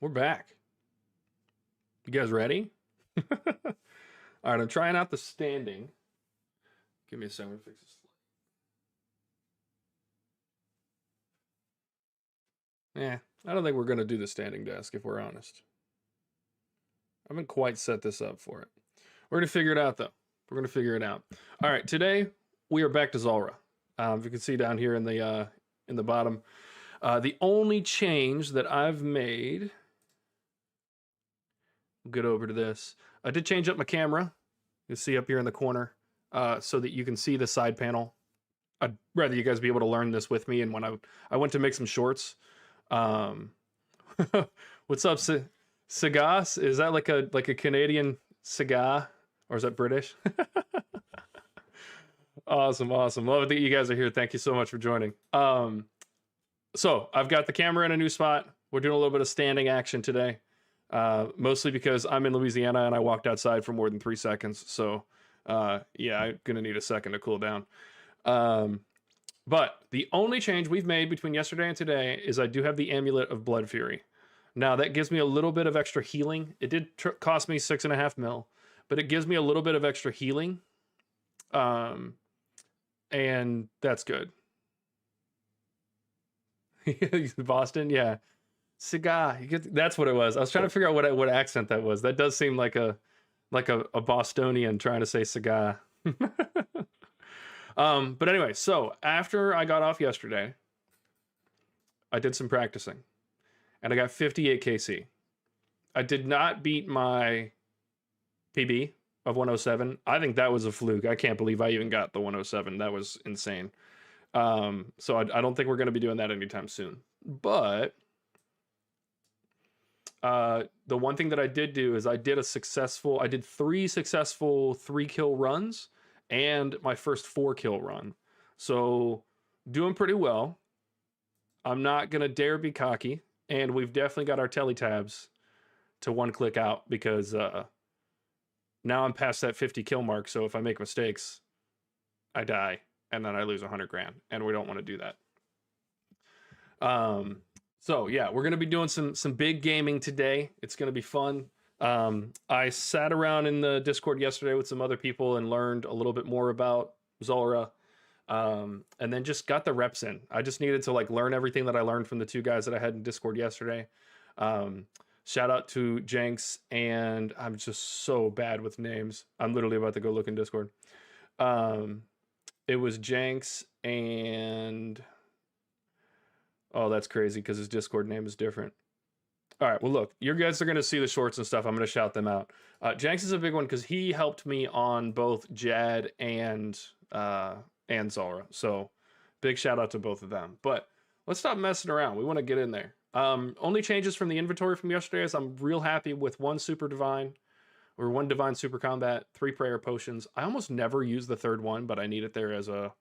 We're back. You guys ready? All right, I'm trying out the standing. Give me a second to fix this. Yeah, I don't think we're going to do the standing desk, if we're honest. I haven't quite set this up for it. We're going to figure it out, though. We're going to figure it out. All right, today we are back to Zulrah. If you can see down here in the bottom, the only change that I've made. We'll get over to this. I did change up my camera. You see up here in the corner, so that you can see the side panel. I'd rather you guys be able to learn this with me. And when I went to make some shorts, what's up, Sagas? Is that like a Canadian cigar, or is that British? Awesome. Love that you guys are here. Thank you so much for joining. So I've got the camera in a new spot. We're doing a little bit of standing action today. Mostly because I'm in Louisiana and I walked outside for more than 3 seconds. So, yeah, I'm going to need a second to cool down. But the only change we've made between yesterday and today is I do have the Amulet of Blood Fury. Now, that gives me a little bit of extra healing. It did cost me 6.5 mil, but it gives me a little bit of extra healing. And that's good. Boston, yeah. Cigar. That's what it was. I was trying to figure out what accent that was. That does seem like a Bostonian trying to say cigar. But anyway, so after I got off yesterday, I did some practicing, and I got 58 KC. I did not beat my PB of 107. I think that was a fluke. I can't believe I even got the 107. That was insane. So I don't think we're going to be doing that anytime soon. But the one thing that I did do is I did 3 successful 3-kill runs and my first 4-kill run. So doing pretty well. I'm not going to dare be cocky. And we've definitely got our telly tabs to 1 click out because now I'm past that 50 kill mark. So if I make mistakes, I die and then I lose 100 grand. And we don't want to do that. So yeah, we're going to be doing some big gaming today. It's going to be fun. I sat around in the Discord yesterday with some other people and learned a little bit more about Zulrah. And then just got the reps in. I just needed to learn everything that I learned from the 2 guys that I had in Discord yesterday. Shout out to Jenks, and I'm just so bad with names. I'm literally about to go look in Discord. It was Jenks and... Oh, that's crazy because his Discord name is different. All right, well, look, you guys are going to see the shorts and stuff. I'm going to shout them out. Jenks is a big one because he helped me on both Jad and Zulrah. So big shout out to both of them. But let's stop messing around. We want to get in there. Only changes from the inventory from yesterday is I'm real happy with 1 Super Divine or 1 Divine Super Combat, 3 Prayer Potions. I almost never use the 3rd one, but I need it there as a,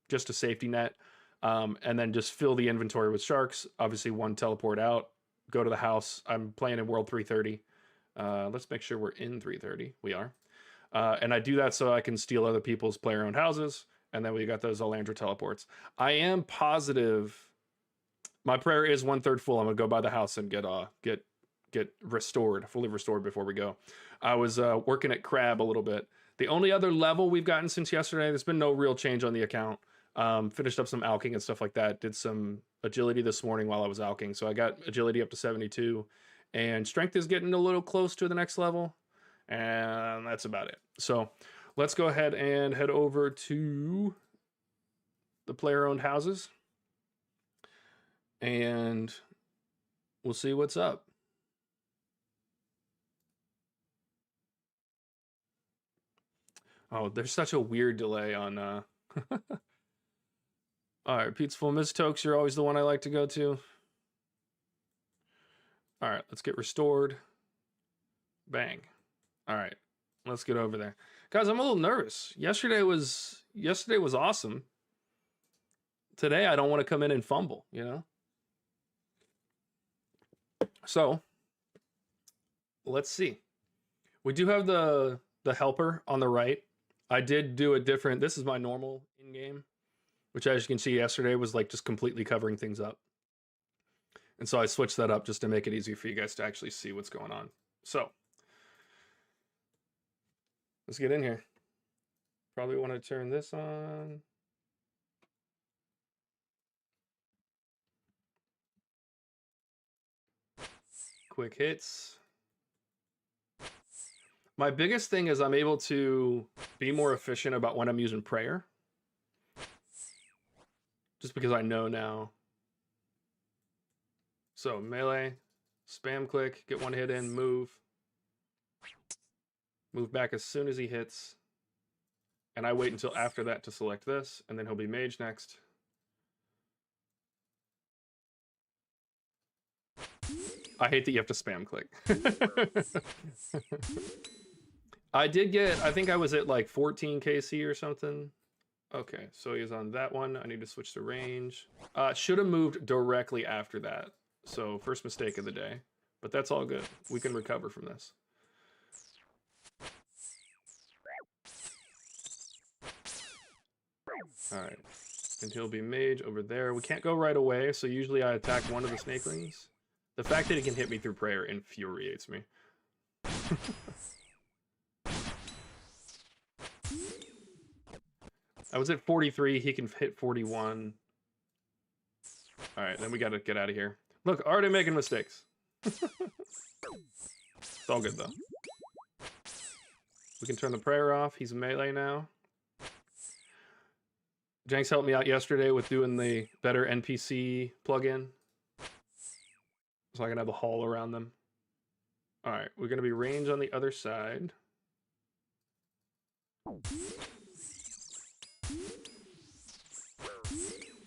just a safety net. And then just fill the inventory with sharks. Obviously 1 teleport out, go to the house. I'm playing in World 330. Let's make sure we're in 330. We are. And I do that so I can steal other people's player-owned houses. And then we got those Alandra teleports. I am positive my prayer is 1/3 full. I'm gonna go by the house and get restored, fully restored before we go. I was working at Crab a little bit. The only other level we've gotten since yesterday, there's been no real change on the account. Finished up some alking and stuff like that. Did some agility this morning while I was alking. So I got agility up to 72. And strength is getting a little close to the next level. And that's about it. So let's go ahead and head over to the player-owned houses. And we'll see what's up. Oh, there's such a weird delay on... All right, Pete's full. Ms. Tokes, you're always the one I like to go to. All right, let's get restored. Bang. All right, let's get over there. Guys, I'm a little nervous. Yesterday was awesome. Today, I don't want to come in and fumble, you know? So, let's see. We do have the helper on the right. I did do a different... This is my normal in-game, which as you can see yesterday was like just completely covering things up. And so I switched that up just to make it easier for you guys to actually see what's going on. So let's get in here. Probably want to turn this on. Quick hits. My biggest thing is I'm able to be more efficient about when I'm using prayer. Just because I know now. So melee, spam click, get one hit in, move. Move back as soon as he hits. And I wait until after that to select this, and then he'll be mage next. I hate that you have to spam click. I did get, I think I was at like 14 KC or something. Okay, so he's on that one. I need to switch to range. Should have moved directly after that. So first mistake of the day, but that's all good. We can recover from this. All right, and he'll be mage over there. We can't go right away, so usually I attack one of the snakelings. The fact that he can hit me through prayer infuriates me. I was at 43, he can hit 41. All right, then we gotta get out of here. Look, already making mistakes. It's all good though. We can turn the prayer off, he's melee now. Jenks helped me out yesterday with doing the better NPC plugin. So I can have the hall around them. All right, we're gonna be range on the other side.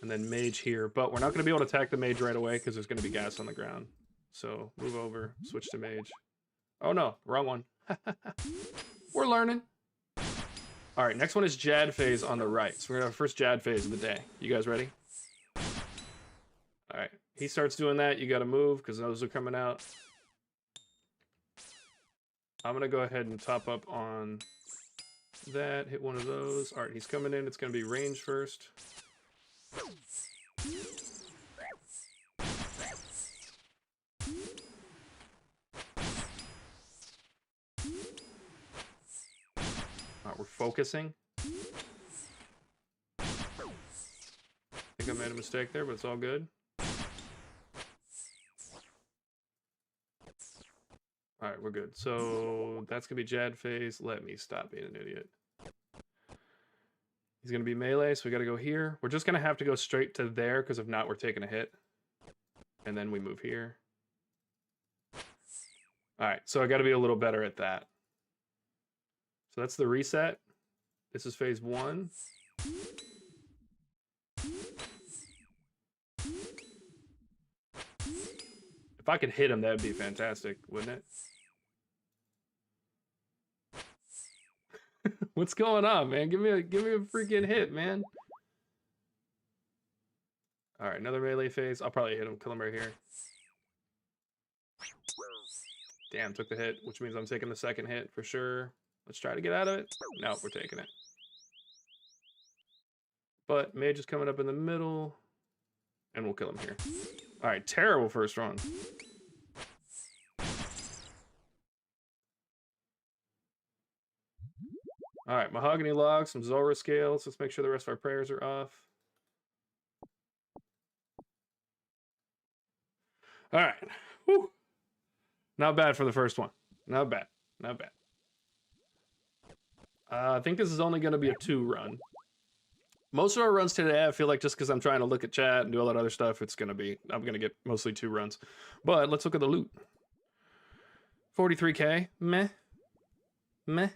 And then mage here, but we're not gonna be able to attack the mage right away because there's gonna be gas on the ground. So move over, switch to mage. Oh no, wrong one. We're learning. All right, next one is Jad phase on the right. So we're gonna have our first Jad phase of the day. You guys ready? All right, he starts doing that. You gotta move because those are coming out. I'm gonna go ahead and top up on that, hit one of those. All right, he's coming in. It's gonna be range first. We're focusing. I think I made a mistake there, but it's all good. All right, we're good. So that's gonna be Jad phase. Let me stop being an idiot. He's gonna be melee, so we gotta go here. We're just gonna have to go straight to there, because if not, we're taking a hit. And then we move here. All right, so I gotta be a little better at that. So that's the reset. This is phase 1. If I could hit him, that would be fantastic, wouldn't it? What's going on, man? Give me a freaking hit, man. All right, another melee phase. I'll probably hit him, kill him right here. Damn, took the hit, which means I'm taking the second hit for sure. Let's try to get out of it. No, we're taking it. But mage is coming up in the middle, and we'll kill him here. All right, terrible first run. All right, mahogany logs, some Zulrah scales. Let's make sure the rest of our prayers are off. All right. Whew. Not bad for the first one. Not bad. Not bad. I think this is only going to be a 2 run. Most of our runs today, I feel like just because I'm trying to look at chat and do all that other stuff, I'm going to get mostly 2 runs. But let's look at the loot. 43k. Meh. Meh.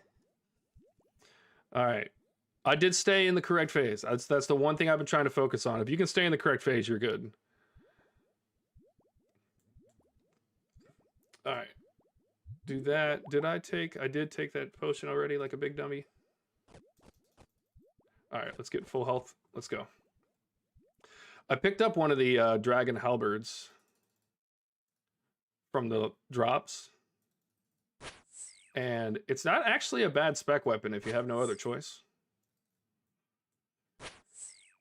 All right. I did stay in the correct phase. That's the one thing I've been trying to focus on. If you can stay in the correct phase, you're good. All right. Do that. I did take that potion already like a big dummy. All right, let's get full health. Let's go. I picked up one of the dragon halberds from the drops. And it's not actually a bad spec weapon if you have no other choice.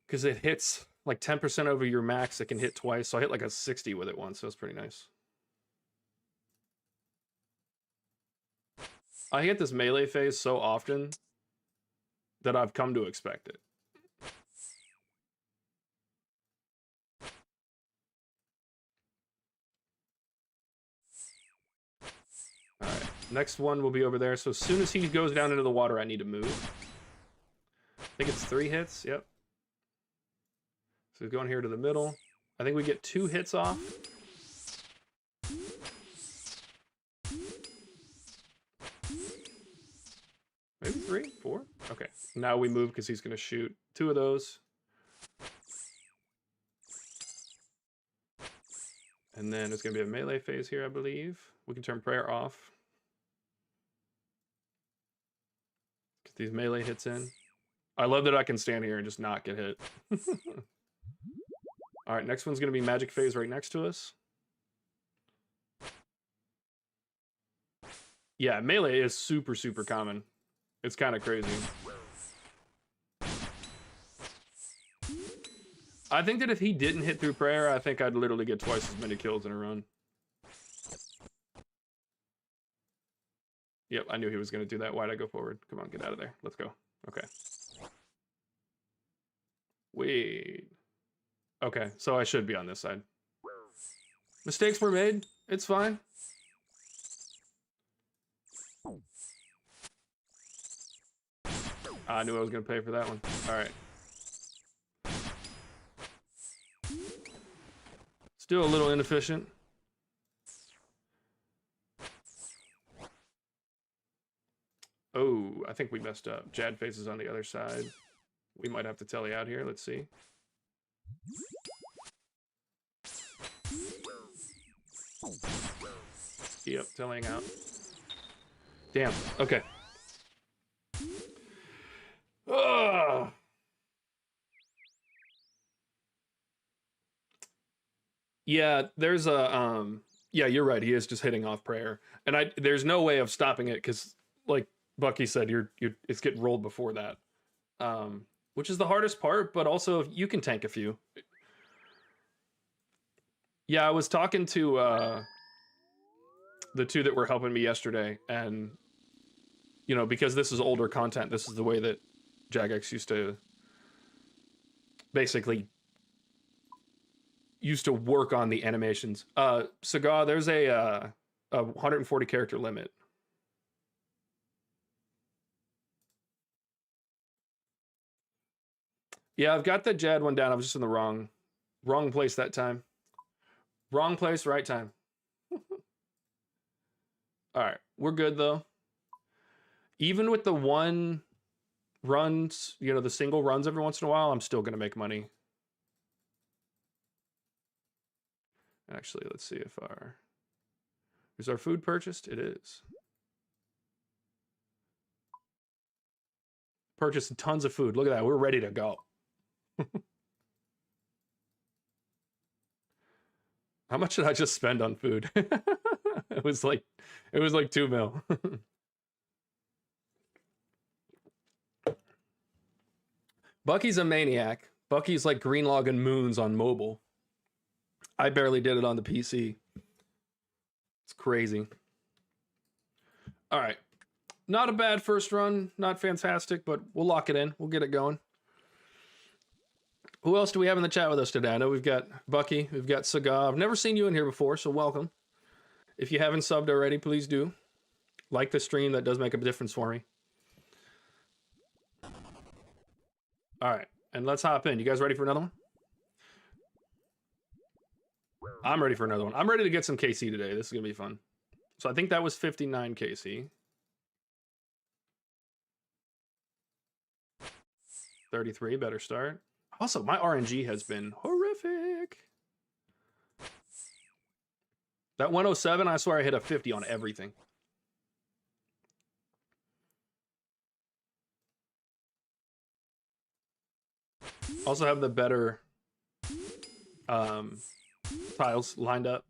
Because it hits like 10% over your max. It can hit twice, so I hit like a 60 with it once, so it's pretty nice. I hit this melee phase so often that I've come to expect it. All right, next one will be over there. So as soon as he goes down into the water, I need to move. I think it's 3 hits. Yep. So he's going here to the middle. I think we get 2 hits off. Maybe 3, 4. Okay. Now we move because he's going to shoot 2 of those. And then it's going to be a melee phase here, I believe. We can turn prayer off. Get these melee hits in. I love that I can stand here and just not get hit. All right, next one's going to be magic phase right next to us. Yeah, melee is super, super common. It's kind of crazy. I think that if he didn't hit through prayer, I think I'd literally get twice as many kills in a run. Yep, I knew he was going to do that. Why'd I go forward? Come on, get out of there. Let's go. Okay. Wait. Okay, so I should be on this side. Mistakes were made. It's fine. I knew I was going to pay for that one. All right. Still a little inefficient. Oh, I think we messed up. Jad faces on the other side. We might have to telly out here. Let's see. Yep, tellying out. Damn. Okay. Ugh. Yeah, there's a yeah, you're right. He is just hitting off prayer. And there's no way of stopping it cuz like Bucky said, it's getting rolled before that. Which is the hardest part, but also you can tank a few. Yeah, I was talking to the 2 that were helping me yesterday, and you know, because this is older content, this is the way that Jagex used to basically work on the animations. Saga, there's a 140 character limit. Yeah, I've got the Jad one down. I was just in the wrong place that time. Wrong place, right time. All right, we're good though. Even with the 1 runs, you know, the single runs every once in a while, I'm still going to make money. Actually, let's see if is our food purchased? It is. Purchased tons of food. Look at that. We're ready to go. How much did I just spend on food? It was like 2 mil. Bucky's a maniac. Bucky's like green logging moons on mobile. I barely did it on the PC. It's crazy. All right. Not a bad first run. Not fantastic, but we'll lock it in. We'll get it going. Who else do we have in the chat with us today? I know we've got Bucky. We've got Saga. I've never seen you in here before, so welcome. If you haven't subbed already, please do. Like the stream. That does make a difference for me. All right. And let's hop in. You guys ready for another one? I'm ready for another one. I'm ready to get some KC today. This is going to be fun. So I think that was 59 KC. 33, better start. Also, my RNG has been horrific. That 107, I swear I hit a 50 on everything. Also have the better tiles lined up.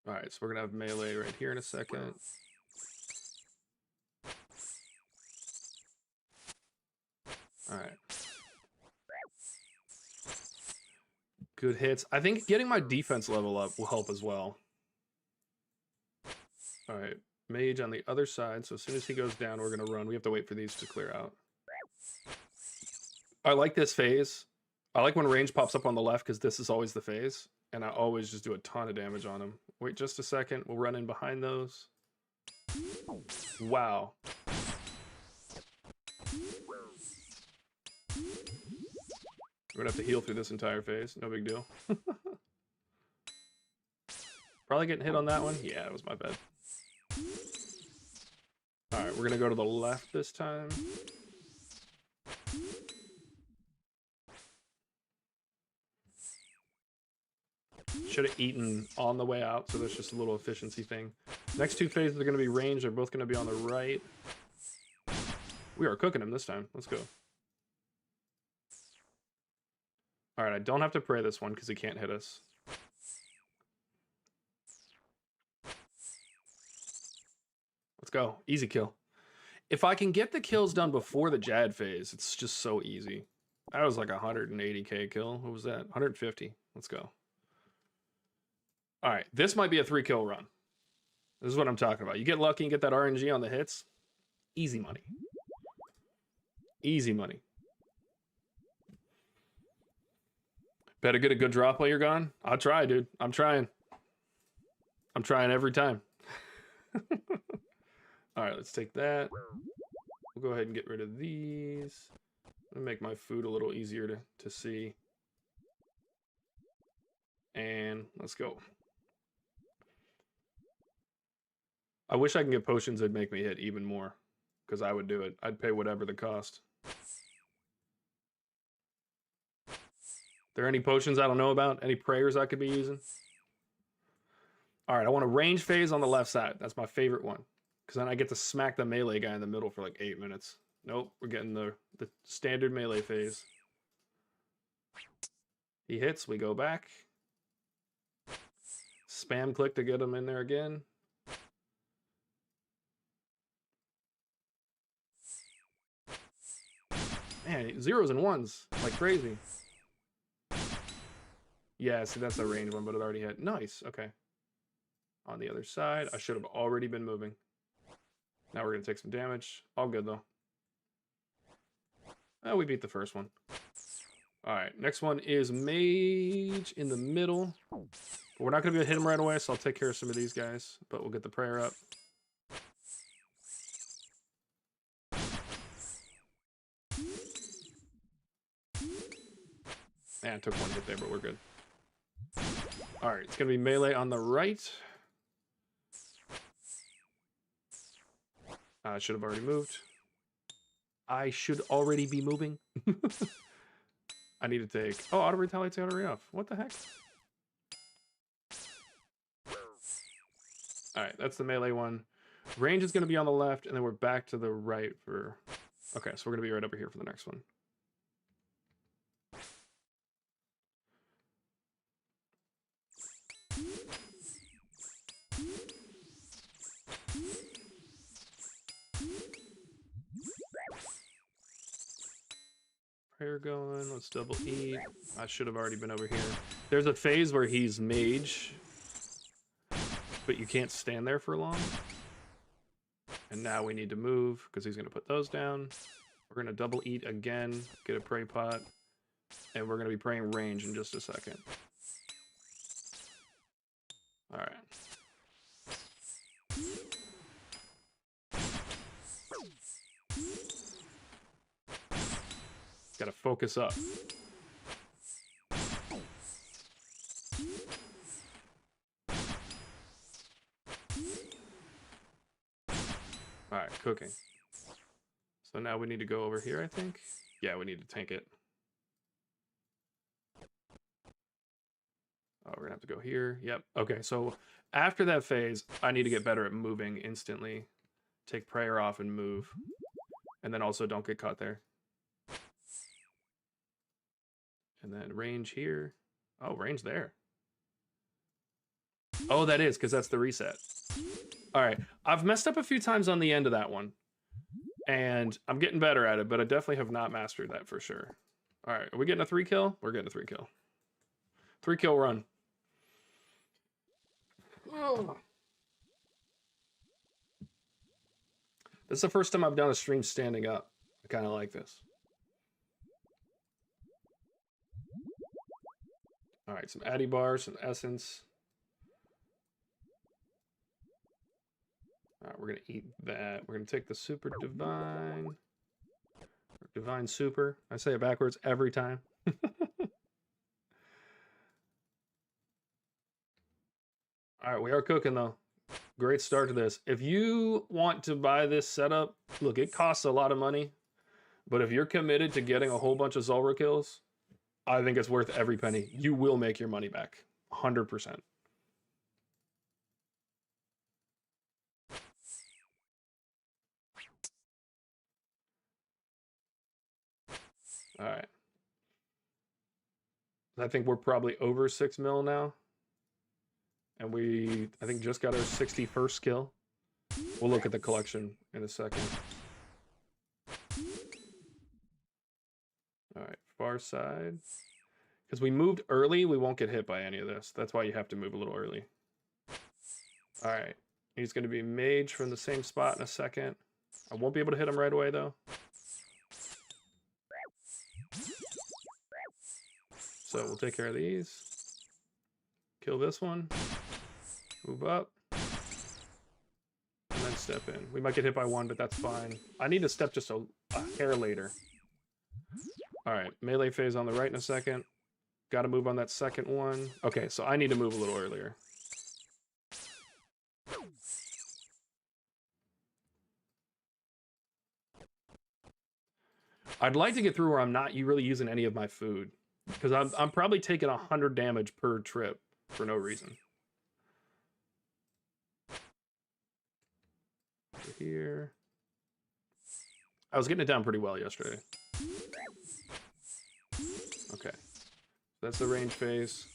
All right, so we're gonna have melee right here in a second. All right. Good hits. I think getting my defense level up will help as well. All right. Mage on the other side. So as soon as he goes down, we're going to run. We have to wait for these to clear out. I like this phase. I like when range pops up on the left because this is always the phase. And I always just do a ton of damage on him. Wait just a second. We'll run in behind those. Wow. We're gonna have to heal through this entire phase. No big deal. Probably getting hit on that one. Yeah, it was my bad. Alright, we're gonna go to the left this time. Should have eaten on the way out, so there's just a little efficiency thing. Next two phases are gonna be range. They're both gonna be on the right. We are cooking him this time. Let's go. Alright, I don't have to pray this one because he can't hit us. Let's go. Easy kill. If I can get the kills done before the Jad phase, it's just so easy. That was like 180k kill. What was that? 150. Let's go. Alright, this might be a 3-kill run. This is what I'm talking about. You get lucky and get that RNG on the hits. Easy money. Easy money. Better get a good drop while you're gone. I'll try, dude. I'm trying. I'm trying every time. All right, let's take that. We'll go ahead and get rid of these. I'm gonna make my food a little easier to see. And let's go. I wish I can get potions that'd make me hit even more, because I would do it. I'd pay whatever the cost. There any potions I don't know about? Any prayers I could be using? All right, I want a range phase on the left side. That's my favorite one. Because then I get to smack the melee guy in the middle for like 8 minutes. Nope, we're getting the standard melee phase. He hits, we go back. Spam click to get him in there again. Man, zeros and ones, like crazy. Yeah, see, that's a range one, but it already hit. Nice, okay. On the other side, I should have already been moving. Now we're going to take some damage. All good, though. Oh, we beat the first one. All right, next one is Mage in the middle. But we're not going to be able to hit him right away, so I'll take care of some of these guys. But we'll get the prayer up. Man, I took one hit there, but we're good. All right, it's going to be melee on the right. I should have already moved. I should already be moving. I need to take... Oh, auto retaliate's auto off. What the heck? Alright, that's the melee one. Range is going to be on the left, and then we're back to the right for... Okay, so we're going to be right over here for the next one. Prayer going. Let's double eat. I should have already been over here. There's a phase where he's mage, but you can't stand there for long. And now we need to move because he's going to put those down. We're going to double eat again, get a pray pot, and we're going to be praying range in just a second. All right. Gotta focus up. Alright, cooking. So now we need to go over here, I think. Yeah, we need to tank it. Oh, we're gonna have to go here. Yep. Okay, so after that phase, I need to get better at moving instantly. Take prayer off and move. And then also don't get caught there. And then range here. Oh, range there. Oh, that is, because that's the reset. All right. I've messed up a few times on the end of that one. And I'm getting better at it, but I definitely have not mastered that for sure. All right, are we getting a 3 kill? We're getting a 3 kill. 3 kill run. Oh. This is the first time I've done a stream standing up. I kind of like this. All right, some Addy bars, some essence. All right, we're gonna eat that. We're gonna take the super divine. Divine super. I say it backwards every time. All right, we are cooking though. Great start to this. If you want to buy this setup, look, it costs a lot of money, but if you're committed to getting a whole bunch of Zulrah kills, I think it's worth every penny. You will make your money back, 100%. All right. I think we're probably over 6 mil now. And we, I think, just got our 61st kill. We'll look at the collection in a second. All right, far side. Because we moved early, we won't get hit by any of this. That's why you have to move a little early. All right, he's going to be mage from the same spot in a second. I won't be able to hit him right away, though. So we'll take care of these. Kill this one. Move up. And then step in. We might get hit by one, but that's fine. I need to step just a hair later. All right, melee phase on the right in a second. Got to move on that second one. Okay, so I need to move a little earlier. I'd like to get through where I'm not really using any of my food. Because I'm probably taking 100 damage per trip for no reason. Over here. I was getting it down pretty well yesterday. Okay. That's the range phase.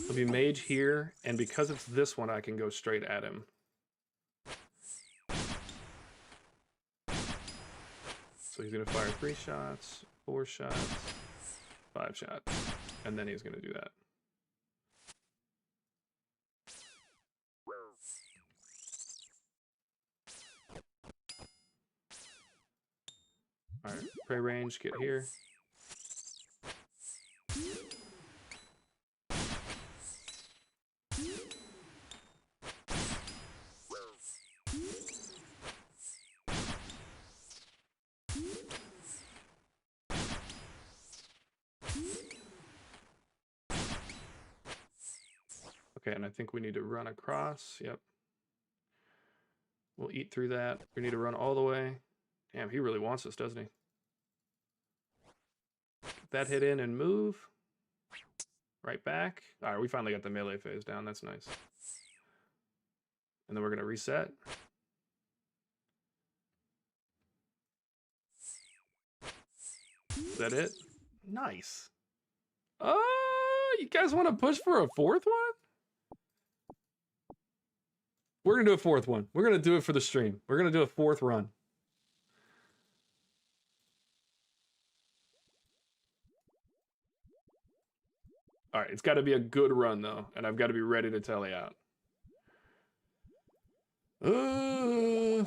He'll be mage here, and because it's this one, I can go straight at him. So he's going to fire 3 shots, 4 shots, 5 shots, and then he's going to do that. All right, prey range, get here. Okay, and I think we need to run across. Yep. We'll eat through that. We need to run all the way. Damn, he really wants us, doesn't he? Get that hit in and move. Right back. All right, we finally got the melee phase down. That's nice. And then we're going to reset. Is that it? Nice. You guys want to push for a 4th one? We're going to do a 4th one. We're going to do it for the stream. We're going to do a 4th run. All right, it's got to be a good run, though, and I've got to be ready to tally out. All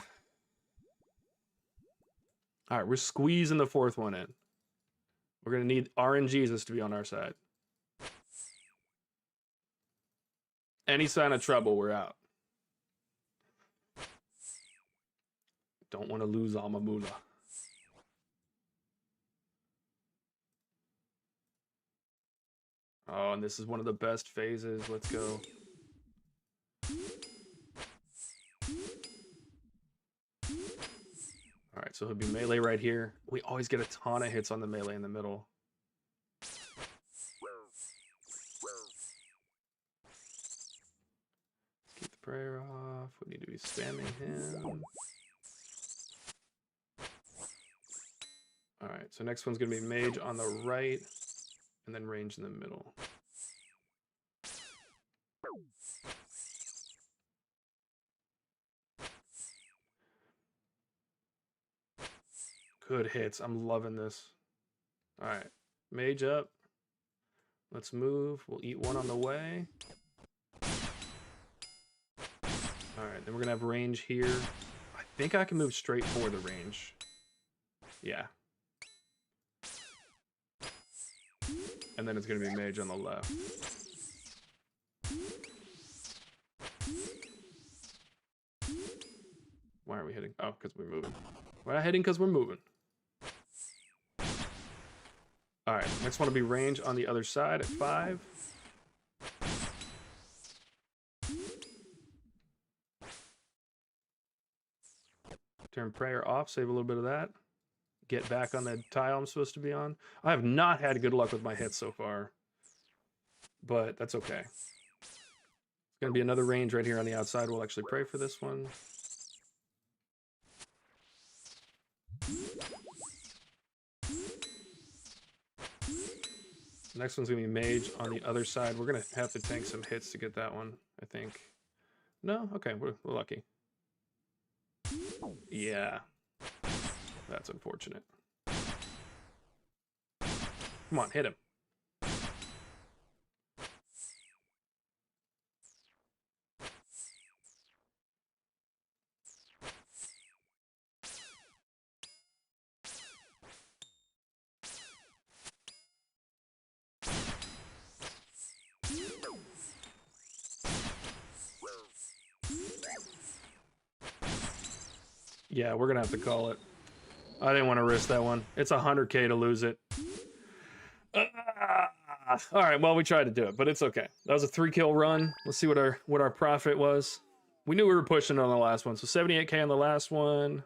right, we're squeezing the 4th one in. We're going to need RNGesus to be on our side. Any sign of trouble, we're out. Don't want to lose Amamula. Oh, and this is one of the best phases. Let's go. All right, so he'll be melee right here. We always get a ton of hits on the melee in the middle. Keep the prayer off. We need to be spamming him. All right, so next one's going to be mage on the right, and then range in the middle. good hits. I'm loving this. All right, mage up. Let's move. We'll eat one on the way. All right, then we're gonna have range here. I think I can move straight for the range. Yeah. And then it's gonna be mage on the left. Why are we hitting? Oh, because we're moving. We're not hitting because we're moving. All right, next one will be range on the other side at 5. Turn prayer off, save a little bit of that. Get back on the tile I'm supposed to be on. I have not had good luck with my hits so far, but that's okay. It's going to be another range right here on the outside. We'll actually pray for this one. Next one's going to be mage on the other side. We're going to have to tank some hits to get that one, I think. No? Okay, we're lucky. Yeah. That's unfortunate. Come on, hit him. Yeah, we're gonna have to call it. I didn't want to risk that one. It's 100K to lose it. All right, well, we tried to do it, but it's okay. That was a 3-kill run. Let's see what our profit was. We knew we were pushing on the last one, so 78K on the last one,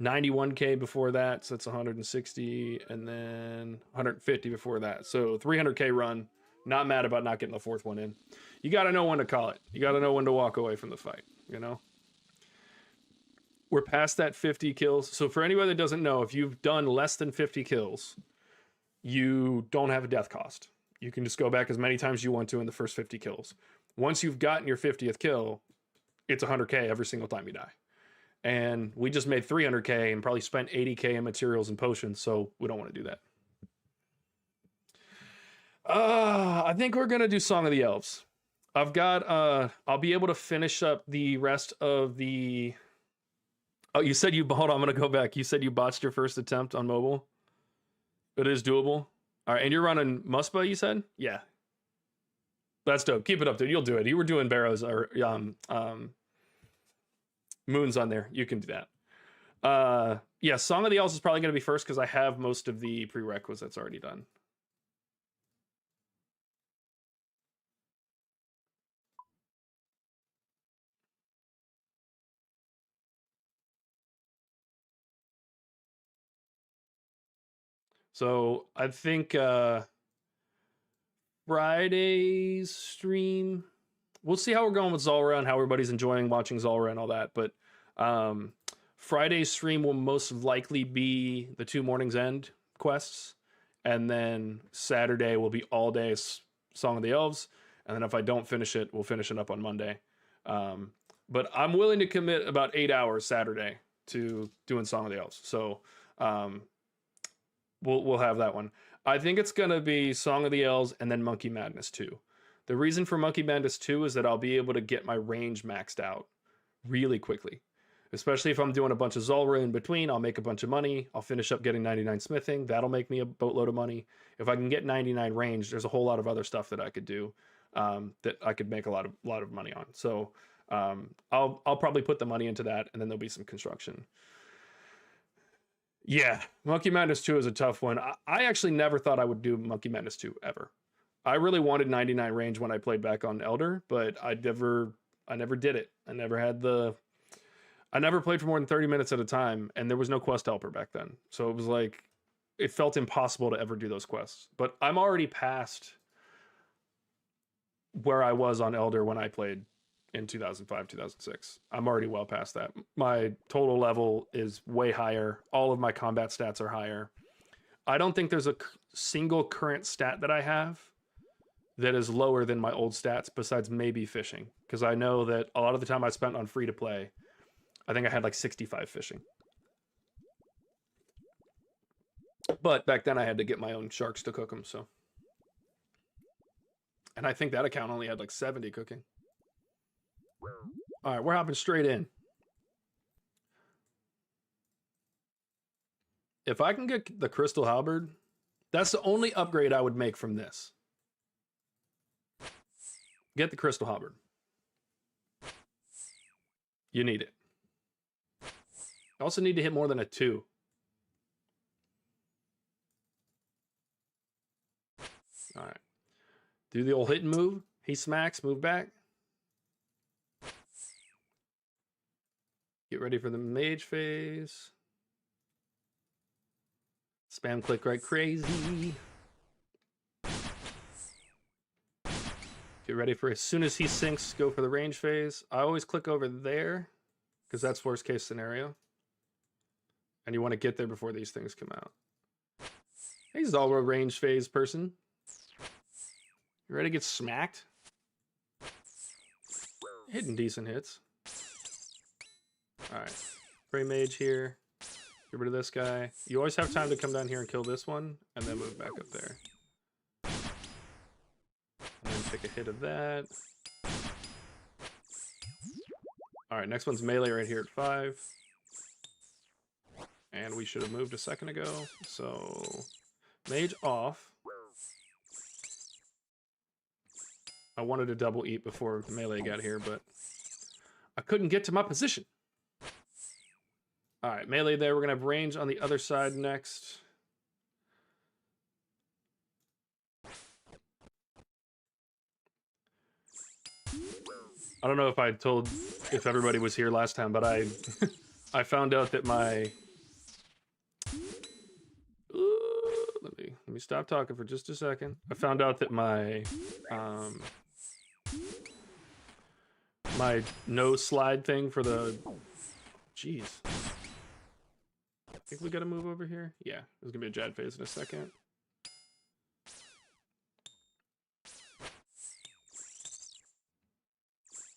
91K before that, so that's 160, and then 150 before that. So 300K run. Not mad about not getting the 4th one in. You got to know when to call it. You got to know when to walk away from the fight, you know? We're past that 50 kills. So for anybody that doesn't know, if you've done less than 50 kills, you don't have a death cost. You can just go back as many times as you want to in the first 50 kills. Once you've gotten your 50th kill, it's 100K every single time you die. And we just made 300K and probably spent 80K in materials and potions, so we don't want to do that. I think we're going to do Song of the Elves. I've got, I'll be able to finish up the rest of the... Oh, you said you... Hold on, I'm going to go back. You said you botched your first attempt on mobile? It is doable? All right, and you're running Muspa, you said? Yeah. That's dope. Keep it up, dude. You'll do it. You were doing Barrows or Moons on there. You can do that. Yeah, Song of the Elves is probably going to be first because I have most of the prerequisites already done. So I think Friday's stream, we'll see how we're going with Zulrah and how everybody's enjoying watching Zulrah and all that. But Friday's stream will most likely be the 2 Morning's End quests. And then Saturday will be all day Song of the Elves. And then if I don't finish it, we'll finish it up on Monday. But I'm willing to commit about 8 hours Saturday to doing Song of the Elves. So we'll have that one. I think it's going to be Song of the Elves and then Monkey Madness 2. The reason for Monkey Madness 2 is that I'll be able to get my range maxed out really quickly. Especially if I'm doing a bunch of Zulrah in between, I'll make a bunch of money. I'll finish up getting 99 smithing. That'll make me a boatload of money. If I can get 99 range, there's a whole lot of other stuff that I could do that I could make a lot of money on. So I'll probably put the money into that, and then there'll be some construction. Yeah, Monkey Madness 2 is a tough one. I actually never thought I would do Monkey Madness 2 ever. I really wanted 99 range when I played back on Elder, but I never did it. I never played for more than 30 minutes at a time, and there was no quest helper back then. So it was like, it felt impossible to ever do those quests. But I'm already past where I was on Elder when I played in 2005, 2006. I'm already well past that. My total level is way higher. All of my combat stats are higher. I don't think there's a single current stat that I have that is lower than my old stats besides maybe fishing. Because I know that a lot of the time I spent on free to play, I think I had like 65 fishing. But back then I had to get my own sharks to cook them, so. And I think that account only had like 70 cooking. All right, we're hopping straight in. If I can get the Crystal Halberd, that's the only upgrade I would make from this. Get the Crystal Halberd. You need it. You also need to hit more than a 2. All right. Do the old hit and move. He smacks, move back. Get ready for the mage phase. Spam click right crazy. Get ready for as soon as he sinks, go for the range phase. I always click over there because that's worst case scenario. And you want to get there before these things come out. Hey, Zulrah range phase person. You ready to get smacked? Hitting decent hits. Alright. Prey mage here. Get rid of this guy. You always have time to come down here and kill this one, and then move back up there. And then take a hit of that. Alright, next one's melee right here at 5. And we should have moved a second ago. So, mage off. I wanted to double eat before melee got here, but I couldn't get to my position. All right, melee there. We're going to have range on the other side next. I don't know if I told if everybody was here last time, but I I found out that my let me stop talking for just a second. I found out that my my no slide thing for the jeez. I think we gotta move over here. Yeah, there's gonna be a Jad phase in a second.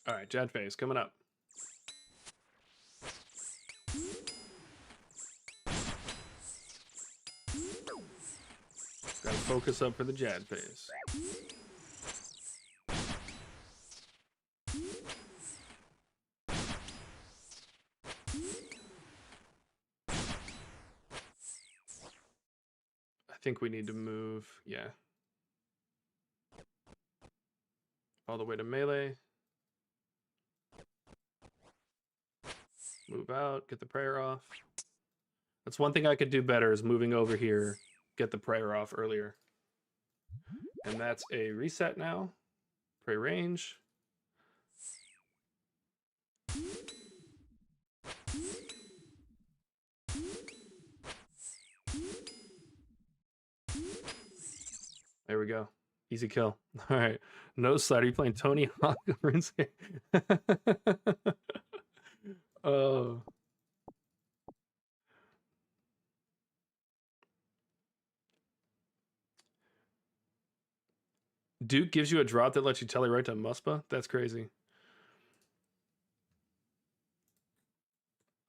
All right, Jad phase coming up. Gotta focus up for the Jad phase. I think we need to move, yeah. All the way to melee. Move out, get the prayer off. That's one thing I could do better is moving over here, get the prayer off earlier. And that's a reset now. Pray range. There we go. Easy kill. All right. No slide. Are you playing Tony Hawk? Oh. Duke gives you a drop that lets you tele right to Muspa? That's crazy.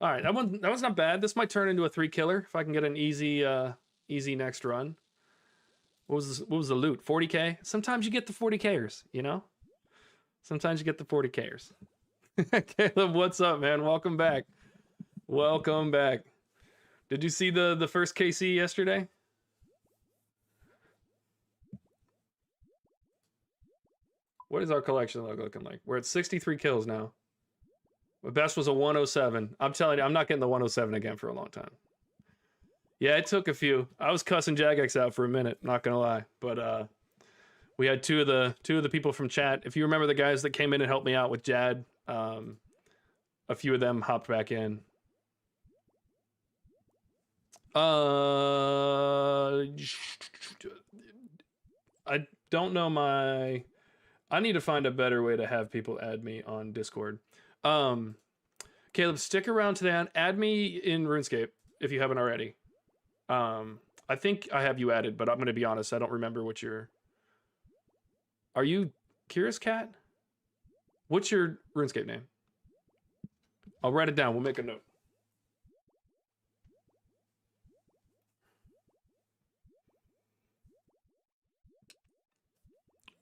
All right, that was not bad. This might turn into a 3 killer if I can get an easy easy next run. What was the loot? 40k? Sometimes you get the 40kers, you know? Sometimes you get the 40kers. Caleb, what's up, man? Welcome back. Welcome back. Did you see the first KC yesterday? What is our collection looking like? We're at 63 kills now. My best was a 107. I'm telling you, I'm not getting the 107 again for a long time. Yeah, it took a few. I was cussing Jagex out for a minute, not gonna lie. But we had two of the people from chat. If you remember the guys that came in and helped me out with Jad, a few of them hopped back in. I don't know my... I need to find a better way to have people add me on Discord. Caleb, stick around to that. Add me in RuneScape if you haven't already. I think I have you added, but I'm going to be honest. I don't remember what your... Are you Curious Cat? What's your RuneScape name? I'll write it down. We'll make a note.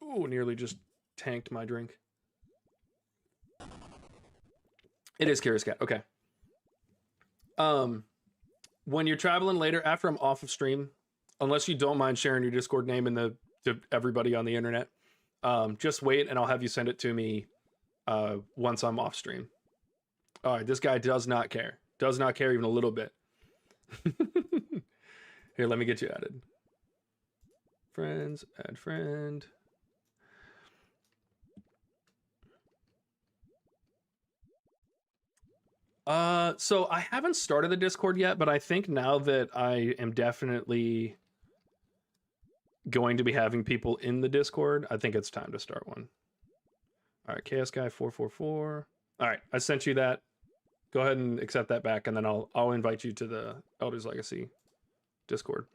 Ooh, nearly just tanked my drink. It is Curious Cat. Okay. When you're traveling later, after I'm off of stream, unless you don't mind sharing your Discord name to everybody on the internet, just wait and I'll have you send it to me once I'm off stream. All right, this guy does not care. Does not care even a little bit. Here, let me get you added. Friends, add friend. So I haven't started the Discord yet, but I think now that I am definitely going to be having people in the Discord, I think it's time to start one. All right, Chaos Guy 444. All right, I sent you that. Go ahead and accept that back, and then I'll invite you to the Elders Legacy Discord.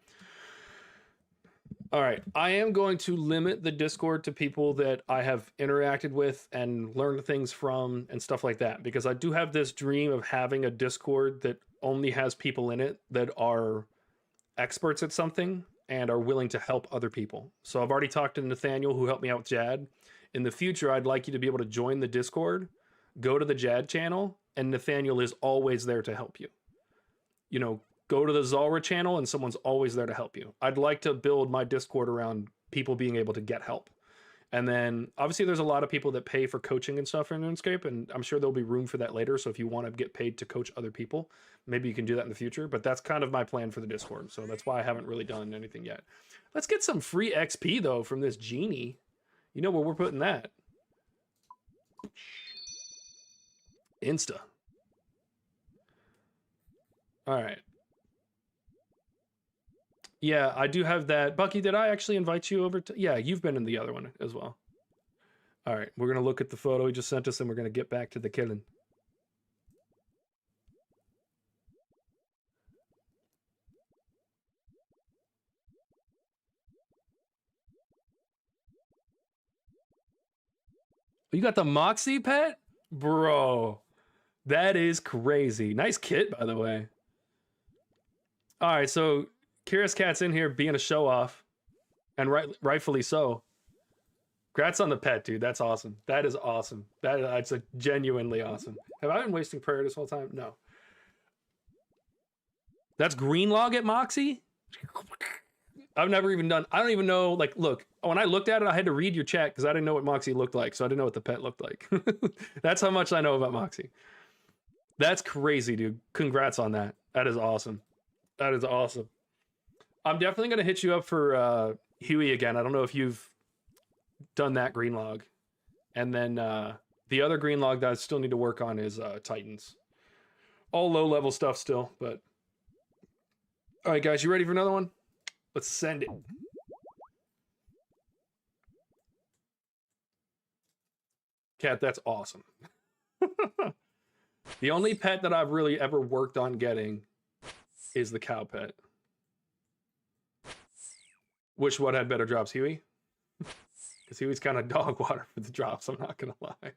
All right, I am going to limit the Discord to people that I have interacted with and learned things from and stuff like that, because I do have this dream of having a Discord that only has people in it that are experts at something and are willing to help other people. So I've already talked to Nathaniel, who helped me out with Jad. In the future, I'd like you to be able to join the Discord, go to the Jad channel, and Nathaniel is always there to help you. You know, go to the Zulrah channel and someone's always there to help you. I'd like to build my Discord around people being able to get help. And then obviously there's a lot of people that pay for coaching and stuff in RuneScape, and I'm sure there'll be room for that later. So if you want to get paid to coach other people, maybe you can do that in the future, but that's kind of my plan for the Discord. So that's why I haven't really done anything yet. Let's get some free XP though from this genie. You know where we're putting that? Insta. All right. Yeah, I do have that. Bucky, did I actually invite you over to... Yeah, you've been in the other one as well. All right, we're going to look at the photo he just sent us, and we're going to get back to the killing. You got the Moxie pet? Bro, that is crazy. Nice kit, by the way. All right, so Curious Cat's in here being a show-off, and rightfully so. Congrats on the pet, dude. That's awesome. That is awesome. That's a genuinely awesome. Have I been wasting prayer this whole time? No. That's green log at Moxie? I've never even done... I don't even know... Like, look, when I looked at it, I had to read your chat because I didn't know what Moxie looked like, so I didn't know what the pet looked like. That's how much I know about Moxie. That's crazy, dude. Congrats on that. That is awesome. That is awesome. I'm definitely going to hit you up for Huey again. I don't know if you've done that green log. And then the other green log that I still need to work on is Titans. All low-level stuff still, but... All right, guys, you ready for another one? Let's send it. Cat, that's awesome. The only pet that I've really ever worked on getting is the cow pet. Which one had better drops, Huey? Because Huey's kind of dog water for the drops, I'm not going to lie.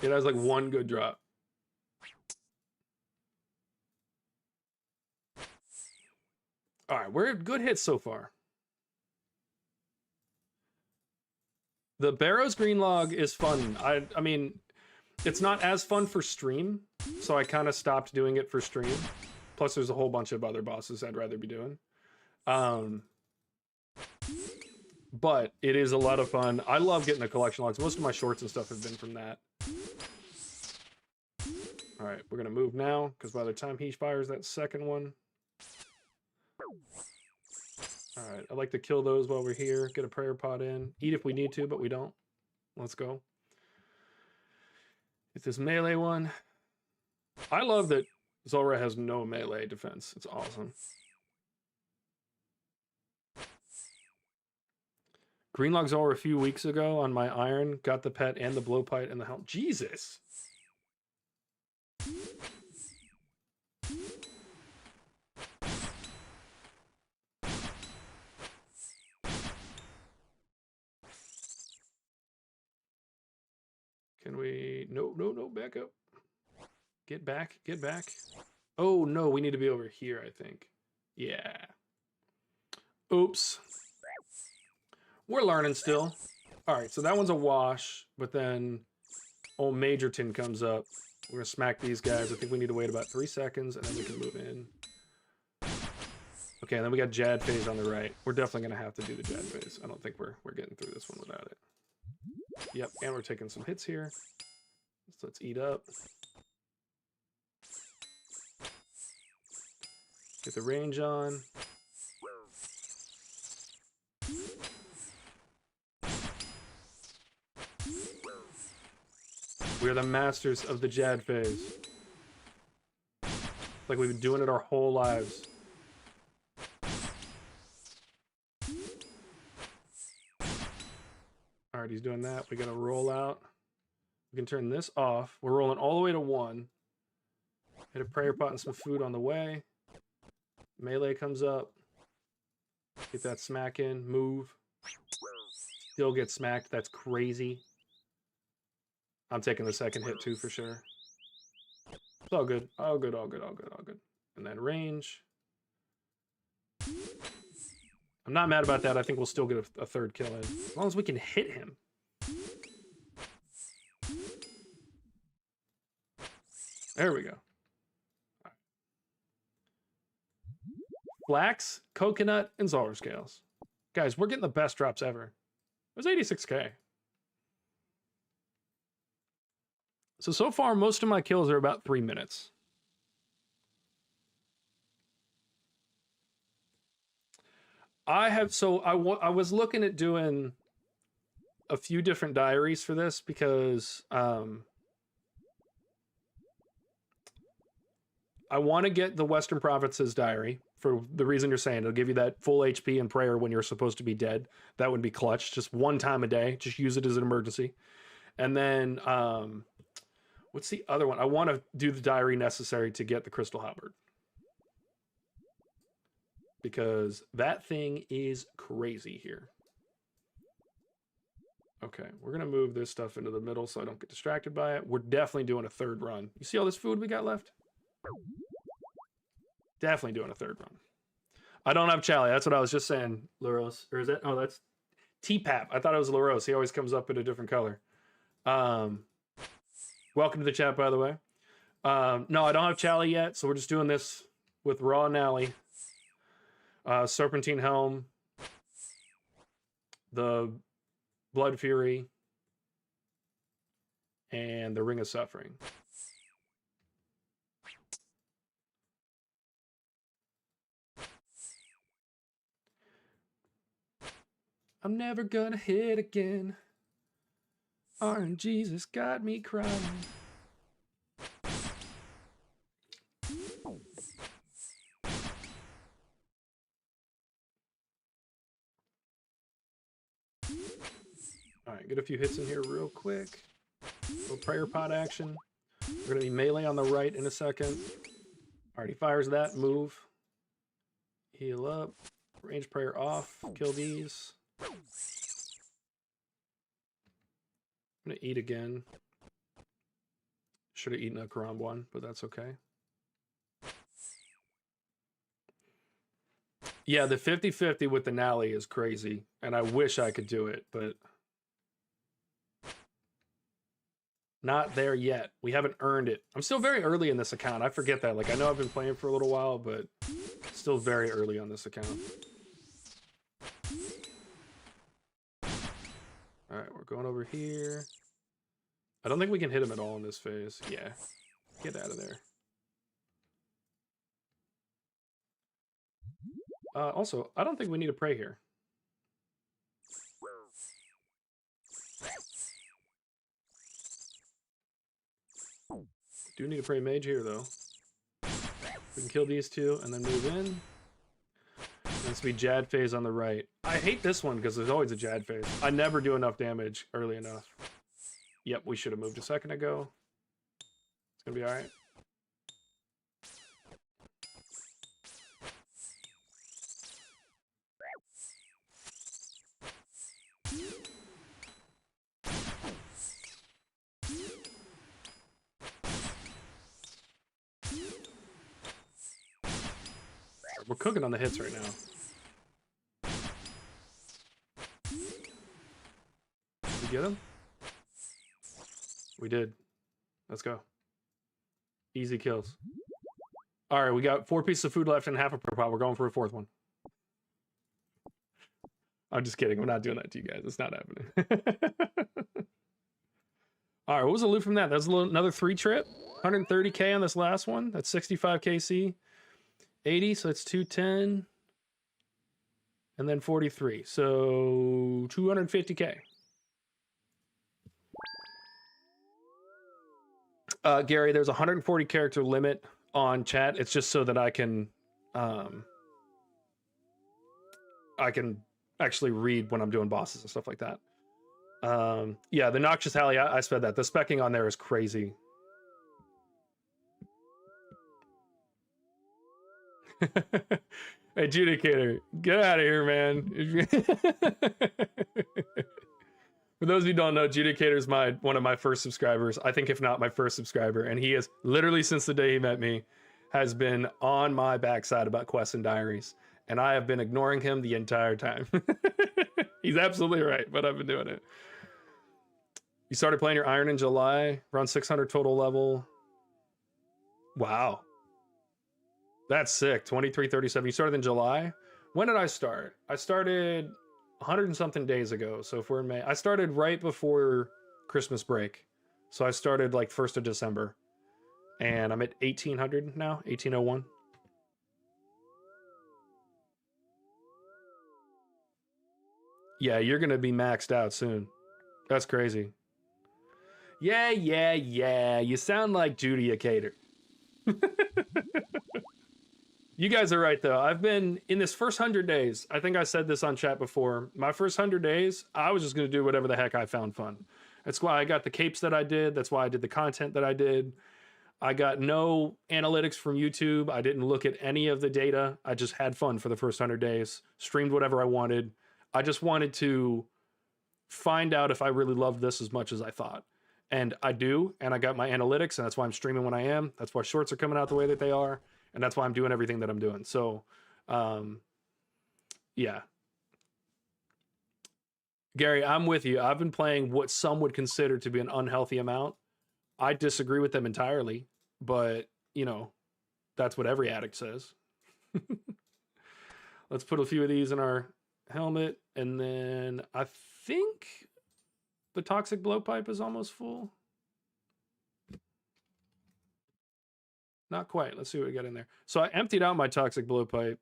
It has like one good drop. All right, we're good hits so far. The Barrows green log is fun. I mean, it's not as fun for stream, so I kind of stopped doing it for stream. Plus, there's a whole bunch of other bosses I'd rather be doing. But it is a lot of fun. I love getting the collection logs. Most of my shorts and stuff have been from that. All right, we're going to move now, because by the time he fires that second one... All right, I'd like to kill those while we're here. Get a prayer pot in. Eat if we need to, but we don't. Let's go. Get this melee one. I love that Zulrah has no melee defense. It's awesome. Greenlog Zulrah a few weeks ago on my iron. Got the pet and the blowpipe and the helm. Jesus! Can we... No, back up. Get back. Oh, no, we need to be over here, I think. Yeah. Oops. We're learning still. All right, so that one's a wash, but then old Majorton comes up. We're gonna smack these guys. I think we need to wait about 3 seconds, and then we can move in. Okay, and then we got Jad phase on the right. We're definitely gonna have to do the Jad phase. I don't think we're getting through this one without it. Yep, and we're taking some hits here. So let's eat up. Get the range on. We're the masters of the Jad phase. Like we've been doing it our whole lives. Alright, he's doing that. We gotta roll out. We can turn this off. We're rolling all the way to 1. Hit a prayer pot and some food on the way. Melee comes up. Get that smack in. Move. Still get smacked. That's crazy. I'm taking the second hit too for sure. It's all good. All good, all good, all good, all good. And then range. I'm not mad about that. I think we'll still get a third kill in. As long as we can hit him. There we go. Flax, coconut, and Zulrah scales. Guys, we're getting the best drops ever. It was 86k. So far, most of my kills are about 3 minutes. I was looking at doing a few different diaries for this because I want to get the Western Province's diary for the reason you're saying. It'll give you that full HP and prayer when you're supposed to be dead. That would be clutch. Just 1 time a day. Just use it as an emergency. And then, what's the other one? I want to do the diary necessary to get the Crystal Halberd. Because that thing is crazy here. Okay, we're going to move this stuff into the middle so I don't get distracted by it. We're definitely doing a third run. You see all this food we got left? Definitely doing a third run. I don't have Chally. That's what I was just saying, Laros. Or is that? Oh, that's T-Pap. I thought it was Laros. He always comes up in a different color. Welcome to the chat, by the way. No, I don't have Chally yet, so we're just doing this with Raw Nally. Serpentine Helm. The Blood Fury. And the Ring of Suffering. I'm never gonna hit again. RNGesus got me crying. All right, get a few hits in here real quick. Little prayer pot action. We're gonna be melee on the right in a second. Already fires that move. Heal up. Range prayer off. Kill these. I'm gonna eat again. Should have eaten a Karam one, but that's okay. Yeah, the 50-50 with the Nally is crazy, and I wish I could do it, but not there yet. We haven't earned it. I'm still very early in this account. I forget that. Like, I know I've been playing for a little while, but still very early on this account. All right, we're going over here. I don't think we can hit him at all in this phase. Yeah, get out of there. Also, I don't think we need to pray here. Do need to pray mage here, though. We can kill these two and then move in. Let's be Jad phase on the right. I hate this one because there's always a Jad phase. I never do enough damage early enough. Yep, we should have moved a second ago. It's gonna be all right. We're cooking on the hits right now. get him? We did. Let's go. Easy kills. All right, we got 4 pieces of food left and half a per pot. We're going for a 4th one. I'm just kidding. I'm not doing that to you guys. It's not happening. All right, what was the loot from that? That's another 3 trip. 130k on this last one. That's 65 KC. 80, so that's 210. And then 43. So 250k. Gary, there's a 140 character limit on chat. It's just so that I can actually read when I'm doing bosses and stuff like that. Yeah, the Noxious Halley, I sped that. The specking on there is crazy. Adjudicator, get out of here, man. For those of you who don't know, Adjudicator is one of my first subscribers. I think if not my first subscriber. And he has literally since the day he met me has been on my backside about quests and diaries. And I have been ignoring him the entire time. He's absolutely right, but I've been doing it. You started playing your Iron in July, around 600 total level. Wow. That's sick. 2337. You started in July? When did I start? I started 100 and something days ago. So if we're in May, I started right before Christmas break. So I started like 1st of December. And I'm at 1800 now, 1801. Yeah, you're going to be maxed out soon. That's crazy. Yeah. You sound like Judicator. You guys are right, though. I've been in this first 100 days. I think I said this on chat before. My first 100 days, I was just going to do whatever the heck I found fun. That's why I got the capes that I did. That's why I did the content that I did. I got no analytics from YouTube. I didn't look at any of the data. I just had fun for the first 100 days. Streamed whatever I wanted. I just wanted to find out if I really loved this as much as I thought. And I do. And I got my analytics, and that's why I'm streaming when I am. That's why shorts are coming out the way that they are. And that's why I'm doing everything that I'm doing. So, yeah. Gary, I'm with you. I've been playing what some would consider to be an unhealthy amount. I disagree with them entirely, but, you know, that's what every addict says. Let's put a few of these in our helmet. And then I think the toxic blowpipe is almost full. Not quite. Let's see what we got in there. So I emptied out my toxic blowpipe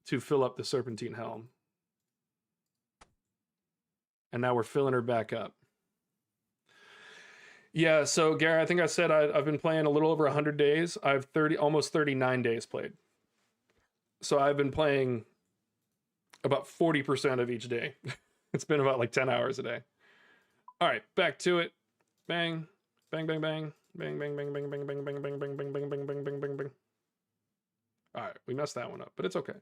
to fill up the serpentine helm. And now we're filling her back up. Yeah, so Gary, I think I said I've been playing a little over 100 days. I've almost 39 days played. So I've been playing about 40% of each day. It's been about like 10 hours a day. All right, back to it. Bang, bang, bang, bang. Bang, bang, bang, bang, bang, bang, bang, bang, bang, bang, bang, bang, bang, bang, bang, bang. All right, we messed that one up, but it's okay.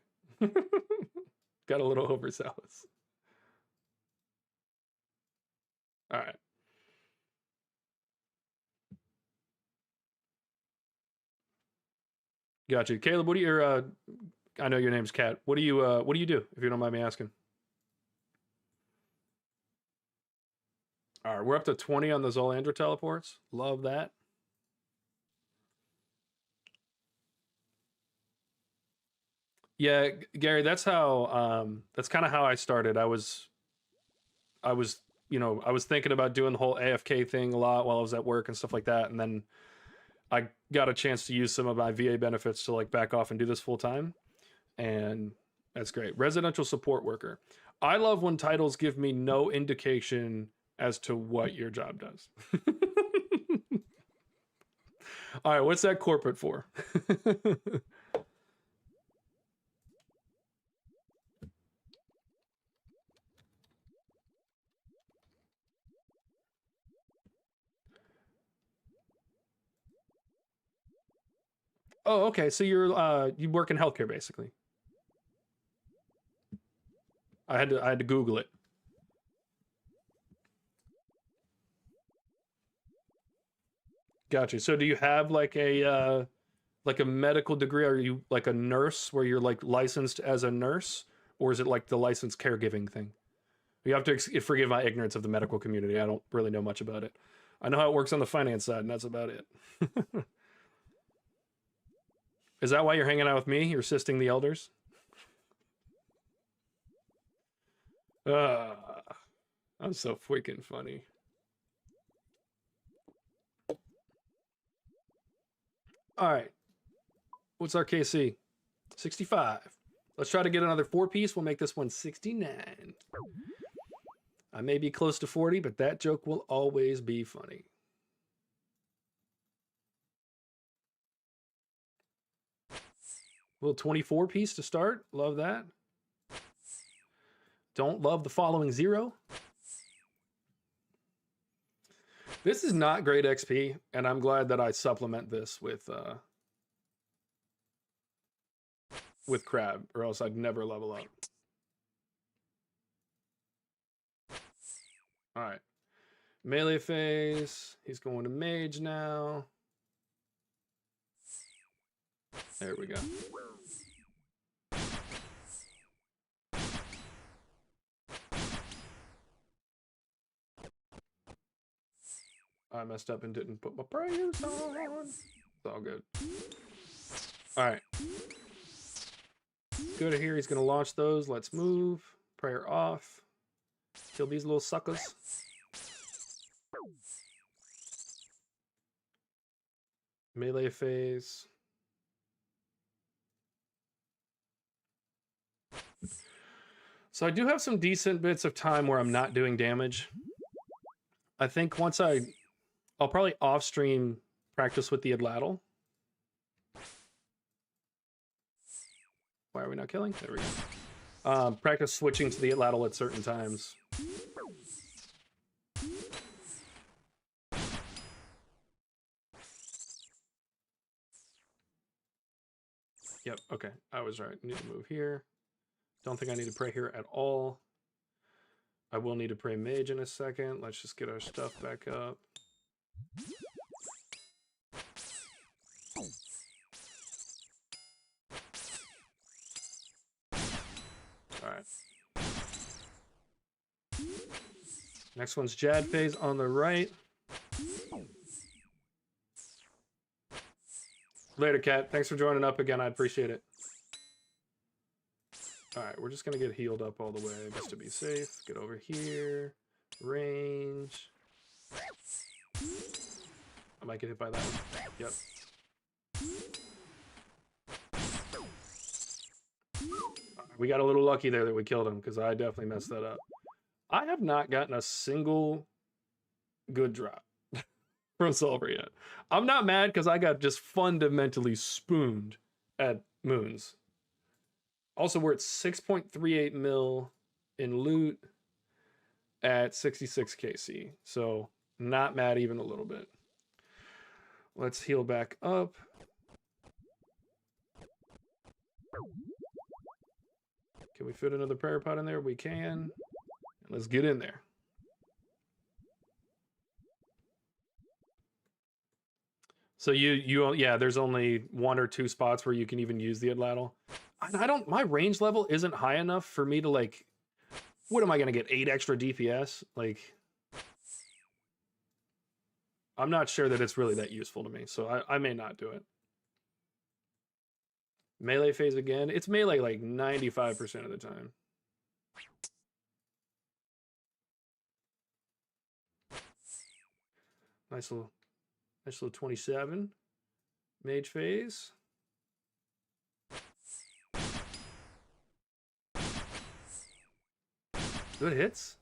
Got a little overzealous. All right. Got you. Caleb, what do you, I know your name's Kat. What do you do, if you don't mind me asking? All right, we're up to 20 on the Zolandra teleports. Love that. Yeah, Gary, that's how that's kind of how I started. I was thinking about doing the whole AFK thing a lot while I was at work and stuff like that, and then I got a chance to use some of my VA benefits to like back off and do this full time, and that's great. Residential support worker. I love when titles give me no indication as to what your job does. All right, what's that corporate for? Oh, okay. So you work in healthcare basically. I had to Google it. Gotcha. So do you have like a medical degree? Are you like a nurse where you're like licensed as a nurse, or is it like the licensed caregiving thing? You have to forgive my ignorance of the medical community. I don't really know much about it. I know how it works on the finance side, and that's about it. Is that why you're hanging out with me? You're assisting the elders? I'm so freaking funny. All right. What's our KC? 65. Let's try to get another 4-piece. We'll make this one 69. I may be close to 40, but that joke will always be funny. Little 24-piece to start. Love that. Don't love the following 0. This is not great XP, and I'm glad that I supplement this with crab, or else I'd never level up. All right. Melee phase. He's going to mage now. There we go. I messed up and didn't put my prayers on. It's all good. All right. Go to here. He's going to launch those. Let's move. Prayer off. Kill these little suckers. Melee phase. So I do have some decent bits of time where I'm not doing damage. I think once I'll probably off stream practice with the Adlatl. Why are we not killing? There we go. Practice switching to the Adlatl at certain times. Yep, okay. I was right. Need to move here. Don't think I need to pray here at all. I will need to pray mage in a second. Let's just get our stuff back up. All right. Next one's Jad phase on the right. Later, Cat. Thanks for joining up again. I appreciate it. All right, we're just going to get healed up all the way just to be safe. Get over here. Range. I might get hit by that one. Yep. We got a little lucky there that we killed him, because I definitely messed that up. I have not gotten a single good drop from Zulrah yet. I'm not mad because I got just fundamentally spooned at Moons. Also, we're at 6.38 mil in loot at 66 KC. So not mad even a little bit. Let's heal back up. Can we fit another prayer pot in there? We can. Let's get in there. So yeah, there's only 1 or 2 spots where you can even use the Adlatl. My range level isn't high enough for me to, like, what am I gonna get, 8 extra DPS? Like, I'm not sure that it's really that useful to me, so I may not do it. Melee phase again. It's melee like 95% of the time. Nice little 27. Mage phase. Good hits.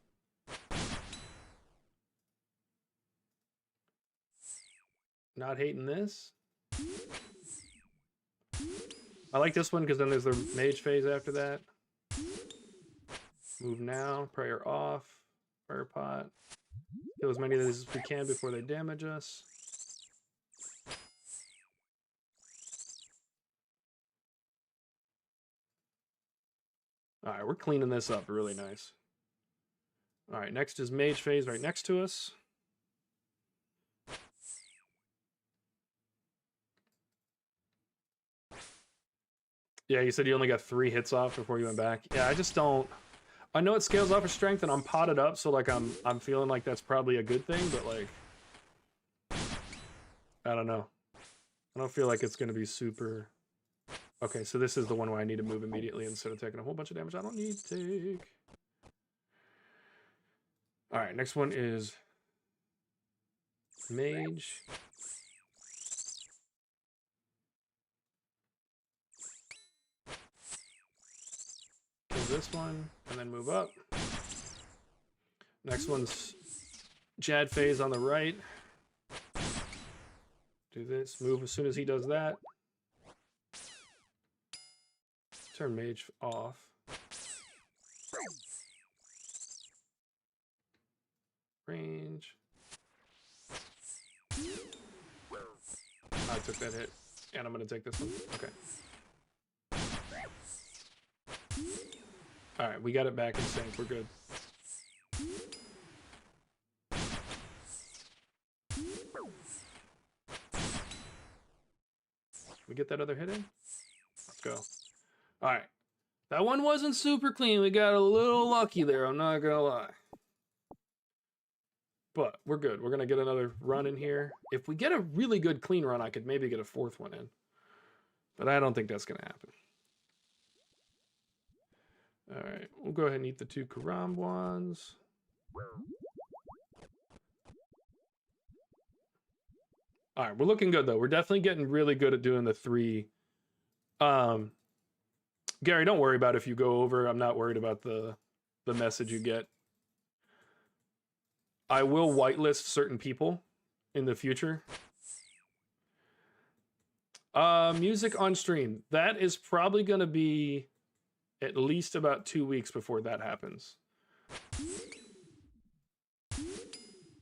Not hating this. I like this one because then there's the mage phase after that. Move now. Prayer off. Prayer pot. Kill as many of these as we can before they damage us. Alright, we're cleaning this up really nice. Alright, next is mage phase right next to us. Yeah, you said you only got 3 hits off before you went back. Yeah, I just don't... I know it scales off of strength, and I'm potted up, so like I'm feeling like that's probably a good thing, but like I don't know. I don't feel like it's gonna be super. Okay, so this is the one where I need to move immediately instead of taking a whole bunch of damage I don't need to take. All right, next one is Mage. Kill this one, and then move up. Next one's Jad phase on the right. Do this, move as soon as he does that. Turn Mage off. Range. I took that hit, and I'm gonna take this one. Okay. All right, we got it back in sync. We're good. We get that other hit in? Let's go. All right. That one wasn't super clean. We got a little lucky there, I'm not gonna lie. But we're good. We're gonna get another run in here. If we get a really good clean run, I could maybe get a fourth one in. But I don't think that's gonna happen. All right, we'll go ahead and eat the 2 Karam ones. All right, we're looking good though. We're definitely getting really good at doing the 3. Gary, don't worry about if you go over. I'm not worried about the message you get. I will whitelist certain people in the future. Music on stream. That is probably going to be at least about 2 weeks before that happens.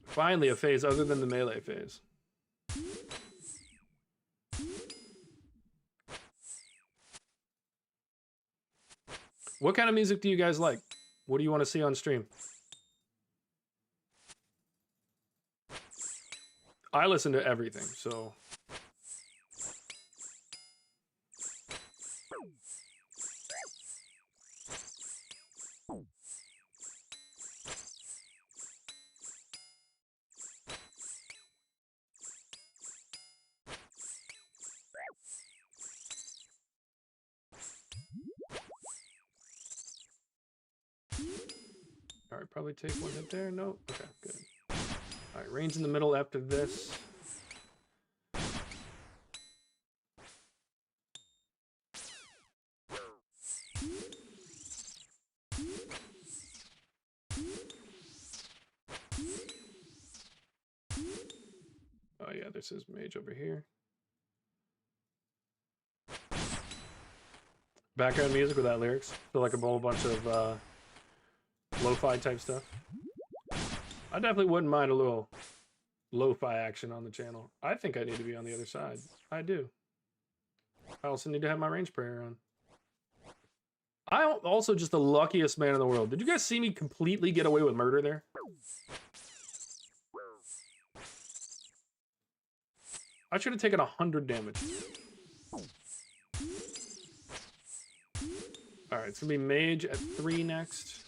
Finally, a phase other than the melee phase. What kind of music do you guys like? What do you want to see on stream? I listen to everything, so... All right, probably take one hit there. Nope. Okay, good. All right, range in the middle after this. Oh yeah, this is Mage over here. Background music without lyrics. Feel like a whole bunch of lo-fi type stuff. I definitely wouldn't mind a little lo-fi action on the channel. I think I need to be on the other side. I do. I also need to have my range prayer on. I'm also just the luckiest man in the world. Did you guys see me completely get away with murder there? I should have taken 100 damage. Alright, it's gonna be Mage at 3 next.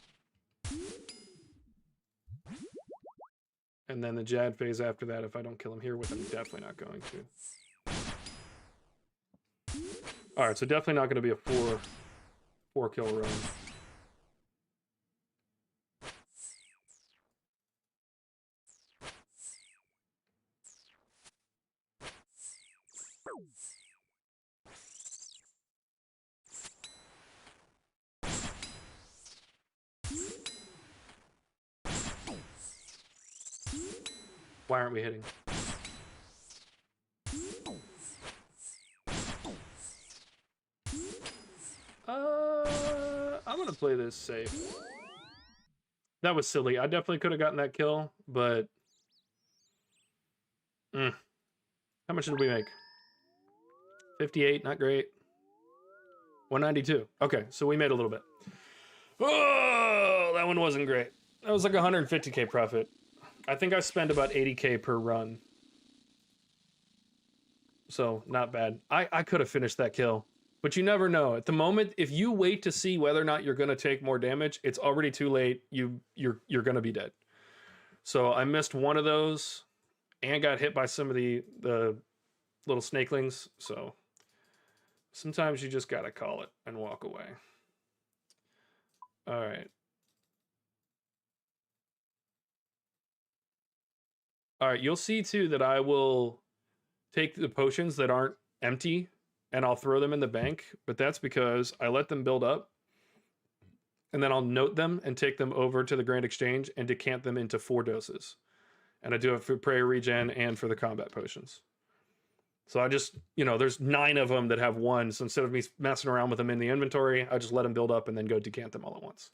And then the Jad phase after that if I don't kill him here, which I'm definitely not going to. Alright, so definitely not gonna be a 4 kill run. Why aren't we hitting? I'm gonna play this safe. That was silly. I definitely could have gotten that kill, but... How much did we make? 58, not great. 192. Okay, so we made a little bit. Oh, that one wasn't great. That was like 150k profit. I think I spend about 80k per run. So, not bad. I could have finished that kill. But you never know. At the moment, if you wait to see whether or not you're going to take more damage, it's already too late. You're going to be dead. So I missed one of those and got hit by some of the little snakelings. So sometimes you just got to call it and walk away. All right. All right, you'll see too that I will take the potions that aren't empty and I'll throw them in the bank, but that's because I let them build up and then I'll note them and take them over to the Grand Exchange and decant them into 4 doses. And I do it for prayer regen and for the combat potions. So I just, there's 9 of them that have 1. So instead of me messing around with them in the inventory, I just let them build up and then go decant them all at once.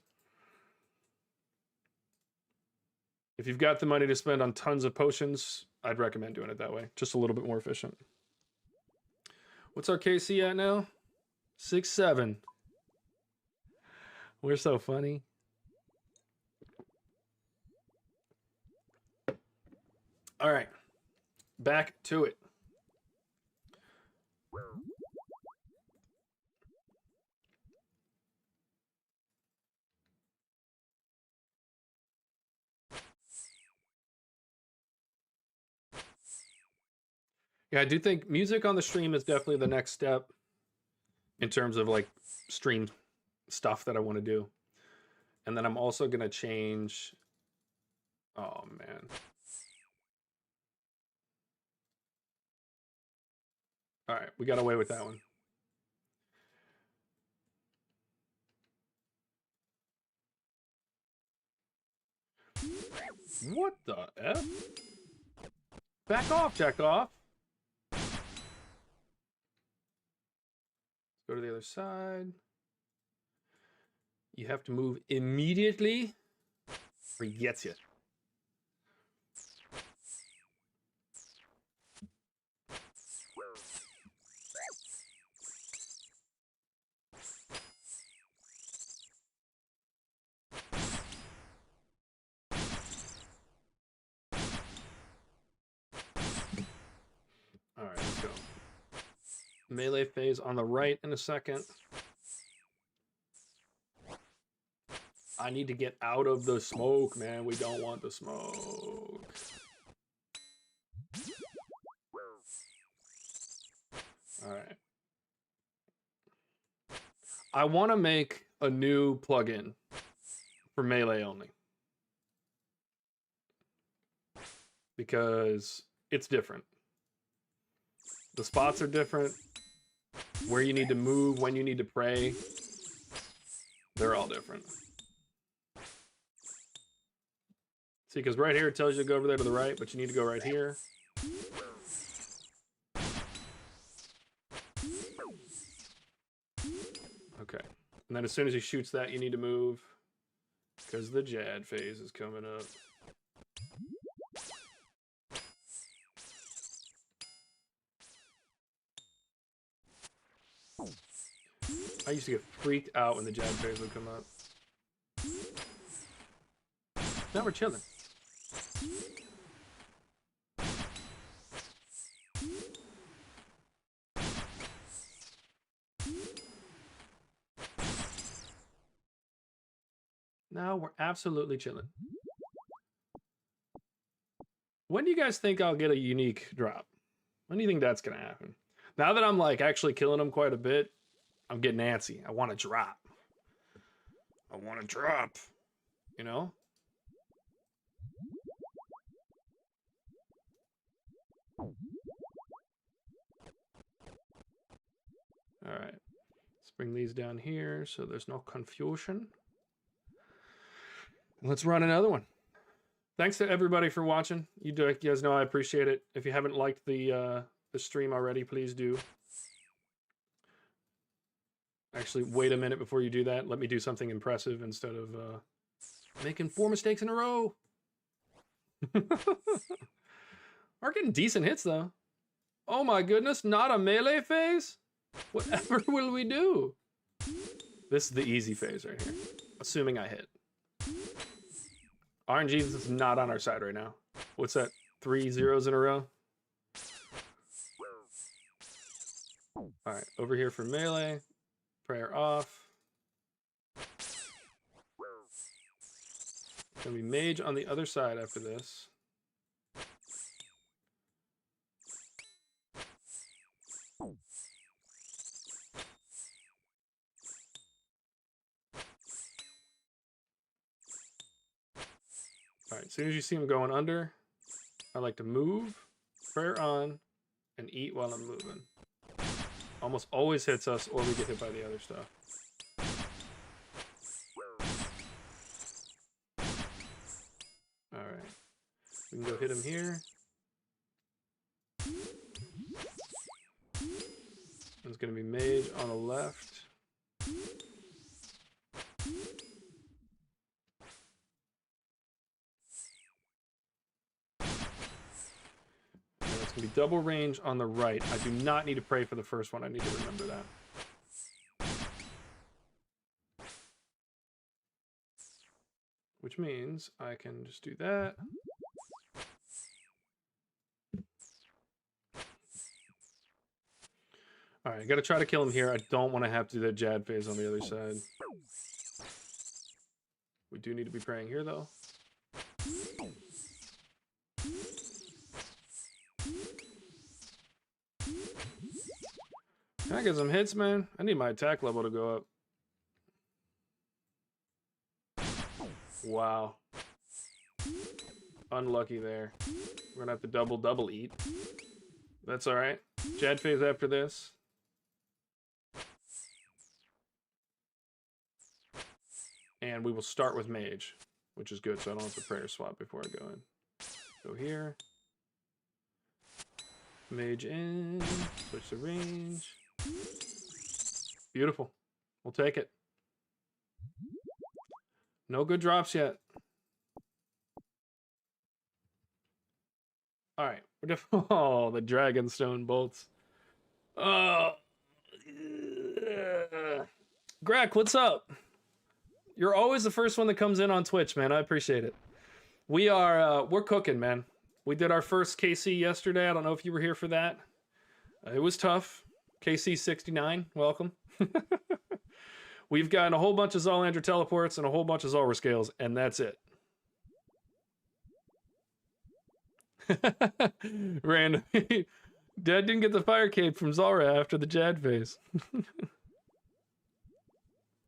If you've got the money to spend on tons of potions, I'd recommend doing it that way. Just a little bit more efficient. What's our KC at now? 6-7. We're so funny. All right. Back to it. Yeah, I do think music on the stream is definitely the next step in terms of like stream stuff that I want to do. And then I'm also going to change. Oh, man. All right, we got away with that one. What the F? Back off, Chekhov. Let's go to the other side. You have to move immediately or he gets you. All right, let's go. Melee phase on the right in a second. I need to get out of the smoke, man. We don't want the smoke. All right. I want to make a new plugin for melee only. Because it's different. The spots are different. Where you need to move, when you need to pray. They're all different. See, because right here it tells you to go over there to the right, but you need to go right here. Okay. And then as soon as he shoots that, you need to move. Because the Jad phase is coming up. I used to get freaked out when the Jad phase would come up. Now we're chilling. Now we're absolutely chilling. When do you guys think I'll get a unique drop? When do you think that's going to happen? Now that I'm like actually killing them quite a bit, I'm getting antsy. I want to drop. I want to drop. You know? All right. Let's bring these down here so there's no confusion. Let's run another one. Thanks to everybody for watching. You guys know I appreciate it. If you haven't liked the stream already, please do. Actually, wait a minute before you do that. Let me do something impressive instead of making 4 mistakes in a row. We're getting decent hits, though. Oh my goodness, not a melee phase? Whatever will we do? This is the easy phase right here. Assuming I hit. RNG is not on our side right now. What's that? 3 zeros in a row? All right, over here for melee. Prayer off. Gonna be mage on the other side after this. All right, as soon as you see him going under, I like to move, prayer on, and eat while I'm moving. Almost always hits us, or we get hit by the other stuff. All right, we can go hit him here. It's gonna be mage on the left. It's gonna be double range on the right. I do not need to pray for the first one. I need to remember that. Which means I can just do that. All right, I gotta try to kill him here. I don't want to have to do that Jad phase on the other side. We do need to be praying here, though. Can I get some hits, man? I need my attack level to go up. Wow. Unlucky there. We're gonna have to double eat. That's all right. Jad phase after this. And we will start with mage, which is good, so I don't have to prayer swap before I go in. Go here. Mage in. Switch the range. Beautiful. We'll take it. No good drops yet. All right. Oh, the Dragonstone bolts. Oh. Greg, what's up? You're always the first one that comes in on Twitch, man. I appreciate it. We're cooking, man. We did our first KC yesterday. I don't know if you were here for that. It was tough. KC 69, welcome. We've gotten a whole bunch of Zolander teleports and a whole bunch of Zulrah scales, and that's it. Random. Dad didn't get the fire cape from Zulrah after the Jad phase.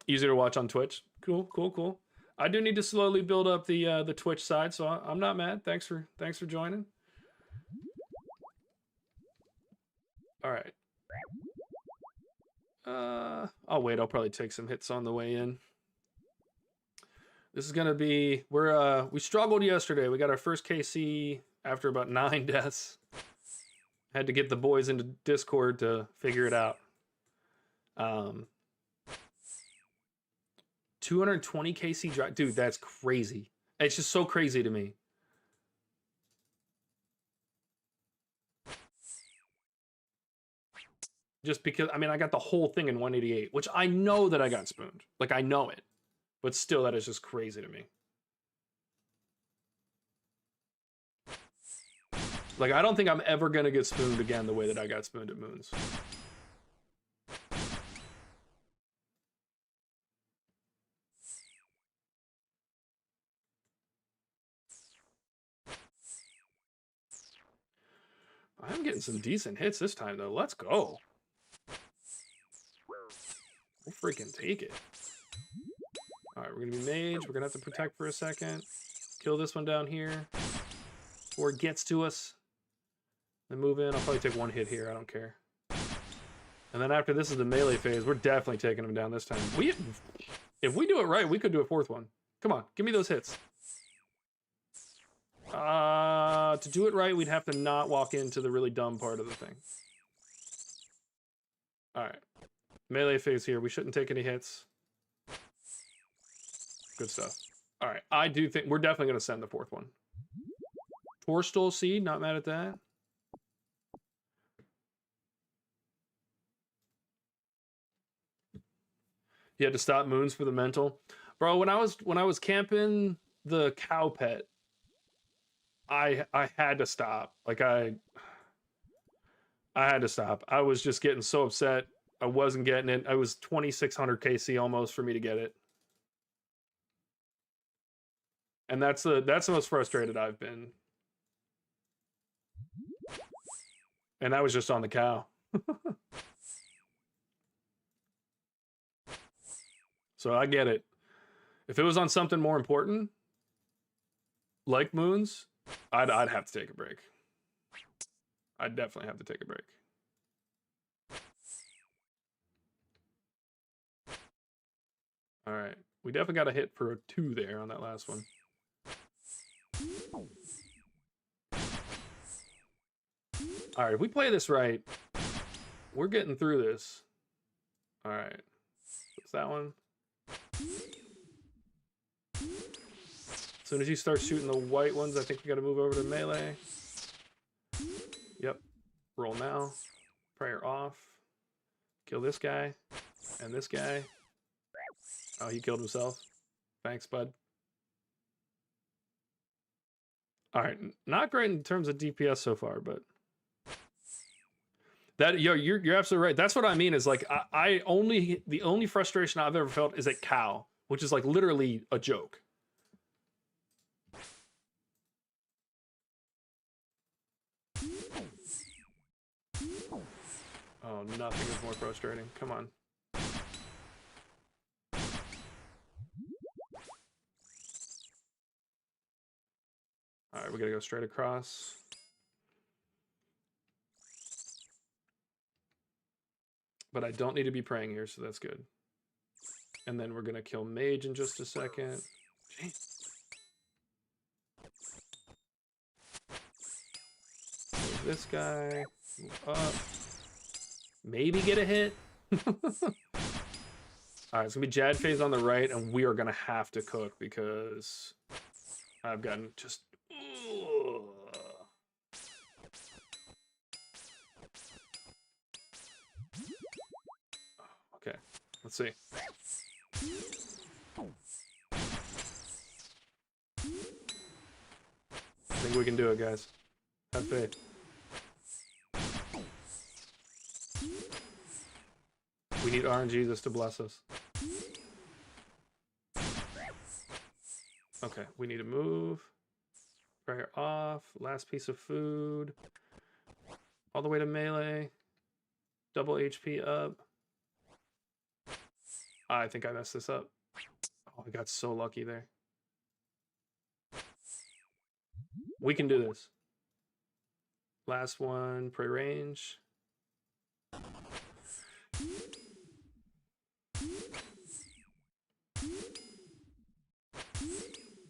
Easier to watch on Twitch. Cool. I do need to slowly build up the Twitch side, so I'm not mad. Thanks for joining. All right. I'll wait. I'll probably take some hits on the way in. This is gonna be we struggled yesterday. We got our first KC after about 9 deaths. Had to get the boys into Discord to figure it out. 220 KC drop, dude. That's crazy. It's just so crazy to me. Just because, I mean, I got the whole thing in 188, which I know that I got spooned. Like, I know it. But still, that is just crazy to me. Like, I don't think I'm ever going to get spooned again the way that I got spooned at Moons. I'm getting some decent hits this time, though. Let's go. We'll freaking take it. All right, we're going to be mage. We're going to have to protect for a second. Kill this one down here before it gets to us. Then move in. I'll probably take one hit here. I don't care. And then after this is the melee phase. We're definitely taking him down this time. If we do it right, we could do a 4th one. Come on, give me those hits. To do it right, we'd have to not walk into the really dumb part of the thing. All right. Melee phase here. We shouldn't take any hits. Good stuff. All right. I do think we're definitely going to send the 4th one. Torstol Seed. Not mad at that. You had to stop Moons for the mental. Bro, when I was camping the cow pet, I had to stop. Like I had to stop. I was just getting so upset. I wasn't getting it. I was 2600 KC almost for me to get it. And that's the most frustrated I've been. And that was just on the cow. So I get it. If it was on something more important, like moons, I'd have to take a break. I'd definitely have to take a break. All right. We definitely got a hit for a 2 there on that last one. All right, if we play this right, we're getting through this. All right. What's that one? As soon as you start shooting the white ones, I think you got to move over to melee. Yep. Roll now. Prayer off. Kill this guy. And this guy. Oh, he killed himself. Thanks, bud. All right. Not great in terms of DPS so far, but... That you're absolutely right. That's what I mean is like the only frustration I've ever felt is at cow, which is like literally a joke. Oh, nothing is more frustrating. Come on. All right, we gotta go straight across. But I don't need to be praying here, so that's good. And then we're gonna kill mage in just a second. Jeez. This guy, move up. Maybe get a hit. All right, it's gonna be Jad phase on the right, and we are gonna have to cook because I've gotten just. Okay, let's see. I think we can do it, guys. Have faith. We need RNGesus to bless us. Okay, we need to move. Prayer off. Last piece of food. All the way to melee. Double HP up. I think I messed this up. Oh, I got so lucky there. We can do this. Last one, pray range.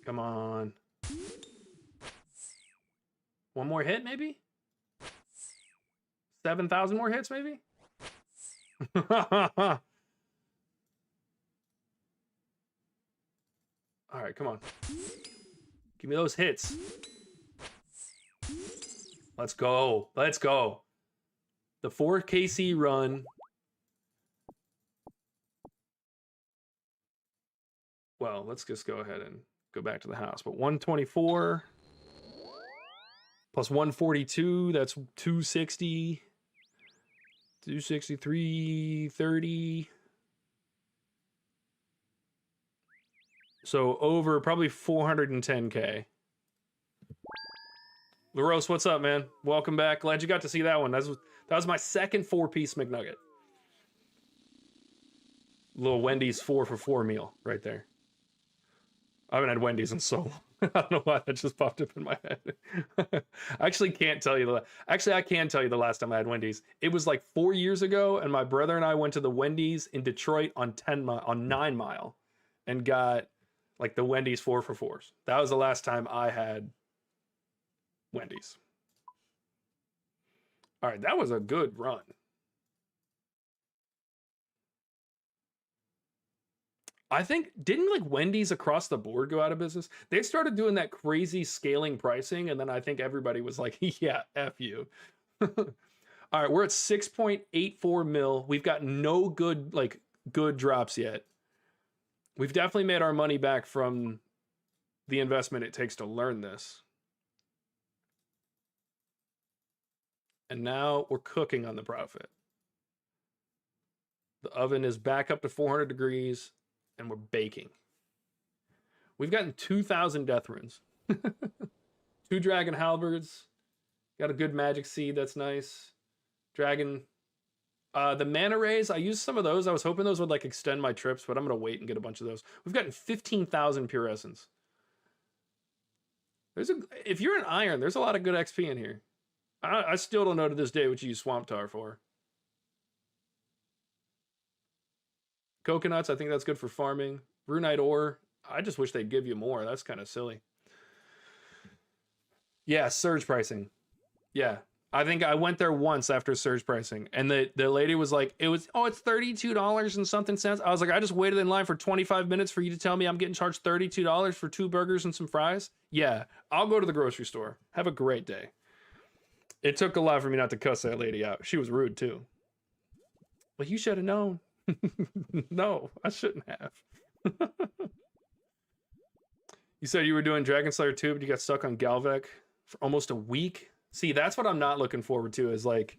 Come on. One more hit, maybe? 7,000 more hits, maybe? All right, come on. Give me those hits. Let's go. Let's go. The 4 KC run. Well, let's just go ahead and go back to the house. But 124 plus 142, that's 260. 263, 30. So over probably 410K. LaRose, what's up, man? Welcome back. Glad you got to see that one. That was my second 4-piece McNugget. Little Wendy's 4 for 4 meal right there. I haven't had Wendy's in so long. I don't know why that just popped up in my head. I actually can't tell you I can tell you the last time I had Wendy's. It was like 4 years ago, and my brother and I went to the Wendy's in Detroit on 9 Mile and got like the Wendy's 4 for 4s. That was the last time I had Wendy's. All right, that was a good run. I think, didn't like Wendy's across the board go out of business? They started doing that crazy scaling pricing, and then I think everybody was like, yeah, F you. All right, we're at 6.84 mil. We've got no good drops yet. We've definitely made our money back from the investment it takes to learn this. And now we're cooking on the profit. The oven is back up to 400 degrees, and we're baking. We've gotten 2,000 death runes. 2 dragon halberds. Got a good magic seed, that's nice. Dragon. The mana rays, I used some of those. I was hoping those would like extend my trips, but I'm going to wait and get a bunch of those. We've gotten 15,000 pure essence. If you're an iron, there's a lot of good XP in here. I still don't know to this day what you use Swamp Tar for. Coconuts, I think that's good for farming. Runite ore, I just wish they'd give you more. That's kind of silly. Yeah, surge pricing. Yeah, I think I went there once after surge pricing, and the lady was like, it's $32 and something cents. I was like, I just waited in line for 25 minutes for you to tell me I'm getting charged $32 for 2 burgers and some fries? Yeah, I'll go to the grocery store. Have a great day. It took a lot for me not to cuss that lady out. She was rude too. Well, you should have known. No, I shouldn't have. You said you were doing Dragon Slayer 2, but you got stuck on Galvek for almost a week. See, that's what I'm not looking forward to, is like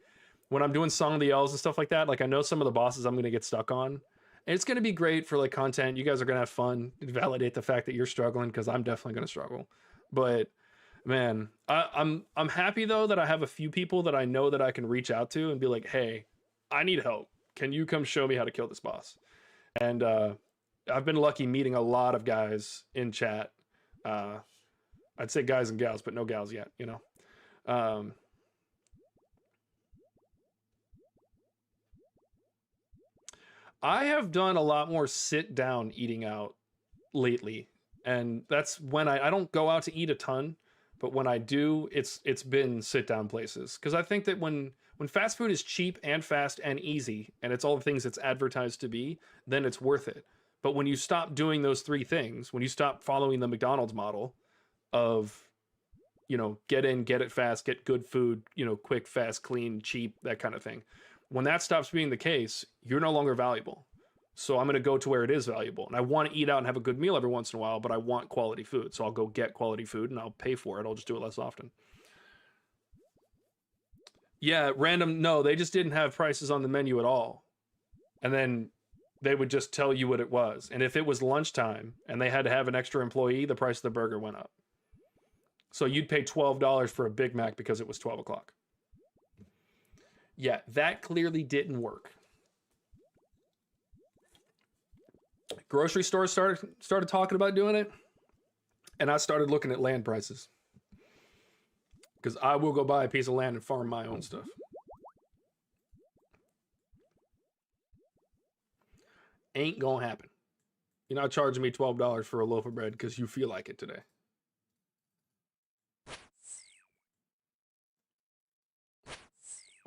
when I'm doing Song of the Elves and stuff like that, like I know some of the bosses I'm going to get stuck on. And it's going to be great for like content. You guys are going to have fun, validate the fact that you're struggling, because I'm definitely going to struggle. But man, I'm happy though that I have a few people that I know that I can reach out to and be like, hey, I need help. Can you come show me how to kill this boss? And I've been lucky meeting a lot of guys in chat. I'd say guys and gals, but no gals yet, you know. I have done a lot more sit down eating out lately, and that's when I don't go out to eat a ton, but when I do, it's been sit down places, because I think that when fast food is cheap and fast and easy, and it's all the things it's advertised to be, then it's worth it. But when you stop doing those 3 things, when you stop following the McDonald's model of, you know, get in, get it fast, get good food, you know, quick, fast, clean, cheap, that kind of thing. When that stops being the case, you're no longer valuable. So I'm going to go to where it is valuable. And I want to eat out and have a good meal every once in a while, but I want quality food. So I'll go get quality food and I'll pay for it. I'll just do it less often. Yeah, random. No, they just didn't have prices on the menu at all. And then they would just tell you what it was. And if it was lunchtime and they had to have an extra employee, the price of the burger went up. So you'd pay $12 for a Big Mac because it was 12 o'clock. Yeah, that clearly didn't work. Grocery stores started talking about doing it, and I started looking at land prices, because I will go buy a piece of land and farm my own stuff. Ain't gonna happen. You're not charging me $12 for a loaf of bread because you feel like it today.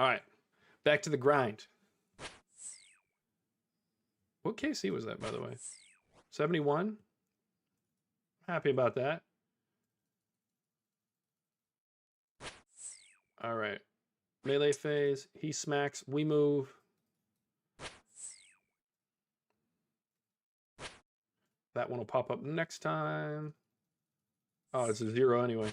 All right, back to the grind. What KC was that, by the way? 71? Happy about that. All right. Melee phase. He smacks. We move. That one will pop up next time. Oh, it's a 0 anyway.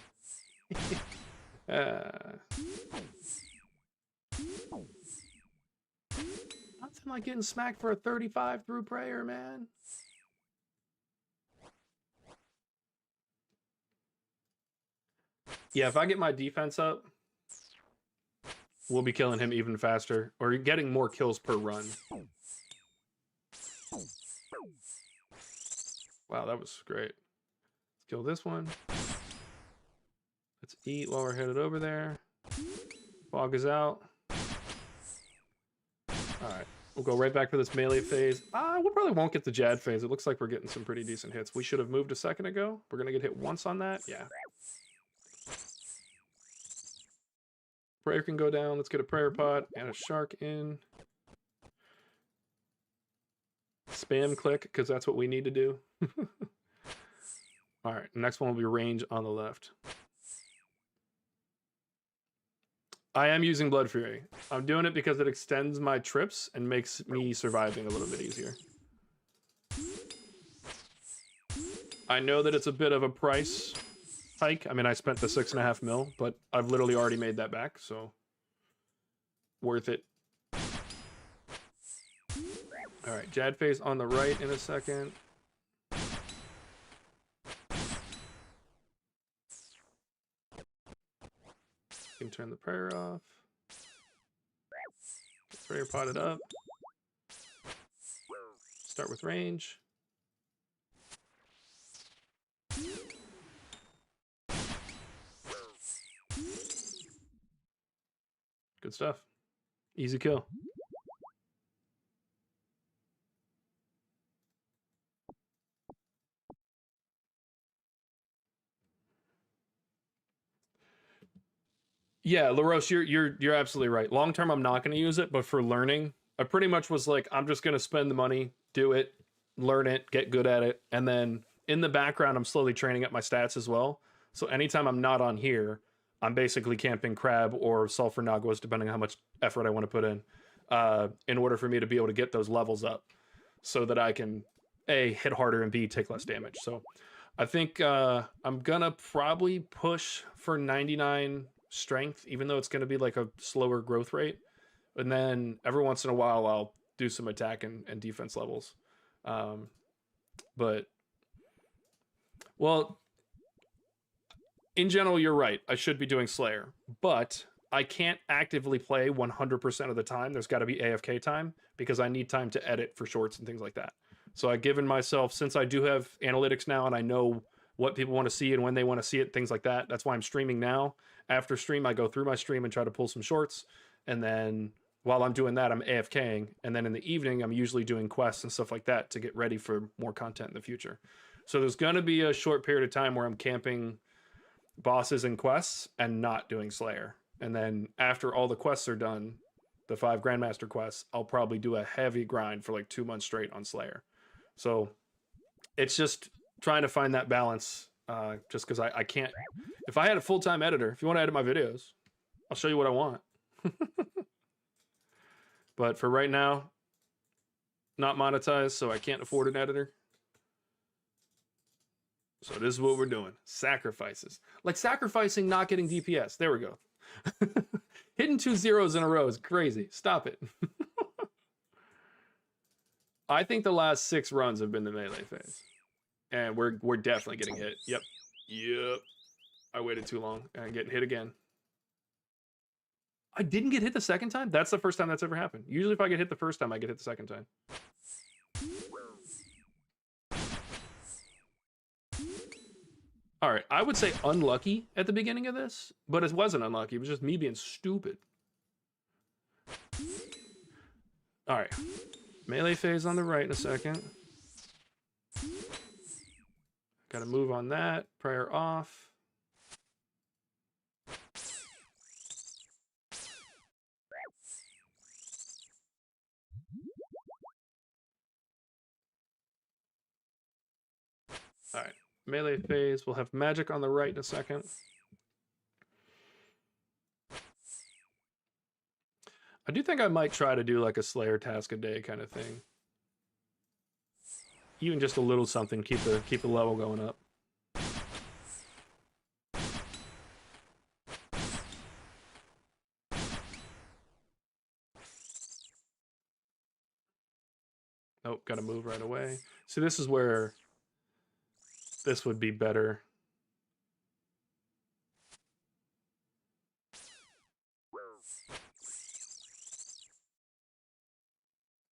Nothing like getting smacked for a 35 through prayer, man. Yeah, if I get my defense up, we'll be killing him even faster, or getting more kills per run. Wow, that was great. Let's kill this one. Let's eat while we're headed over there. Fog is out. Alright, we'll go right back for this melee phase. We probably won't get the Jad phase. It looks like we're getting some pretty decent hits. We should have moved a second ago. We're going to get hit once on that. Yeah. Prayer can go down. Let's get a prayer pot and a shark in. Spam click, because that's what we need to do. Alright, next one will be range on the left. I am using Blood Fury. I'm doing it because it extends my trips and makes me surviving a little bit easier. I know that it's a bit of a price hike. I mean, I spent the 6.5 mil, but I've literally already made that back, so worth it. All right, Jad phase on the right in a second. You can turn the prayer off. Get prayer potted up. Start with range. Good stuff. Easy kill. Yeah, LaRoche, you're absolutely right. Long term, I'm not going to use it, but for learning, I pretty much was like, I'm just going to spend the money, do it, learn it, get good at it, and then in the background, I'm slowly training up my stats as well. So anytime I'm not on here, I'm basically camping crab or sulfur naguas, depending on how much effort I want to put in order for me to be able to get those levels up, so that I can A, hit harder, and B, take less damage. So I think I'm gonna probably push for 99 strength, even though it's gonna be like a slower growth rate. And then every once in a while, I'll do some attack and defense levels. But, well, in general, you're right. I should be doing Slayer, but I can't actively play 100% of the time. There's got to be AFK time because I need time to edit for shorts and things like that. So I've given myself, since I do have analytics now and I know what people want to see and when they want to see it, things like that. That's why I'm streaming now. After stream, I go through my stream and try to pull some shorts. And then while I'm doing that, I'm AFKing. And then in the evening, I'm usually doing quests and stuff like that to get ready for more content in the future. So there's going to be a short period of time where I'm camping bosses and quests and not doing Slayer. And then after all the quests are done, the 5 Grandmaster quests, I'll probably do a heavy grind for like 2 months straight on Slayer. So it's just trying to find that balance, just because I can't. If I had a full-time editor, if you want to edit my videos, I'll show you what I want. But for right now, not monetized, so I can't afford an editor. So this is what we're doing. Sacrifices. Like sacrificing not getting DPS. There we go. Hitting 2 zeros in a row is crazy. Stop it. I think the last 6 runs have been the melee phase. And we're definitely getting hit. Yep. I waited too long and getting hit again. I didn't get hit the second time? That's the first time that's ever happened. Usually if I get hit the first time, I get hit the second time. All right, I would say unlucky at the beginning of this, but it wasn't unlucky. It was just me being stupid. All right, melee phase on the right in a second. Got to move on that. Prayer off. All right, melee phase. We'll have magic on the right in a second. I do think I might try to do like a Slayer task a day kind of thing. Even just a little something, keep the level going up. Nope, gotta move right away. So this is where this would be better.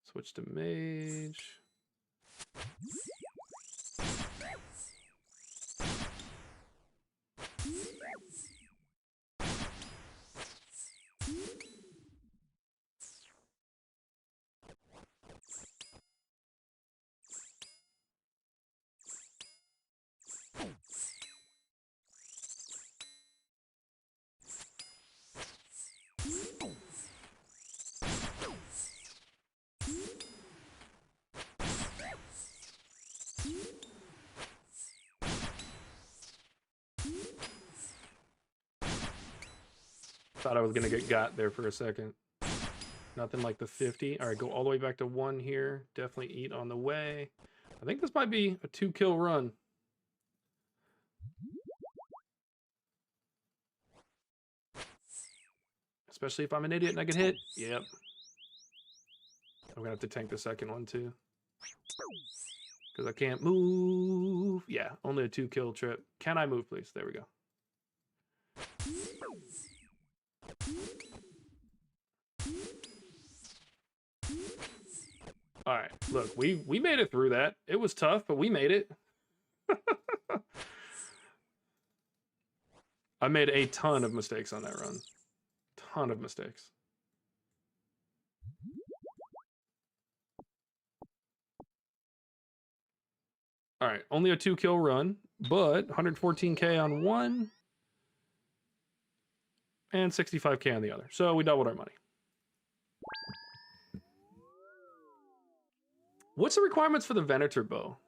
Switch to mage. Thought I was gonna get got there for a second. Nothing like the 50. All right, go all the way back to 1 here. Definitely eat on the way. I think this might be a 2-kill run. Especially if I'm an idiot and I get hit. Yep. I'm gonna have to tank the second one too. Because I can't move. Yeah, only a 2-kill trip. Can I move, please? There we go. All right, look, we made it through that. It was tough, but we made it. I made a ton of mistakes on that run. Ton of mistakes. All right, only a 2-kill run, but 114K on one and 65K on the other. So we doubled our money. What's the requirements for the Venator bow?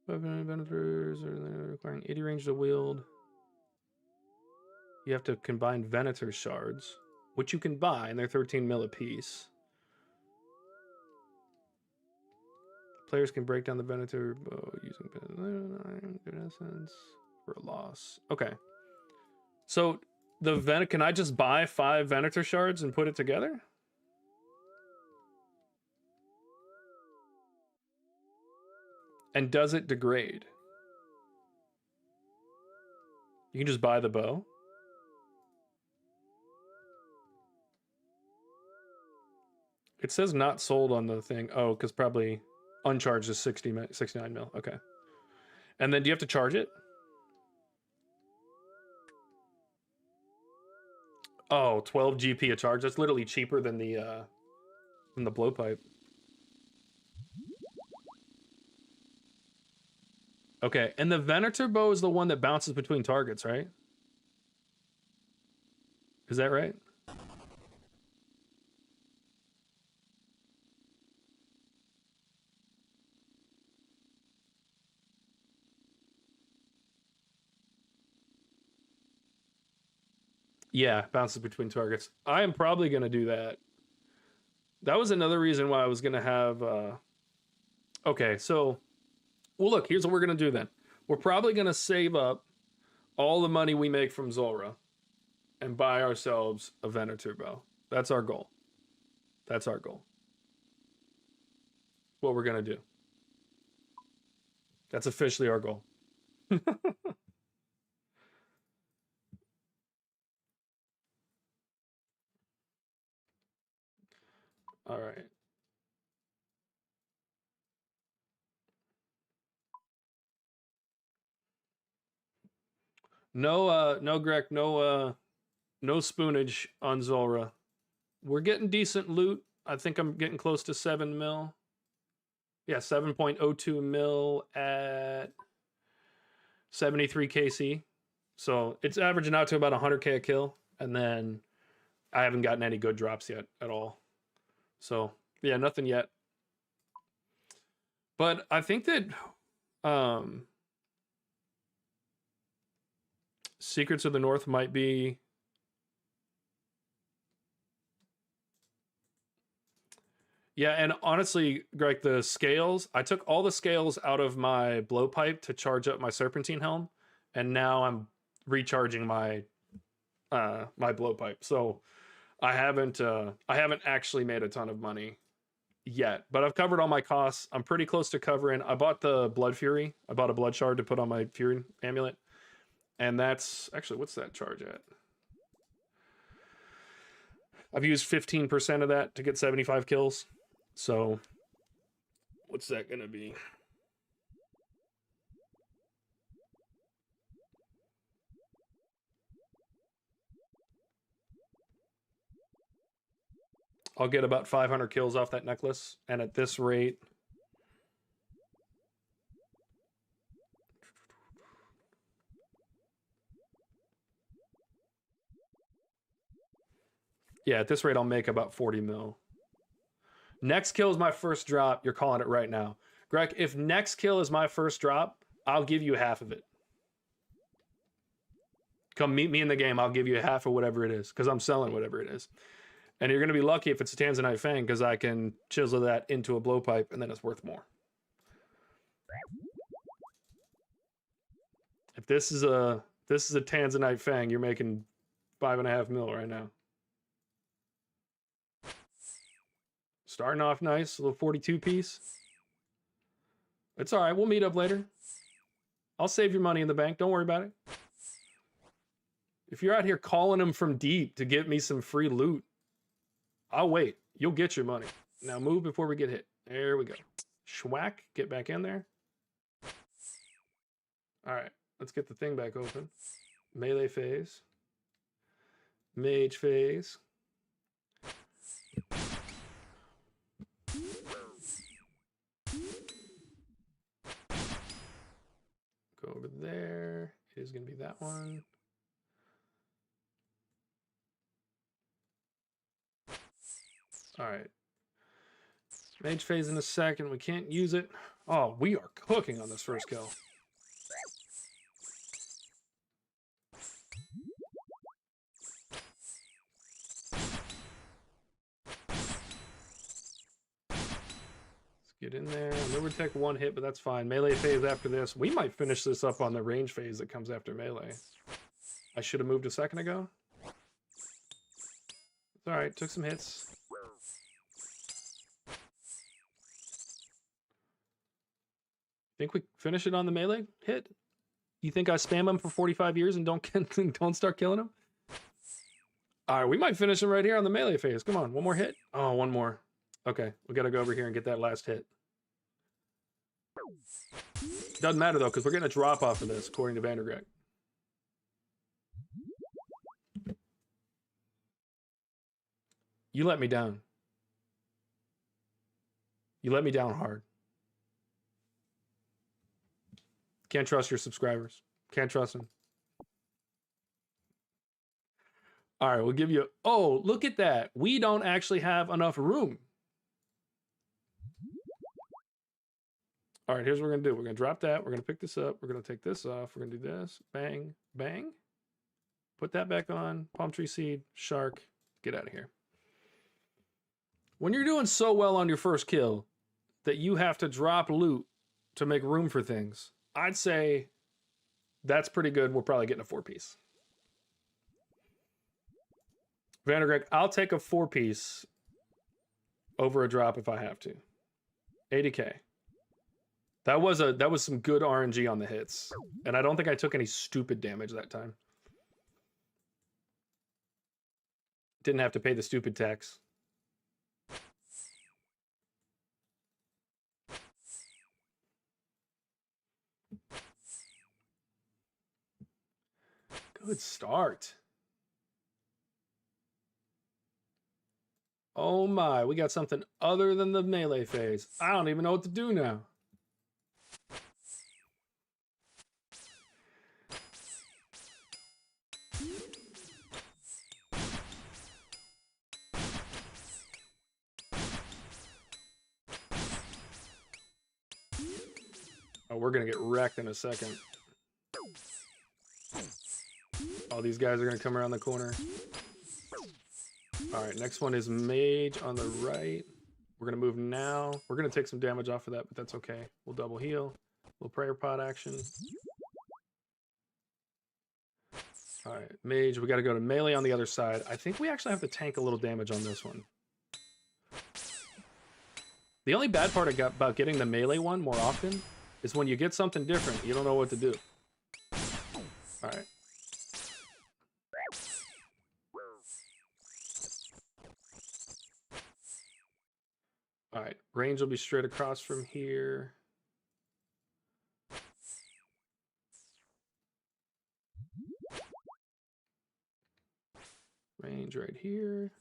Venators are requiring 80 range to wield. You have to combine Venator shards, which you can buy, and they're 13 mil a piece. Players can break down the Venator bow using essence for a loss. Okay. So the can I just buy 5 Venator shards and put it together? And does it degrade? You can just buy the bow. It says not sold on the thing. Oh, because probably uncharged is 69 mil. Okay. And then do you have to charge it? Oh, 12 GP a charge. That's literally cheaper than the blowpipe. Okay, and the Venator bow is the one that bounces between targets, right? Is that right? Yeah, bounces between targets. I am probably going to do that. That was another reason why I was going to have... Okay, so... Well, look, here's what we're going to do then. We're probably going to save up all the money we make from Zulrah and buy ourselves a Venator bow. That's our goal. That's our goal. What we're going to do. That's officially our goal. All right. No, Greg, no spoonage on Zulrah. We're getting decent loot. I think I'm getting close to 7 mil. Yeah, 7.02 mil at 73 KC. So it's averaging out to about 100K a kill. And then I haven't gotten any good drops yet at all. So yeah, nothing yet. But I think that Secrets of the North might be... Yeah, and honestly, Greg, the scales, I took all the scales out of my blowpipe to charge up my serpentine helm, and now I'm recharging my my blowpipe. So I haven't actually made a ton of money yet, but I've covered all my costs. I'm pretty close to covering. I bought the Blood Fury. I bought a blood shard to put on my Fury amulet. And that's actually, what's that charge at? I've used 15% of that to get 75 kills. So what's that going to be? I'll get about 500 kills off that necklace. And at this rate, yeah, at this rate, I'll make about 40 mil. Next kill is my first drop. You're calling it right now. Greg, if next kill is my first drop, I'll give you half of it. Come meet me in the game. I'll give you half of whatever it is because I'm selling whatever it is. And you're going to be lucky if it's a Tanzanite Fang, because I can chisel that into a blowpipe, and then it's worth more. If this is a Tanzanite Fang, you're making 5.5 mil right now. Starting off nice, a little 42 piece. It's all right. We'll meet up later. I'll save your money in the bank. Don't worry about it. If you're out here calling them from deep to get me some free loot, I'll wait. You'll get your money. Now move before we get hit. There we go. Schwack. Get back in there. All right. Let's get the thing back open. Melee phase. Mage phase. Go over there. It is going to be that one. All right. Mage phase in a second. We can't use it. Oh, we are cooking on this first kill. Get in there. Never take one hit, but that's fine. Melee phase after this. We might finish this up on the range phase that comes after melee. I should have moved a second ago. It's all right. Took some hits. Think we finish it on the melee hit? You think I spam him for 45 years and don't start killing him? All right, we might finish him right here on the melee phase. Come on, one more hit. Oh, one more. Okay, we got to go over here and get that last hit. Doesn't matter, though, because we're getting a drop off of this, according to Vandergreck. You let me down. You let me down hard. Can't trust your subscribers. Can't trust them. All right, we'll give you... Oh, look at that. We don't actually have enough room. All right, here's what we're going to do. We're going to drop that. We're going to pick this up. We're going to take this off. We're going to do this. Bang, bang. Put that back on. Palm tree seed. Shark. Get out of here. When you're doing so well on your first kill that you have to drop loot to make room for things, I'd say that's pretty good. We're probably getting a 4-piece. Vandergreck, I'll take a 4-piece over a drop if I have to. 80K. That was some good RNG on the hits. And I don't think I took any stupid damage that time. Didn't have to pay the stupid tax. Good start. Oh my, we got something other than the melee phase. I don't even know what to do now. Oh, we're gonna get wrecked in a second. Oh, these guys are gonna come around the corner. All right, next one is mage on the right. We're gonna move now. We're gonna take some damage off of that, but that's okay. We'll double heal. Little prayer pot action. All right, mage, we gotta go to melee on the other side. I think we actually have to tank a little damage on this one. The only bad part about getting the melee one more often is when you get something different, you don't know what to do. All right. All right, range will be straight across from here. Range right here.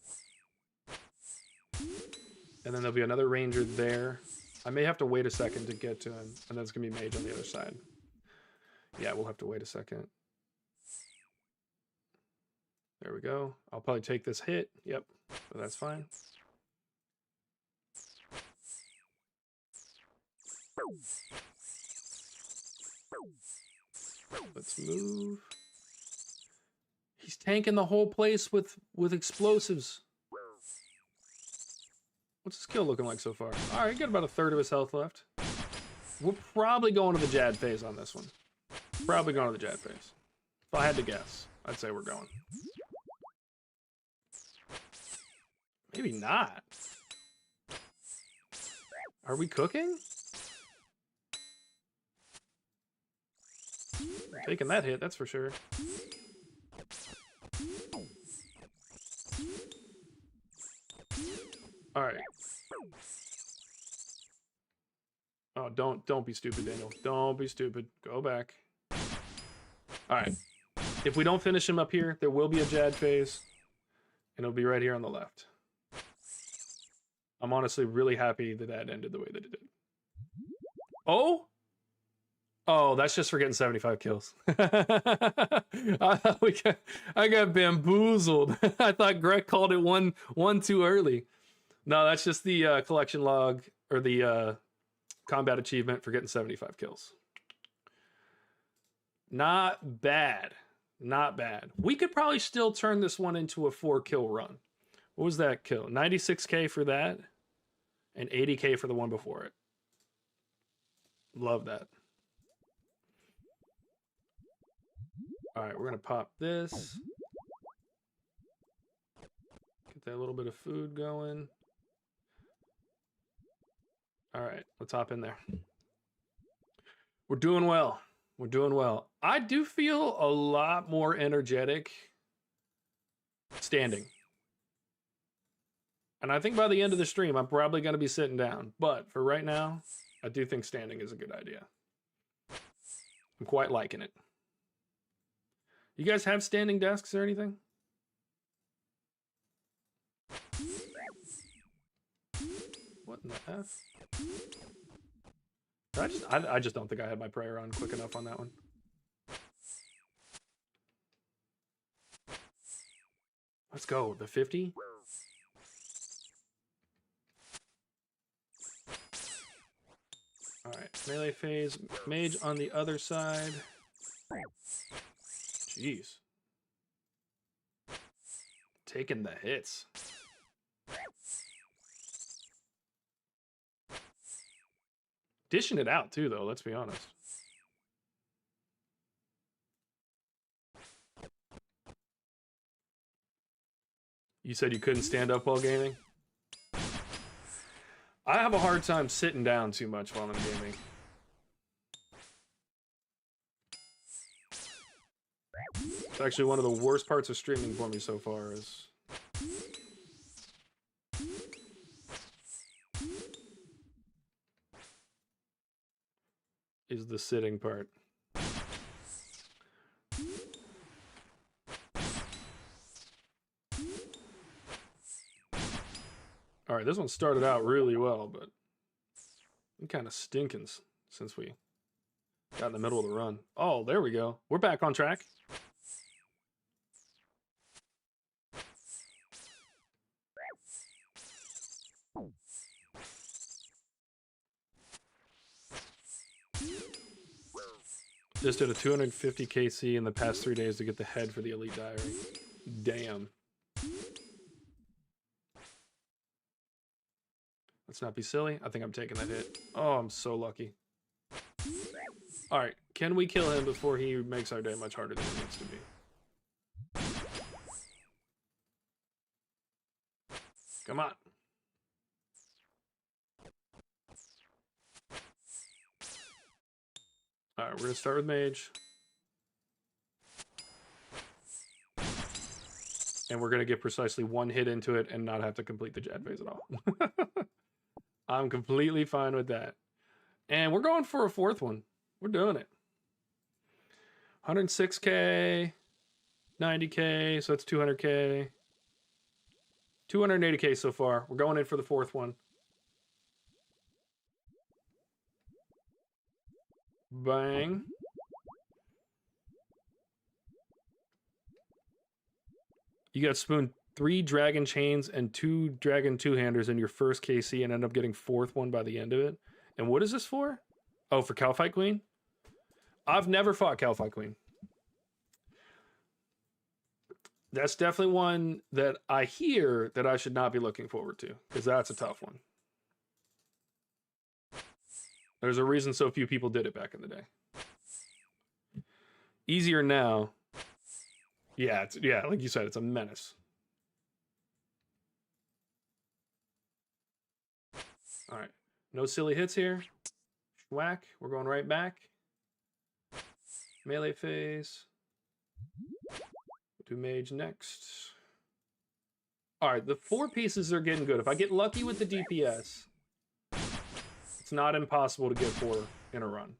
And then there'll be another ranger there. I may have to wait a second to get to him, and then it's gonna be mage on the other side. Yeah, we'll have to wait a second. There we go. I'll probably take this hit. Yep, but that's fine. Let's move. He's tanking the whole place with explosives. What's his kill looking like so far? All right, got about a third of his health left. We're probably going to the Jad phase on this one. Probably going to the Jad phase. If I had to guess, I'd say we're going. Maybe not. Are we cooking? I'm taking that hit, that's for sure. All right. Oh, don't be stupid, Daniel. Don't be stupid. Go back. All right. If we don't finish him up here, there will be a Jad phase, and it'll be right here on the left. I'm honestly really happy that that ended the way that it did. Oh? Oh, that's just for getting 75 kills. I got bamboozled. I thought Greg called it one too early. No, that's just the collection log, or the combat achievement for getting 75 kills. Not bad. Not bad. We could probably still turn this one into a 4-kill run. What was that kill? 96k for that, and 80k for the one before it. Love that. All right, we're gonna pop this. Get that little bit of food going. All right, let's hop in there. We're doing well. We're doing well. I do feel a lot more energetic standing. And I think by the end of the stream, I'm probably going to be sitting down. But for right now, I do think standing is a good idea. I'm quite liking it. You guys have standing desks or anything? What in the F? I just don't think I had my prayer on quick enough on that one. Let's go. The 50? Alright, melee phase. Mage on the other side. Jeez. Taking the hits. Dishing it out too, though, let's be honest. You said you couldn't stand up while gaming? I have a hard time sitting down too much while I'm gaming. It's actually one of the worst parts of streaming for me so far is the sitting part. All right, this one started out really well, but I'm kind of stinking since we got in the middle of the run. Oh, there we go. We're back on track. Just did a 250 KC in the past 3 days to get the head for the Elite Diary. Damn. Let's not be silly. I think I'm taking that hit. Oh, I'm so lucky. All right, can we kill him before he makes our day much harder than it needs to be? Come on. All right, we're gonna start with Mage. And we're gonna get precisely one hit into it and not have to complete the Jad phase at all. I'm completely fine with that. And we're going for a fourth one. We're doing it. 106k, 90k, so that's 200k. 280k so far. We're going in for the fourth one. Bang. You got spooned 3 dragon chains and 2 dragon two-handers in your first KC and end up getting fourth one by the end of it. And what is this for? Oh, for Calfight Queen? I've never fought Calfight Queen. That's definitely one that I hear that I should not be looking forward to, because that's a tough one. There's a reason so few people did it back in the day. Easier now. Yeah, yeah, like you said, it's a menace. All right, no silly hits here. Whack. We're going right back. Melee phase. Do mage next. All right, the 4 pieces are getting good. If I get lucky with the DPS, it's not impossible to get 4 in a run.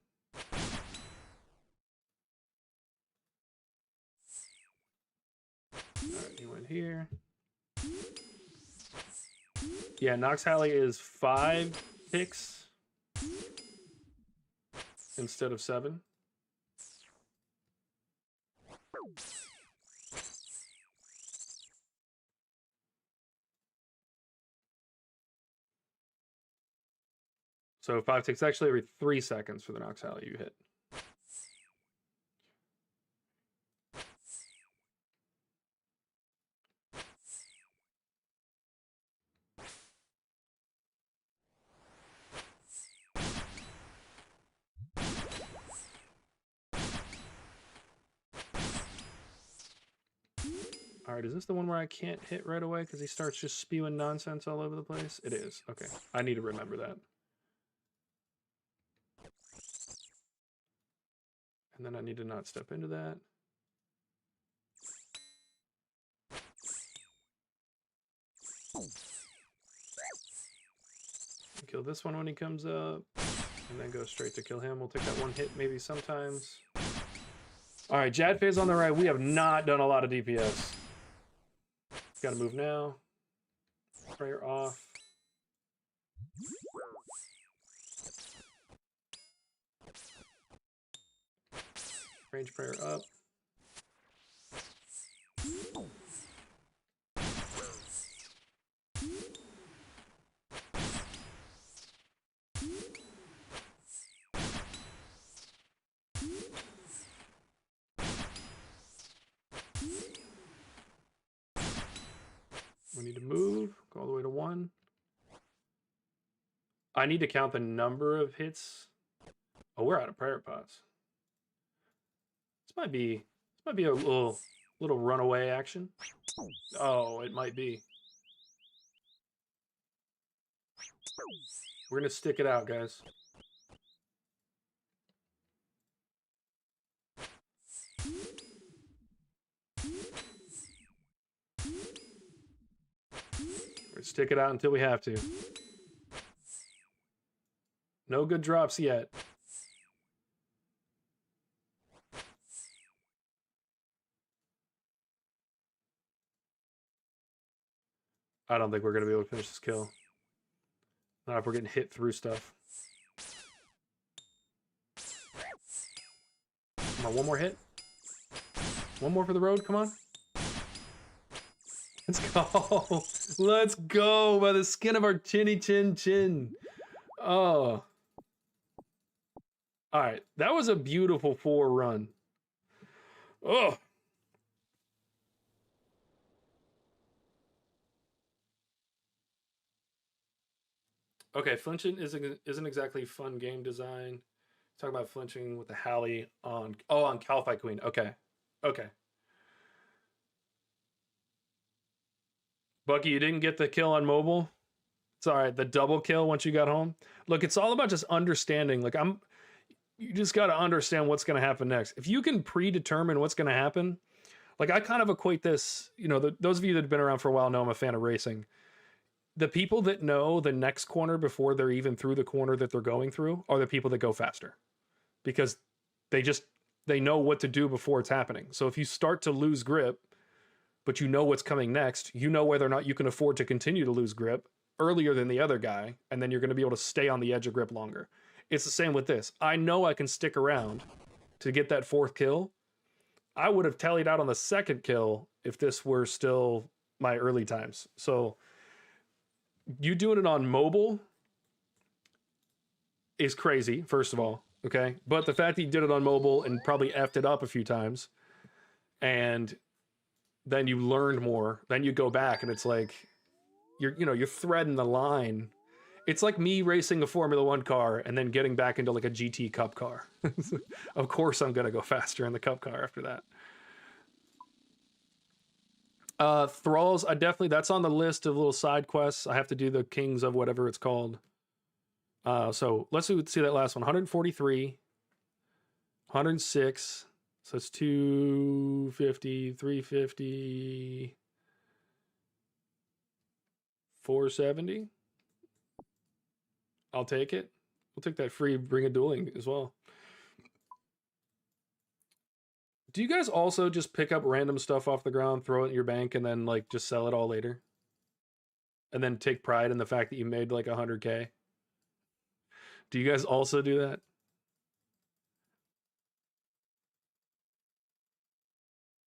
All right, he went here. Yeah, Nox Halley is 5 picks instead of 7. So 5 ticks actually every 3 seconds for the Nox Halley you hit. All right, is this the one where I can't hit right away because he starts just spewing nonsense all over the place? It is. Okay, I need to remember that. And then I need to not step into that. Kill this one when he comes up, and then go straight to kill him. We'll take that 1 hit maybe sometimes. All right, Jad phase on the right. We have not done a lot of DPS. Got to move now. Prayer off. Range prayer up. We need to move, go all the way to 1. I need to count the number of hits. Oh, we're out of prayer pots. This might be a little runaway action. Oh, it might be. We're gonna stick it out, guys. We're gonna stick it out until we have to. No good drops yet. I don't think we're gonna be able to finish this kill. Not if we're getting hit through stuff. Come on, 1 more hit. 1 more for the road, come on. Let's go. Let's go by the skin of our chinny chin chin. Oh. All right, that was a beautiful 4 run. Oh. Okay, flinching isn't exactly fun game design. Talk about flinching with the Halley on Calify Queen. Okay. Bucky, you didn't get the kill on mobile. It's all right. The double kill once you got home. Look, it's all about just understanding. Like you just got to understand what's going to happen next. If you can predetermine what's going to happen, like I kind of equate this. You know, those of you that have been around for a while know I'm a fan of racing. The people that know the next corner before they're even through the corner that they're going through are the people that go faster, because they know what to do before it's happening. So if you start to lose grip, but you know what's coming next, you know whether or not you can afford to continue to lose grip earlier than the other guy, and then you're going to be able to stay on the edge of grip longer. It's the same with this. I know I can stick around to get that 4th kill. I would have tallied out on the 2nd kill if this were still my early times. So you doing it on mobile is crazy, first of all, okay? But the fact that you did it on mobile and probably effed it up a few times and then you learned more. Then you go back and it's like you're threading the line. It's like me racing a Formula One car and then getting back into like a GT Cup car. Of course I'm gonna go faster in the Cup car after that. Thralls, that's on the list of little side quests. I have to do the Kings of whatever it's called. So let's see that last one. 143, 106. So it's 250, 350, 470. I'll take it. We'll take that free Bring a Dueling as well. Do you guys also just pick up random stuff off the ground, throw it in your bank, and then like just sell it all later? And then take pride in the fact that you made like 100K? Do you guys also do that?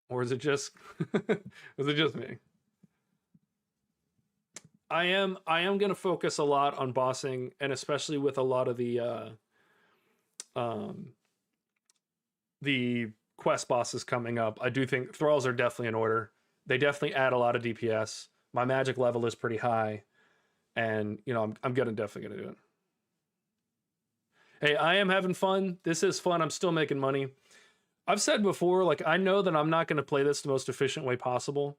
Or is it just is it just me? I am gonna focus a lot on bossing, and especially with a lot of the quest bosses coming up. I do think Thralls are definitely in order. They definitely add a lot of DPS. My magic level is pretty high, and I'm definitely gonna do it. Hey, I am having fun. This is fun. I'm still making money. I've said before, like, I know that I'm not going to play this the most efficient way possible.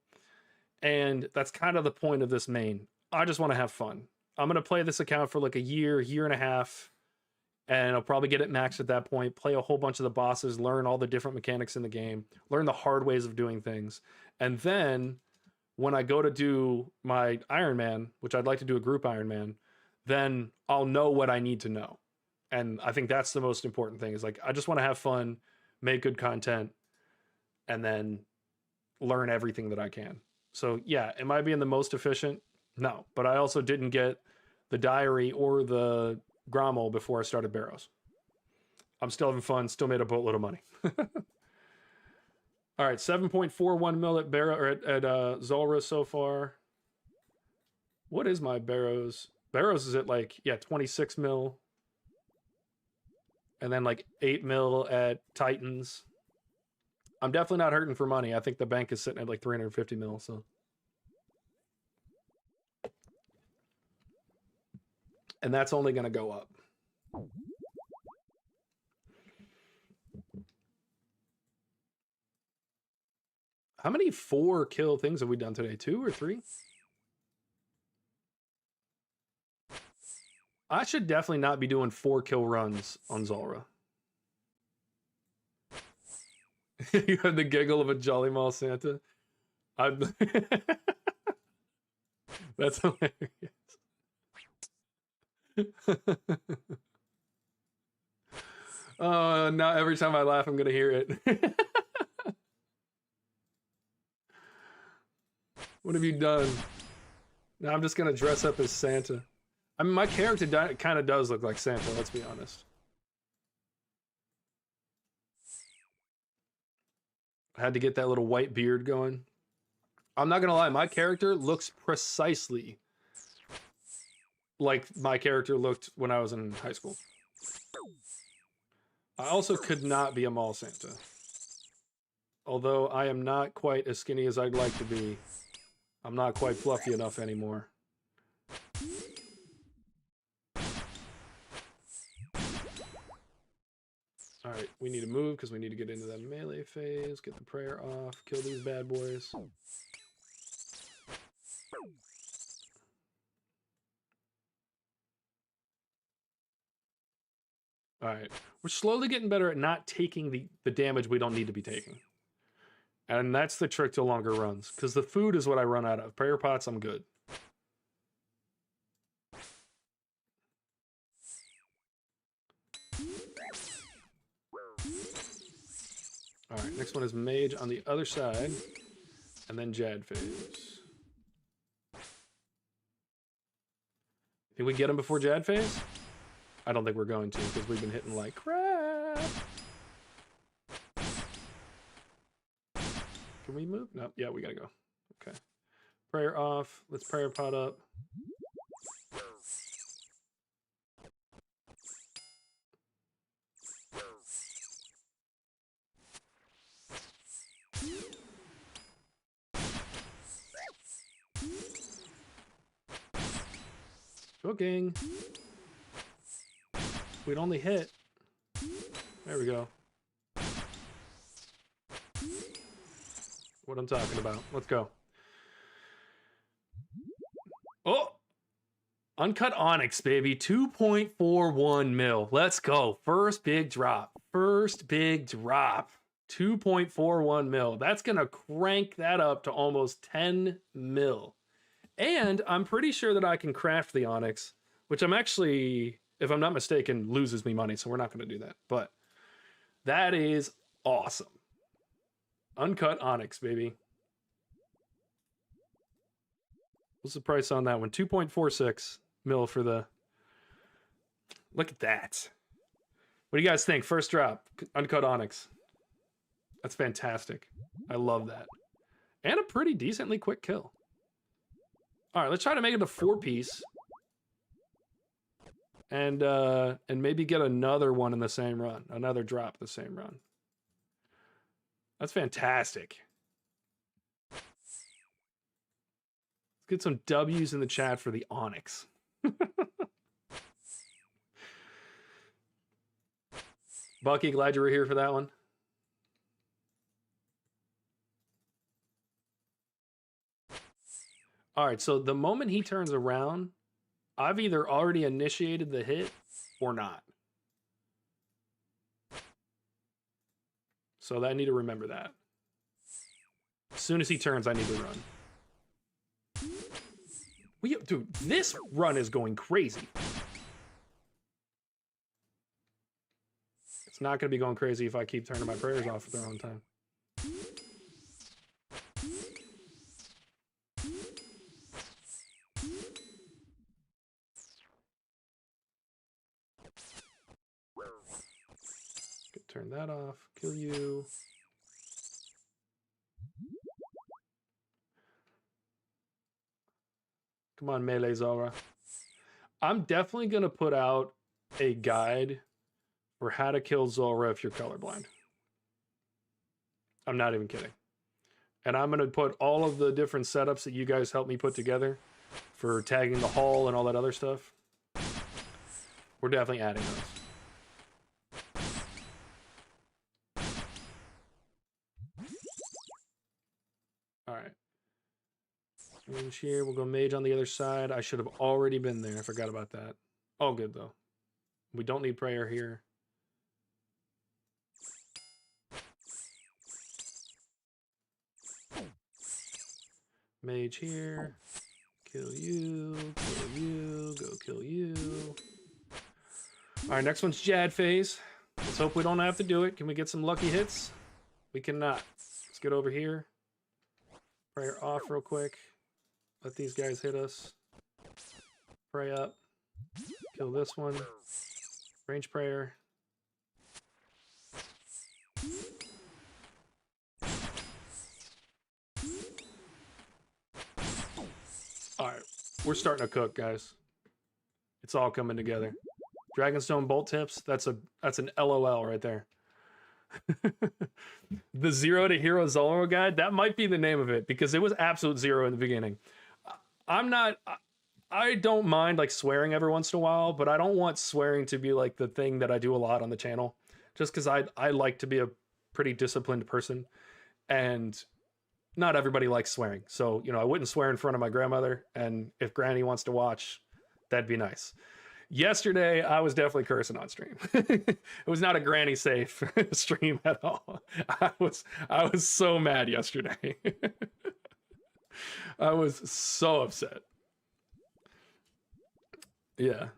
And that's kind of the point of this main. I just want to have fun. I'm going to play this account for like a year and a half. And I'll probably get it maxed at that point, play a whole bunch of the bosses, learn all the different mechanics in the game, learn the hard ways of doing things. And then when I go to do my Iron Man, which I'd like to do a group Iron Man, then I'll know what I need to know. And I think that's the most important thing, is like, I just want to have fun, make good content, and then learn everything that I can. So yeah, am I being the most efficient? No, but I also didn't get the diary or the Grommel before I started Barrows. I'm still having fun, still made a boatload of money. All right, 7.41 mil at Barrow, or at Zulrah so far. What is my Barrows? Barrows is at like, yeah, 26 mil. And then like 8 mil at Titans. I'm definitely not hurting for money. I think the bank is sitting at like 350 mil, so. And that's only going to go up. How many 4-kill things have we done today? 2 or 3? I should definitely not be doing 4-kill runs on Zulrah. You had the giggle of a Jolly Mall Santa. That's hilarious. Oh, now every time I laugh, I'm gonna hear it. What have you done? Now I'm just gonna dress up as Santa. I mean, my character kind of does look like Santa, let's be honest. I had to get that little white beard going. I'm not gonna lie, my character looks precisely like my character looked when I was in high school. I also could not be a mall Santa. Although I am not quite as skinny as I'd like to be. I'm not quite fluffy enough anymore. Alright, we need to move because we need to get into that melee phase, get the prayer off, kill these bad boys. Alright, we're slowly getting better at not taking the damage we don't need to be taking. And that's the trick to longer runs, because the food is what I run out of. Prayer pots, I'm good. Alright, next one is Mage on the other side, and then Jad phase. Think we get him before Jad phase? I don't think we're going to, because we've been hitting like crap. Can we move? No, yeah, we gotta go. Okay. Prayer off. Let's prayer pot up. Cooking. We'd only hit. There we go. What I'm talking about. Let's go. Oh! Uncut Onyx, baby. 2.41 mil. Let's go. First big drop. First big drop. 2.41 mil. That's going to crank that up to almost 10 mil. And I'm pretty sure that I can craft the Onyx, which I'm actually, if I'm not mistaken, loses me money, so we're not going to do that. But that is awesome. Uncut Onyx, baby. What's the price on that one? 2.46 mil for the... Look at that. What do you guys think? First drop, Uncut Onyx. That's fantastic. I love that. And a pretty decently quick kill. All right, let's try to make it a 4-piece. And maybe get another one in the same run. Another drop the same run. That's fantastic. Let's get some W's in the chat for the Onyx. Bucky, glad you were here for that one. All right, so the moment he turns around, I've either already initiated the hit or not. So I need to remember that. As soon as he turns, I need to run. Dude, this run is going crazy. It's not going to be going crazy if I keep turning my prayers off at the wrong time. Turn that off. Kill you. Come on, Melee Zulrah. I'm definitely going to put out a guide for how to kill Zulrah if you're colorblind. I'm not even kidding. And I'm going to put all of the different setups that you guys helped me put together for tagging the hall and all that other stuff. We're definitely adding those. All right. Range here. We'll go mage on the other side. I should have already been there. I forgot about that. All good, though. We don't need prayer here. Mage here. Kill you. Kill you. Go kill you. All right, next one's Jad phase. Let's hope we don't have to do it. Can we get some lucky hits? We cannot. Let's get over here. Prayer off real quick. Let these guys hit us. Pray up. Kill this one. Range prayer. Alright. We're starting to cook, guys. It's all coming together. Dragonstone bolt tips. That's an LOL right there. The Zero to Hero Zulrah guide, that might be the name of it, because it was absolute zero in the beginning. I don't mind like swearing every once in a while, but I don't want swearing to be like the thing that I do a lot on the channel, just because I like to be a pretty disciplined person, and not everybody likes swearing. So, you know, I wouldn't swear in front of my grandmother, and if Granny wants to watch, that'd be nice. Yesterday, I was definitely cursing on stream. It was not a granny safe stream at all. I was so mad yesterday. I was so upset. Yeah.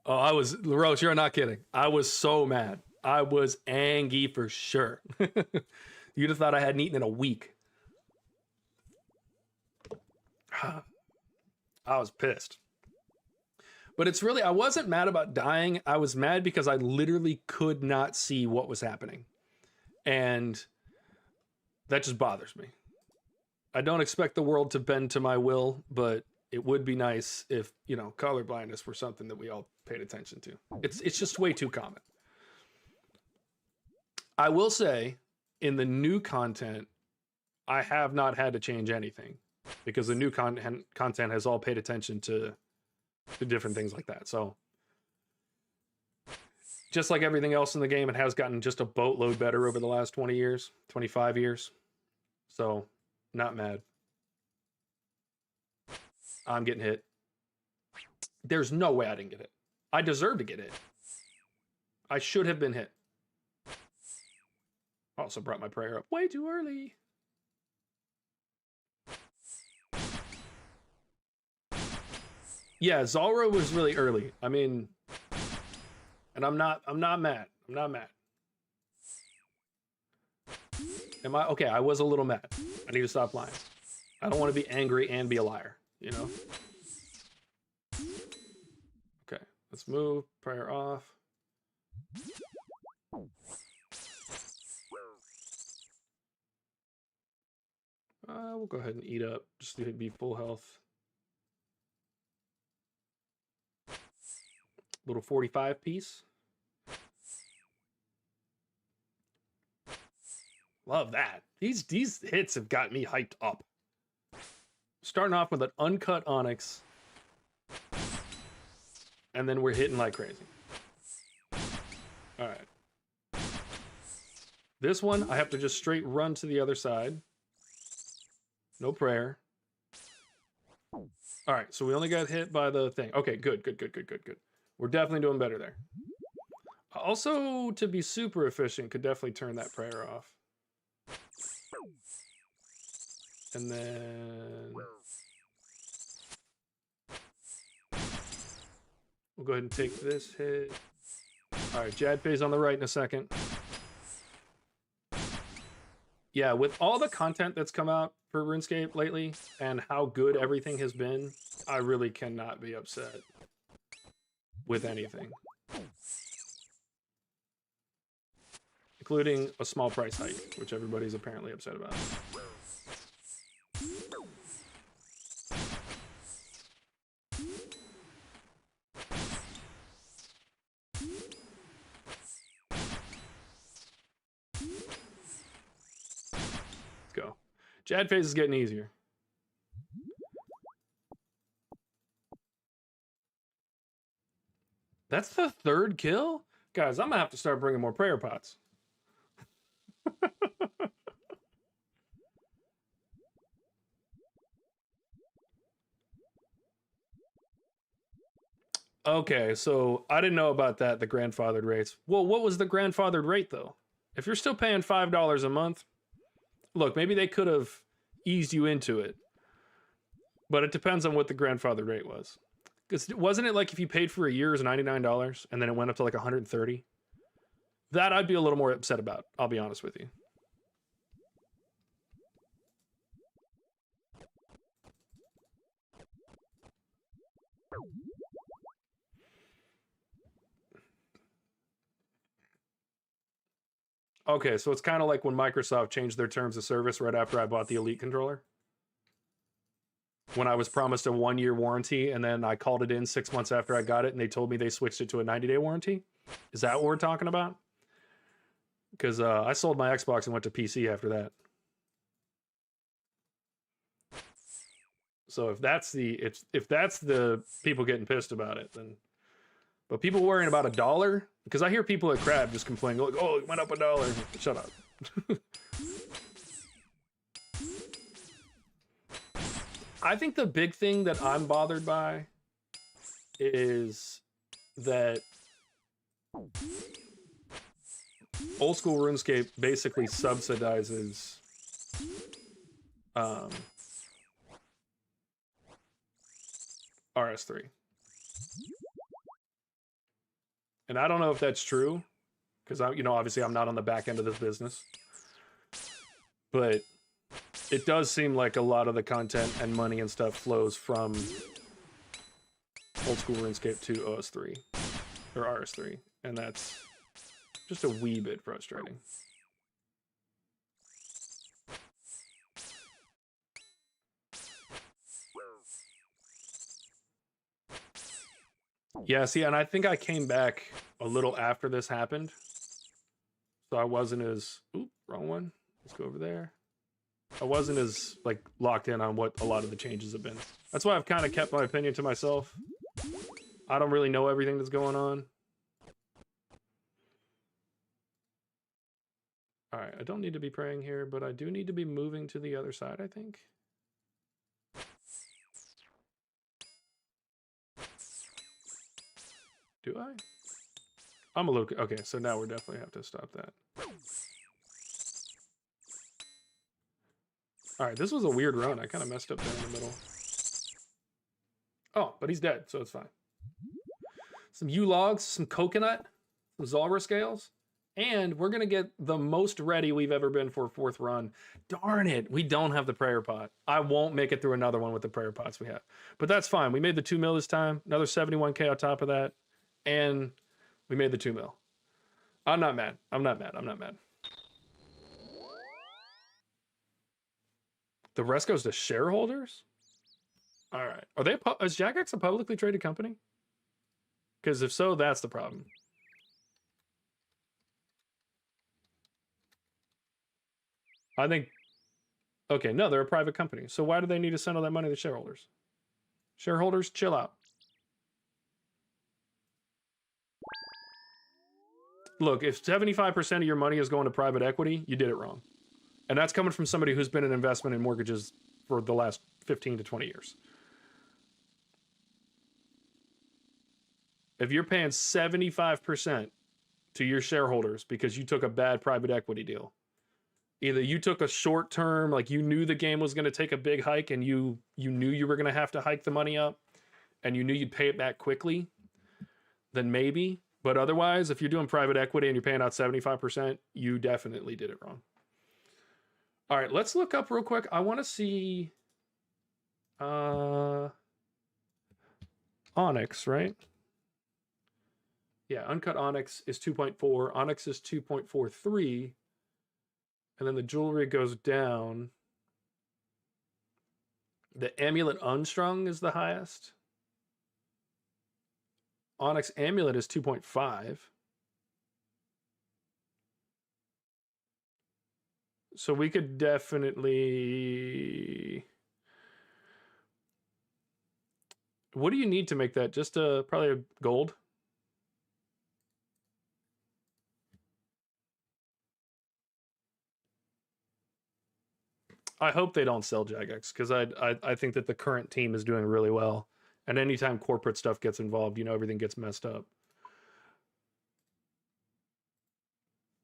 Oh, Roach, you're not kidding. I was so mad. I was angry for sure. You'd have thought I hadn't eaten in a week. I was pissed. But it's really, I wasn't mad about dying. I was mad because I literally could not see what was happening. And that just bothers me. I don't expect the world to bend to my will, but it would be nice if, you know, color blindness were something that we all paid attention to. It's just way too common. I will say, in the new content, I have not had to change anything, because the new content has all paid attention to to different things like that. So just like everything else in the game, it has gotten just a boatload better over the last 20 years, 25 years. So not mad. I'm getting hit. There's no way I didn't get hit. I deserve to get hit. I should have been hit. Also brought my prayer up way too early. Yeah, Zulrah was really early. I mean, and I'm not mad. I'm not mad. Am I okay? I was a little mad. I need to stop lying. I don't want to be angry and be a liar, you know? Okay, let's move. Prayer off. We'll go ahead and eat up just to be full health. Little 45 piece. Love that. These hits have got me hyped up. Starting off with an uncut Onyx. And then we're hitting like crazy. All right. This one, I have to just straight run to the other side. No prayer. All right, so we only got hit by the thing. Okay, good. We're definitely doing better there. Also, to be super efficient, could definitely turn that prayer off. And then we'll go ahead and take this hit. All right, Jad phase on the right in a second. Yeah, with all the content that's come out for RuneScape lately and how good everything has been, I really cannot be upset with anything. Including a small price hike, which everybody's apparently upset about. Let's go. Jad phase is getting easier. That's the third kill? Guys, I'm gonna have to start bringing more prayer pots. Okay, so I didn't know about that, the grandfathered rates. Well, what was the grandfathered rate, though? If you're still paying $5 a month, look, maybe they could have eased you into it. But it depends on what the grandfathered rate was. Because wasn't it like if you paid for a year, it was $99, and then it went up to like $130? That I'd be a little more upset about, I'll be honest with you. Okay, so it's kind of like when Microsoft changed their terms of service right after I bought the Elite controller. When I was promised a 1-year warranty, and then I called it in 6 months after I got it, and they told me they switched it to a 90-day warranty. Is that what we're talking about? Because I sold my Xbox and went to PC after that. So if that's the people getting pissed about it, then. But people worrying about $1, because I hear people at Crab just complaining, like, "Oh, it went up $1." Shut up. I think the big thing that I'm bothered by is that old school RuneScape basically subsidizes RS3. And I don't know if that's true, because obviously I'm not on the back end of this business. But it does seem like a lot of the content and money and stuff flows from old school RuneScape to OS3 or RS3, and that's just a wee bit frustrating. Yeah, see, and I think I came back a little after this happened. So I wasn't as... Oop, wrong one. Let's go over there. I wasn't as, like, locked in on what a lot of the changes have been. That's why I've kind of kept my opinion to myself. I don't really know everything that's going on. All right, I don't need to be praying here, but I do need to be moving to the other side, I think. Do I? I'm a little... Okay, so now we definitely have to stop that. All right, this was a weird run. I kind of messed up there in the middle. Oh, but he's dead, so it's fine. Some U-logs, some coconut, some Zulrah scales, and we're going to get the most ready we've ever been for a fourth run. Darn it, we don't have the prayer pot. I won't make it through another one with the prayer pots we have. But that's fine. We made the 2 mil this time, another 71K on top of that, and we made the 2 mil. I'm not mad. I'm not mad. I'm not mad. The rest goes to shareholders? All right. Are they? Is Jagex a publicly traded company? Because if so, that's the problem. I think... Okay, no, they're a private company. So why do they need to send all that money to shareholders? Shareholders, chill out. Look, if 75% of your money is going to private equity, you did it wrong. And that's coming from somebody who's been in investment in mortgages for the last 15 to 20 years. If you're paying 75% to your shareholders because you took a bad private equity deal, either you took a short term, like you knew the game was going to take a big hike and you knew you were going to have to hike the money up and you knew you'd pay it back quickly, then maybe. But otherwise, if you're doing private equity and you're paying out 75%, you definitely did it wrong. All right, let's look up real quick. I want to see Onyx, right? Yeah, Uncut Onyx is 2.4. Onyx is 2.43. And then the jewelry goes down. The Amulet Unstrung is the highest. Onyx Amulet is 2.5. So we could definitely... What do you need to make that? Just probably a gold? I hope they don't sell Jagex, because I think that the current team is doing really well. And anytime corporate stuff gets involved, you know, everything gets messed up.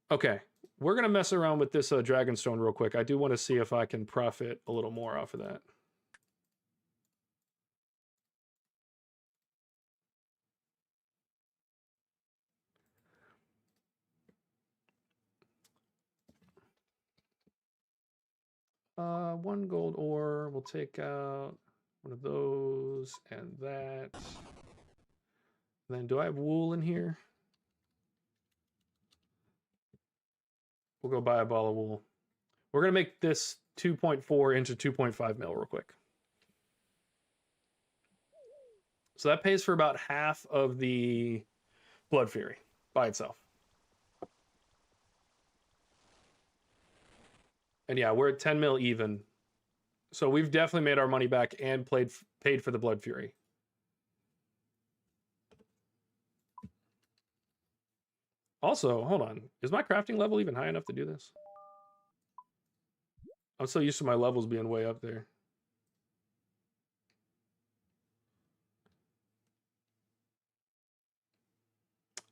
Okay, we're going to mess around with this Dragonstone real quick. I do want to see if I can profit a little more off of that. One gold ore. We'll take out one of those and that. Then do I have wool in here? We'll go buy a ball of wool. We're going to make this 2.4 into 2.5 mil real quick. So that pays for about half of the Blood Fury by itself. And yeah, we're at 10 mil even. So we've definitely made our money back and paid for the Blood Fury. Also, hold on. Is my crafting level even high enough to do this? I'm so used to my levels being way up there.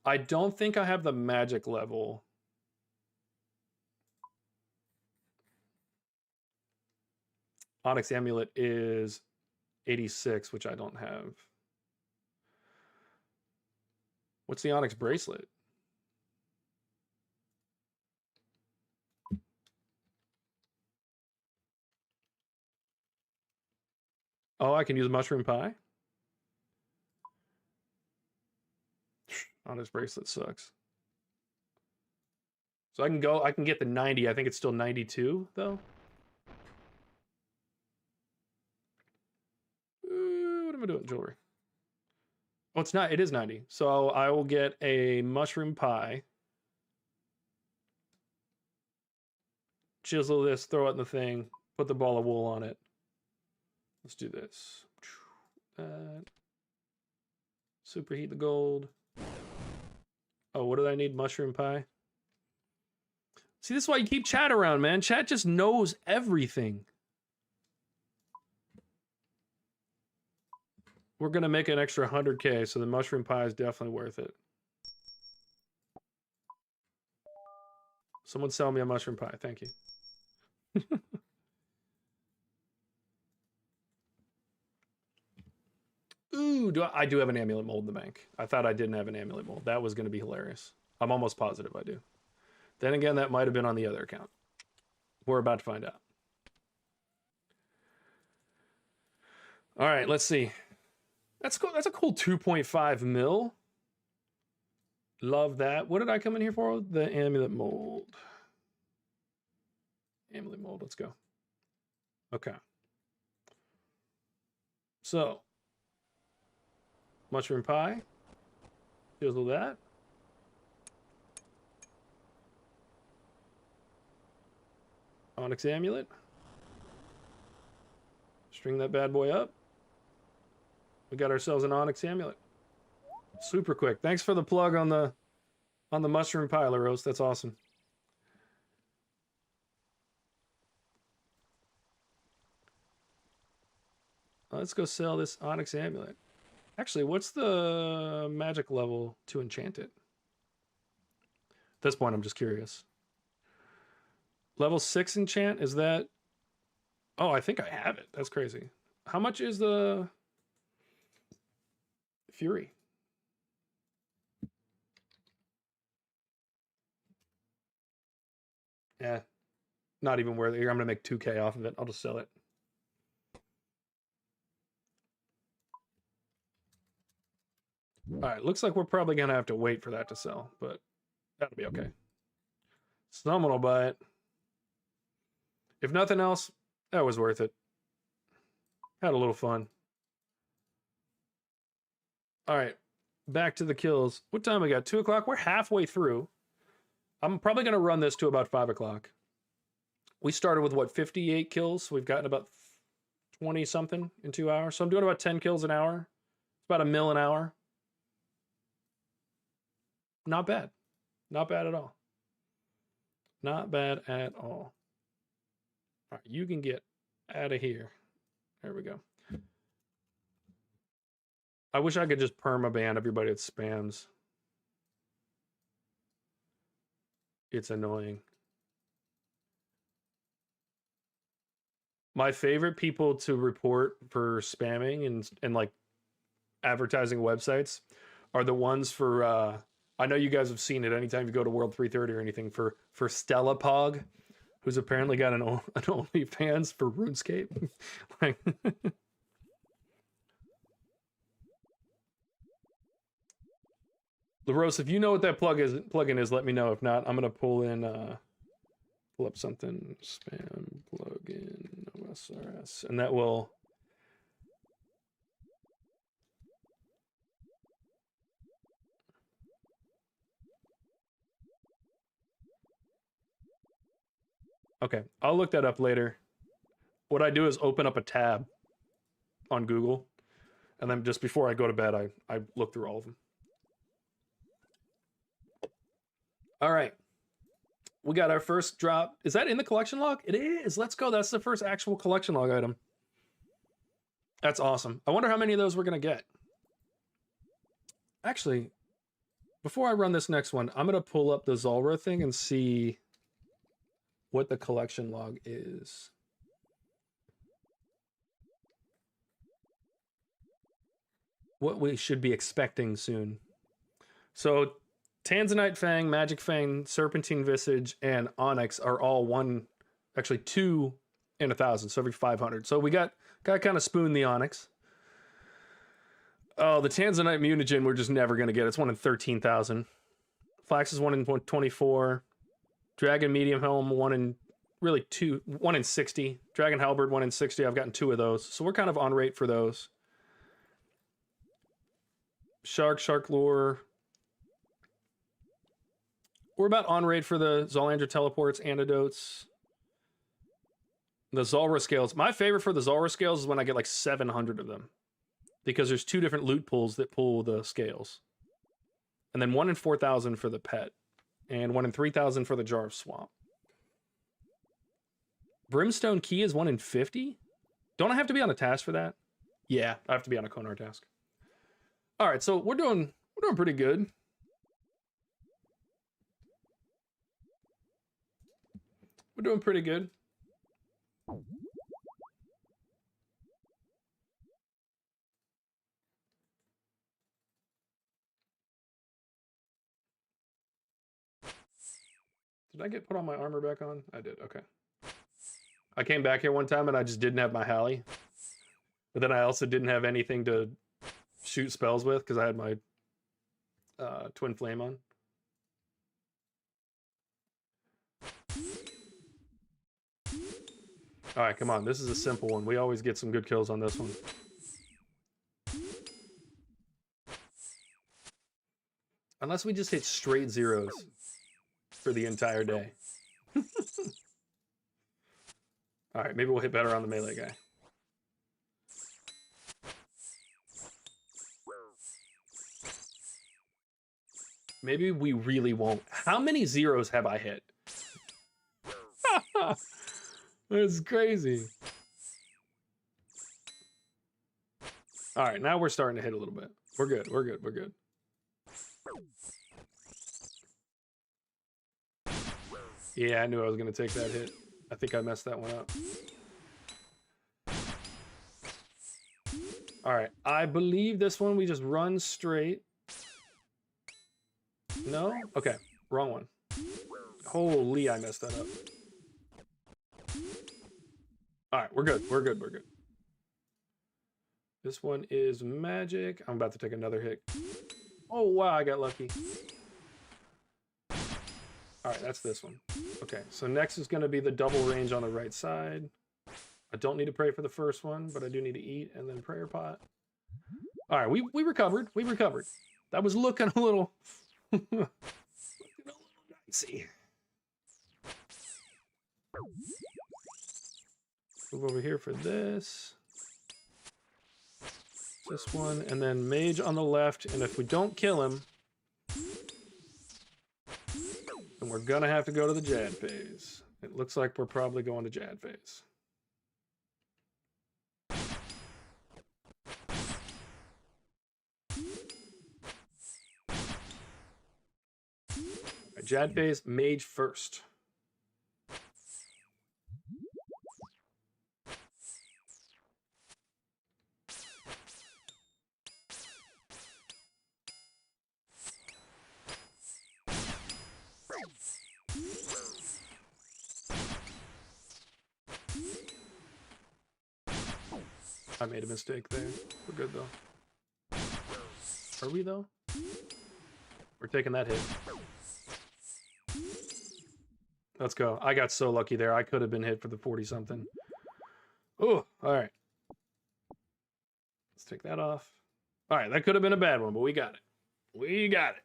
I don't think I have the magic level. Onyx Amulet is 86, which I don't have. What's the Onyx Bracelet? Oh, I can use Mushroom Pie? Onyx Bracelet sucks. So I can get the 90. I think it's still 92, though. What am I doing? Jewelry. Oh, it's not. It is 90. So I will get a Mushroom Pie. Chisel this, throw it in the thing, put the ball of wool on it. Let's do this. Superheat the gold. Oh, what did I need? Mushroom pie. See, this is why you keep chat around, man. Chat just knows everything. We're going to make an extra 100K, so the mushroom pie is definitely worth it. Someone sell me a mushroom pie. Thank you. Ooh, I do have an amulet mold in the bank. I thought I didn't have an amulet mold. That was going to be hilarious. I'm almost positive I do. Then again, that might have been on the other account. We're about to find out. All right, let's see. That's cool. That's a cool 2.5 mil. Love that. What did I come in here for? The amulet mold. Amulet mold. Let's go. Okay. So, mushroom pie. Fizzle that. Onyx amulet. String that bad boy up. We got ourselves an onyx amulet. Super quick. Thanks for the plug on the mushroom pie, LaRose. That's awesome. Let's go sell this onyx amulet. Actually, what's the magic level to enchant it? At this point, I'm just curious. Level 6 enchant, is that... Oh, I think I have it. That's crazy. How much is the... Fury? Yeah. Not even worth it. I'm going to make 2K off of it. I'll just sell it. All right, looks like we're probably going to have to wait for that to sell, but that'll be okay. Someone will buy it. If nothing else, that was worth it. Had a little fun. All right, back to the kills. What time we got? 2 o'clock? We're halfway through. I'm probably going to run this to about 5 o'clock. We started with, what, 58 kills? We've gotten about 20-something in 2 hours. So I'm doing about 10 kills an hour. It's about 1 mil an hour. Not bad. Not bad at all. Not bad at all. All right, you can get out of here. There we go. I wish I could just perma-ban everybody that spams. It's annoying. My favorite people to report for spamming and like advertising websites are the ones for I know you guys have seen it anytime you go to World 330 or anything for Stella Pog, who's apparently got an OnlyFans for RuneScape. Like LaRose, if you know what that plugin is, let me know. If not, I'm gonna pull up something, spam plugin OSRS, and that will. Okay, I'll look that up later. What I do is open up a tab on Google, and then just before I go to bed, I look through all of them. All right. We got our first drop. Is that in the collection log? It is. Let's go. That's the first actual collection log item. That's awesome. I wonder how many of those we're going to get. Actually, before I run this next one, I'm going to pull up the Zulrah thing and see what the collection log is. What we should be expecting soon. So Tanzanite Fang, Magic Fang, Serpentine Visage, and Onyx are all actually 2 in 1,000, so every 500. So we got kind of spoon the Onyx. Oh, the Tanzanite Mutagen we're just never going to get. It's 1 in 13,000. Flax is 1 in 24. Dragon Medium Helm, 1 in 60. Dragon Halberd, 1 in 60. I've gotten 2 of those. So we're kind of on rate for those. Shark Lure. We're about on rate for the Zolander Teleports, Antidotes. The Zulrah Scales. My favorite for the Zulrah Scales is when I get like 700 of them. because there's 2 different loot pools that pull the scales. And then 1 in 4,000 for the pet. And 1 in 3,000 for the jar of swamp. Brimstone key is 1 in 50? Don't I have to be on a task for that? Yeah, I have to be on a Konar task. All right, so we're doing pretty good. We're doing pretty good. Did I get put on my armor back on? I did, okay. I came back here one time and I just didn't have my Hallie. But then I also didn't have anything to shoot spells with because I had my Twin Flame on. All right, come on. This is a simple one. We always get some good kills on this one. Unless we just hit straight zeros for the entire day. All right, maybe we'll hit better on the melee guy. Maybe we really won't. How many zeros have I hit? That's crazy. All right, now we're starting to hit a little bit. We're good, we're good, we're good. Yeah, I knew I was going to take that hit. I think I messed that one up. All right, I believe this one we just run straight. No? Okay, wrong one. Holy, I messed that up. All right, we're good, we're good, we're good. This one is magic. I'm about to take another hit. Oh, wow, I got lucky. All right, that's this one. Okay, so next is going to be the double range on the right side. I don't need to pray for the first one, but I do need to eat and then prayer pot. All right, we recovered. We recovered. That was looking a little... looking a little dicey. Move over here for this. This one, and then mage on the left, and if we don't kill him, then we're gonna have to go to the Jad phase. It looks like we're probably going to Jad phase. Right, Jad phase, mage first. I made a mistake there. We're good though. Are we though? We're taking that hit. Let's go. I got so lucky there. I could have been hit for the 40-something. Oh, all right. Let's take that off. All right, that could have been a bad one, but we got it. We got it.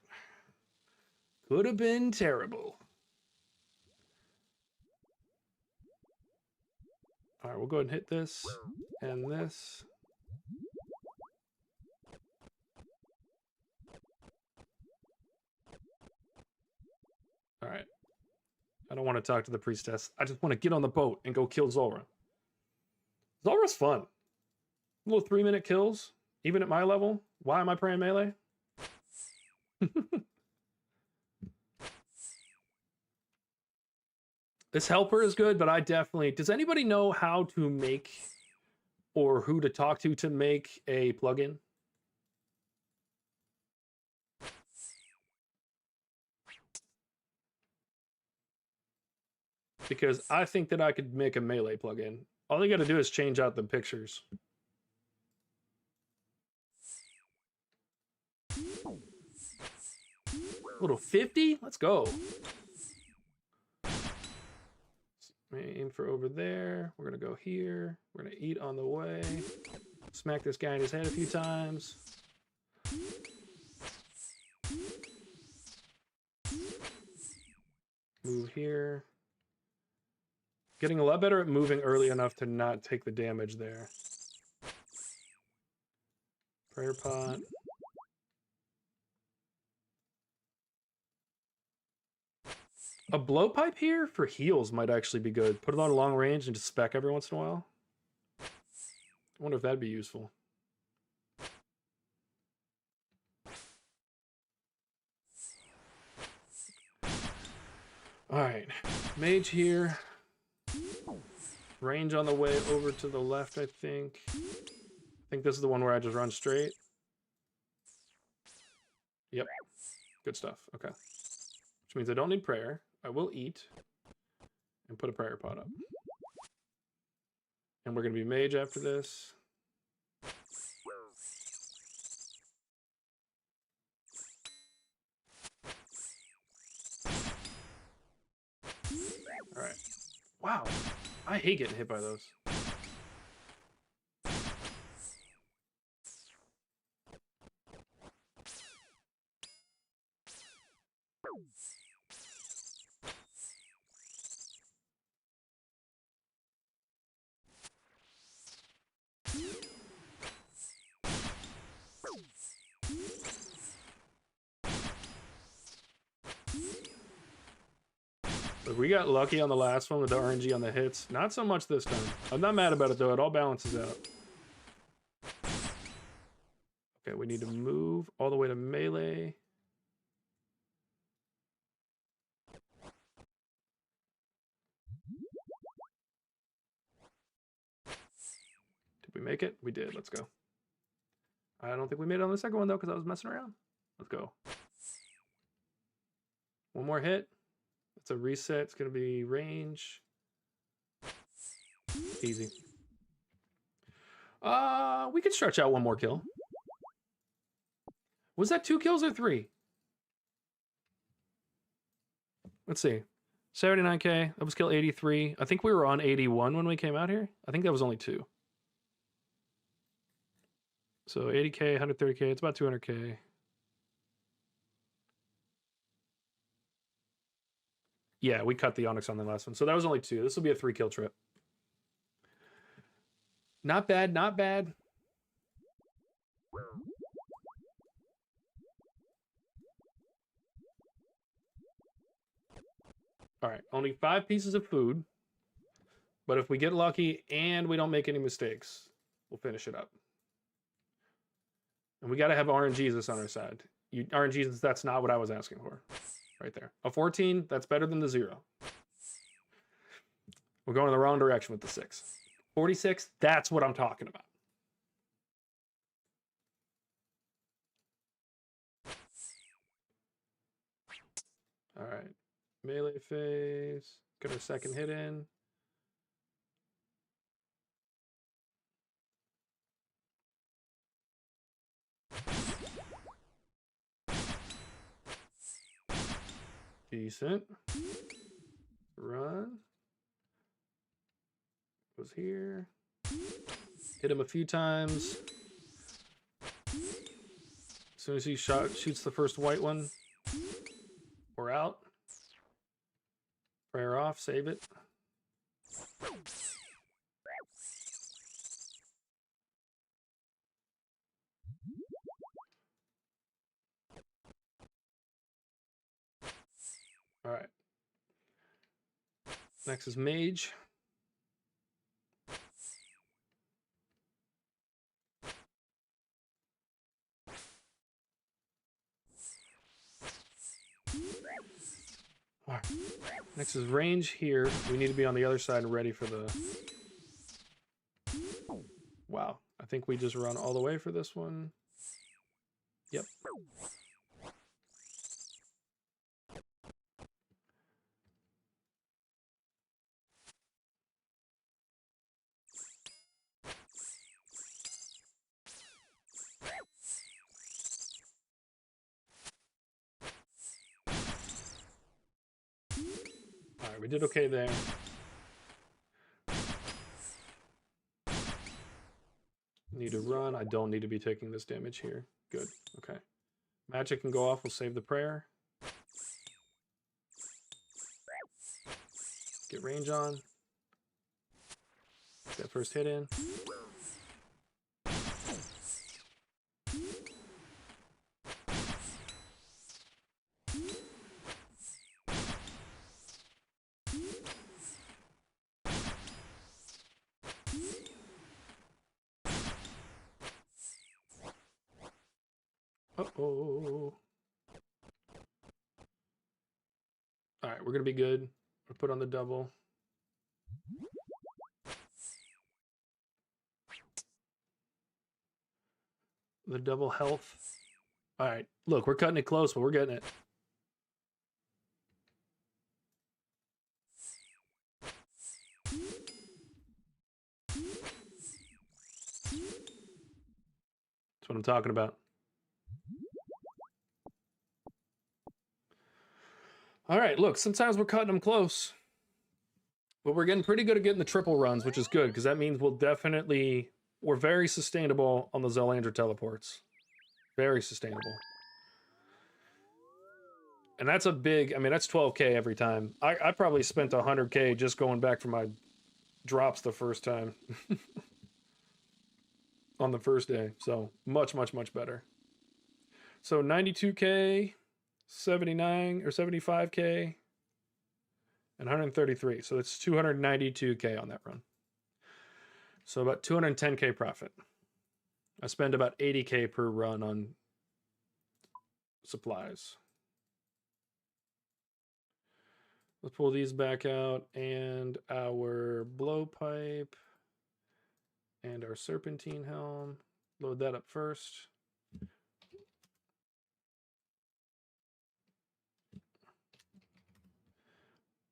Could have been terrible. All right, we'll go ahead and hit this and this. All right. I don't want to talk to the priestess. I just want to get on the boat and go kill Zulrah. Zulrah's fun. Little 3-minute kills, even at my level. Why am I praying melee? This helper is good, but I definitely... Does anybody know how to make or who to talk to make a plugin? Because I think that I could make a melee plugin. All you got to do is change out the pictures. Little 50? Let's go. Aim for over there. We're going to go here. We're going to eat on the way. Smack this guy in his head a few times. Move here. Getting a lot better at moving early enough to not take the damage there. Prayer pot. A blowpipe here for heals might actually be good. Put it on a long range and just spec every once in a while. I wonder if that'd be useful. Alright. Mage here. Range on the way over to the left, I think. I think this is the one where I just run straight. Yep. Good stuff. Okay. Which means I don't need prayer. I will eat and put a prayer pot up. And we're going to be mage after this. All right. Wow. I hate getting hit by those. But we got lucky on the last one with the RNG on the hits. Not so much this time. I'm not mad about it though. It all balances out. Okay, we need to move all the way to melee. Did we make it? We did. Let's go. I don't think we made it on the second one though because I was messing around. Let's go. One more hit. It's a reset. It's going to be range. Easy. We could stretch out one more kill. Was that 2 kills or 3? Let's see. 79k. That was kill 83. I think we were on 81 when we came out here. I think that was only 2. So 80k, 130k. It's about 200k. Yeah, we cut the Onyx on the last one. So that was only 2. This will be a 3 kill trip. Not bad, not bad. All right, only 5 pieces of food. But if we get lucky and we don't make any mistakes, we'll finish it up. And we got to have RNGs on our side. RNGs, that's not what I was asking for. Right there. A 14, that's better than the 0. We're going in the wrong direction with the 6. 46, that's what I'm talking about. All right. Melee phase. Get our second hit in. Decent. Run. Was here. Hit him a few times. As soon as he shoots the first white one, we're out. Prayer off, save it. All right. Next is mage. All right. Next is range here. We need to be on the other side and ready for the... Wow. I think we just run all the way for this one. Yep. All right, we did okay there. Need to run. I don't need to be taking this damage here. Good. Okay. Magic can go off. We'll save the prayer. Get range on. Get that first hit in. Uh-oh. All right, we're going to be good. We'll put on the double. The double health. All right, look, we're cutting it close, but we're getting it. That's what I'm talking about. All right, look, sometimes we're cutting them close. But we're getting pretty good at getting the triple runs, which is good, because that means we're very sustainable on the Zelander teleports. Very sustainable. And that's a big, I mean, that's 12K every time. I probably spent 100K just going back for my drops the first time. On the first day. So much, much, much better. So 92K, 79 or 75K, and 133. So it's 292K on that run. So about 210K profit. I spend about 80K per run on supplies. Let's pull these back out, and our blowpipe and our serpentine helm. Load that up first.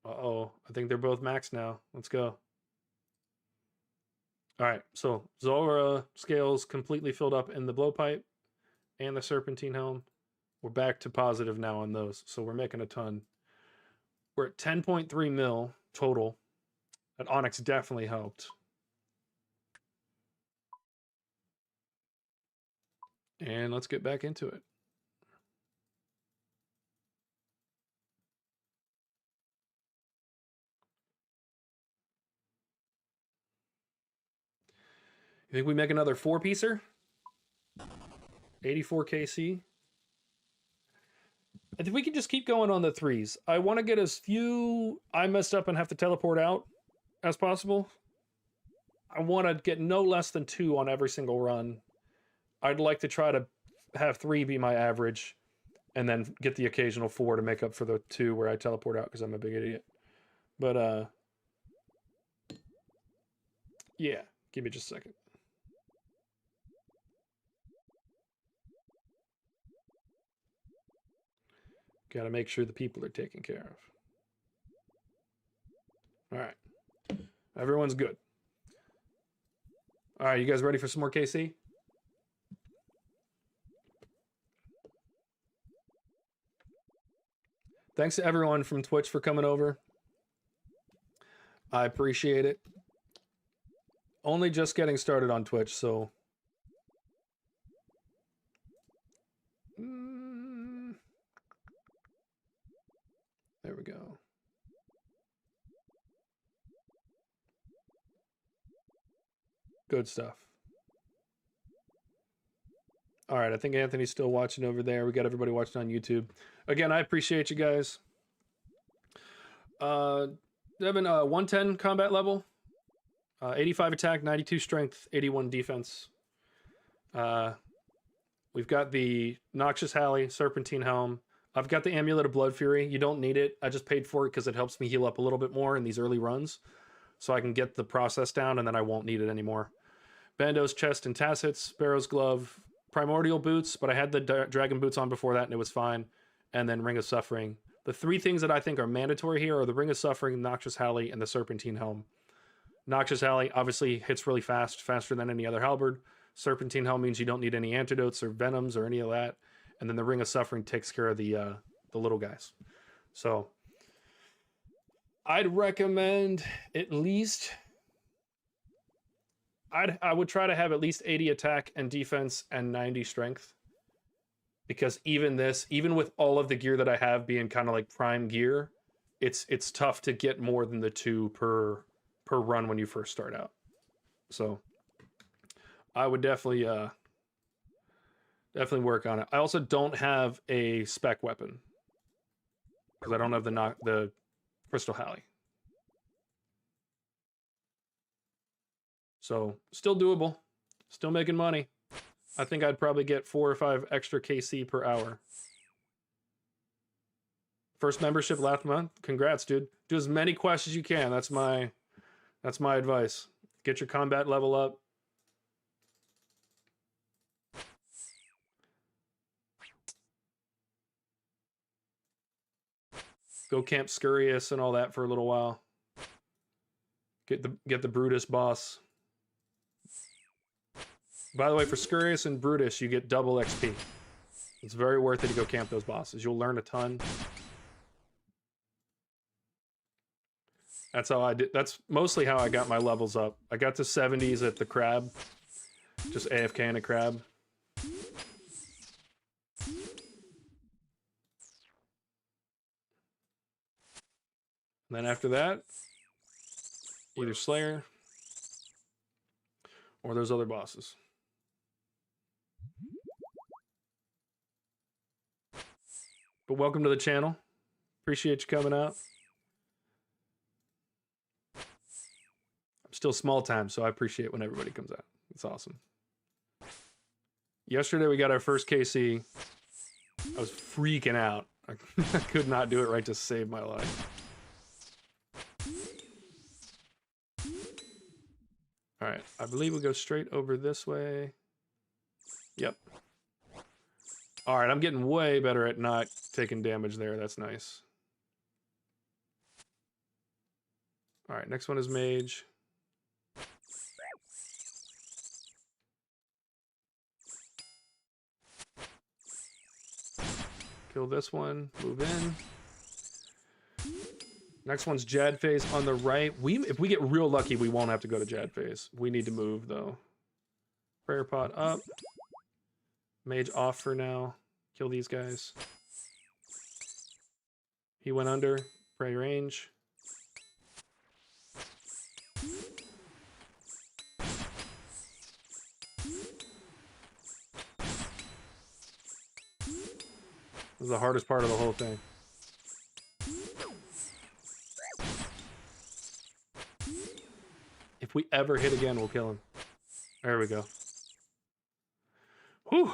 Uh-oh, I think they're both maxed now. Let's go. All right, so Zulrah scales completely filled up in the blowpipe and the serpentine helm. We're back to positive now on those, so we're making a ton. We're at 10.3 mil total. That Onyx definitely helped. And let's get back into it. You think we make another 4-piecer? 84 KC? I think we can just keep going on the 3s. I want to get as few I messed up and have to teleport out as possible. I want to get no less than 2 on every single run. I'd like to try to have 3 be my average, and then get the occasional 4 to make up for the 2 where I teleport out because I'm a big idiot. But, yeah, give me just a second. Got to make sure the people are taken care of. All right. Everyone's good. All right, you guys ready for some more KC? Thanks to everyone from Twitch for coming over. I appreciate it. Only just getting started on Twitch, so... There we go. Good stuff. All right, I think Anthony's still watching over there. We got everybody watching on YouTube. Again, I appreciate you guys. Devin, 110 combat level, 85 attack, 92 strength, 81 defense. We've got the Noxious Halley, Serpentine Helm. I've got the Amulet of Blood Fury. You don't need it. I just paid for it because it helps me heal up a little bit more in these early runs, so I can get the process down, and then I won't need it anymore. Bando's Chest and Tassets, Sparrow's Glove, Primordial Boots, but I had the Dragon Boots on before that, and it was fine. And then Ring of Suffering. The 3 things that I think are mandatory here are the Ring of Suffering, Noxious Halley, and the Serpentine Helm. Noxious Halley obviously hits really fast, faster than any other halberd. Serpentine Helm means you don't need any antidotes or venoms or any of that. And then the Ring of Suffering takes care of the little guys. So I'd recommend at least... I would try to have at least 80 attack and defense and 90 strength. Because even with all of the gear that I have being kind of like prime gear, it's tough to get more than the 2 per run when you first start out. So I would definitely work on it. I also don't have a spec weapon because I don't have the Crystal Halley. So still doable, still making money. I think I'd probably get 4 or 5 extra KC per hour. First membership last month. Congrats, dude. Do as many quests as you can. That's my advice. Get your combat level up. Go camp Scurious and all that for a little while. Get the Brutus boss. By the way, for Scurious and Brutus, you get double XP. It's very worth it to go camp those bosses. You'll learn a ton. That's how I did. That's mostly how I got my levels up. I got to 70s at the crab. Just AFK in a crab. And then after that, either Slayer or those other bosses. But welcome to the channel. Appreciate you coming out. I'm still small time, so I appreciate when everybody comes out. It's awesome. Yesterday we got our first KC. I was freaking out. I could not do it right to save my life. All right, I believe we go straight over this way. Yep. All right, I'm getting way better at not taking damage there. That's nice. All right, next one is Mage. Kill this one, move in. Next one's Jad phase on the right. If we get real lucky, we won't have to go to Jad phase. We need to move though. Prayer pot up. Mage off for now. Kill these guys. He went under. Pray range. This is the hardest part of the whole thing. If we ever hit again, we'll kill him. There we go. Whew.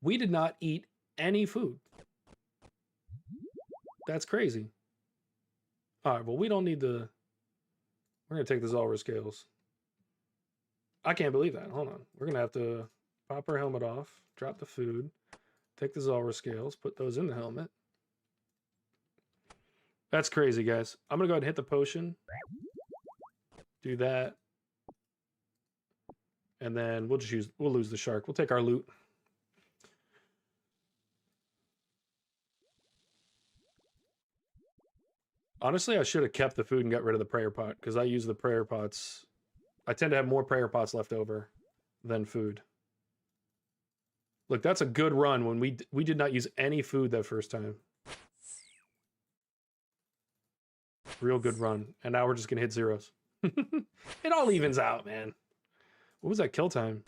We did not eat any food. That's crazy. All right, well, we don't need the... We're going to take the Zulrah scales. I can't believe that. Hold on. We're going to have to pop our helmet off, drop the food, take the Zulrah scales, put those in the helmet. That's crazy, guys. I'm going to go ahead and hit the potion. Do that. And then we'll lose the shark. We'll take our loot. Honestly, I should have kept the food and got rid of the prayer pot because I use the prayer pots. I tend to have more prayer pots left over than food. Look, that's a good run when we did not use any food that first time. Real good run. And now we're just going to hit zeros. It all evens out, man. What was that kill time?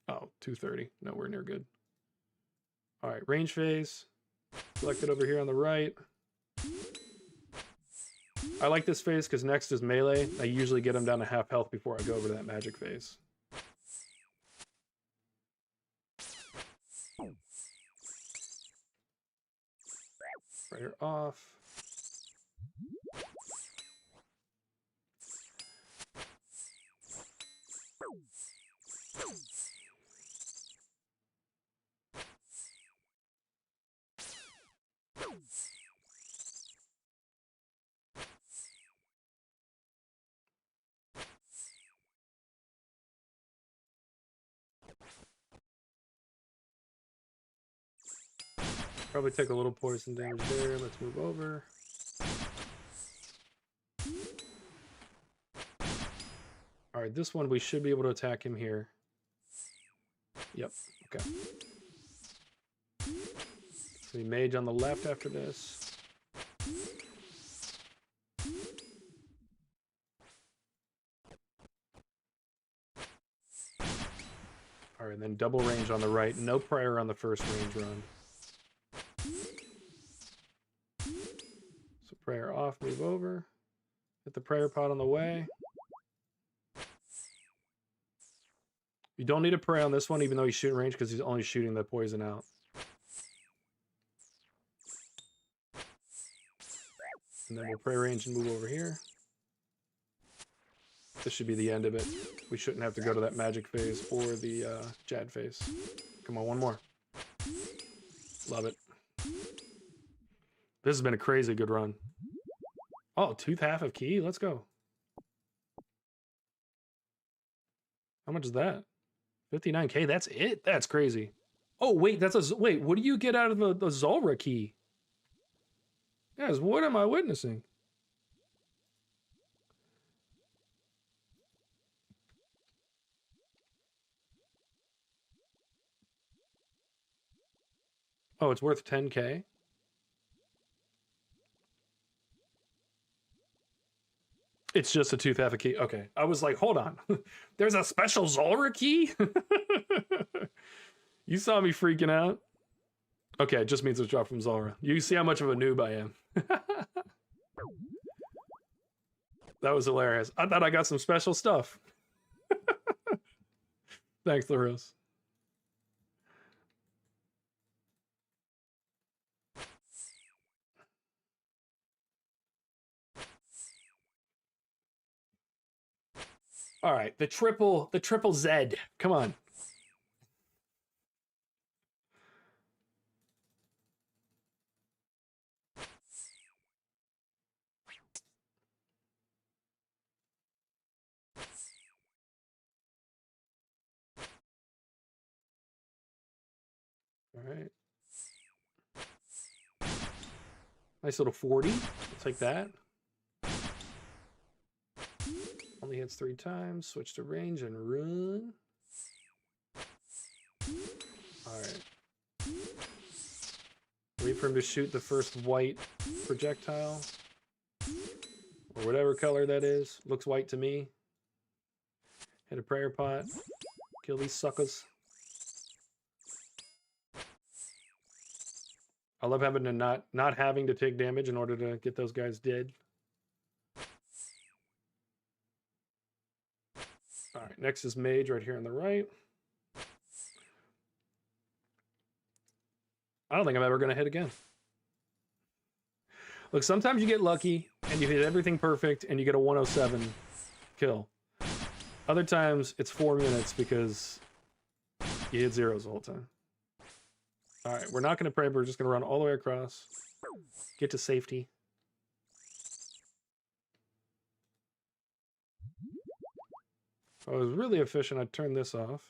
Oh, 230. Nowhere near good. All right, range phase. Selected over here on the right. I like this phase because next is melee. I usually get them down to half health before I go over to that magic phase. Prayer off. Probably take a little poison damage there. Let's move over. All right, this one we should be able to attack him here. Yep, okay. So we mage on the left after this. All right, and then double range on the right. No prior on the first range run. So prayer off, move over. Hit the prayer pot on the way. You don't need to pray on this one, even though he's shooting range, because he's only shooting the poison out. And then we'll pray range and move over here. This should be the end of it. We shouldn't have to go to that magic phase or the Jad phase. Come on, one more. Love it. This has been a crazy good run. Oh, tooth half of key? Let's go. How much is that? 59K, that's it? That's crazy. Oh, wait, that's a... Wait, what do you get out of the Zulrah key? Guys, what am I witnessing? Oh, it's worth 10K? It's just a tooth half a key. Okay. I was like, hold on. There's a special Zulrah key? You saw me freaking out? Okay, it just means it's dropped from Zulrah. You see how much of a noob I am. That was hilarious. I thought I got some special stuff. Thanks, LaRose. All right, the triple Z. Come on. All right. Nice little 40. I'll take that. Only hits 3 times. Switch to range and run. Alright. Wait for him to shoot the first white projectile. Or whatever color that is. Looks white to me. Hit a prayer pot. Kill these suckers. I love having to not having to take damage in order to get those guys dead. All right, next is Mage right here on the right. I don't think I'm ever going to hit again. Look, sometimes you get lucky and you hit everything perfect and you get a 107 kill. Other times it's 4 minutes because you hit zeros the whole time. All right, we're not going to pray, but we're just going to run all the way across. Get to safety. If I was really efficient, I'd turn this off.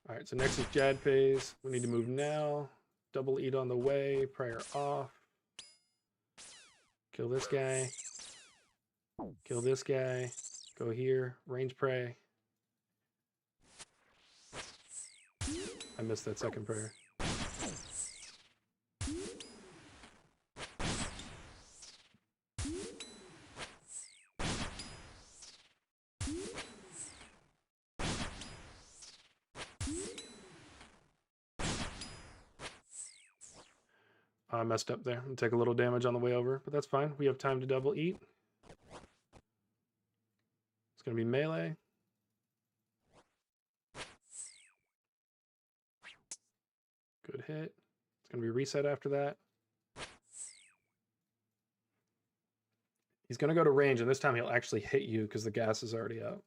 Alright, so next is Jad phase. We need to move now. Double eat on the way. Prayer off. Kill this guy. Kill this guy. Go here. Range pray. I missed that second prayer. I messed up there. I'll take a little damage on the way over, but that's fine. We have time to double eat. It's going to be melee. Good hit. It's going to be reset after that. He's going to go to range, and this time he'll actually hit you because the gas is already up.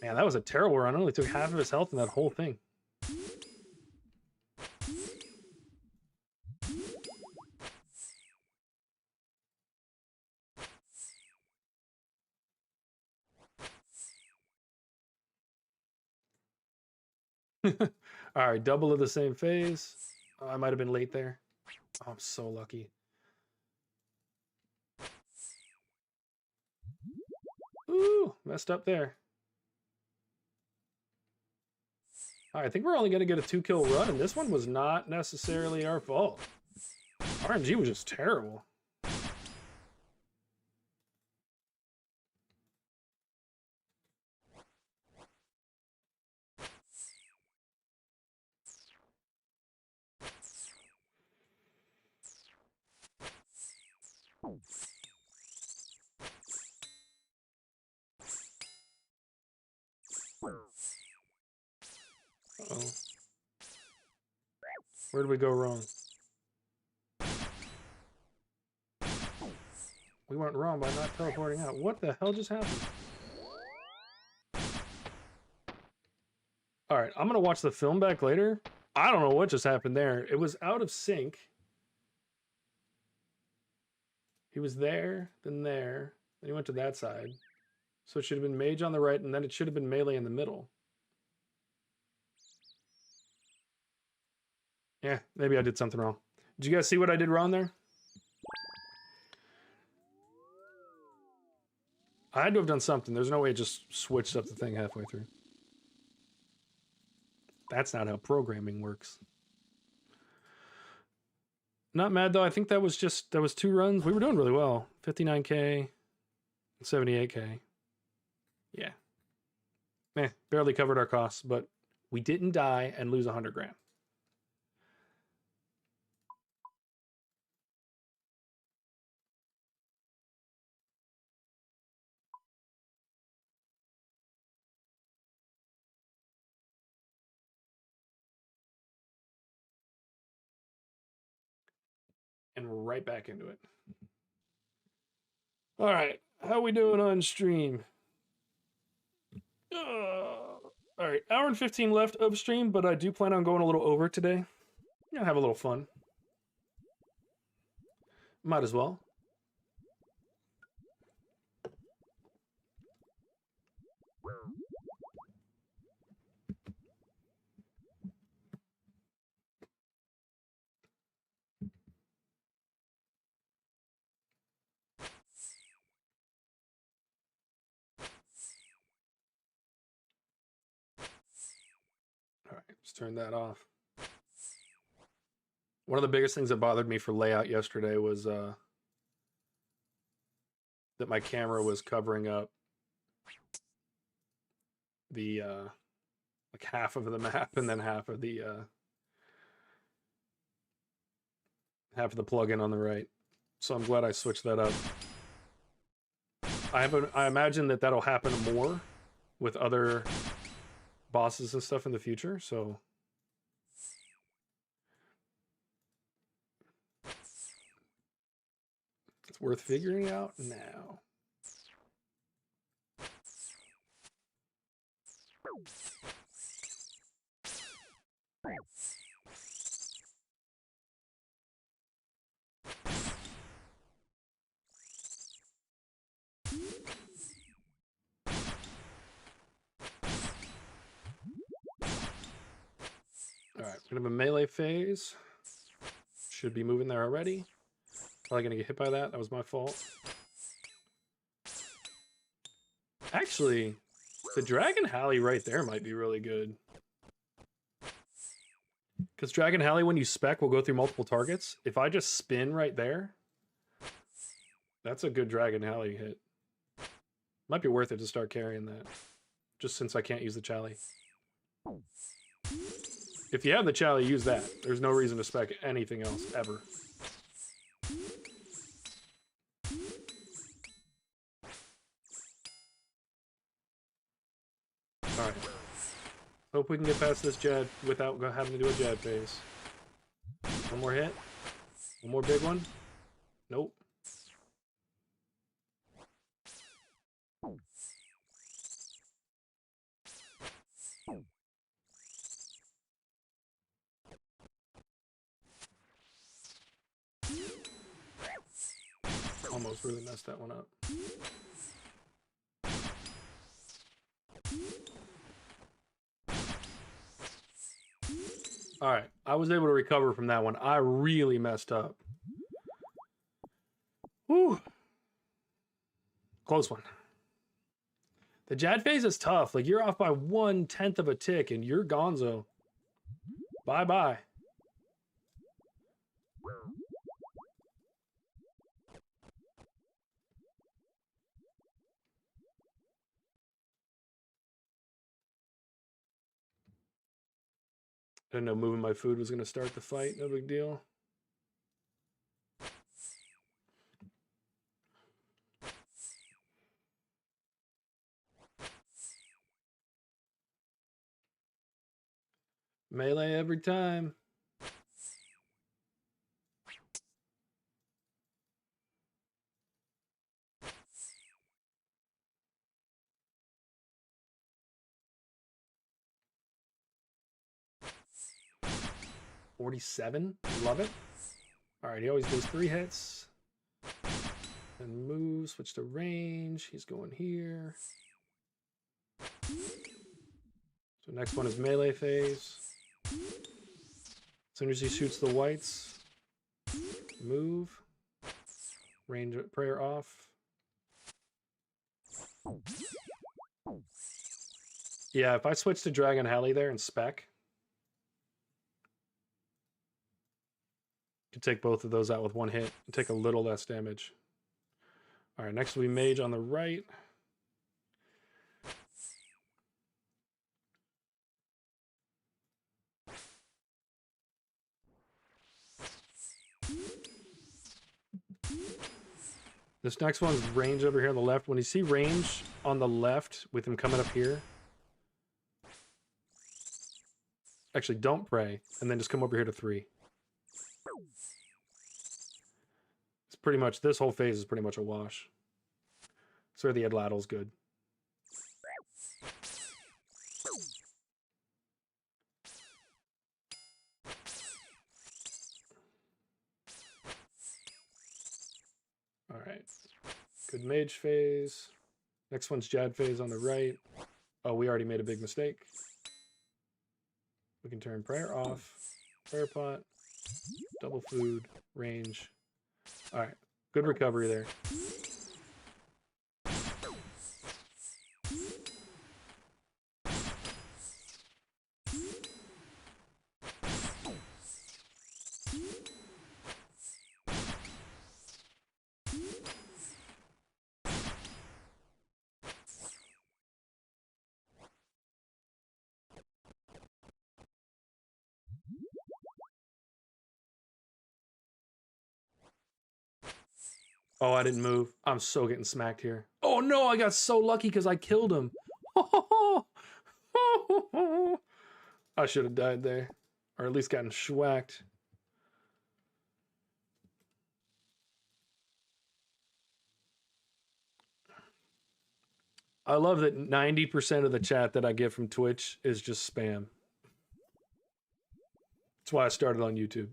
Man, that was a terrible run. I only took half of his health in that whole thing. All right, double of the same phase. Oh, I might have been late there. Oh, I'm so lucky. Ooh, messed up there. All right, I think we're only going to get a 2-kill run, and this one was not necessarily our fault. RNG was just terrible. Uh-oh. Where did we go wrong? We went wrong by not teleporting out. What the hell just happened? Alright, I'm gonna watch the film back later. I don't know what just happened there. It was out of sync. He was there, then he went to that side. So it should have been mage on the right, and then it should have been melee in the middle. Yeah, maybe I did something wrong. Did you guys see what I did wrong there? I had to have done something. There's no way it just switched up the thing halfway through. That's not how programming works. Not mad though. I think that was 2 runs. We were doing really well. 59K, 78K. Yeah. Barely covered our costs, but we didn't die and lose 100 grand. And we're right back into it. All right, how we doing on stream? All right, hour and 15 left of stream, but I do plan on going a little over today. Yeah, have a little fun. Might as well. All right, let's turn that off. One of the biggest things that bothered me for layout yesterday was that my camera was covering up the like half of the map and then half of the plugin on the right. So I'm glad I switched that up. I imagine that that'll happen more with other bosses and stuff in the future, so it's worth figuring out now. All right, we have a melee phase. Should be moving there already. Probably gonna get hit by that. That was my fault. Actually, the Dragon Halley right there might be really good. Because Dragon Halley, when you spec, will go through multiple targets. If I just spin right there, that's a good Dragon Halley hit. Might be worth it to start carrying that. Just since I can't use the Chally. If you have the Chally, use that. There's no reason to spec anything else, ever. Alright. Hope we can get past this Jad without having to do a Jad phase. One more hit. One more big one. Nope. Almost really messed that one up. All right, I was able to recover from that one. I really messed up. Whew. Close one. The Jad phase is tough. Like, you're off by 1/10 of a tick and you're gonzo. Bye-bye. I didn't know moving my food was going to start the fight. No big deal. Melee every time. $47. Love it. All right, he always does 3 hits. And move, switch to range. He's going here. So next one is melee phase. As soon as he shoots the whites, move. Range prayer off. Yeah, if I switch to Dragon Heli there and spec, could take both of those out with 1 hit and take a little less damage. All right, next will be Mage on the right. This next one's range over here on the left. When you see range on the left with him coming up here, actually don't pray, and then just come over here to 3. It's pretty much, this whole phase is pretty much a wash. So the Edladdle's good. All right. Good mage phase. Next one's Jad phase on the right. Oh, we already made a big mistake. We can turn prayer off. Prayer pot. Double food. Range. All right. Good recovery there. Oh, I didn't move. I'm so getting smacked here. Oh no, I got so lucky because I killed him. I should have died there. Or at least gotten schwacked. I love that 90% of the chat that I get from Twitch is just spam. That's why I started on YouTube.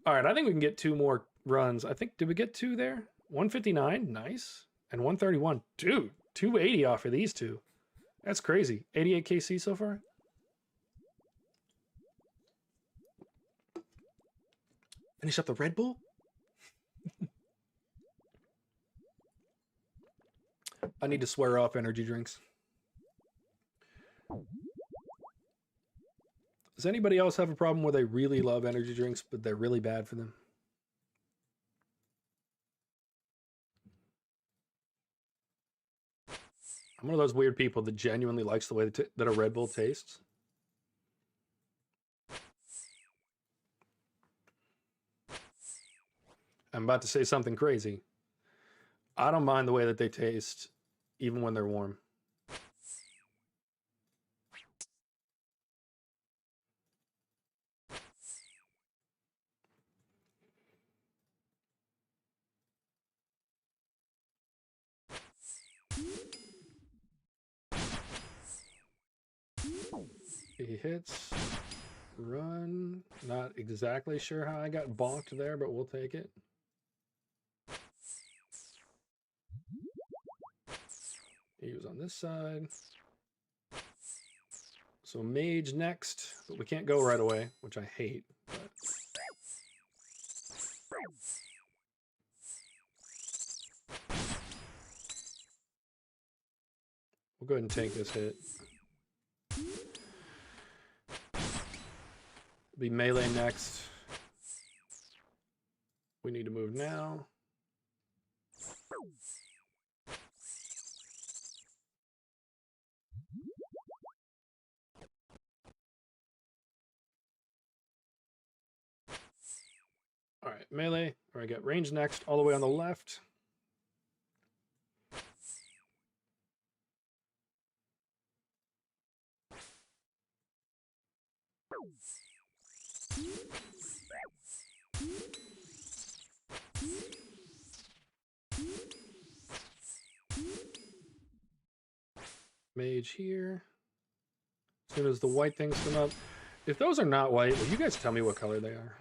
All right, I think we can get 2 more runs. I think, did we get 2 there? 159, nice. And 131, dude, 280 off of these 2. That's crazy. 88 KC so far. Finish up the Red Bull? I need to swear off energy drinks. Does anybody else have a problem where they really love energy drinks, but they're really bad for them? I'm one of those weird people that genuinely likes the way that a Red Bull tastes. I'm about to say something crazy. I don't mind the way that they taste, even when they're warm. He hits. Run. Not exactly sure how I got bonked there, but we'll take it. He was on this side. So mage next, but we can't go right away, which I hate. But... we'll go ahead and take this hit. Be melee next. We need to move now. All right, melee. All right, got range next, all the way on the left. Mage here. As soon as the white things come up. If those are not white, will you guys tell me what color they are?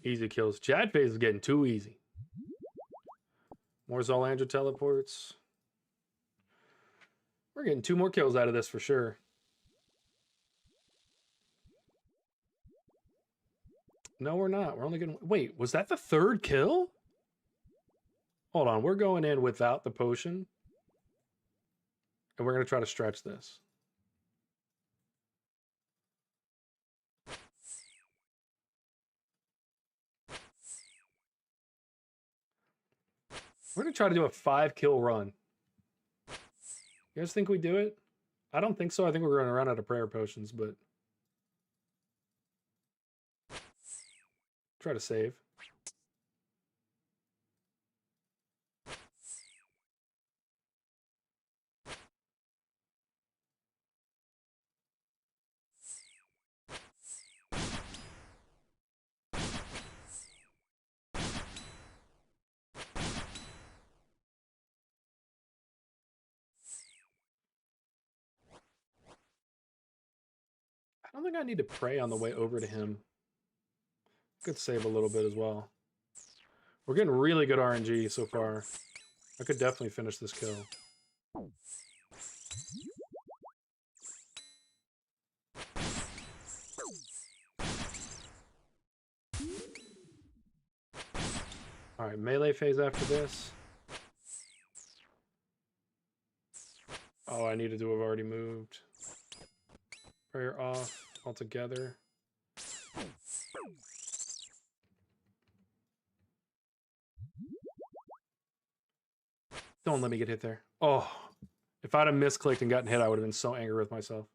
Easy kills. Chad phase is getting too easy. More Zolandra teleports. We're getting 2 more kills out of this for sure. No, we're not. We're only going to... Wait, was that the 3rd kill? Hold on. We're going in without the potion. And we're going to try to stretch this. We're going to try to do a 5-kill run. You guys think we do it? I don't think so. I think we're going to run out of prayer potions, but... Try to save. I don't think I need to pray on the way over to him. Could save a little bit as well. We're getting really good RNG so far. I could definitely finish this kill. Alright, melee phase after this. Oh, I needed to have already moved. Prayer off altogether. Don't let me get hit there. Oh, if I'd have misclicked and gotten hit, I would have been so angry with myself.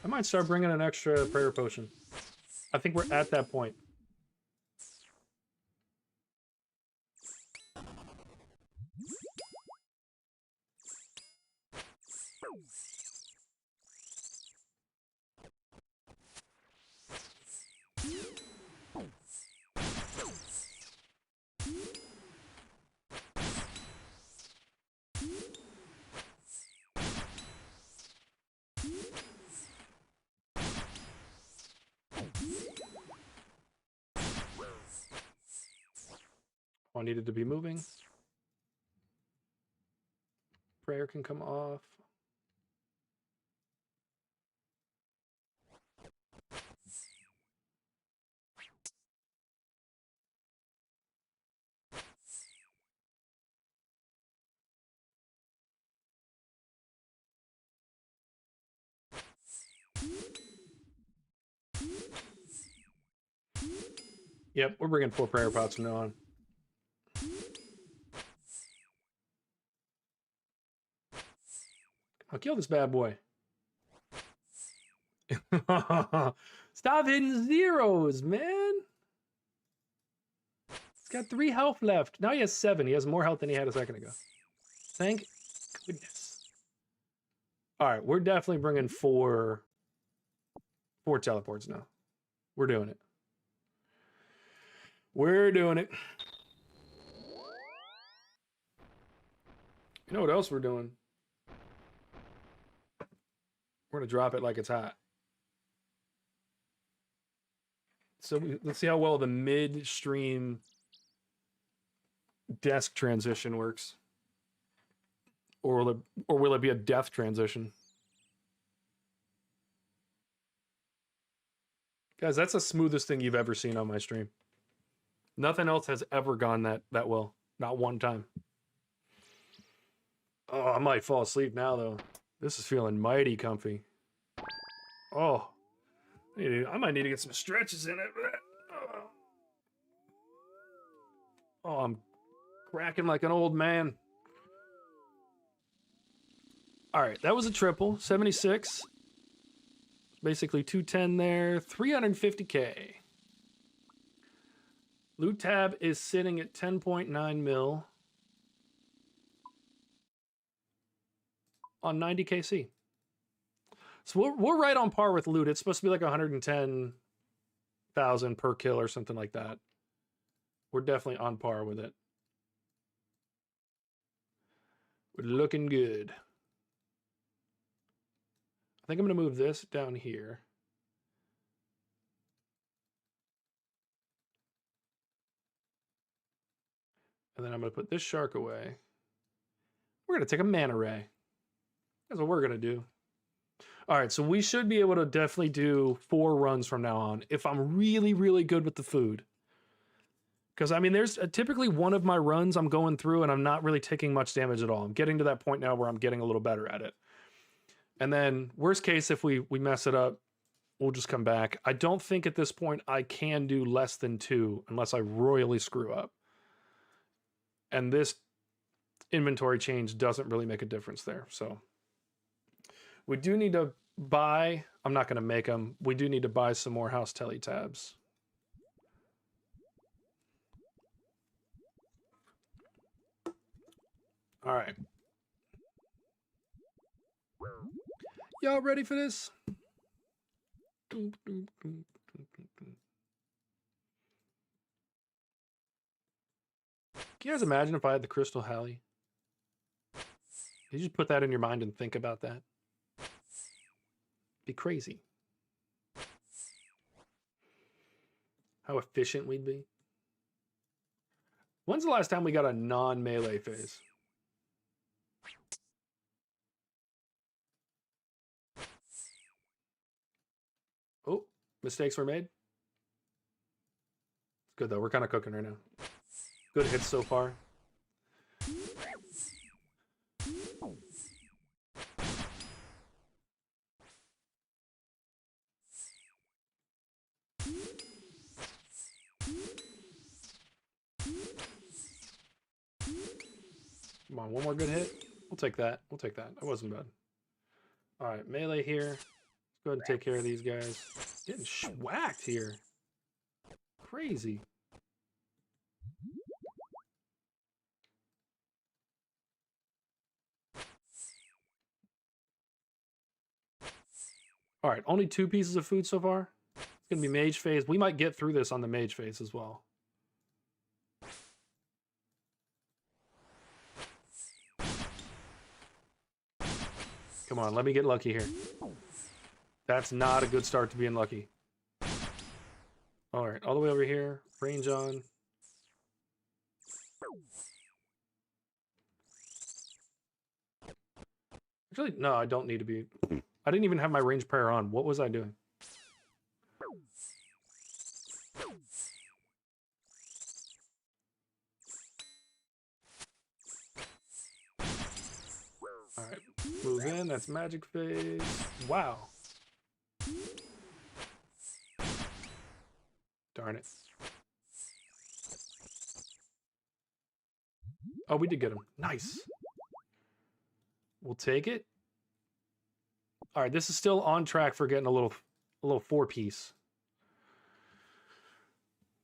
I might start bringing an extra prayer potion. I think we're at that point. I needed to be moving. Prayer can come off. Yep, we're bringing 4 prayer pots from now on. I'll kill this bad boy. Stop hitting zeros, man. He's got 3 health left. Now he has 7. He has more health than he had a second ago. Thank goodness. All right, we're definitely bringing 4 teleports now. We're doing it. We're doing it. You know what else we're doing? We're going to drop it like it's hot. So let's see how well the midstream desk transition works. Or will it be a death transition? Guys, that's the smoothest thing you've ever seen on my stream. Nothing else has ever gone that well. Not one time. Oh, I might fall asleep now, though. This is feeling mighty comfy. Oh, I might need to get some stretches in it. Oh, I'm cracking like an old man. All right, that was a triple. 76. Basically 210 there. 350K. Loot tab is sitting at 10.9 mil on 90KC. So we're right on par with loot. It's supposed to be like 110,000 per kill or something like that. We're definitely on par with it. We're looking good. I think I'm going to move this down here. And then I'm going to put this shark away. We're going to take a mana ray. That's what we're going to do. All right, so we should be able to definitely do 4 runs from now on if I'm really, really good with the food. Because, I mean, there's typically one of my runs I'm going through and I'm not really taking much damage at all. I'm getting to that point now where I'm getting a little better at it. And then, worst case, if we mess it up, we'll just come back. I don't think at this point I can do less than 2 unless I royally screw up. And this inventory change doesn't really make a difference there. So we do need to buy, I'm not going to make them, we do need to buy some more house tele tabs. All right. Y'all ready for this? Can you guys imagine if I had the Crystal Halley? Did you just put that in your mind and think about that? Be crazy. How efficient we'd be. When's the last time we got a non-melee phase? Oh, mistakes were made. It's good though. We're kind of cooking right now. Good hits so far. Come on, one more good hit. We'll take that. We'll take that. That wasn't bad. All right, melee here. Let's go ahead and take care of these guys. Getting schwacked here. Crazy. All right, only 2 pieces of food so far. It's going to be mage phase. We might get through this on the mage phase as well. Come on, let me get lucky here. That's not a good start to being lucky. All right, all the way over here. Range on. Actually, no, I don't need to be. I didn't even have my range prayer on. What was I doing? All right, move in. That's magic phase. Wow. Darn it. Oh, we did get him. Nice. We'll take it. All right, this is still on track for getting a little 4-piece.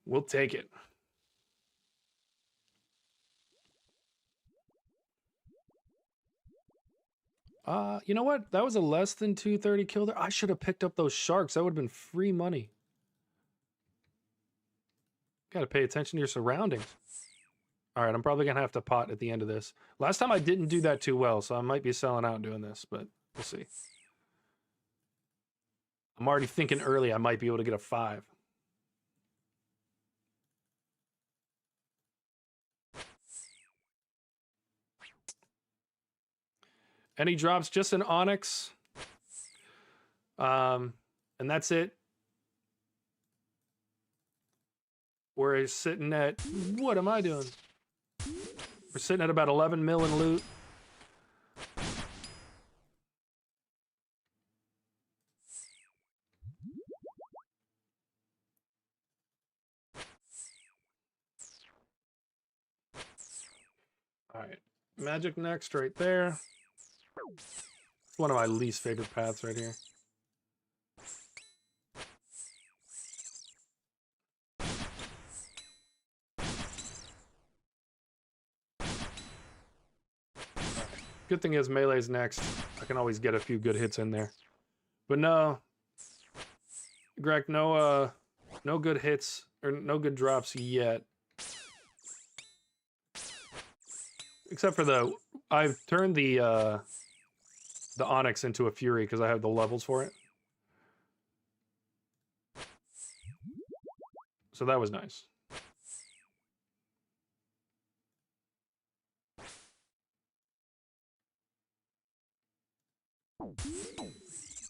We'll take it. You know what? That was a less than 230 kill there. I should have picked up those sharks. That would have been free money. Got to pay attention to your surroundings. All right, I'm probably going to have to pot at the end of this. Last time I didn't do that too well, so I might be selling out doing this, but we'll see. I'm already thinking early I might be able to get a 5. Any drops, just an Onyx. And that's it. We're sitting at, what am I doing? We're sitting at about 11 mil in loot. All right, magic next right there. It's one of my least favorite paths right here. Good thing is melee's next. I can always get a few good hits in there. But no, Greg, no good hits or no good drops yet. Except for I've turned the Onyx into a Fury because I have the levels for it. So that was nice.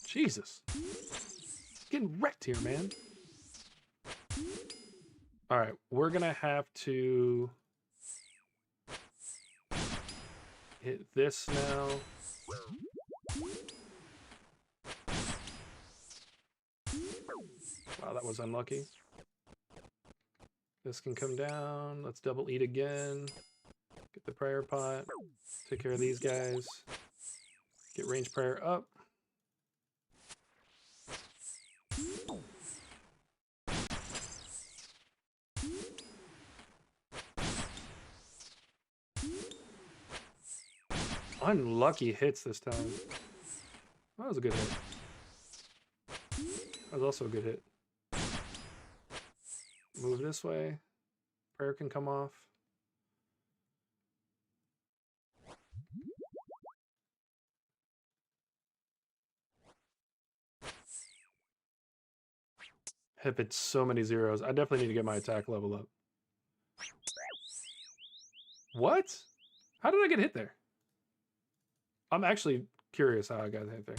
Jesus. Getting wrecked here, man. All right, we're going to have to hit this now. Wow, that was unlucky. This can come down. Let's double eat again. Get the prayer pot. Take care of these guys. Get range prayer up. Unlucky hits this time. That was a good hit. That was also a good hit. Move this way. Prayer can come off. Hip hit so many zeros. I definitely need to get my attack level up. What? How did I get hit there? I'm actually curious how I got hit there.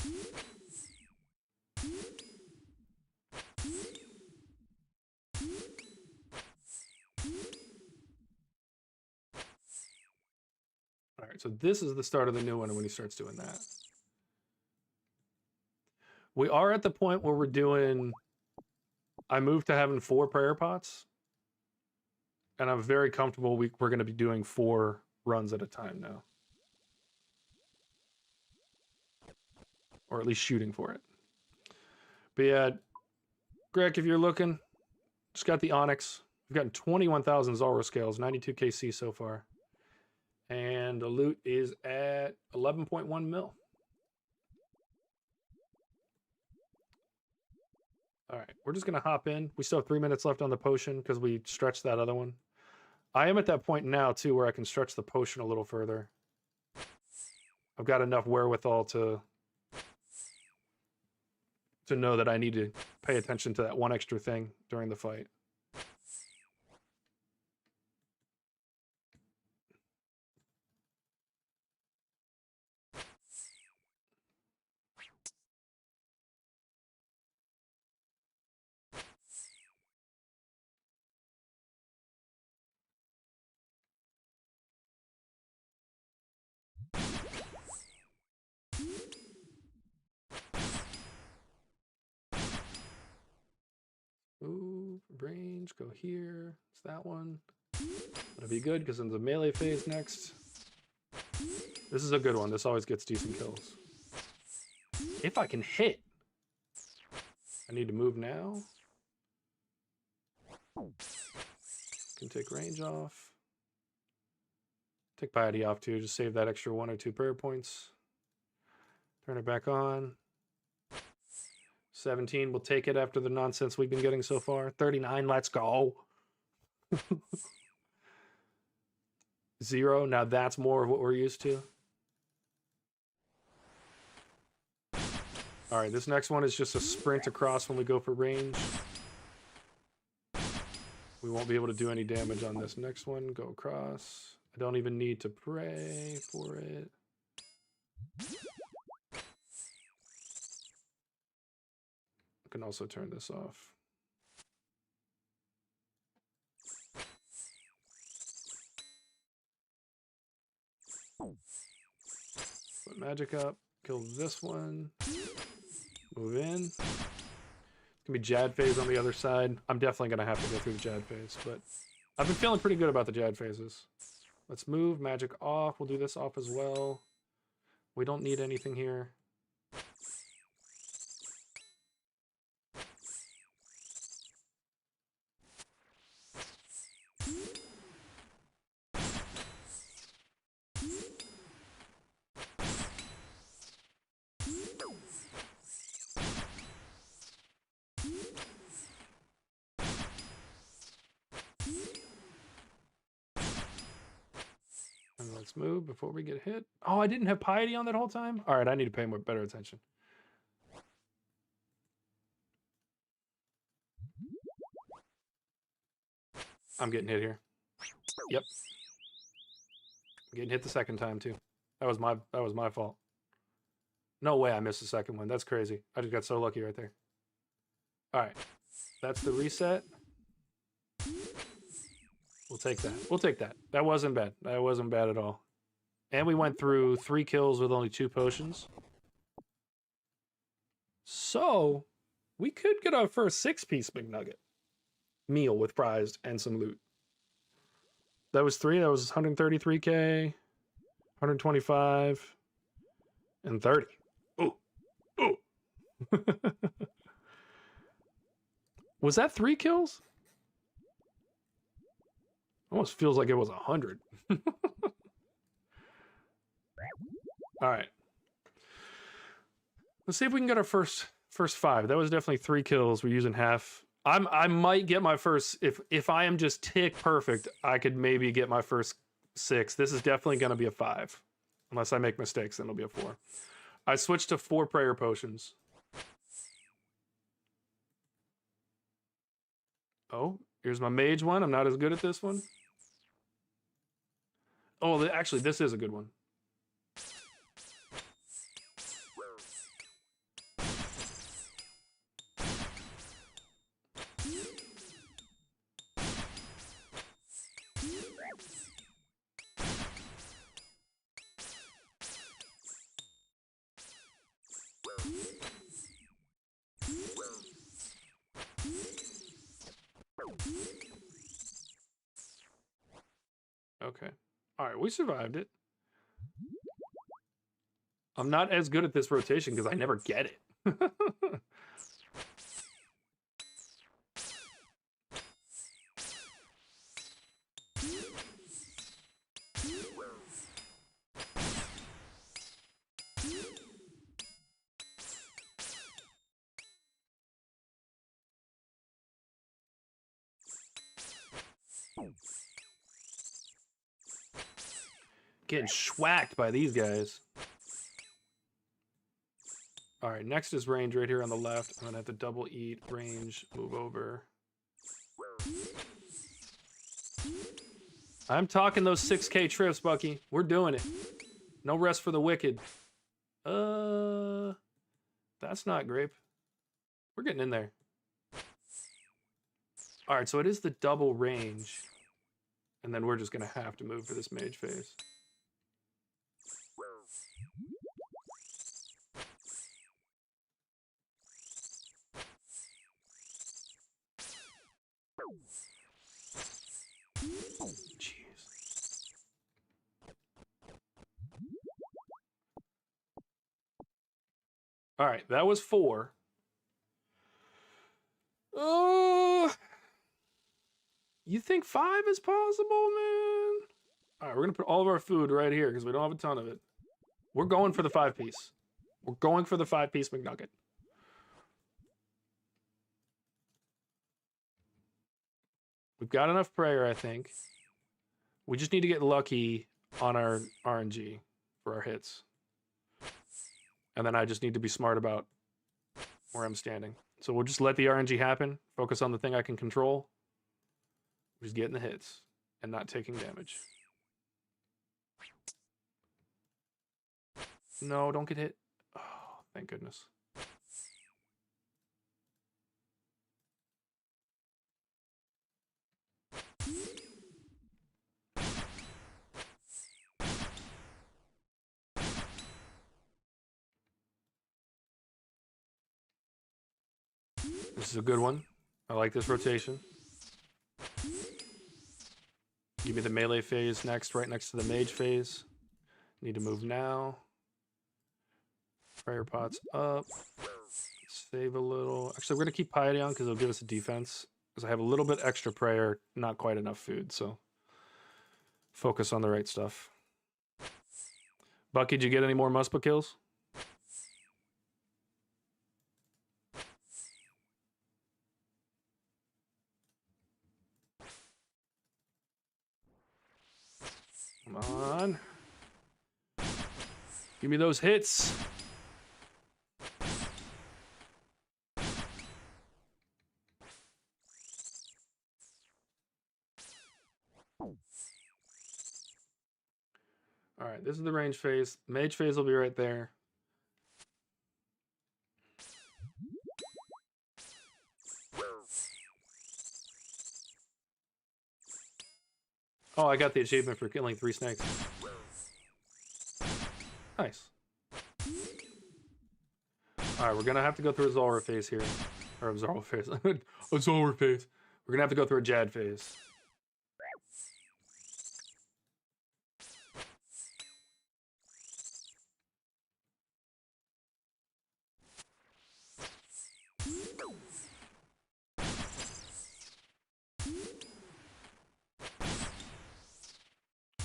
All right, so this is the start of the new one when he starts doing that. We are at the point where we're doing... I moved to having 4 prayer pots. And I'm very comfortable we're going to be doing 4 runs at a time now. Or at least shooting for it. But yeah, Greg, if you're looking, just got the Onyx. We've gotten 21,000 Zulrah scales, 92 KC so far. And the loot is at 11.1 mil. All right, we're just going to hop in. We still have 3 minutes left on the potion because we stretched that other one. I am at that point now, too, where I can stretch the potion a little further. I've got enough wherewithal to know that I need to pay attention to that one extra thing during the fight. Move, range, go here. It's that one. That'll be good because in the melee phase next. This is a good one. This always gets decent kills. If I can hit. I need to move now. Can take range off. Take piety off too. Just save that extra 1 or 2 prayer points. Turn it back on. 17, we'll take it after the nonsense we've been getting so far. 39, let's go. 0, now that's more of what we're used to. All right, this next one is just a sprint across when we go for range. We won't be able to do any damage on this next one. Go across. I don't even need to pray for it. I can also turn this off. Put magic up. Kill this one. Move in. It's gonna be Jad phase on the other side. I'm definitely gonna have to go through the Jad phase, but I've been feeling pretty good about the Jad phases. Let's move magic off. We'll do this off as well. We don't need anything here. And let's move before we get hit. Oh, I didn't have piety on that whole time? All right, I need to pay better attention. I'm getting hit here. Yep. I'm getting hit the second time too. That was my fault. No way I missed the second one. That's crazy. I just got so lucky right there. All right. That's the reset. We'll take that. We'll take that. That wasn't bad. That wasn't bad at all. And we went through 3 kills with only 2 potions. So, we could get our first 6-piece McNugget meal with fries and some loot. That was 3. That was 133k, 125, and 30. Oh, oh. Was that 3 kills? Almost feels like it was 100. All right. Let's see if we can get our first 5. That was definitely 3 kills. We're using half. I might get my first, if I am just tick perfect, I could maybe get my first 6. This is definitely going to be a 5. Unless I make mistakes, then it'll be a 4. I switched to 4 prayer potions. Oh, here's my mage one. I'm not as good at this one. Oh, actually, this is a good one. Okay. All right, we survived it. I'm not as good at this rotation because I never get it. Getting schwacked by these guys. All right, next is range right here on the left. I'm gonna have to double eat, range, move over. I'm talking those 6K trips, Bucky. We're doing it. No rest for the wicked. That's not grape. We're getting in there. All right, so it is the double range. And then we're just gonna have to move for this mage phase. Jeez. All right, that was 4. You think 5 is possible, man? All right, we're gonna put all of our food right here because we don't have a ton of it. We're going for the 5-piece. We're going for the 5-piece McNugget. We've got enough prayer, I think. We just need to get lucky on our RNG for our hits. And then I just need to be smart about where I'm standing. So we'll just let the RNG happen, focus on the thing I can control, just getting the hits and not taking damage. No, don't get hit. Oh, thank goodness. This is a good one. I like this rotation. Give me the melee phase next, right next to the mage phase. Need to move now. Prayer pots up. Save a little. Actually, we're going to keep piety on because it'll give us a defense. Because I have a little bit extra prayer, not quite enough food, so focus on the right stuff. Bucky, did you get any more Muspa kills? Come on. Give me those hits. All right, this is the range phase. Mage phase will be right there. Oh, I got the achievement for killing 3 snakes. Nice. All right, we're gonna have to go through a Zulrah phase here, or a Zulrah phase. A Zulrah phase. We're gonna have to go through a Jad phase.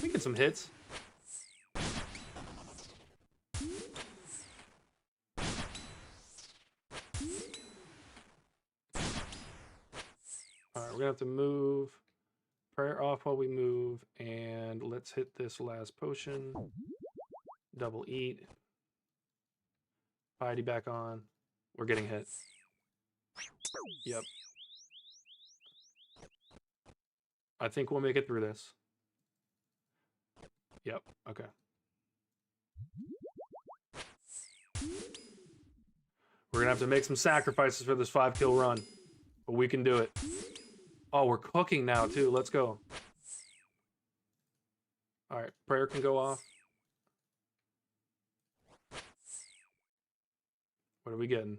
We get some hits. All right, we're gonna have to move. Prayer off while we move, and let's hit this last potion. Double eat. Piety back on. We're getting hit. Yep. I think we'll make it through this. Yep, okay. We're gonna have to make some sacrifices for this 5-kill run, but we can do it. Oh, we're cooking now too. Let's go. All right, prayer can go off. What are we getting?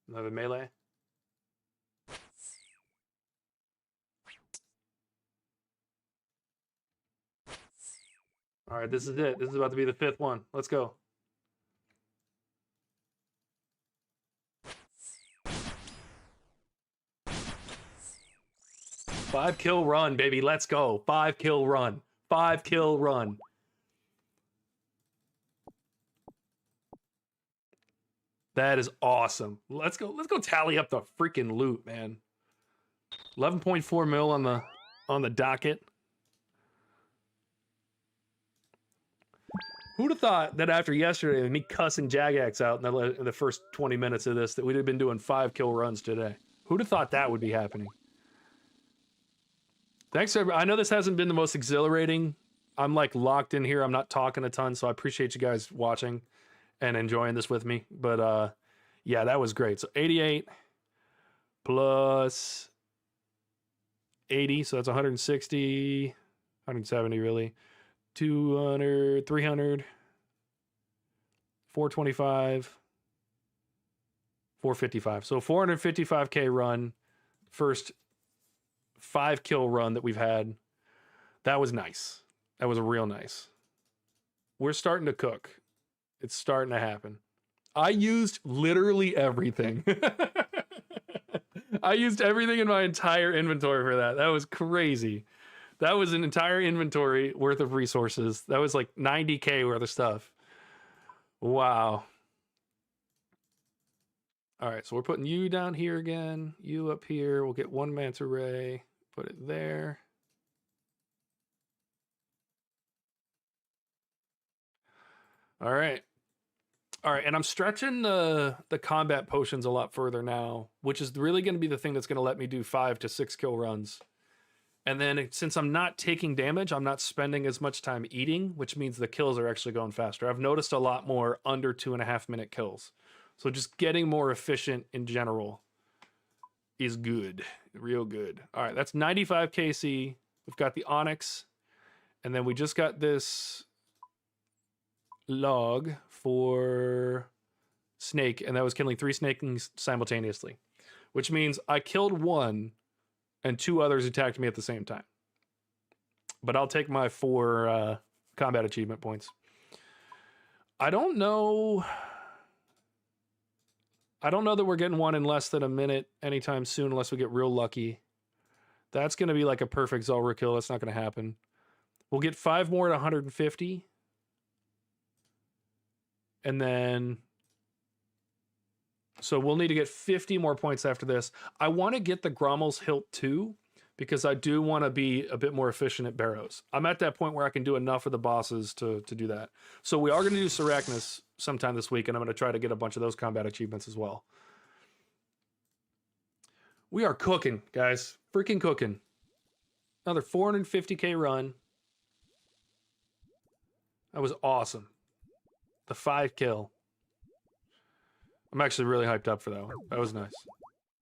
Another melee? All right, this is it. This is about to be the 5th one. Let's go. Five-kill run, baby. Let's go. 5-kill run. 5-kill run. That is awesome. Let's go tally up the freaking loot, man. 11.4 mil on the docket. Who'd have thought that after yesterday, me cussing Jagex out in the first 20 minutes of this, that we'd have been doing 5-kill runs today? Who'd have thought that would be happening? Thanks, everybody. I know this hasn't been the most exhilarating. I'm like locked in here. I'm not talking a ton, so I appreciate you guys watching and enjoying this with me. But yeah, that was great. So 88 plus 80, so that's 160, 170 really. 200, 300, 425, 455. So 455k run, first 5-kill run that we've had. That was nice. That was real nice. We're starting to cook. It's starting to happen. I used literally everything. I used everything in my entire inventory for that. That was crazy. That was an entire inventory worth of resources. That was like 90k worth of stuff. Wow. All right, so we're putting you down here again. You up here. We'll get 1 manta ray. Put it there. All right. All right, and I'm stretching the combat potions a lot further now, which is really going to be the thing that's going to let me do 5 to 6 kill runs. And then since I'm not taking damage, I'm not spending as much time eating, which means the kills are actually going faster. I've noticed a lot more under 2.5-minute kills. So just getting more efficient in general is good, real good. All right, that's 95 KC. We've got the Onyx, and then we just got this log for snake, and that was killing 3 snakes simultaneously, which means I killed one and 2 others attacked me at the same time. But I'll take my 4 combat achievement points. I don't know that we're getting one in less than a minute anytime soon unless we get real lucky. That's going to be like a perfect Zulrah kill. That's not going to happen. We'll get 5 more at 150. And then... So we'll need to get 50 more points after this. I want to get the Grommel's Hilt too, because I do want to be a bit more efficient at Barrows. I'm at that point where I can do enough of the bosses to do that. So we are going to do Sarachnis sometime this week, and I'm going to try to get a bunch of those combat achievements as well. We are cooking, guys. Freaking cooking. Another 450k run. That was awesome. The 5 kill. I'm actually really hyped up for that one. That was nice.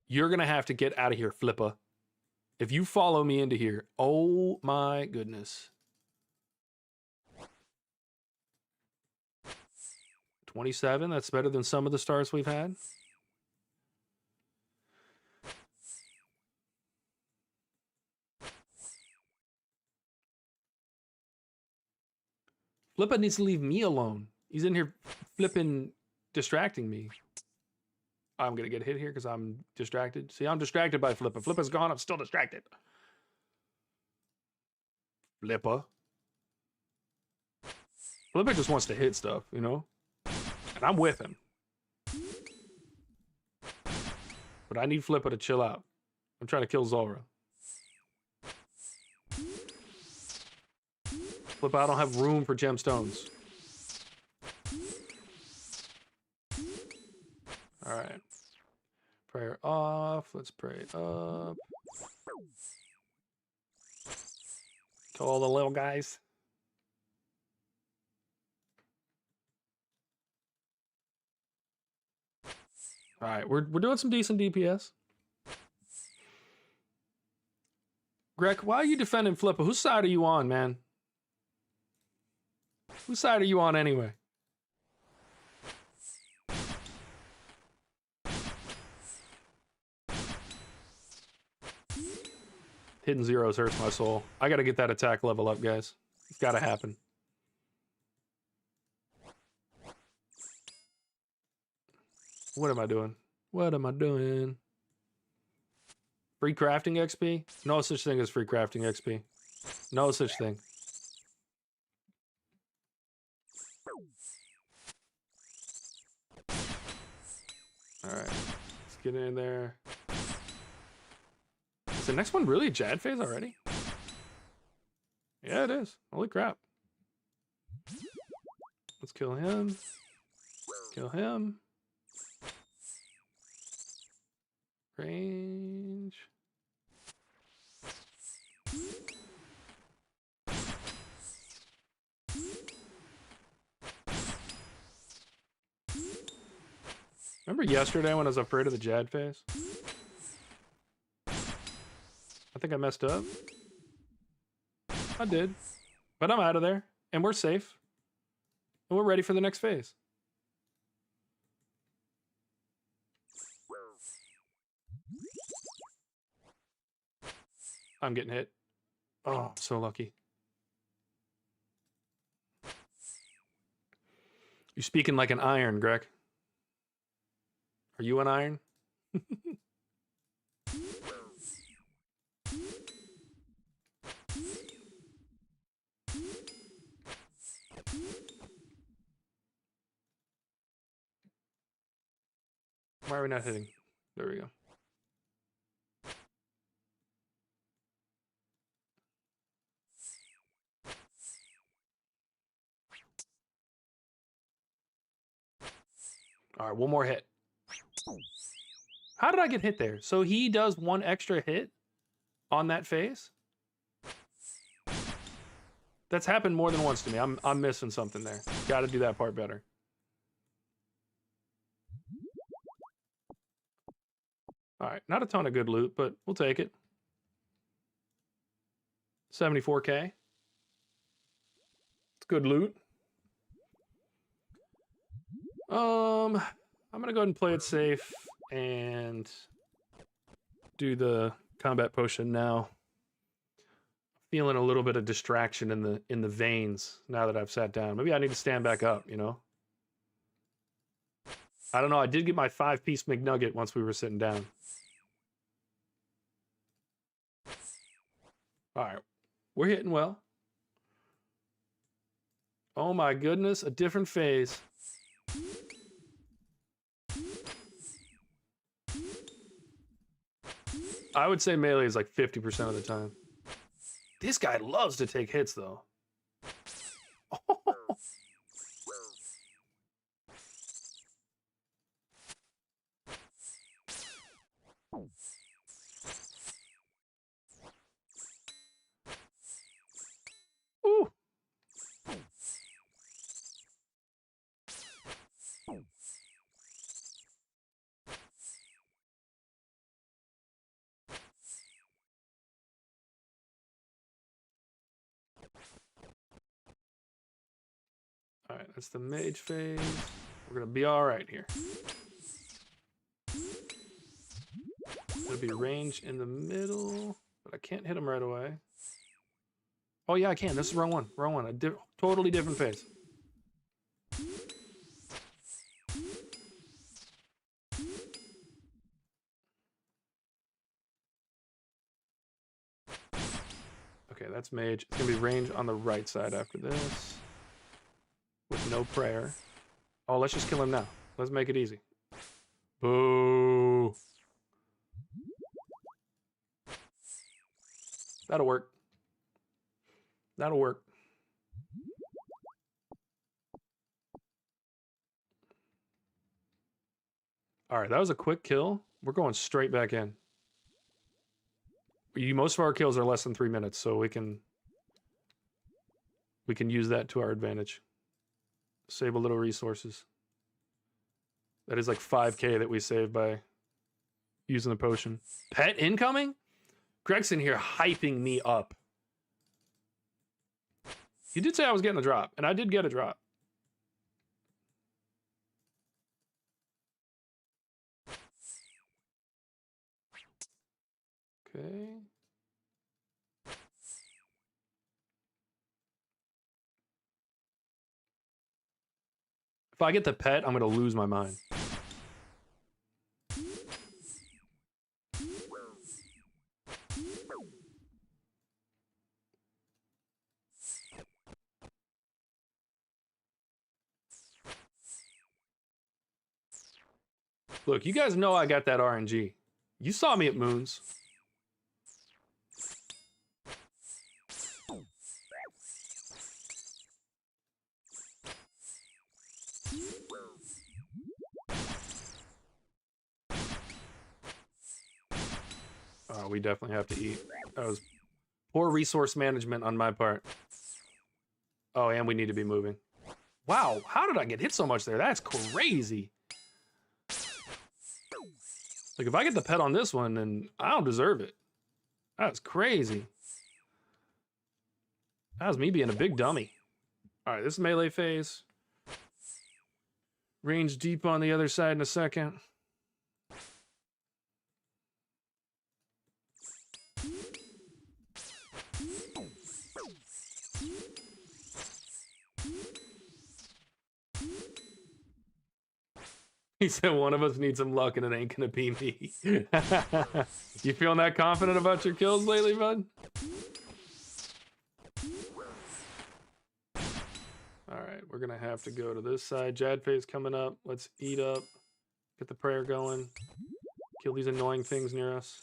You're going to have to get out of here, Flippa. If you follow me into here, oh my goodness. 27, that's better than some of the stars we've had. Flippa needs to leave me alone. He's in here flipping, distracting me. I'm going to get hit here because I'm distracted. See, I'm distracted by Flippa. Flippa's gone. I'm still distracted. Flippa. Flippa just wants to hit stuff, you know? And I'm with him. But I need Flippa to chill out. I'm trying to kill Zulrah. Flippa, I don't have room for gemstones. All right. Prayer off. Let's pray up. Kill all the little guys. All right, we're doing some decent DPS. Greg, why are you defending Flippa? Whose side are you on, man? Whose side are you on anyway? Hidden zeros hurts my soul. I gotta get that attack level up, guys. It's gotta happen. What am I doing? What am I doing? Free crafting XP? No such thing as free crafting XP. No such thing. Alright. Let's get in there. Is the next one really a Jad phase already? Yeah, it is. Holy crap. Let's kill him. Kill him. Range. Remember yesterday when I was afraid of the Jad phase? I think I messed up. I did. But I'm out of there. And we're safe. And we're ready for the next phase. I'm getting hit. Oh, I'm so lucky. You're speaking like an iron, Greg. Are you an iron? Why are we not hitting? There we go. All right, one more hit. How did I get hit there? So he does one extra hit on that phase? That's happened more than once to me. I'm missing something there. Got to do that part better. All right, not a ton of good loot, but we'll take it. 74K. It's good loot. I'm gonna go ahead and play it safe and do the combat potion now. Feeling a little bit of distraction in the veins now that I've sat down. Maybe I need to stand back up, you know? I don't know. I did get my 5-piece McNugget once we were sitting down. All right. We're hitting well. Oh my goodness. A different phase. I would say melee is like 50% of the time. This guy loves to take hits, though. Ooh. All right, that's the mage phase. We're gonna be all right here. There'll be range in the middle, but I can't hit him right away. Oh yeah, I can. This is wrong one. Wrong one. A totally different phase. Okay, that's mage. It's gonna be range on the right side after this. With no prayer. Oh, let's just kill him now. Let's make it easy. Boo. That'll work. That'll work. All right, that was a quick kill. We're going straight back in. Most of our kills are less than 3 minutes, so we can use that to our advantage. Save a little resources. That is like 5K that we save by using the potion. Pet incoming? Greg's in here hyping me up. He did say I was getting a drop, and I did get a drop. Okay. If I get the pet, I'm going to lose my mind. Look, you guys know I got that RNG. You saw me at Moons. Oh, we definitely have to eat. That was poor resource management on my part. Oh, and we need to be moving. Wow, how did I get hit so much there? That's crazy. Like, if I get the pet on this one, then I don't deserve it. That's crazy. That was me being a big dummy. All right, this is melee phase. Range deep on the other side in a second. He said one of us needs some luck and it ain't gonna be me. You feeling that confident about your kills lately, bud? Alright, we're gonna have to go to this side. Jad phase coming up. Let's eat up. Get the prayer going. Kill these annoying things near us.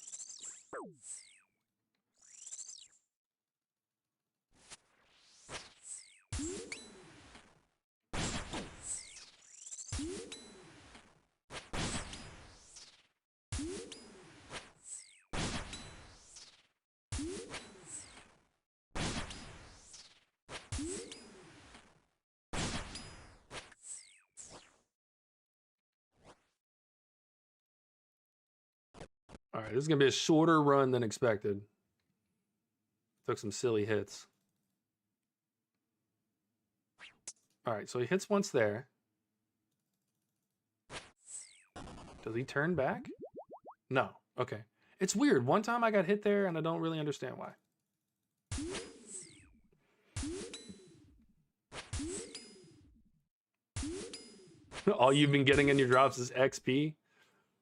All right, this is going to be a shorter run than expected. Took some silly hits. All right, so he hits once there. Does he turn back? No. Okay. It's weird. One time I got hit there, and I don't really understand why. All you've been getting in your drops is XP?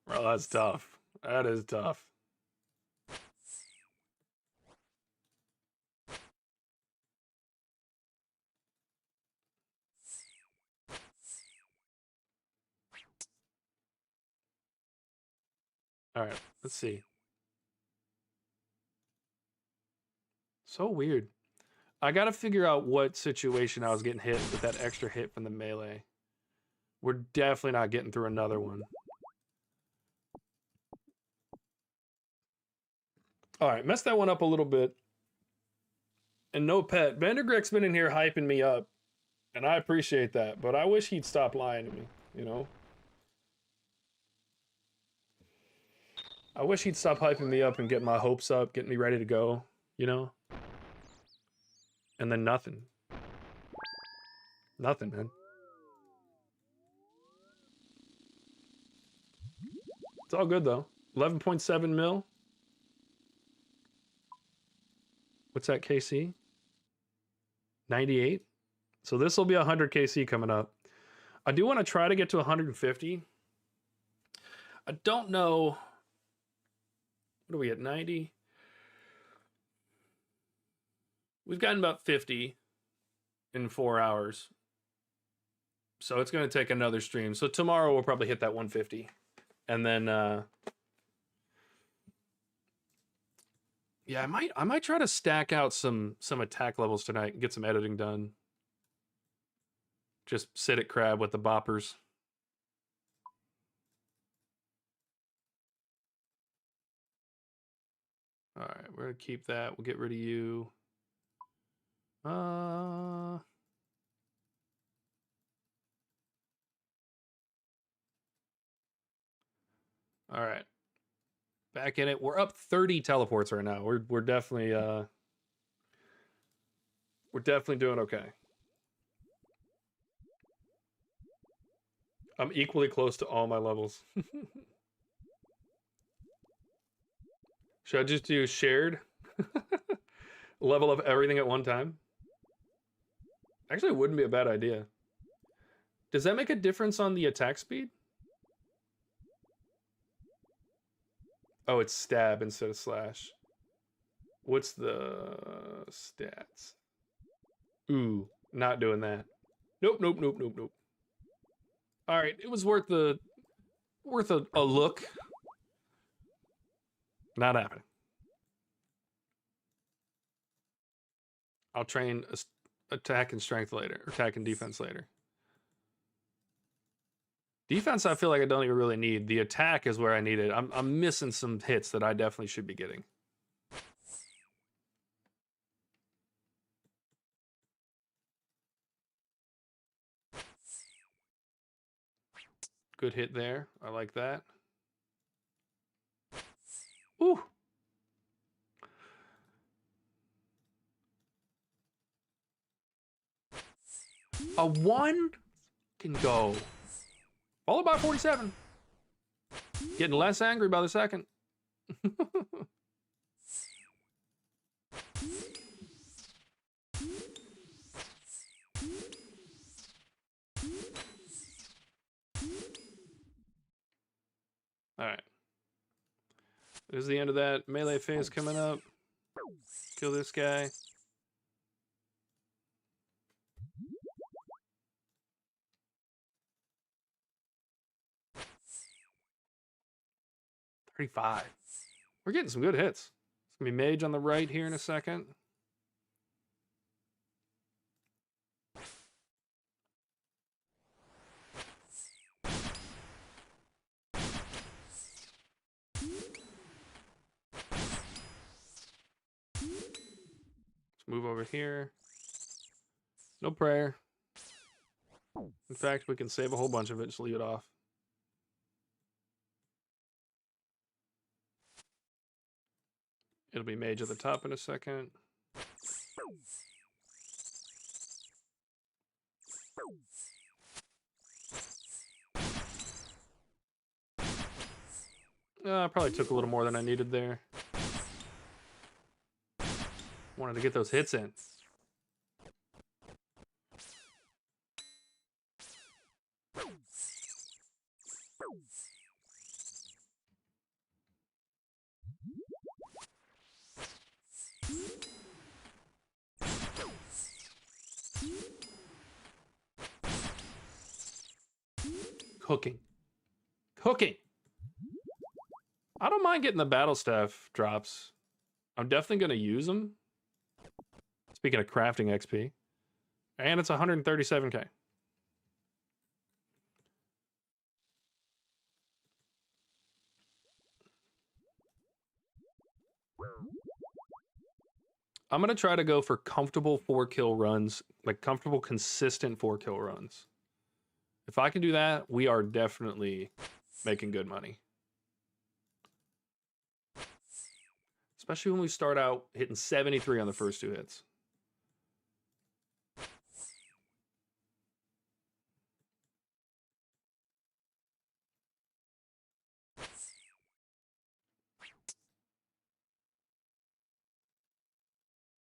Bro, that's tough. That is tough. All right, let's see. So weird. I got to figure out what situation I was getting hit with that extra hit from the melee. We're definitely not getting through another one. All right, messed that one up a little bit. And no pet. Vandergreck's been in here hyping me up, and I appreciate that, but I wish he'd stop lying to me, you know? I wish he'd stop hyping me up and getting my hopes up, getting me ready to go, you know? And then nothing. Nothing, man. It's all good, though. 11.7 mil. What's that, KC? 98? So this will be 100 KC coming up. I do want to try to get to 150. I don't know. What are we at, 90? We've gotten about 50 in 4 hours. So it's going to take another stream. So tomorrow we'll probably hit that 150. And then, yeah, I might try to stack out some attack levels tonight and get some editing done. Just sit at crab with the boppers. All right, we're gonna keep that. We'll get rid of you. All right, back in it. We're up 30 teleports right now. We're definitely doing okay. I'm equally close to all my levels. Should I just do shared level of everything at one time? Actually, it wouldn't be a bad idea. Does that make a difference on the attack speed? Oh, it's stab instead of slash. What's the stats? Ooh, not doing that. Nope. All right, it was worth a look. Not happening. I'll train attack and strength later, or attack and defense later. Defense, I feel like I don't even really need. The attack is where I need it. I'm missing some hits that I definitely should be getting. Good hit there. I like that. Ooh. A 1 can go. Followed by 47. Getting less angry by the second. All right. This is the end of that melee phase coming up. Kill this guy. $35. We're getting some good hits. It's gonna be mage on the right here in a second. Let's move over here. No prayer. In fact, we can save a whole bunch of it. Just leave it off. It'll be mage at the top in a second. Probably took a little more than I needed there. Wanted to get those hits in. Cooking. I don't mind getting the battle staff drops. I'm definitely going to use them. Speaking of crafting XP. And it's 137k. I'm going to try to go for comfortable 4-kill runs. Like comfortable, consistent 4-kill runs. If I can do that, we are definitely making good money. Especially when we start out hitting 73 on the first 2 hits.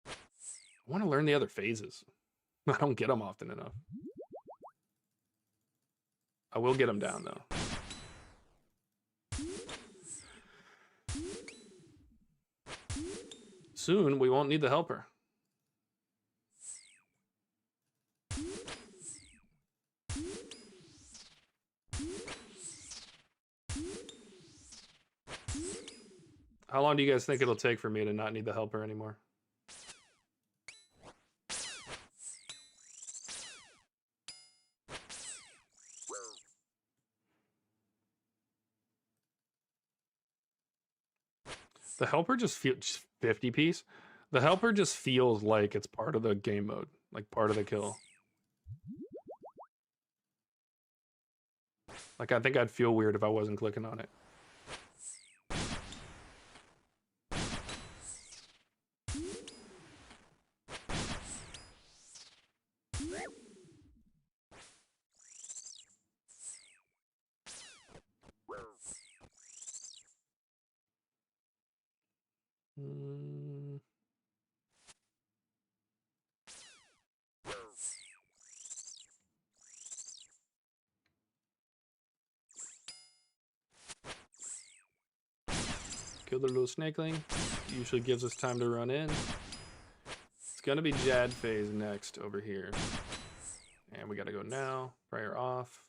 I want to learn the other phases. I don't get them often enough. I will get them down, though. Soon, we won't need the helper. How long do you guys think it'll take for me to not need the helper anymore? The helper just feels 50 piece. The helper just feels like it's part of the game mode, like part of the kill. Like I think I'd feel weird if I wasn't clicking on it. Kill the little snakeling. Usually gives us time to run in. It's gonna be Jad phase next over here. And we gotta go now. Prayer off.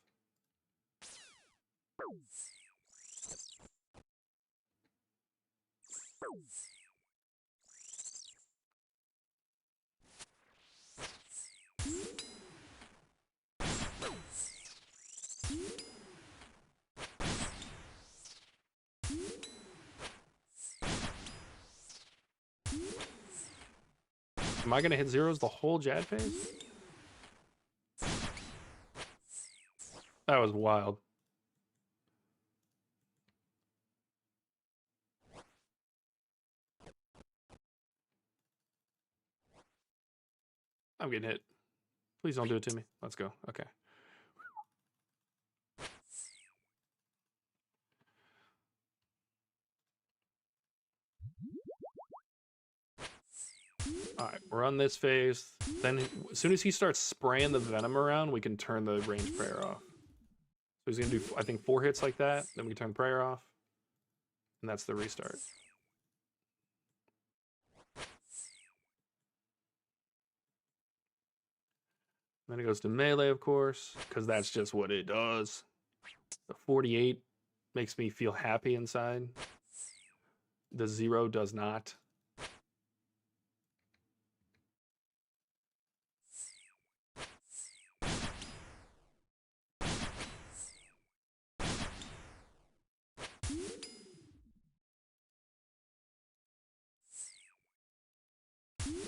Am I gonna hit zeros the whole Jad phase? That was wild. I'm getting hit. Please don't do it to me. Let's go. Okay. Alright, we're on this phase. Then as soon as he starts spraying the venom around, we can turn the range prayer off. So he's gonna do, I think, 4 hits like that. Then we turn prayer off. And that's the restart. Then it goes to melee, of course, because that's just what it does. The 48 makes me feel happy inside. The 0 does not.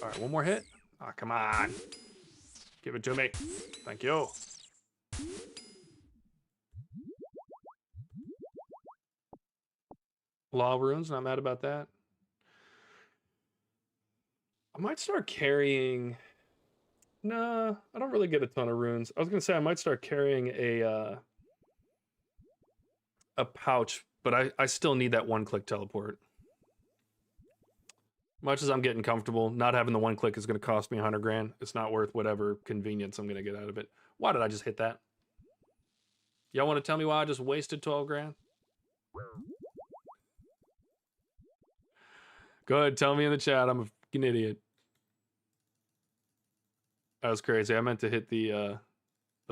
All right, one more hit. Oh, come on. Give it to me. Thank you. Law runes, not mad about that. I might start carrying... Nah, I don't really get a ton of runes. I was gonna say I might start carrying a pouch, but I still need that one-click teleport. Much as I'm getting comfortable, not having the one click is going to cost me 100 grand. It's not worth whatever convenience I'm going to get out of it. Why did I just hit that? Y'all want to tell me why I just wasted 12 grand? Go ahead, tell me in the chat. I'm a fucking idiot. That was crazy. I meant to hit the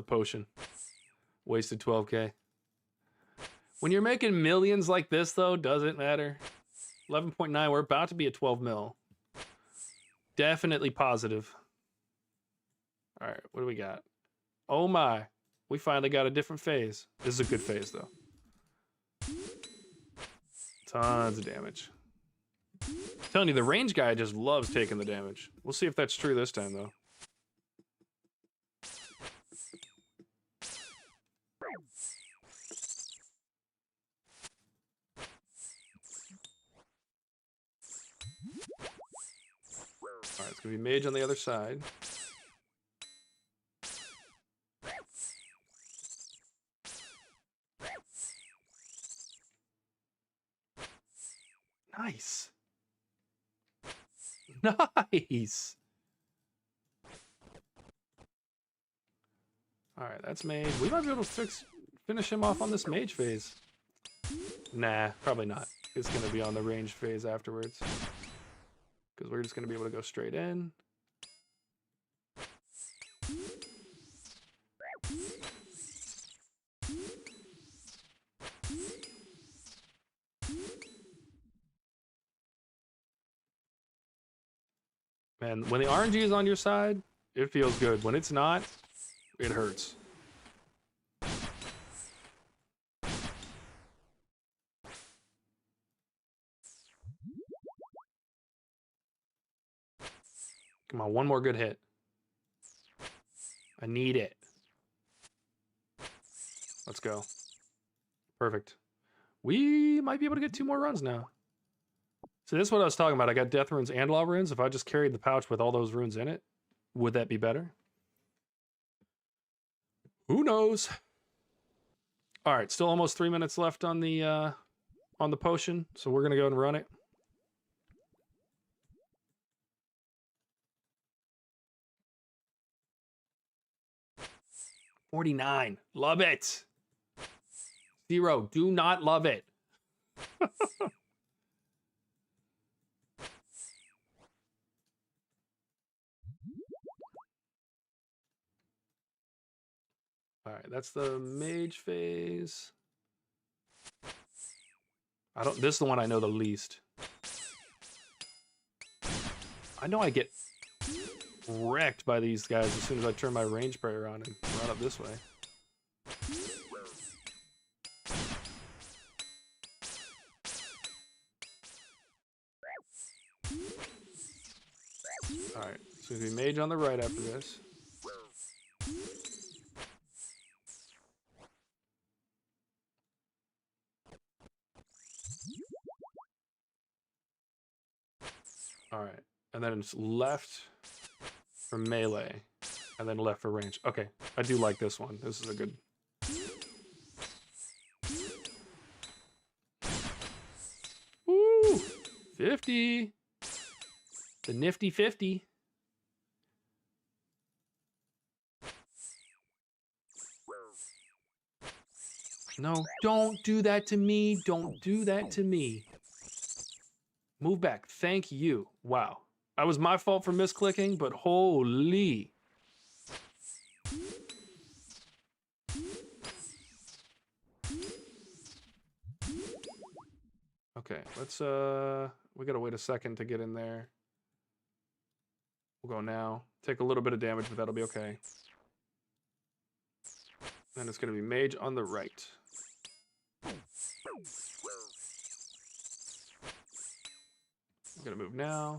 potion. Wasted 12k. When you're making millions like this, though, doesn't matter. 11.9, we're about to be at 12 mil. Definitely positive. All right, what do we got? Oh my, we finally got a different phase. This is a good phase, though. Tons of damage. I'm telling you, the range guy just loves taking the damage. We'll see if that's true this time, though. Alright, it's gonna be mage on the other side. Nice. Nice. Alright, that's mage. We might be able to finish him off on this mage phase. Nah, probably not. It's gonna be on the range phase afterwards. Because we're just gonna be able to go straight in. Man, when the RNG is on your side, it feels good. When it's not, it hurts. Come on, one more good hit. I need it. Let's go. Perfect. We might be able to get 2 more runs now. So this is what I was talking about. I got death runes and law runes. If I just carried the pouch with all those runes in it, would that be better? Who knows? All right, still almost 3 minutes left on the potion, so we're gonna go and run it. $49. Love it. 0. Do not love it. All right, that's the mage phase. This is the one I know the least. I know I get wrecked by these guys as soon as I turn my range prayer on and run up this way. Alright, so we mage on the right after this. Alright, and then it's left for melee, and then left for range. Okay, I do like this one. This is a good... Woo! 50! The nifty 50. No, don't do that to me. Don't do that to me. Move back. Thank you. Wow. That was my fault for misclicking, but holy. Okay, let's, we gotta wait a second to get in there. We'll go now. Take a little bit of damage, but that'll be okay. Then it's gonna be mage on the right. I'm gonna move now.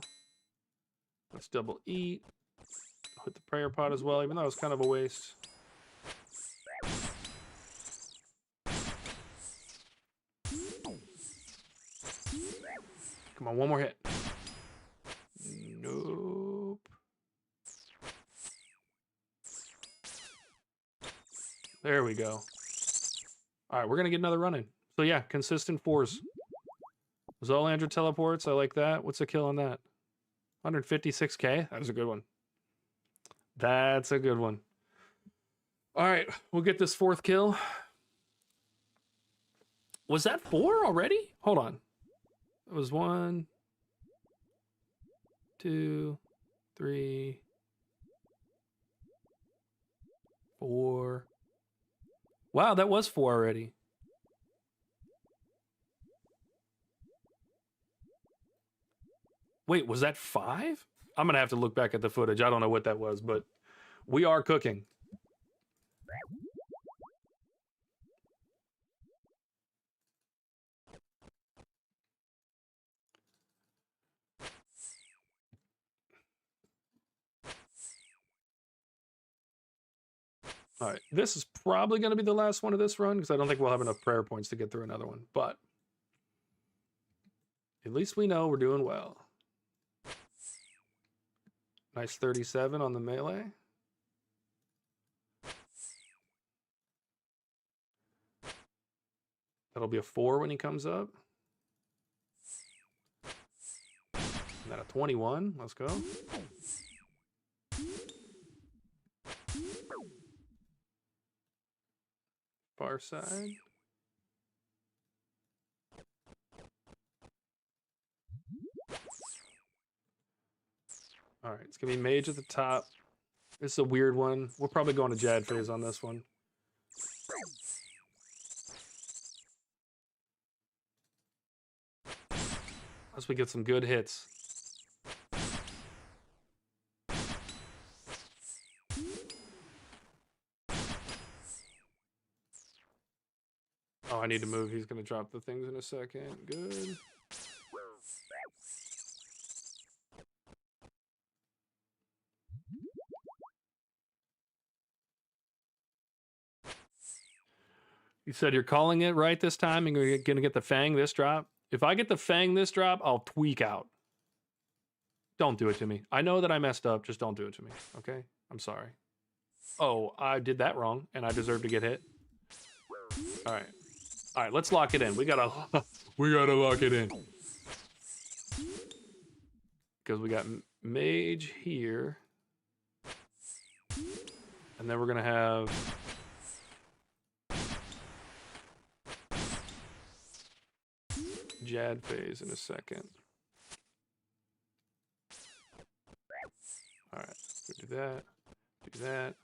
Let's double eat. I'll hit the prayer pot as well, even though it was kind of a waste. Come on, one more hit. Nope. There we go. All right, we're going to get another run in. So yeah, consistent 4s. Zolandra teleports, I like that. What's the kill on that? 156k? That was a good one. That's a good one. All right, we'll get this 4th kill. Was that 4 already? Hold on. It was 1, 2, 3, 4. Wow, that was 4 already. Wait, was that 5? I'm going to have to look back at the footage. I don't know what that was, but we are cooking. All right, this is probably going to be the last one of this run because I don't think we'll have enough prayer points to get through another one, but at least we know we're doing well. Nice 37 on the melee. That'll be a 4 when he comes up. And then a 21. Let's go. Far side. All right, it's going to be mage at the top. This is a weird one. We'll probably go on a Jad phase on this one. Unless we get some good hits. Oh, I need to move. He's going to drop the things in a second. Good. You said you're calling it right this time and you're going to get the Fang this drop? If I get the Fang this drop, I'll tweak out. Don't do it to me. I know that I messed up. Just don't do it to me, okay? I'm sorry. Oh, I did that wrong, and I deserve to get hit. All right. All right, let's lock it in. We gotta lock it in. Because we got mage here. And then we're going to have... Jad phase in a second. All right, do that, do that.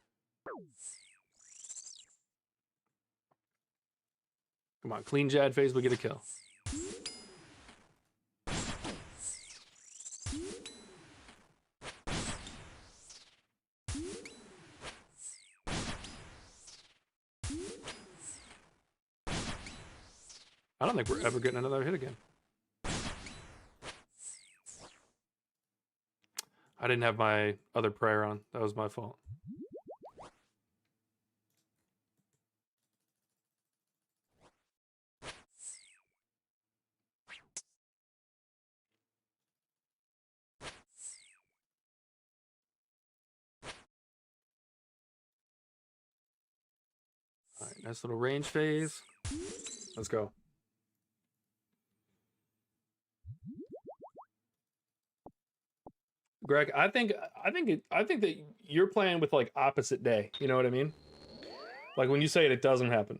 Come on, clean Jad phase, we get a kill. I don't think we're ever getting another hit again. I didn't have my other prayer on. That was my fault. All right, nice little range phase. Let's go. Greg, I think that you're playing with like opposite day. You know what I mean? Like when you say it doesn't happen.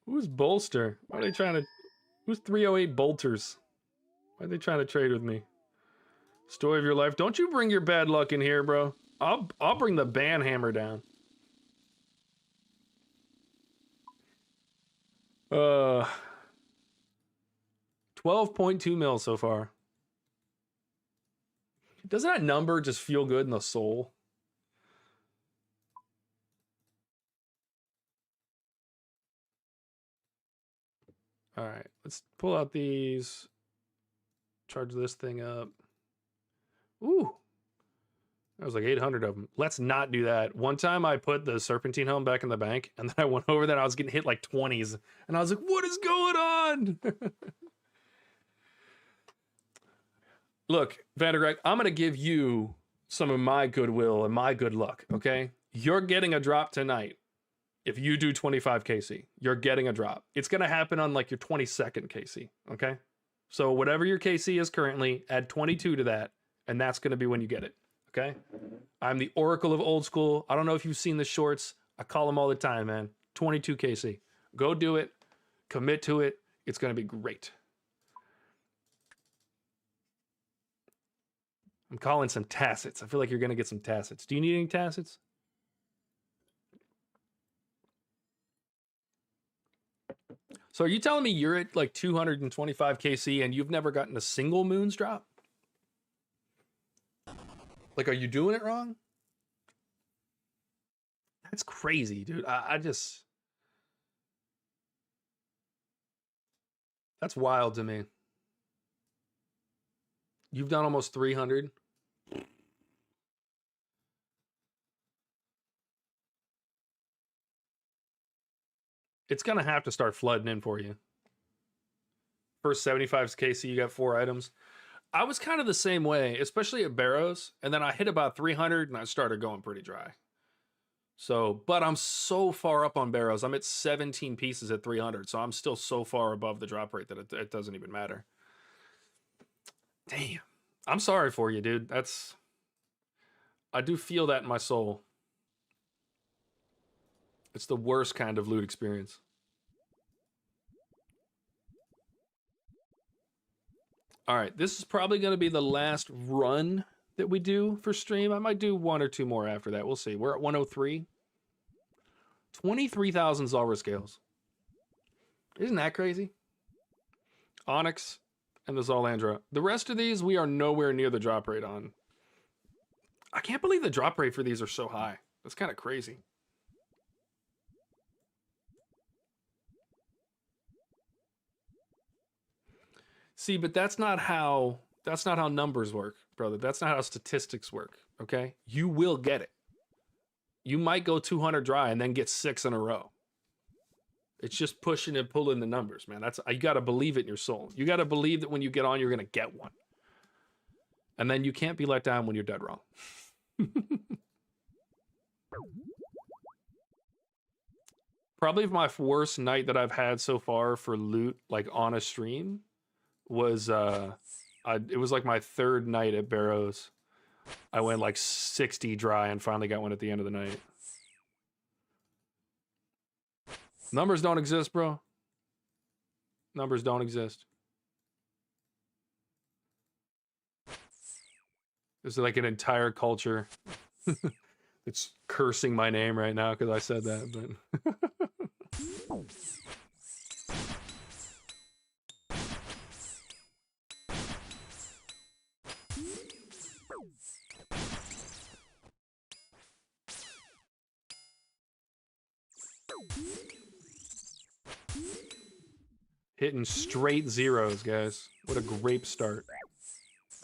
Who's Bolster? Why are they trying to? Who's 308 Bolters? Why are they trying to trade with me? Story of your life. Don't you bring your bad luck in here, bro. I'll bring the ban hammer down. 12.2 mil so far. Doesn't that number just feel good in the soul? All right, let's pull out these Charge this thing up. Ooh. That was like 800 of them. Let's not do that. One time I put the serpentine helm back in the bank, and then I went over there, I was getting hit like 20s. And I was like, what is going on? Look, Vandergreg, I'm going to give you some of my goodwill and my good luck, okay? You're getting a drop tonight. If you do 25 KC, you're getting a drop. It's going to happen on like your 22nd KC, okay? So whatever your KC is currently, add 22 to that, and that's going to be when you get it, okay? I'm the Oracle of old school. I don't know if you've seen the shorts. I call them all the time, man. 22 KC. Go do it. Commit to it. It's going to be great. I'm calling some tacits. I feel like you're going to get some tacits. Do you need any tacits? So are you telling me you're at like 225 KC and you've never gotten a single moons drop? Like, are you doing it wrong? That's crazy, dude. I just... That's wild to me. You've done almost 300. It's going to have to start flooding in for you. First 75 KC, you got 4 items. I was kind of the same way, especially at Barrows. And then I hit about 300 and I started going pretty dry. So, but I'm so far up on Barrows. I'm at 17 pieces at 300. So I'm still so far above the drop rate that it doesn't even matter. Damn. I'm sorry for you, dude. I do feel that in my soul. It's the worst kind of loot experience. All right, this is probably going to be the last run that we do for stream. I might do 1 or 2 more after that. We'll see. We're at 103. 23,000 Zulrah scales. Isn't that crazy? Onyx and the Zolandra. The rest of these, we are nowhere near the drop rate on. I can't believe the drop rate for these are so high. That's kind of crazy. See, but that's not how numbers work, brother. That's not how statistics work, okay? You will get it. You might go 200 dry and then get 6 in a row. It's just pushing and pulling the numbers, man. You got to believe it in your soul. You got to believe that when you get on, you're going to get one. And then you can't be let down when you're dead wrong. Probably my worst night that I've had so far for loot, like on a stream, was it was like my 3rd night at Barrows. I went like 60 dry and finally got one at the end of the night. Numbers don't exist, bro. Numbers don't exist. There's like an entire culture that's cursing my name right now because I said that, but hitting straight zeros, guys. What a grape start.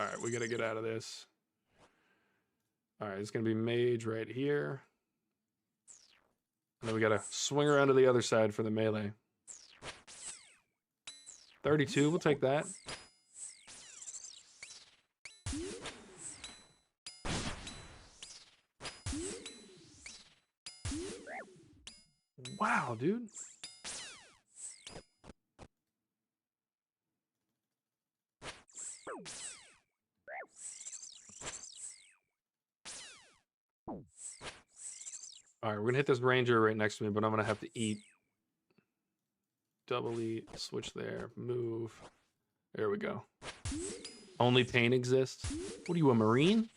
All right, we got to get out of this. All right, it's going to be mage right here. And then we got to swing around to the other side for the melee. 32, we'll take that. Wow, dude. All right, we're gonna hit this ranger right next to me, but I'm gonna have to eat. Double eat, switch there, move. There we go. Only pain exists. What are you, a marine?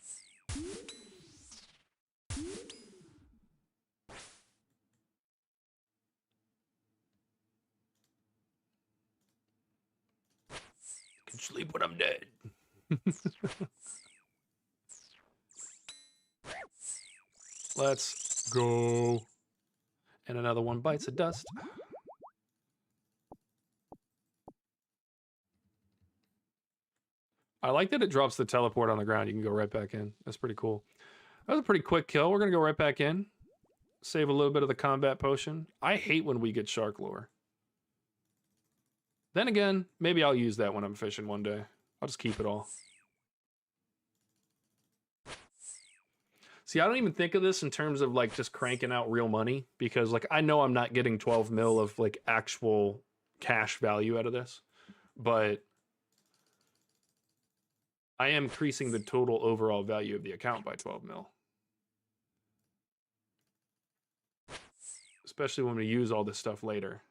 Can sleep when I'm dead. Let's go. And another one bites the dust. I like that it drops the teleport on the ground. You can go right back in. That's pretty cool. That was a pretty quick kill. We're going to go right back in. Save a little bit of the combat potion. I hate when we get shark lore. Then again, maybe I'll use that when I'm fishing one day. I'll just keep it all. See, I don't even think of this in terms of like just cranking out real money, because like I know I'm not getting 12 mil of like actual cash value out of this, but I am increasing the total overall value of the account by 12 mil. Especially when we use all this stuff later.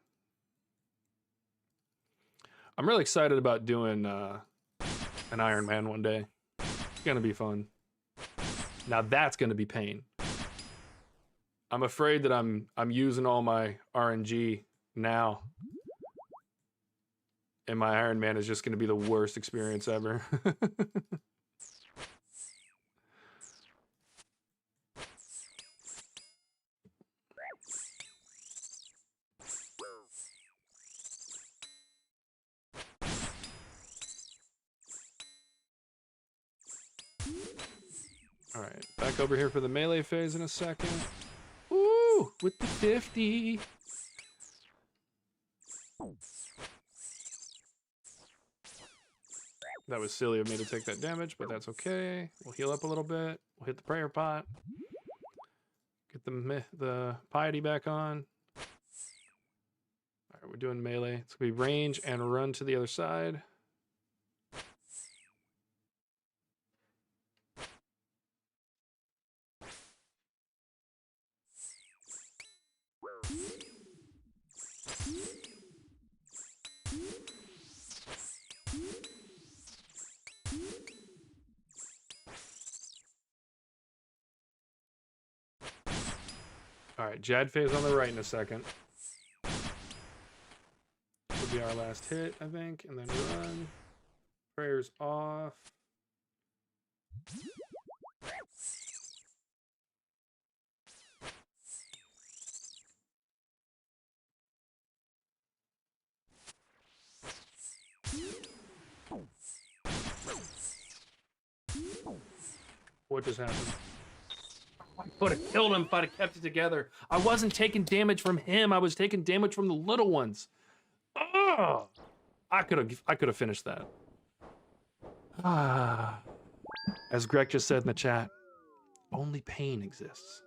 I'm really excited about doing an Iron Man one day. It's gonna be fun. Now that's gonna be pain. I'm afraid that I'm using all my RNG now, and my Iron Man is just gonna be the worst experience ever. All right, back over here for the melee phase in a second. Ooh, with the 50. That was silly of me to take that damage, but that's okay. We'll heal up a little bit. We'll hit the prayer pot. Get the piety back on. All right, we're doing melee. It's gonna be range and run to the other side. All right, Jad phase on the right in a second. This will be our last hit, I think, and then run. Prayers off. What just happened? I would have killed him if I'd have kept it together. I wasn't taking damage from him. I was taking damage from the little ones. Oh, I could have finished that. Ah, as Greg just said in the chat, only pain exists.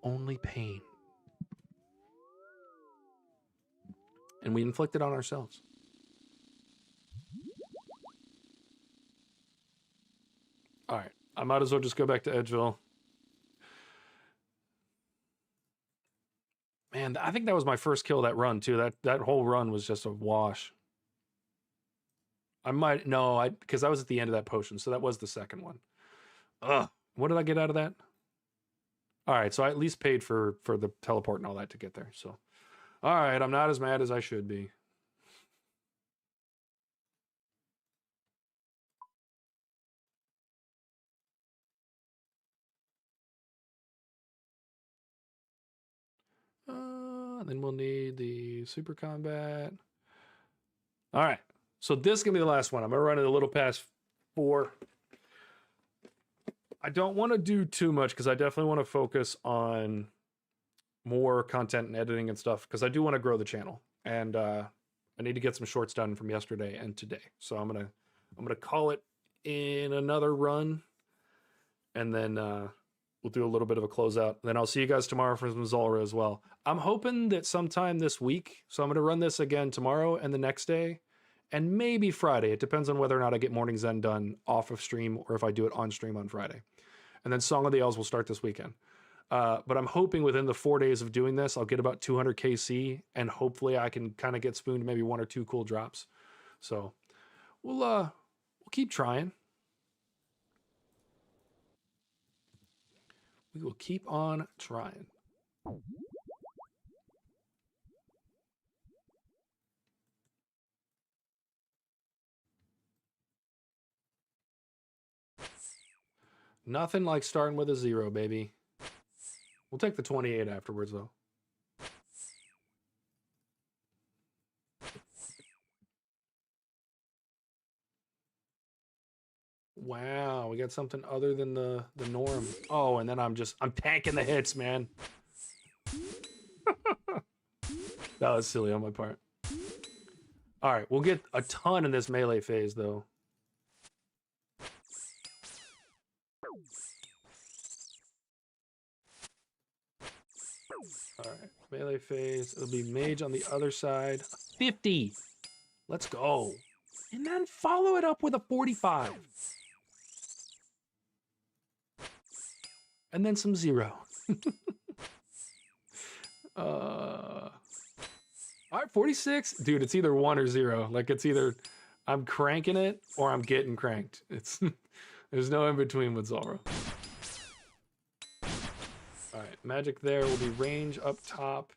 Only pain. And we inflict it on ourselves. All right, I might as well just go back to Edgeville. Man, I think that was my first kill that run too. That whole run was just a wash. I might because I was at the end of that potion, so that was the second one. Ugh, what did I get out of that? All right, so I at least paid for the teleport and all that to get there. So, all right, I'm not as mad as I should be. Then we'll need the super combat. All right, so this is gonna be the last one. I'm gonna run it a little past 4. I don't want to do too much because I definitely want to focus on more content and editing and stuff, because I do want to grow the channel, and I need to get some shorts done from yesterday and today. So I'm gonna call it in another run, and then we'll do a little bit of a closeout. Then I'll see you guys tomorrow for some Zulrah as well. I'm hoping that sometime this week. So I'm gonna run this again tomorrow and the next day, and maybe Friday. It depends on whether or not I get Morning Zen done off of stream or if I do it on stream on Friday. And then Song of the Elves will start this weekend. But I'm hoping within the 4 days of doing this, I'll get about 200 KC, and hopefully I can kind of get spooned maybe 1 or 2 cool drops. So we'll keep trying. We will keep on trying. Nothing like starting with a 0, baby. We'll take the 28 afterwards, though. Wow, we got something other than the norm. Oh, and then I'm tanking the hits, man. That was silly on my part. All right, we'll get a ton in this melee phase, though. All right, melee phase. It'll be mage on the other side. 50. Let's go. And then follow it up with a 45. And then some 0. All right, 46. Dude, it's either 1 or 0. Like, it's either I'm cranking it or I'm getting cranked. It's there's no in between with Zulrah. All right, magic there will be range up top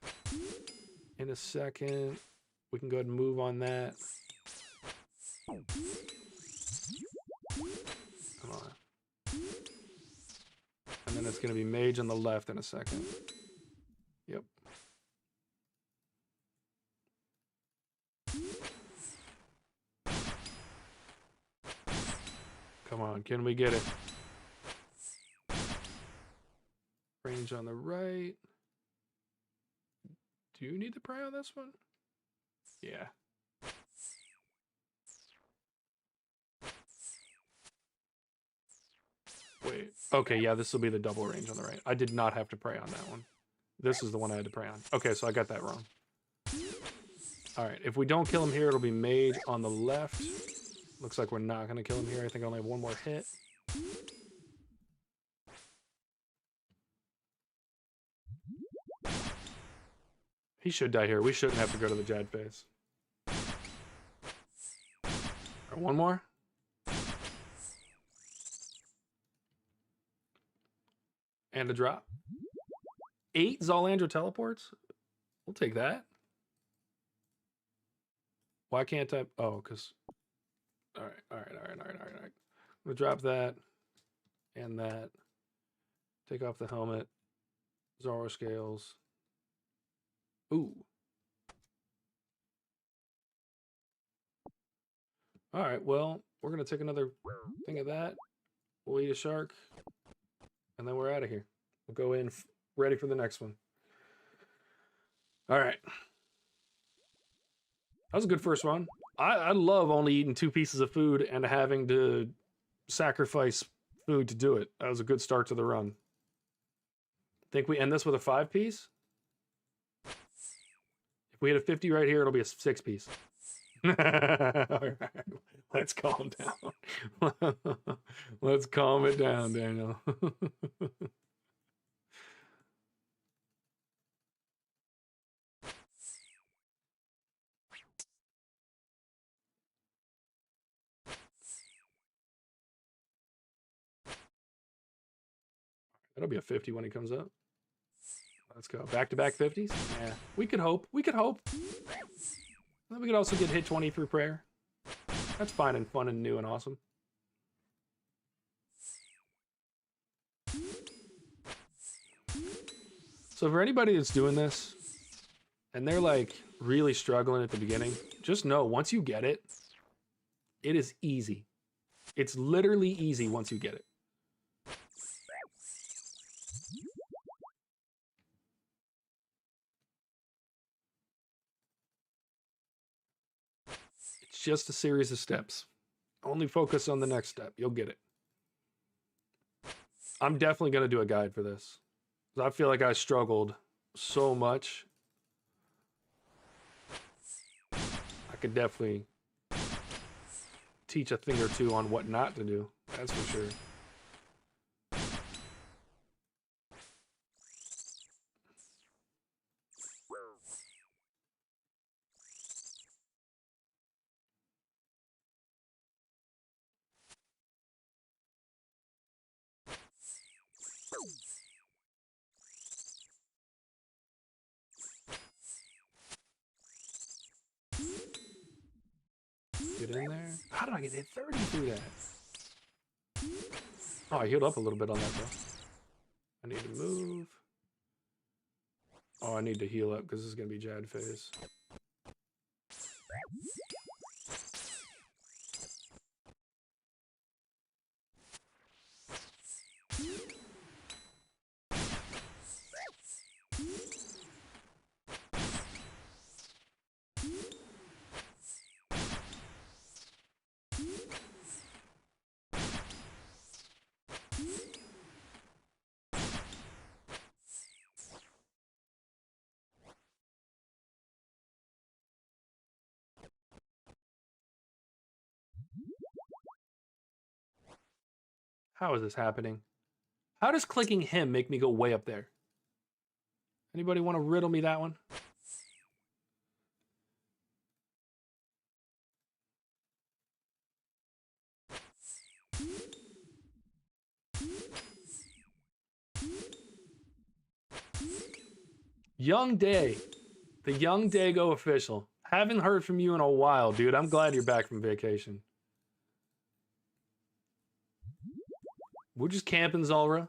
in a second. We can go ahead and move on that. Come on. And then it's going to be mage on the left in a second. Yep. Come on, can we get it? Range on the right. Do you need to pray on this one? Yeah. Wait. Okay, yeah, this will be the double range on the right. I did not have to pray on that one. This is the one I had to pray on. Okay, so I got that wrong. All right, if we don't kill him here, it'll be mage on the left. Looks like we're not going to kill him here. I think I only have one more hit. He should die here. We shouldn't have to go to the Jad phase. Right, one more. And a drop. 8 Zalander teleports? We'll take that. Why can't I? Oh, because... All right. I'm gonna drop that and that. Take off the helmet. Zoro scales. Ooh. All right, well, we're gonna take another thing of that. We'll eat a shark, and then we're out of here. We'll go in ready for the next one. All right. That was a good first run. I love only eating 2 pieces of food and having to sacrifice food to do it. That was a good start to the run. Think we end this with a 5-piece? If we hit a 50 right here, it'll be a 6-piece. All right. Let's calm down. Let's calm it down, Daniel. That'll be a 50 when he comes up. Let's go. Back-to-back 50s? Yeah. We could hope. We could hope. Then we could also get hit 20 through prayer. That's fine and fun and new and awesome. So for anybody that's doing this, and they're like really struggling at the beginning, just know once you get it, it is easy. It's literally easy once you get it. It's just a series of steps. Only focus on the next step. You'll get it. I'm definitely going to do a guide for this. I feel like I struggled so much. I could definitely teach a thing or two on what not to do. That's for sure. Get in there. How did I get hit 30 through that? Oh, I healed up a little bit on that though. I need to move. Oh, I need to heal up because this is going to be Jad phase. How is this happening? How does clicking him make me go way up there? Anybody want to riddle me that one? Young Day. The Young Dago official. Haven't heard from you in a while, dude. I'm glad you're back from vacation. We're just camping, Zulrah.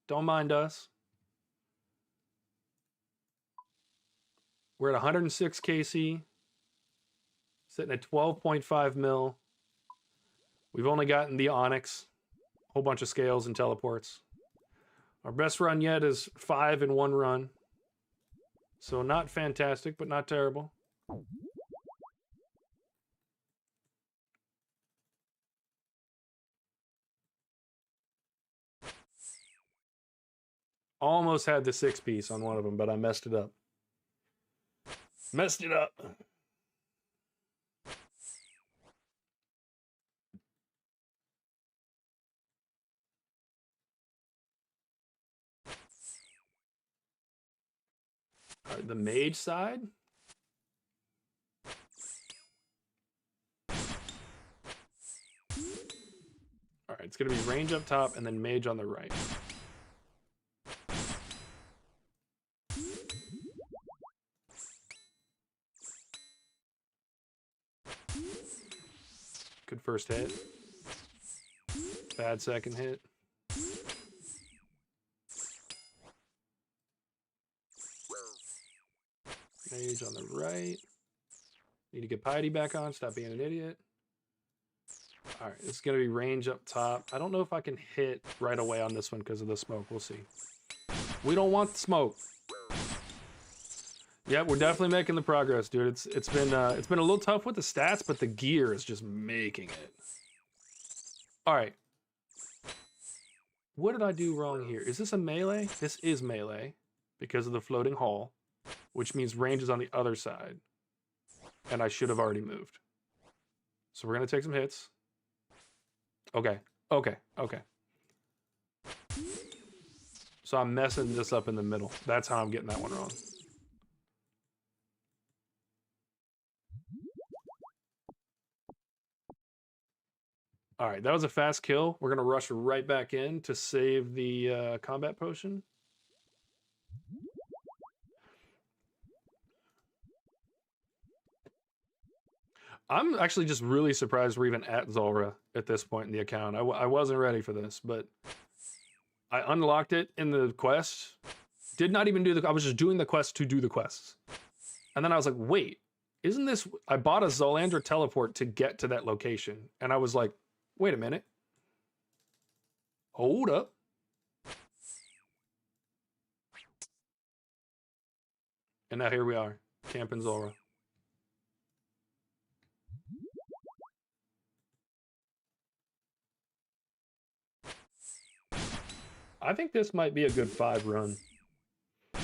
Don't mind us. We're at 106 KC. Sitting at 12.5 mil. We've only gotten the Onyx. A whole bunch of scales and teleports. Our best run yet is 5 in 1 run. So not fantastic, but not terrible. Almost had the 6-piece on one of them, but I messed it up. Messed it up. All right, the mage side. All right, it's going to be range up top and then mage on the right. Good first hit. Bad second hit. Mage on the right. Need to get Piety back on. Stop being an idiot. All right, it's going to be range up top. I don't know if I can hit right away on this one because of the smoke. We'll see. We don't want the smoke. Yeah, we're definitely making the progress, dude. It's been a little tough with the stats, but the gear is just making it. All right. What did I do wrong here? Is this a melee? This is melee because of the floating hole, which means range is on the other side. And I should have already moved. So we're going to take some hits. Okay. Okay. Okay. So I'm messing this up in the middle. That's how I'm getting that one wrong. All right, that was a fast kill. We're going to rush right back in to save the combat potion. I'm actually just really surprised we're even at Zulrah at this point in the account. I wasn't ready for this, but I unlocked it in the quest. Did not even do the... I was just doing the quest to do the quests. And then I was like, wait, isn't this... I bought a Zolandra teleport to get to that location. And I was like, wait a minute. Hold up. And now here we are, camping Zulrah. I think this might be a good 5 run. As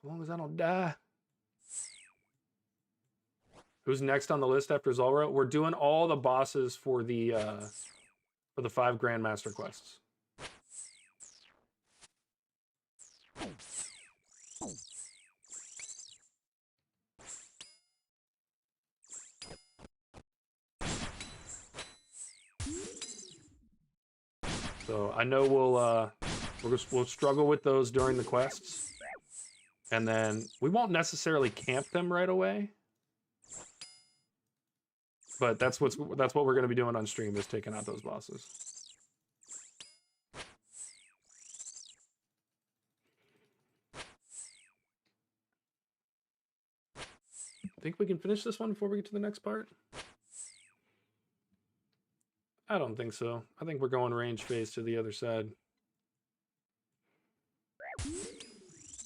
long as I don't die. Who's next on the list after Zulrah? We're doing all the bosses for the 5 Grandmaster quests. So I know we'll struggle with those during the quests, and then we won't necessarily camp them right away. But that's what we're going to be doing on stream, is taking out those bosses. Think we can finish this one before we get to the next part? I don't think so. I think we're going range phase to the other side.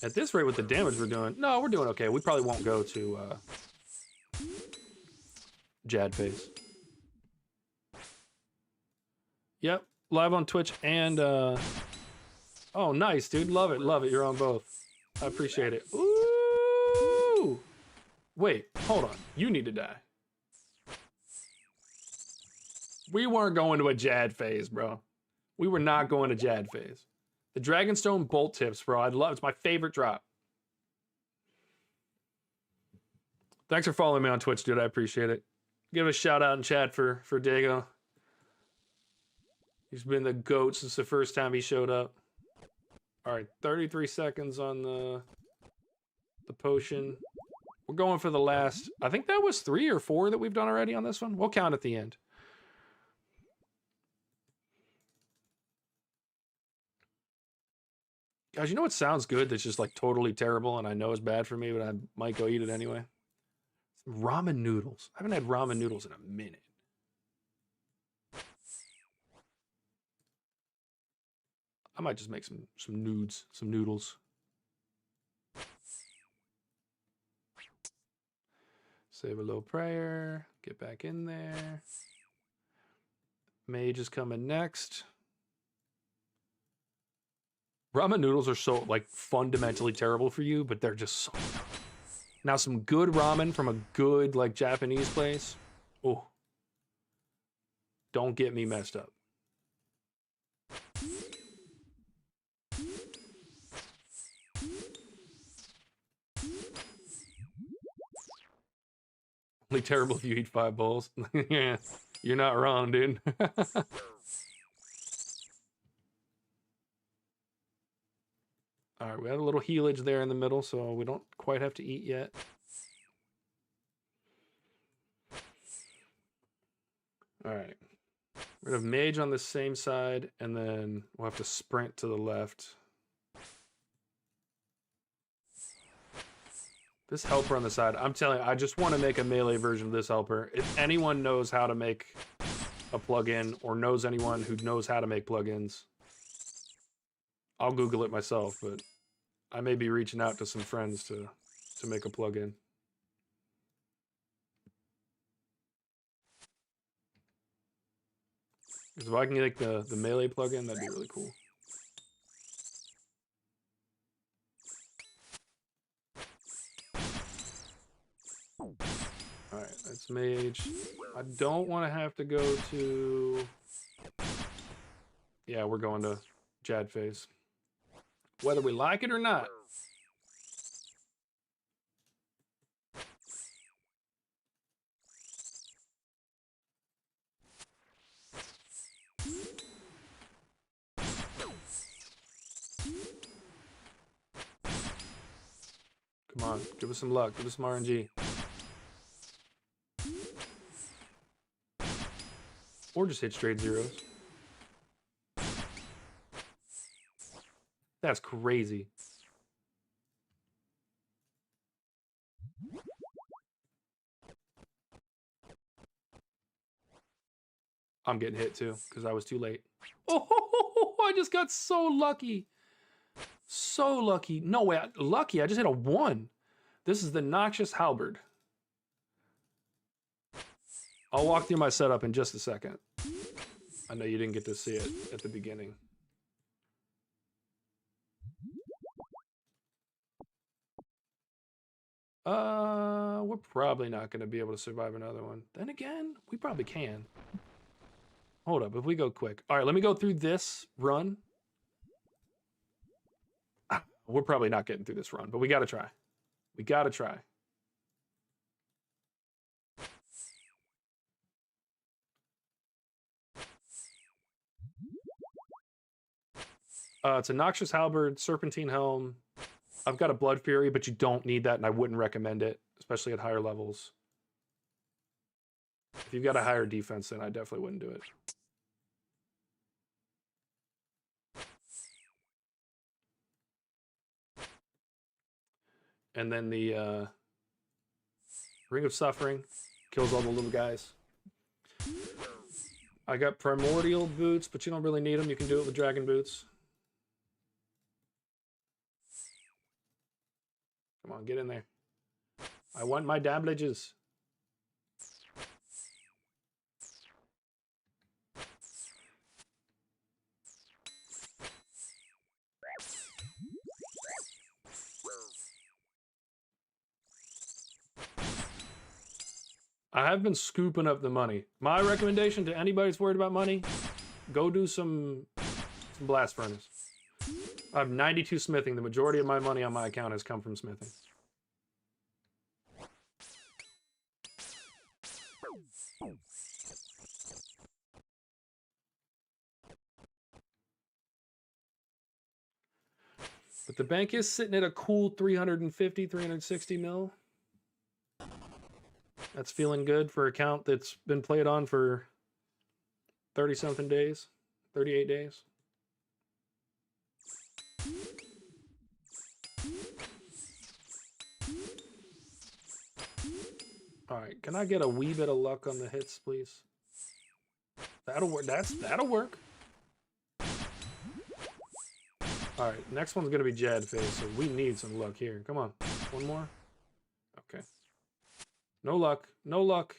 At this rate with the damage we're doing, no, we're doing okay. We probably won't go to Jad phase. Yep, live on Twitch and oh, nice, dude. Love it, love it. You're on both. I appreciate it. Ooh! Wait, hold on. You need to die. We weren't going to a Jad phase, bro. We were not going to Jad phase. The Dragonstone bolt tips, bro. It's my favorite drop. Thanks for following me on Twitch, dude. I appreciate it. Give a shout out in chat for Dago. He's been the GOAT since the first time he showed up. All right, 33 seconds on the potion. We're going for the last, I think that was 3 or 4 that we've done already on this one. We'll count at the end. Guys, you know what sounds good that's just like totally terrible and I know is bad for me, but I might go eat it anyway? Ramen noodles. I haven't had ramen noodles in a minute. I might just make some noodles. Save a little prayer. Get back in there. Mage is coming next. Ramen noodles are so, like, fundamentally terrible for you, but they're just so... Now, some good ramen from a good, like, Japanese place. Oh. Don't get me messed up. Only terrible if you eat 5 bowls. Yeah, you're not wrong, dude. All right, we had a little healage there in the middle, so we don't quite have to eat yet. All right. We're gonna have mage on the same side, and then we'll have to sprint to the left. This helper on the side, I'm telling you, I just want to make a melee version of this helper. If anyone knows how to make a plugin, or knows anyone who knows how to make plugins, I'll Google it myself, but I may be reaching out to some friends to make a plugin. Because if I can make the melee plugin, that'd be really cool. Alright, that's mage. I don't want to have to go to... Yeah, we're going to Jad phase. Whether we like it or not. Come on, give us some luck, give us some RNG. Or just hit straight zeros. That's crazy. I'm getting hit too, because I was too late. Oh, I just got so lucky. So lucky. No way, lucky, I just hit a 1. This is the Noxious Halberd. I'll walk through my setup in just a second. I know you didn't get to see it at the beginning. We're probably not going to be able to survive another one. Then again, we probably can. Hold up, if we go quick. All right, let me go through this run. We're probably not getting through this run, but we got to try. We got to try. It's a Noxious Halberd, Serpentine Helm. I've got a Blood Fury, but you don't need that, and I wouldn't recommend it, especially at higher levels. If you've got a higher defense, then I definitely wouldn't do it. And then the Ring of Suffering kills all the little guys. I got Primordial Boots, but you don't really need them. You can do it with Dragon Boots. Come on, get in there. I want my dablages. I have been scooping up the money. My recommendation to anybody that's worried about money, go do some blast furnace. I have 92 smithing. The majority of my money on my account has come from smithing. But the bank is sitting at a cool 350, 360 mil. That's feeling good for an account that's been played on for 30-something days, 38 days. All right, can I get a wee bit of luck on the hits, please? That'll work. That'll work. All right, next one's gonna be Jad phase, so we need some luck here. Come on, one more. Okay. No luck. No luck.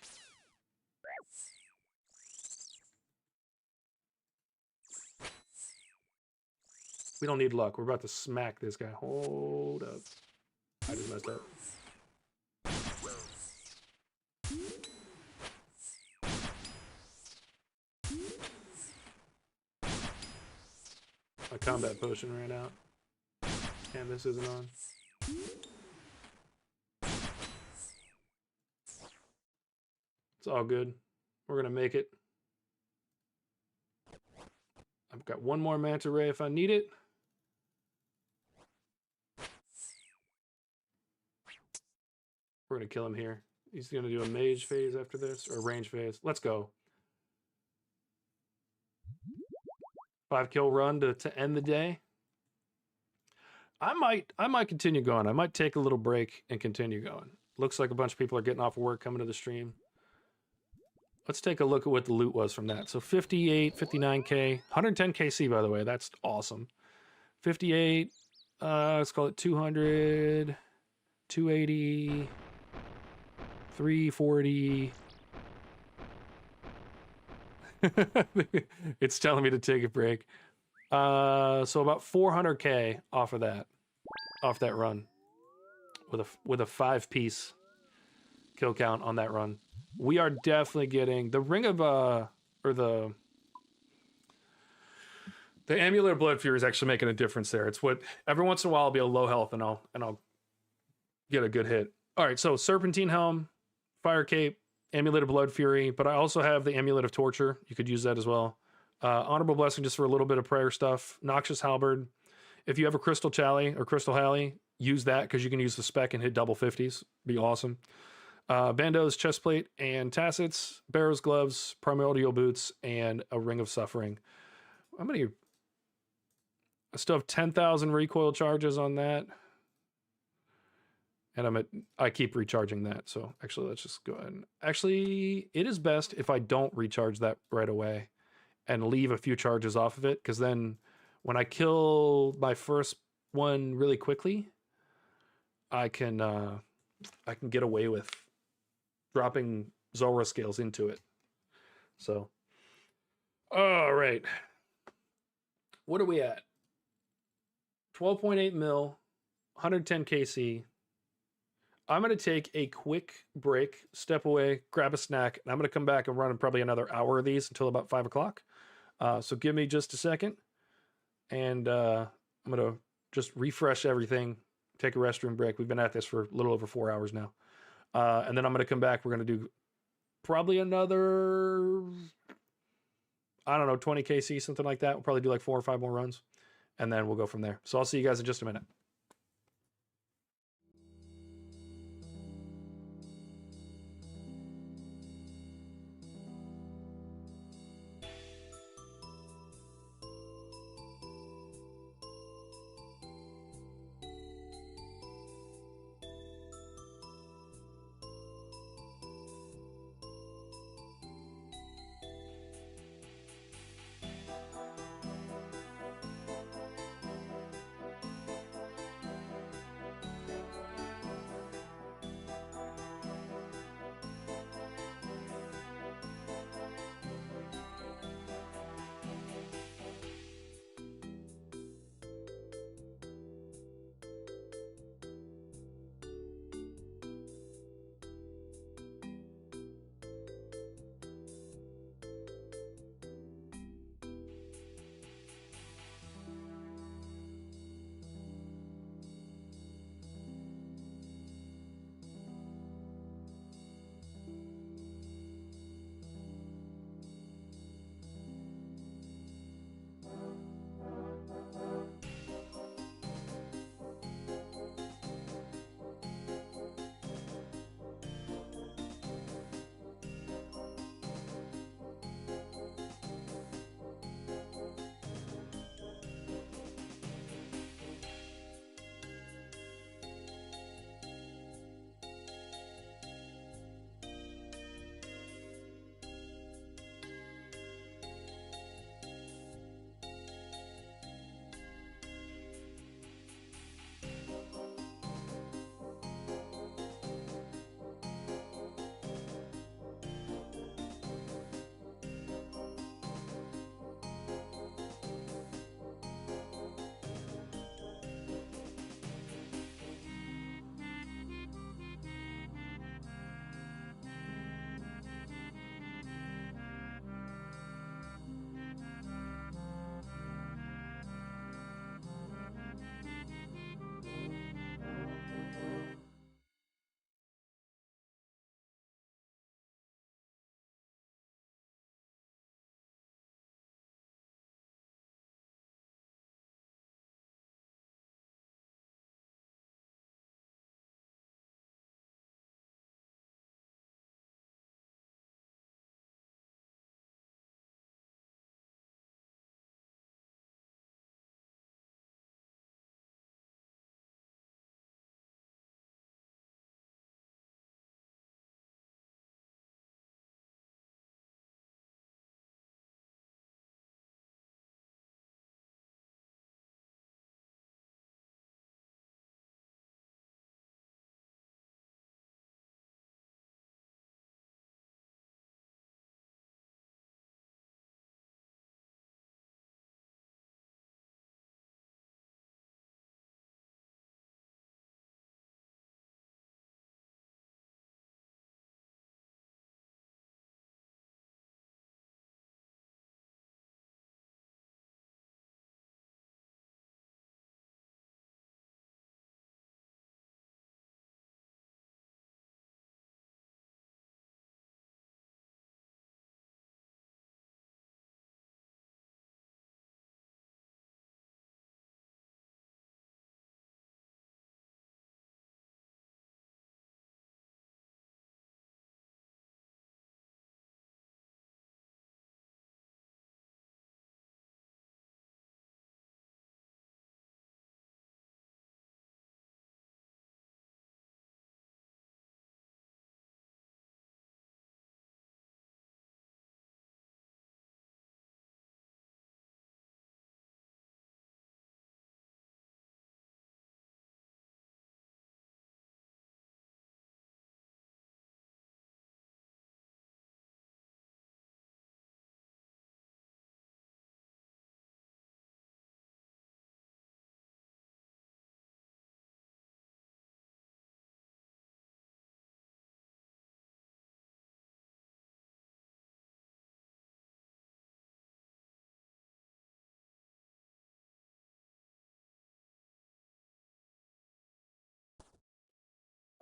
We don't need luck. We're about to smack this guy. Hold up. I just messed up. My combat potion ran out. And this isn't on. It's all good. We're gonna make it. I've got one more manta ray if I need it. We're gonna kill him here. He's gonna do a mage phase after this, or range phase. Let's go. 5-kill run to end the day. I might continue going. I might take a little break and continue going. Looks like a bunch of people are getting off of work coming to the stream. Let's take a look at what the loot was from that. So 58, 59k, 110 KC, by the way. That's awesome. 58, let's call it 200, 280, 340. It's telling me to take a break. So about 400k off of that, off that run, with a 5-piece kill count on that run. We are definitely getting the ring of or the amulet of blood fury is actually making a difference there. It's what every once in a while I'll be a low health and I'll get a good hit. All right, so serpentine helm, fire cape, amulet of blood fury, but I also have the amulet of torture. You could use that as well. Honorable blessing just for a little bit of prayer stuff. Noxious halberd. If you have a crystal chally or crystal halley, use that because you can use the spec and hit double 50s. Be awesome. Bandos, chestplate, and tassets, barrows, gloves, primordial boots, and a ring of suffering. How many? I still have 10,000 recoil charges on that. And I keep recharging that. So actually, let's just go ahead and actually, it is best if I don't recharge that right away and leave a few charges off of it. Because then when I kill my first one really quickly, I can get away with dropping Zulrah scales into it. So, all right. What are we at? 12.8 mil, 110 KC. I'm going to take a quick break, step away, grab a snack, and I'm going to come back and run probably another hour of these until about 5 o'clock. So give me just a second, and I'm going to just refresh everything, take a restroom break. We've been at this for a little over 4 hours now. And then I'm going to come back. We're going to do probably another, I don't know, 20 KC, something like that. We'll probably do like 4 or 5 more runs, and then we'll go from there. So I'll see you guys in just a minute.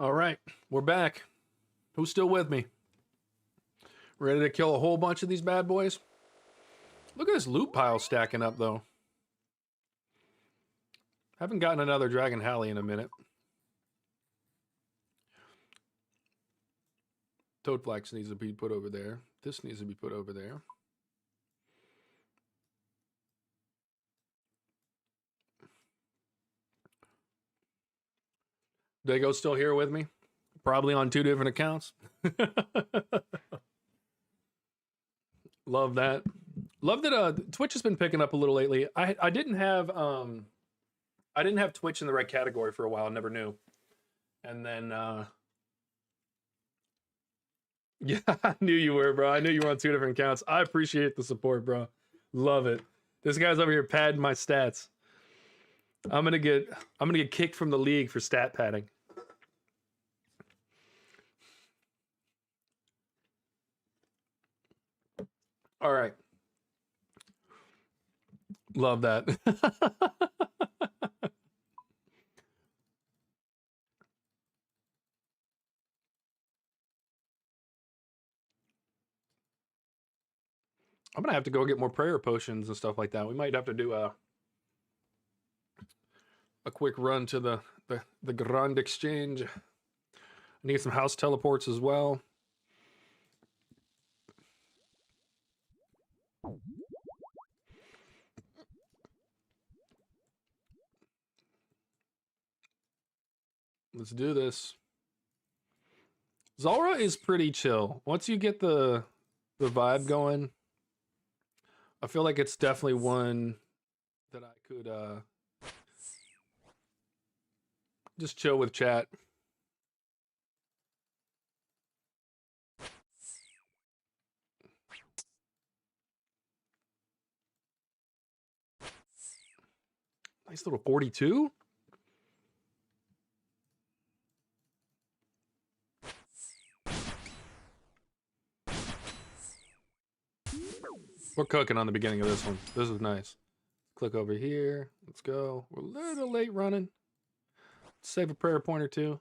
All right, we're back. Who's still with me? Ready to kill a whole bunch of these bad boys? Look at this loot pile stacking up, though. Haven't gotten another Dragon Halley in a minute. Toadflax needs to be put over there. This needs to be put over there. Dago's still here with me. Probably on 2 different accounts. Love that. Love that Twitch has been picking up a little lately. I didn't have Twitch in the right category for a while. I never knew. And then yeah, I knew you were, bro. I knew you were on 2 different accounts. I appreciate the support, bro. Love it. This guy's over here padding my stats. I'm gonna get kicked from the league for stat padding. All right. Love that. I'm gonna have to go get more prayer potions and stuff like that. We might have to do a quick run to the Grand Exchange. I need some house teleports as well. Let's do this. Zulrah is pretty chill. Once you get the vibe going, I feel like it's definitely one that I could just chill with chat. Nice little 42. We're cooking on the beginning of this one. This is nice. Click over here. Let's go. We're a little late running. Save a prayer point or 2.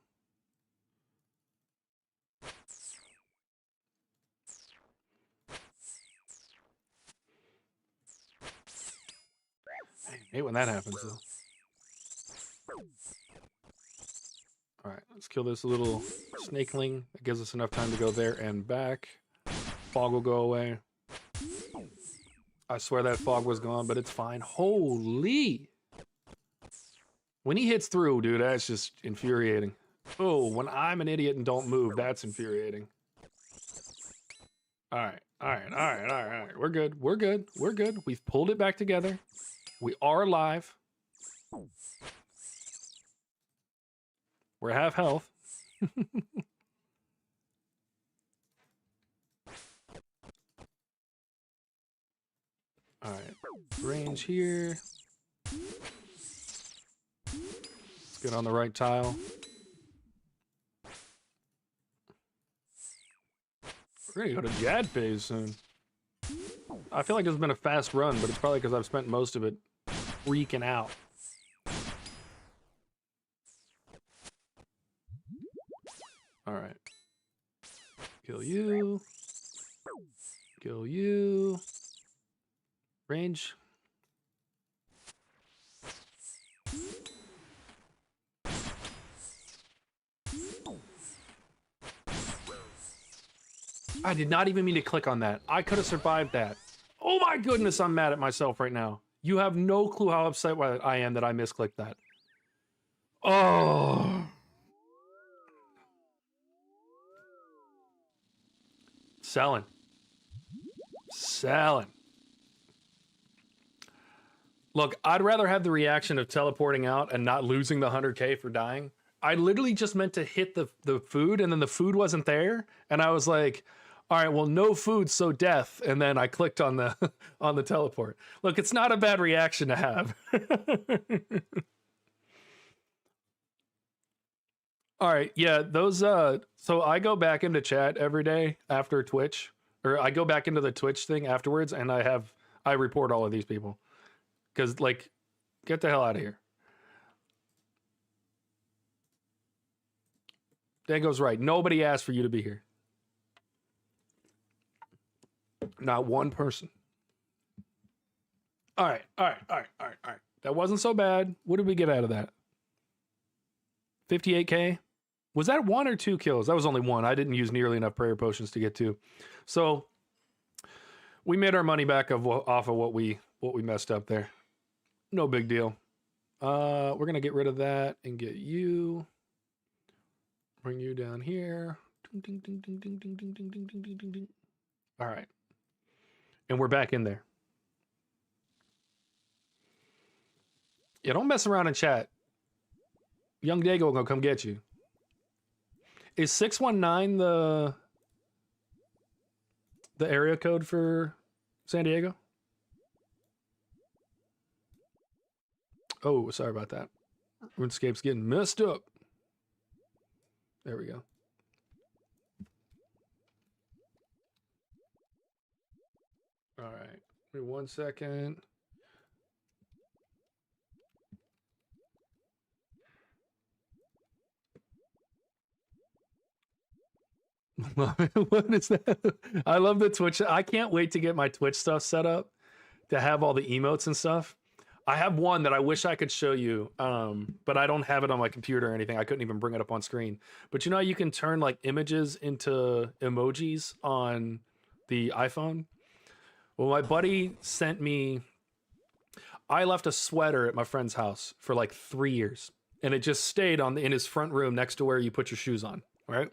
I hate when that happens, though. All right, let's kill this little snakeling. That gives us enough time to go there and back. Fog will go away. I swear that fog was gone, but it's fine. Holy! When he hits through, dude, that's just infuriating. Oh, when I'm an idiot and don't move, that's infuriating. All right, all right, all right, all right, all right. We're good, we're good, we're good. We've pulled it back together. We are alive. We're half health. All right, range here. Let's get on the right tile. We're gonna go to Jad phase soon. I feel like it's been a fast run, but it's probably because I've spent most of it freaking out. All right. Kill you. Kill you. Range. I did not even mean to click on that. I could have survived that. Oh my goodness, I'm mad at myself right now. You have no clue how upset I am that I misclicked that. Oh. Selling. Selling. Look, I'd rather have the reaction of teleporting out and not losing the 100K for dying. I literally just meant to hit the food, and then the food wasn't there, and I was like, all right, well, no food, so death. And then I clicked on the on the teleport. Look, it's not a bad reaction to have. All right, yeah, those so I go back into chat every day after Twitch, or I go back into the Twitch thing afterwards, and I report all of these people. Cuz like, get the hell out of here. Dago's right. Nobody asked for you to be here. Not one person. All right. That wasn't so bad. What did we get out of that? 58K? Was that 1 or 2 kills? That was only 1. I didn't use nearly enough prayer potions to get 2. So we made our money back off of what we messed up there. No big deal. We're going to get rid of that and get you. Bring you down here. All right. And we're back in there. Yeah, don't mess around in chat. Young Dago will go come get you. Is 619 the area code for San Diego? Oh, sorry about that. RuneScape's getting messed up. There we go. All right. Wait 1 second. What is that? I love the Twitch. I can't wait to get my Twitch stuff set up to have all the emotes and stuff. I have one that I wish I could show you, but I don't have it on my computer or anything. I couldn't even bring it up on screen. But you know, you can turn like images into emojis on the iPhone. Well, my buddy sent me. I left a sweater at my friend's house for like 3 years, and it just stayed in his front room next to where you put your shoes on, right?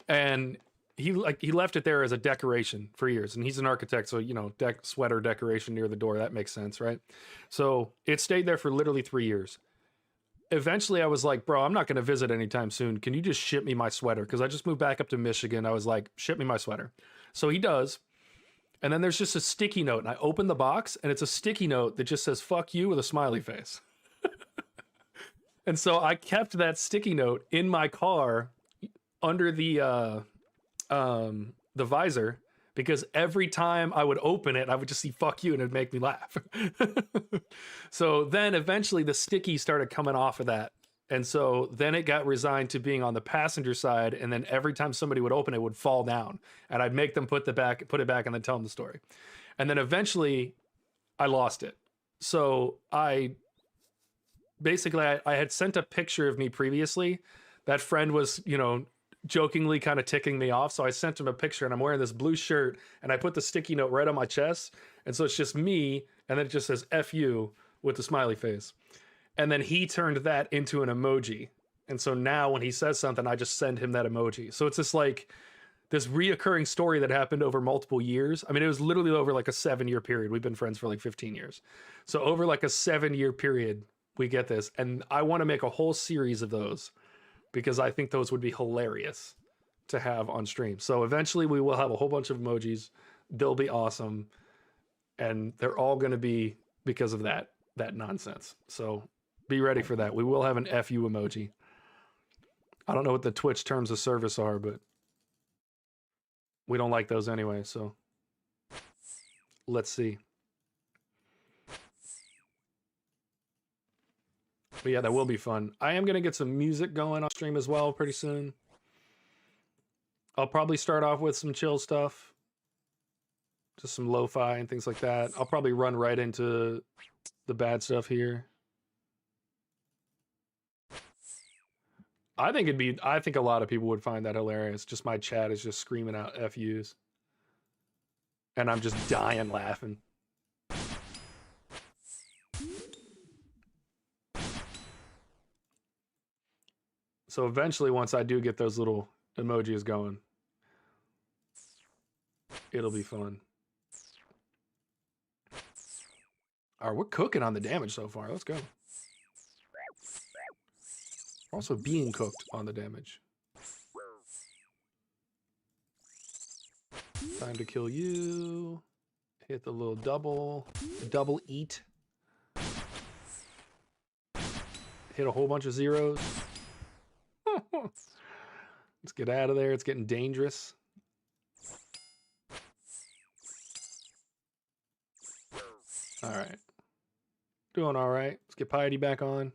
And he left it there as a decoration for years, and he's an architect, so you know, sweater decoration near the door, that makes sense, right? So it stayed there for literally 3 years. Eventually I was like, bro, I'm not going to visit anytime soon. Can you just ship me my sweater? Because I just moved back up to Michigan. I was like, ship me my sweater. So he does. And then there's just a sticky note, and I open the box, and it's a sticky note that just says fuck you with a smiley face. And so I kept that sticky note in my car under the visor, because every time I would open it, I would just see fuck you and it'd make me laugh. So then eventually the sticky started coming off of that. And so then it got resigned to being on the passenger side. And then every time somebody would open it, it would fall down, and I'd make them put it back and then tell them the story. And then eventually I lost it. So I had sent a picture of me previously. That friend was, you know, jokingly kind of ticking me off. So I sent him a picture, and I'm wearing this blue shirt, and I put the sticky note right on my chest. And so it's just me, and then it just says F you with the smiley face. And then he turned that into an emoji. And so now when he says something, I just send him that emoji. So it's just like this reoccurring story that happened over multiple years. I mean, it was literally over like a 7-year period. We've been friends for like 15 years. So over like a 7-year period, we get this. And I want to make a whole series of those, because I think those would be hilarious to have on stream. So eventually we will have a whole bunch of emojis. They'll be awesome. And they're all going to be because of that nonsense. So be ready for that. We will have an FU emoji. I don't know what the Twitch terms of service are, but we don't like those anyway. So let's see. But yeah, that will be fun. I am going to get some music going on stream as well pretty soon. I'll probably start off with some chill stuff. Just some lo-fi and things like that. I'll probably run right into the bad stuff here. I think a lot of people would find that hilarious. Just my chat is just screaming out FUs. And I'm just dying laughing. So eventually, once I do get those little emojis going, it'll be fun. All right, we're cooking on the damage so far. Let's go. We're also being cooked on the damage. Time to kill you. Hit the little double eat. Hit a whole bunch of zeros. Let's get out of there. It's getting dangerous. All right. Doing all right. Let's get Piety back on.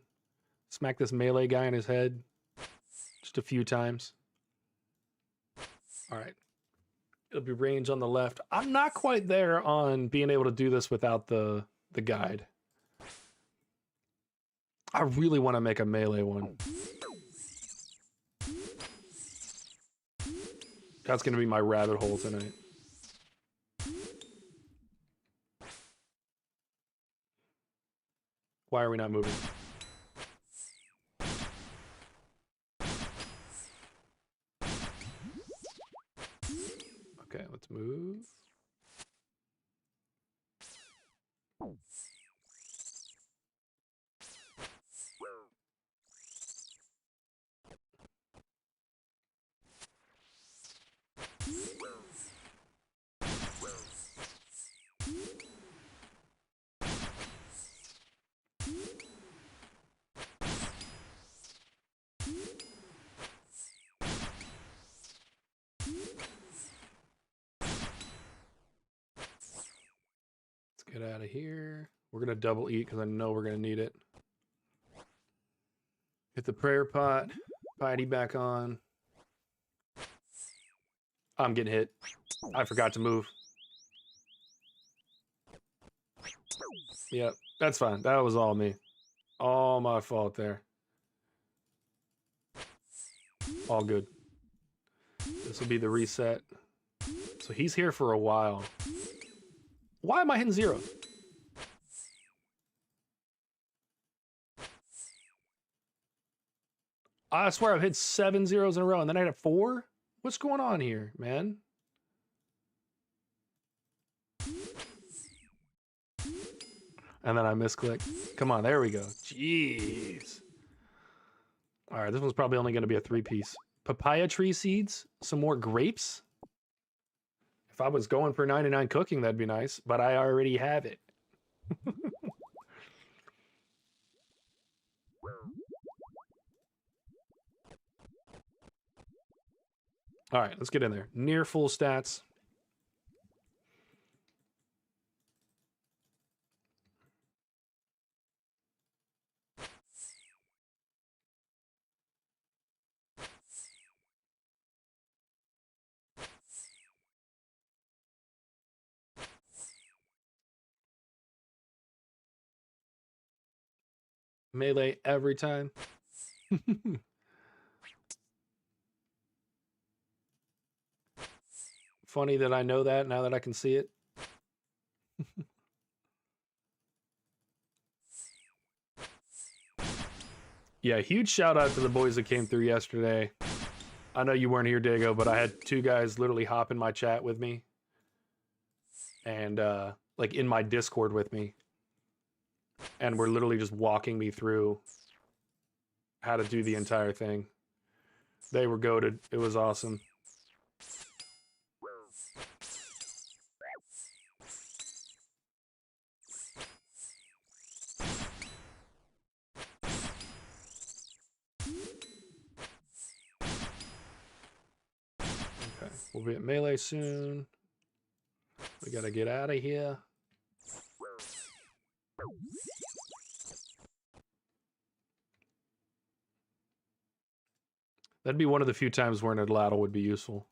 Smack this melee guy in his head. Just a few times. All right. It'll be range on the left. I'm not quite there on being able to do this without the guide. I really want to make a melee one. That's going to be my rabbit hole tonight. Why are we not moving? Okay, let's move. Get out of here. We're going to double eat because I know we're going to need it. Hit the prayer pot. Piety back on. I'm getting hit. I forgot to move. Yep, that's fine. That was all me. All my fault there. All good. This will be the reset. So he's here for a while. Why am I hitting 0? I swear I've hit 7 zeros in a row and then I hit 4? What's going on here, man? And then I misclick. Come on, there we go. Jeez. All right, this one's probably only going to be a 3-piece. Papaya tree seeds, some more grapes. If I was going for 99 cooking, that'd be nice, but I already have it. All right, let's get in there. Near full stats. Melee every time. Funny that I know that now that I can see it. Yeah, huge shout out to the boys that came through yesterday. I know you weren't here, Dago, but I had 2 guys literally hop in my chat with me. And like in my Discord with me. And were literally just walking me through how to do the entire thing. They were goated. It was awesome. Okay, we'll be at melee soon. We gotta get out of here. That'd be one of the few times where an Adladdle would be useful.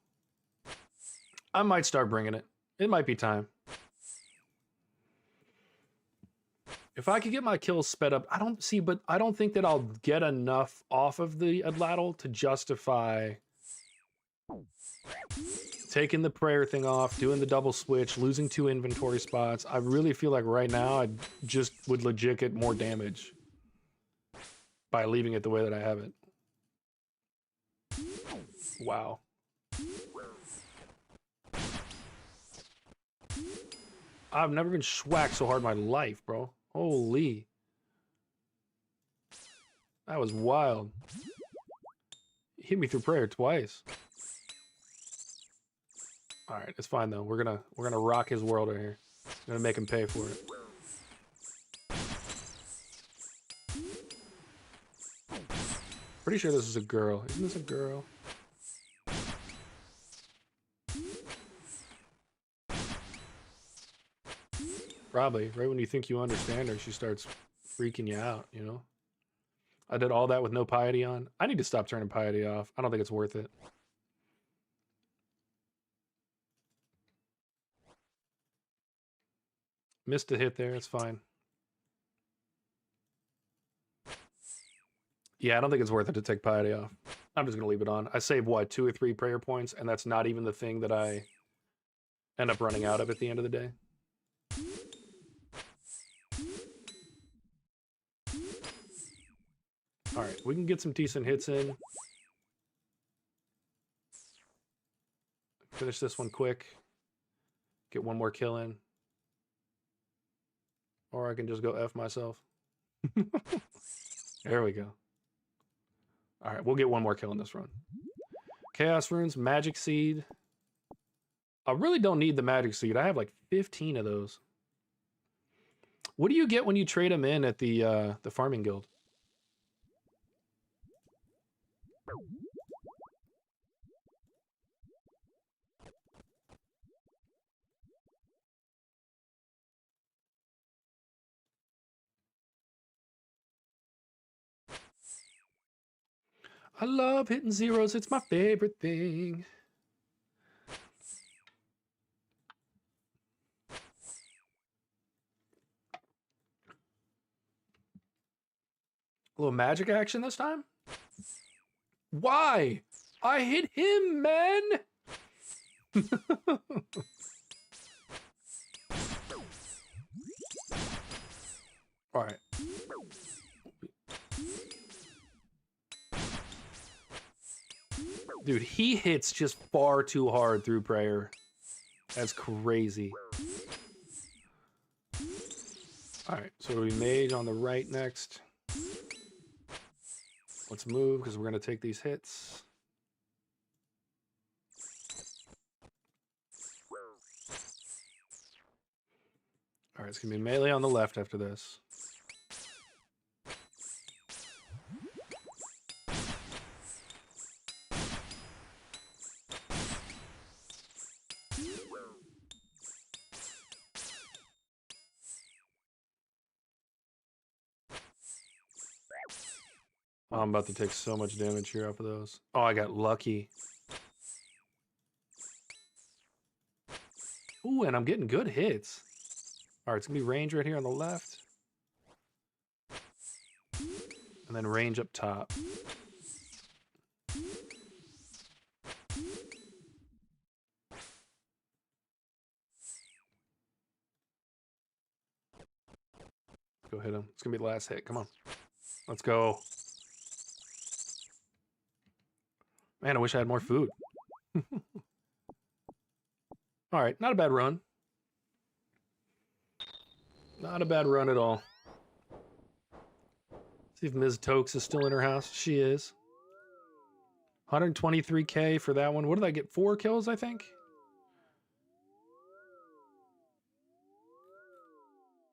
I might start bringing it. It might be time. If I could get my kills sped up, I don't think that I'll get enough off of the Adladdle to justify taking the prayer thing off, doing the double switch, losing 2 inventory spots. I really feel like right now I just would legit get more damage by leaving it the way that I have it. Wow. I've never been schwacked so hard in my life, bro. Holy. That was wild. Hit me through prayer twice. All right, it's fine though. We're gonna rock his world right here. We're gonna make him pay for it. Pretty sure this is a girl. Isn't this a girl? Probably. Right when you think you understand her, she starts freaking you out, you know? I did all that with no piety on. I need to stop turning piety off. I don't think it's worth it. Missed a hit there. It's fine. Yeah, I don't think it's worth it to take piety off. I'm just going to leave it on. I save, what, 2 or 3 prayer points, and that's not even the thing that I end up running out of at the end of the day. All right, we can get some decent hits in. Finish this one quick. Get one more kill in. Or I can just go F myself. There we go. All right, we'll get one more kill in this run. Chaos Runes, Magic Seed. I really don't need the Magic Seed. I have like 15 of those. What do you get when you trade them in at the farming guild? I love hitting zeros. It's my favorite thing. A little magic action this time? Why? I hit him, man! Alright. Dude, he hits just far too hard through prayer. That's crazy. Alright, so we mage on the right next. Let's move, because we're going to take these hits. Alright, it's going to be melee on the left after this. Oh, I'm about to take so much damage here off of those. Oh, I got lucky. Ooh, and I'm getting good hits. Alright, it's going to be range right here on the left. And then range up top. Go hit him. It's going to be the last hit. Come on. Let's go. Man, I wish I had more food. Alright, not a bad run. Not a bad run at all. See if Ms. Tokes is still in her house. She is. 123k for that one. What did I get? 4 kills, I think?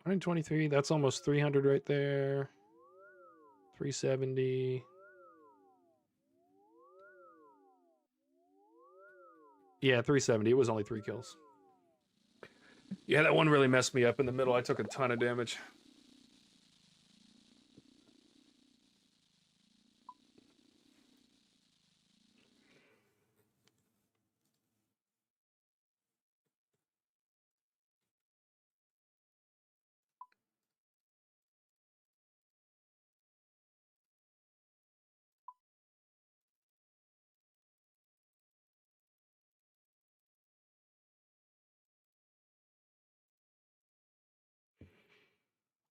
123. That's almost 300 right there. 370. Yeah, 370. It was only 3 kills. Yeah, that one really messed me up in the middle. I took a ton of damage.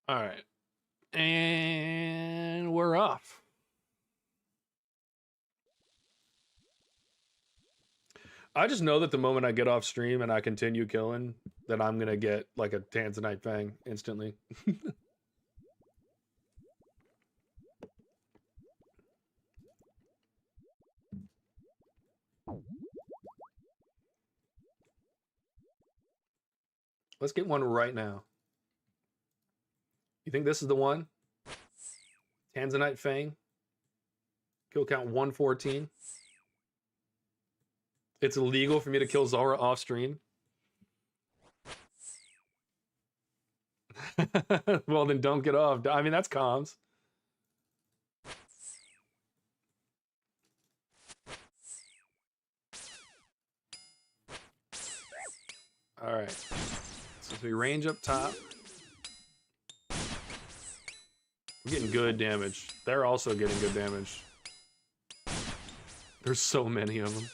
All right. And we're off. I just know that the moment I get off stream and I continue killing, that I'm going to get like a Tanzanite Fang instantly. Let's get one right now. You think this is the one? Tanzanite Fang. Kill count 114. It's illegal for me to kill Zulrah off stream. Well, then don't get off. I mean, that's comms. All right. So we range up top. We're getting good damage. They're also getting good damage. There's so many of them.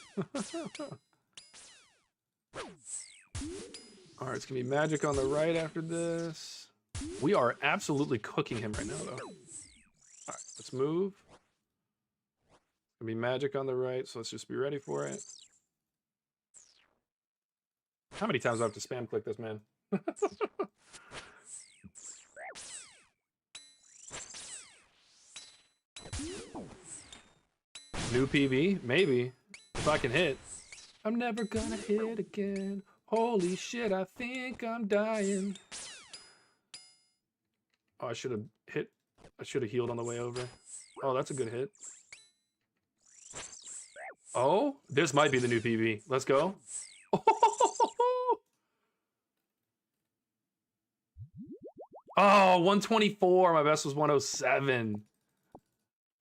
All right, it's gonna be magic on the right after this. We are absolutely cooking him right now, though. All right, let's move. It's gonna be magic on the right, so let's just be ready for it. How many times do I have to spam click this, man? New PB? Maybe. If I can hit. I'm never gonna hit again. Holy shit, I think I'm dying. Oh, I should have hit. I should have healed on the way over. Oh, that's a good hit. Oh, this might be the new PB. Let's go. Oh, 124. My best was 107.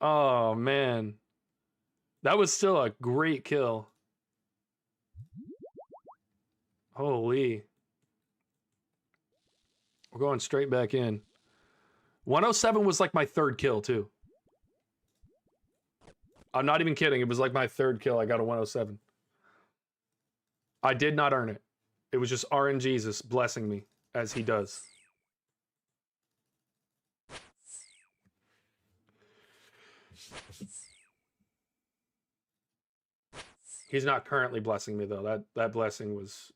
Oh, man. That was still a great kill. Holy. We're going straight back in. 107 was like my third kill, too. I'm not even kidding. It was like my third kill. I got a 107. I did not earn it. It was just RNGesus blessing me, as he does. He's not currently blessing me, though. That blessing was...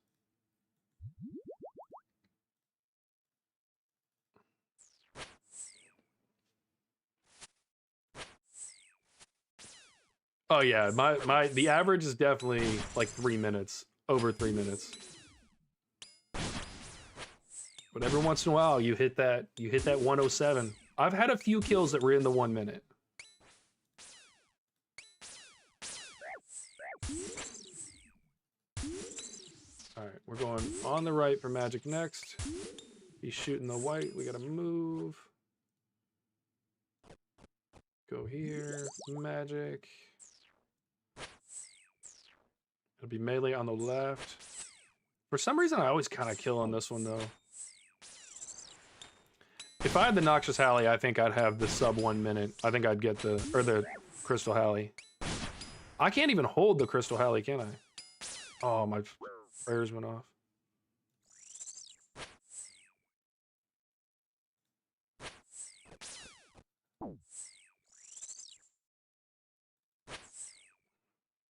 Oh, yeah. The average is definitely like 3 minutes. Over 3 minutes. But every once in a while, you hit that 107. I've had a few kills that were in the 1 minute. All right, we're going on the right for magic next. He's shooting the white. We gotta move. Go here. Magic. It'll be melee on the left. For some reason, I always kind of kill on this one, though. If I had the Noxious Halley, I think I'd have the sub 1 minute. I think I'd get the Crystal Halley. I can't even hold the Crystal Halley, can I? Oh, my prayers went off.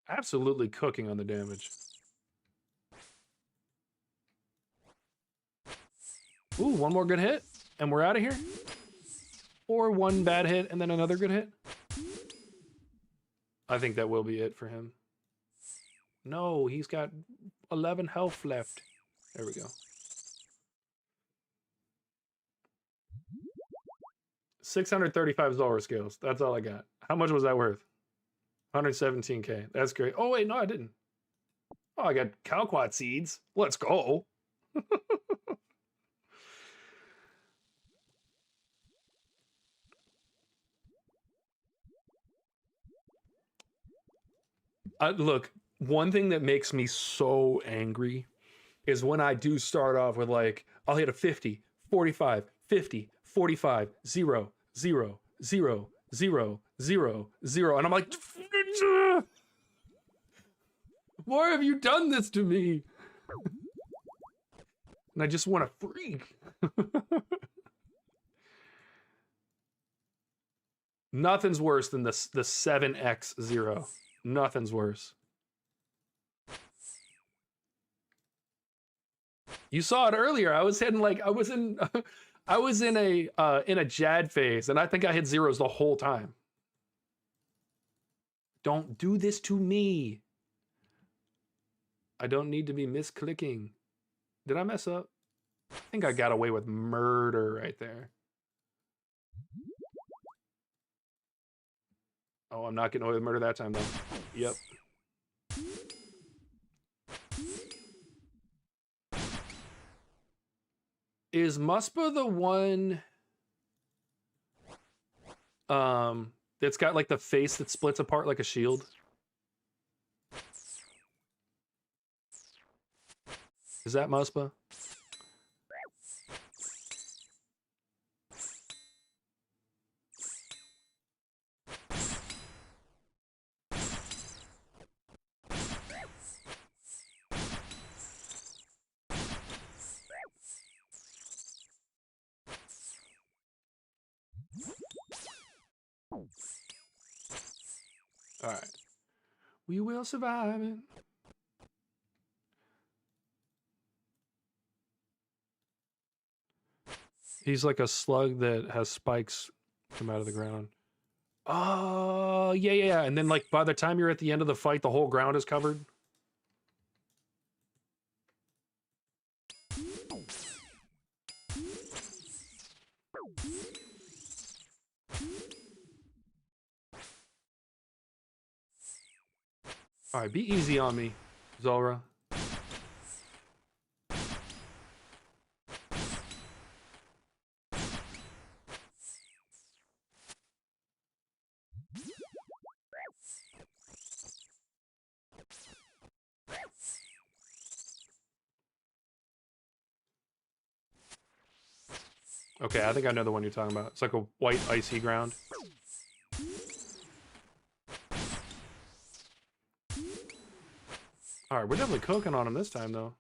Absolutely cooking on the damage. Ooh, one more good hit, and we're out of here. Or one bad hit, and then another good hit. I think that will be it for him. No, he's got 11 health left. There we go. 635 Zulrah scales. That's all I got. How much was that worth? 117k. That's great. Oh, wait, no, I didn't. Oh, I got Calquat seeds. Let's go. Look, one thing that makes me so angry is when I do start off with, like, I'll hit a 50, 45, 50, 45, 0, 0, 0, 0, 0, 0. And I'm like, why have you done this to me? And I just want to freak. Nothing's worse than the 7x0. Nothing's worse. You saw it earlier. I was hitting like I was in a Jad phase, and I think I hit zeros the whole time. Don't do this to me. I don't need to be misclicking. Did I mess up? I think I got away with murder right there. Oh, I'm not getting away with murder that time, though. Yep. Is Muspa the one that's got like the face that splits apart like a shield? Is that Muspa? All right. We will survive it. He's like a slug that has spikes come out of the ground. Oh, yeah. And then, like, by the time you're at the end of the fight, the whole ground is covered. All right, be easy on me, Zulrah. Okay, I think I know the one you're talking about. It's like a white, icy ground. All right, we're definitely cooking on him this time, though.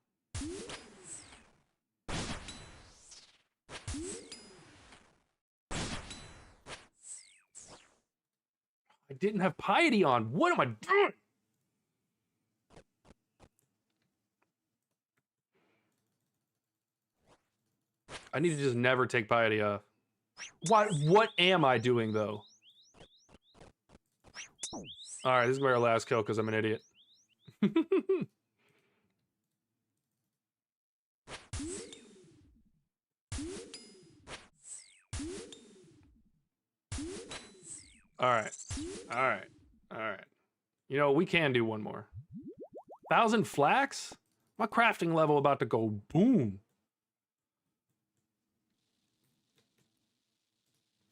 I didn't have piety on. What am I doing? I need to just never take piety off. What am I doing, though? All right, this is our last kill because I'm an idiot. All right. You know, we can do one more. 1,000 flax? My crafting level about to go boom.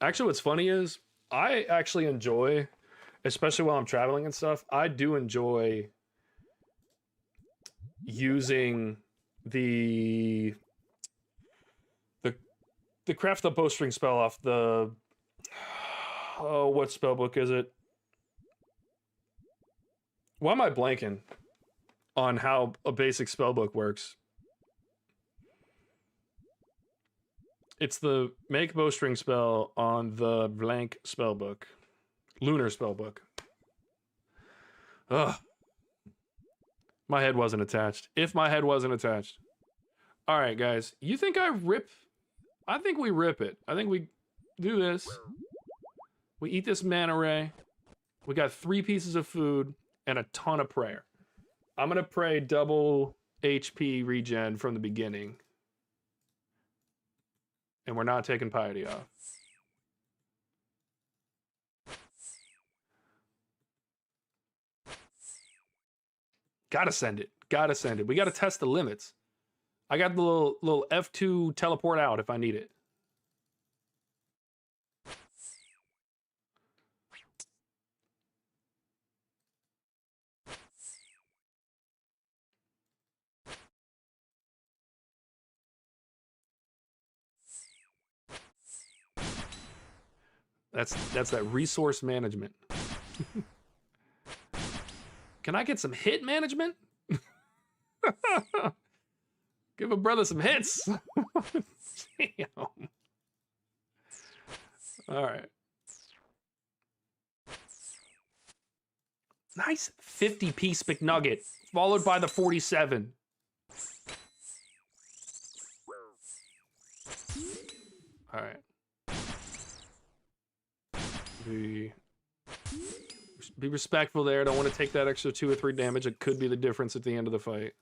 Actually, what's funny is I actually enjoy, especially while I'm traveling and stuff, I do enjoy using the craft the bowstring spell off the what spellbook is it? Why am I blanking on how a basic spellbook works? It's the make bowstring spell on the blank spellbook. Lunar spellbook. Ugh. My head wasn't attached. If my head wasn't attached. All right, guys. You think I rip? I think we rip it. I think we do this. We eat this mana ray. We got 3 pieces of food and a ton of prayer. I'm going to pray double HP regen from the beginning. And we're not taking piety off. Gotta send it. Gotta send it. We gotta test the limits. I got the little F2 teleport out if I need it. That's that resource management. Can I get some hit management? Give a brother some hits. Damn. All right. Nice 50-piece McNugget, followed by the 47. All right. Be respectful there. Don't want to take that extra 2 or 3 damage. It could be the difference at the end of the fight.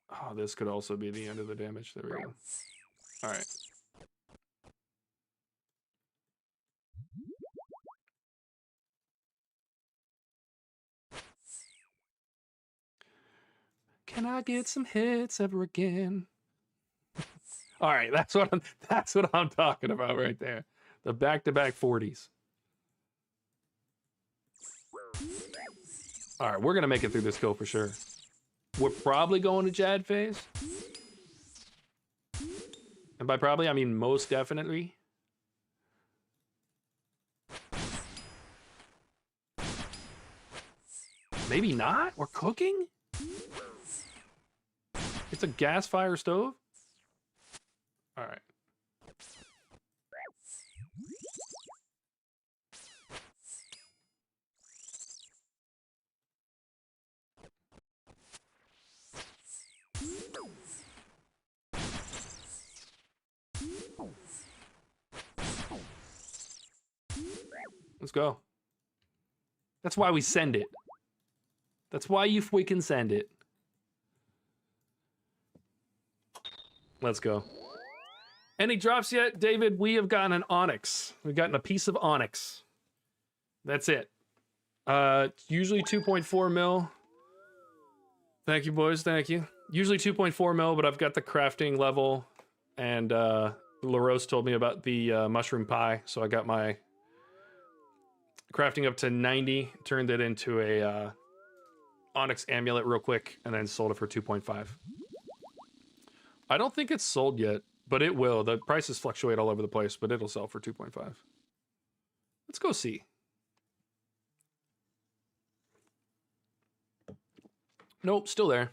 Oh, this could also be the end of the damage. There we go. All right. Can I get some hits ever again? All right, that's what I'm talking about right there. The back-to-back 40s. All right, we're gonna make it through this kill for sure. We're probably going to Jad phase. And by probably, I mean most definitely. Maybe not? We're cooking? It's a gas fire stove? All right. Let's go. That's why we send it. That's why we can send it. Let's go. Any drops yet, David? We have gotten an onyx. We've gotten a piece of onyx. That's it. Usually 2.4 mil. Thank you, boys. Thank you. Usually 2.4 mil, but I've got the crafting level, and LaRose told me about the mushroom pie, so I got my crafting up to 90, turned it into a onyx amulet real quick, and then sold it for 2.5. I don't think it's sold yet, but it will. The prices fluctuate all over the place, but it'll sell for 2.5. Let's go see. Nope, still there.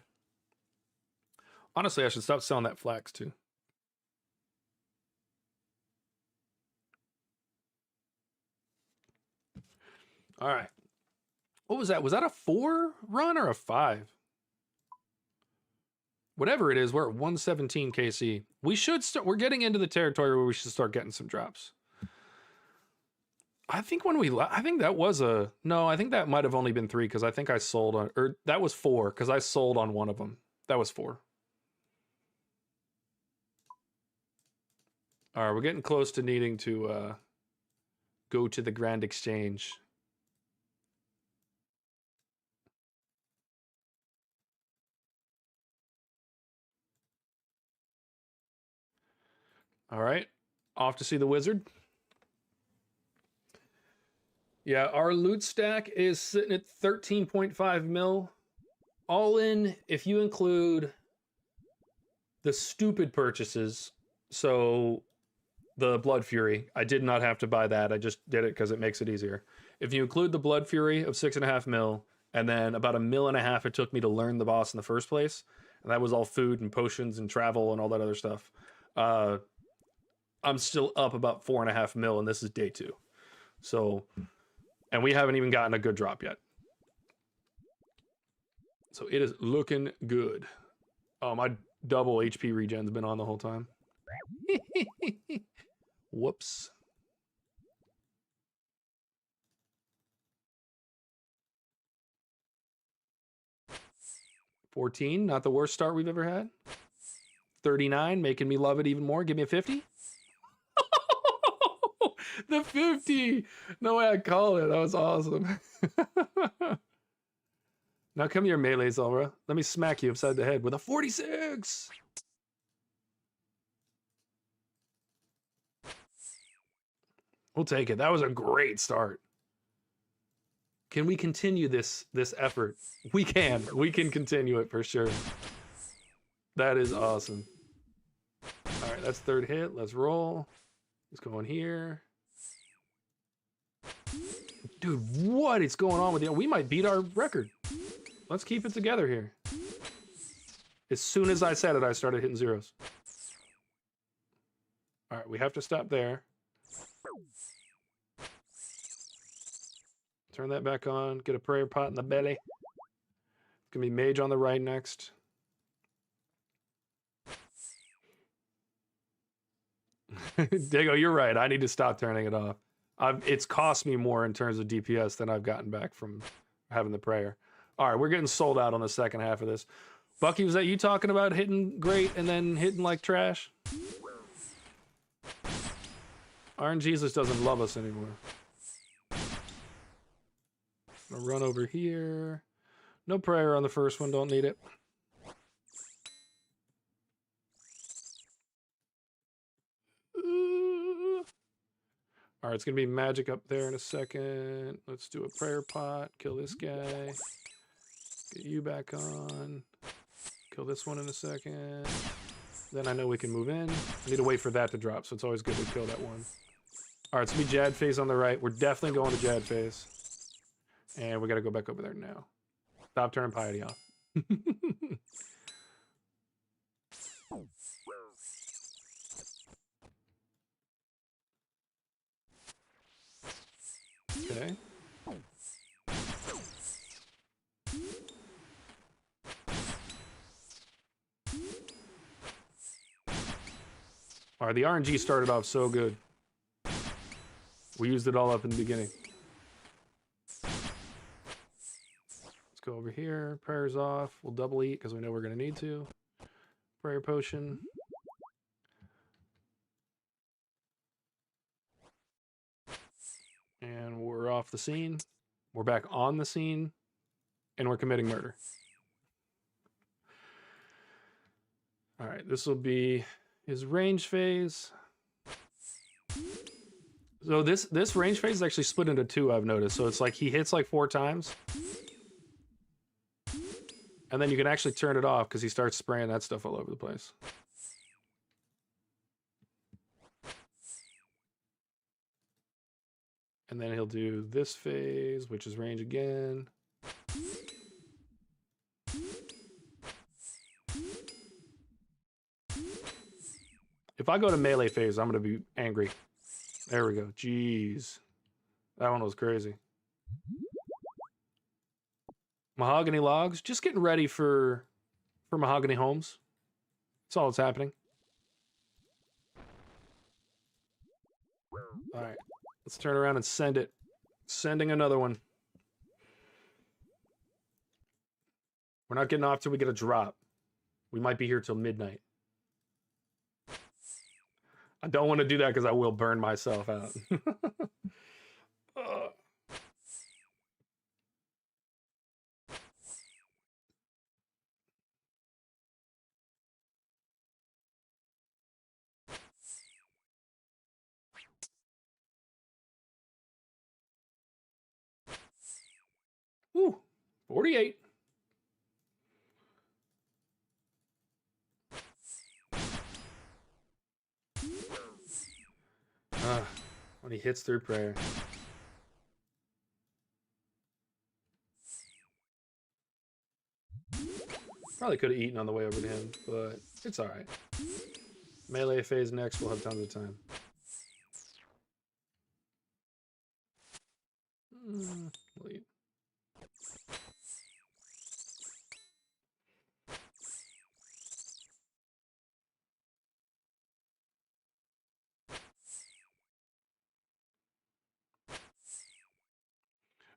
Honestly, I should stop selling that flax too. All right. What was that? Was that a 4 run or a 5? Whatever it is, we're at 117 KC. We should start. We're getting into the territory where we should start getting some drops. I think when I think that was a, no, I think that might have only been 3 because I think I sold on, or that was 4 because I sold on one of them. That was 4. All right, we're getting close to needing to go to the Grand Exchange. All right, off to see the wizard. Yeah, our loot stack is sitting at 13.5 mil. All in, if you include the stupid purchases, so the Blood Fury, I did not have to buy that. I just did it because it makes it easier. If you include the Blood Fury of 6.5 mil, and then about 1.5 mil it took me to learn the boss in the first place, and that was all food and potions and travel and all that other stuff. I'm still up about 4.5 mil, and this is day 2. So, and we haven't even gotten a good drop yet. So it is looking good. Oh, my double HP regen's been on the whole time. Whoops. $14, not the worst start we've ever had. $39, making me love it even more. Give me a 50. The 50. No way I'd call it. That was awesome. Now come here, melee Zulrah. Let me smack you upside the head with a 46. We'll take it. That was a great start. Can we continue this effort? We can. We can continue it for sure. That is awesome. All right, that's 3rd hit. Let's roll. Let's go in here. Dude, what is going on with you? We might beat our record. Let's keep it together here. As soon as I said it, I started hitting zeros. All right, we have to stop there. Turn that back on. Get a prayer pot in the belly. It's going to be mage on the right next. Dago, you're right. I need to stop turning it off. It's cost me more in terms of DPS than I've gotten back from having the prayer. All right, we're getting sold out on the second half of this. Bucky, was that you talking about hitting great and then hitting like trash? Iron Jesus doesn't love us anymore. I'm gonna run over here. No prayer on the first one, don't need it. All right, it's gonna be magic up there in a second. Let's do a prayer pot, kill this guy. Get you back on. Kill this one in a second. Then I know we can move in. I need to wait for that to drop, so it's always good to kill that one. All right, so we Jad phase on the right. We're definitely going to Jad phase. And we got to go back over there now. Stop turning piety off. Okay. All right, the RNG started off so good. We used it all up in the beginning. Let's go over here. Prayer's off. We'll double eat because we know we're going to need to. Prayer potion. And we're off the scene. We're back on the scene. And we're committing murder. All right, this will be his range phase. So this range phase is actually split into two, I've noticed. So it's like he hits like 4 times. And then you can actually turn it off because he starts spraying that stuff all over the place. And then he'll do this phase, which is range again. If I go to melee phase, I'm going to be angry. There we go. Jeez. That one was crazy. Mahogany logs. Just getting ready for mahogany homes. That's all that's happening. All right. Let's turn around and send it. Sending another one. We're not getting off till we get a drop. We might be here till midnight. I don't want to do that because I will burn myself out. Ooh, 48. When he hits through prayer. Probably could have eaten on the way over to him, but it's all right. Melee phase next, we'll have tons of time. We'll eat.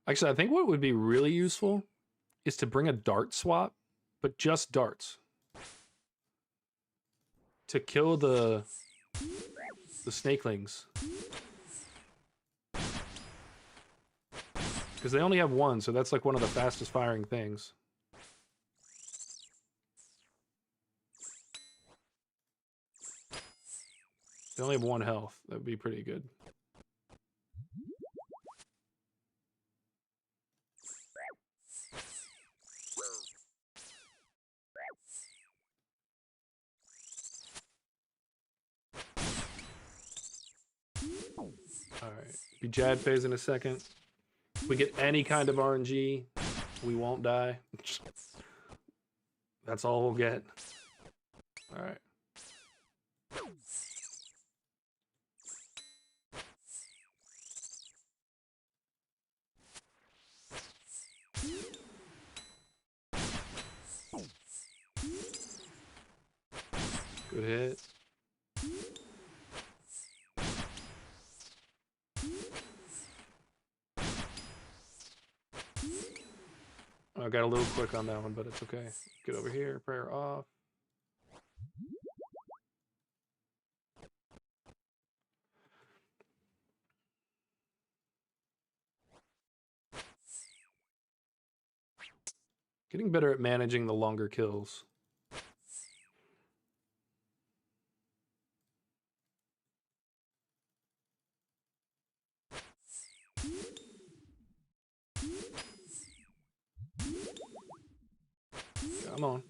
Actually, I think what would be really useful is to bring a dart swap, but just darts. To kill the snakelings. Because they only have one, so that's like one of the fastest firing things. They only have 1 health. That would be pretty good. Alright. Be Jad phase in a second. If we get any kind of RNG, we won't die. That's all we'll get. Alright. Good hit. I got a little quick on that one, but it's okay. Get over here, prayer off. Getting better at managing the longer kills. Come on.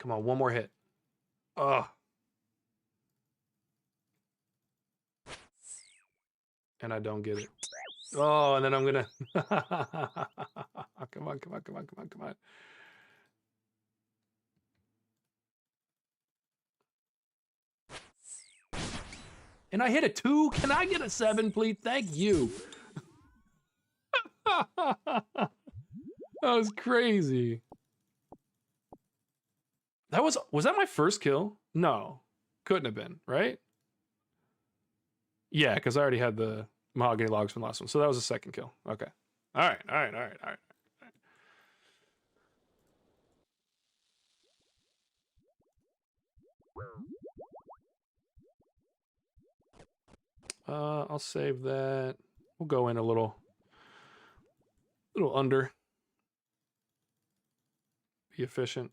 Come on, one more hit. Ugh. And I don't get it. Oh, and then I'm gonna... Come on, come on, come on, come on, come on. And I hit a 2. Can I get a 7, please? Thank you. That was crazy. Was that my first kill? No. Couldn't have been, right? Yeah, because I already had the mahogany logs from the last one. So that was a second kill. Okay. All right, all right, all right, all right. I'll save that. We'll go in a little under. Be efficient.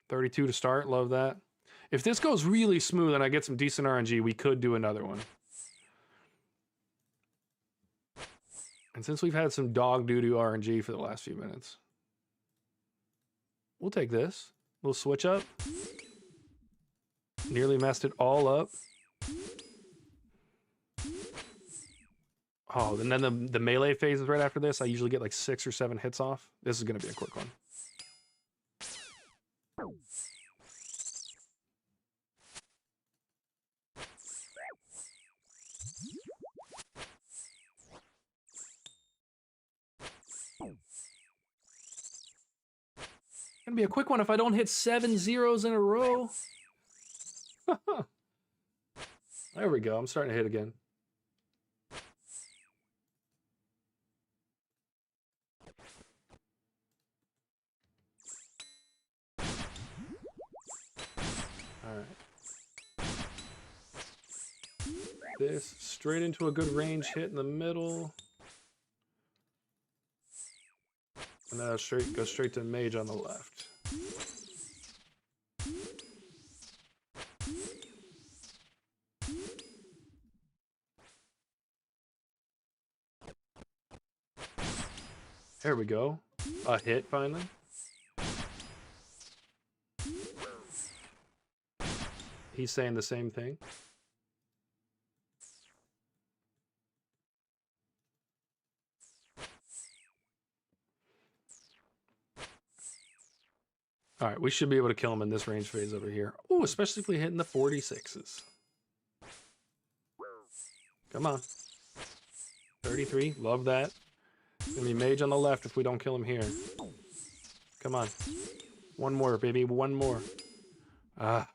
32 to start. Love that. If this goes really smooth and I get some decent RNG, we could do another one. And since we've had some dog doo-doo RNG for the last few minutes, we'll take this. We'll switch up. Nearly messed it all up. Oh, and then the melee phase is right after this. I usually get like 6 or 7 hits off. This is going to be a quick one. Gonna be a quick one if I don't hit 7 zeros in a row. There we go. I'm starting to hit again. All right. This straight into a good range hit in the middle. And then I'll go straight to mage on the left. There we go. A hit finally. He's saying the same thing. All right, we should be able to kill him in this range phase over here. Ooh, especially if we hit in the 46s. Come on. 33, love that. Gonna be mage on the left if we don't kill him here. Come on. One more, baby, one more. Ah.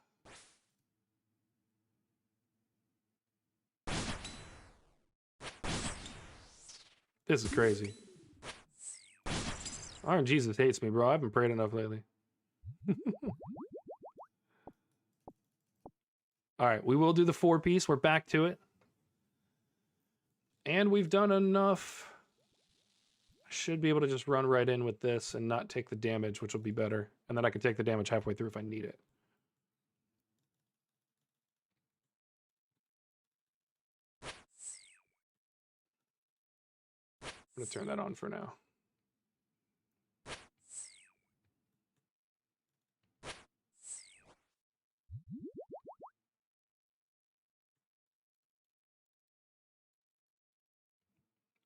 This is crazy. Iron Jesus hates me, bro. I haven't prayed enough lately. All right, we will do the 4-piece. We're back to it. And we've done enough. I should be able to just run right in with this and not take the damage, which will be better. And then I can take the damage halfway through if I need it. I'm going to turn that on for now.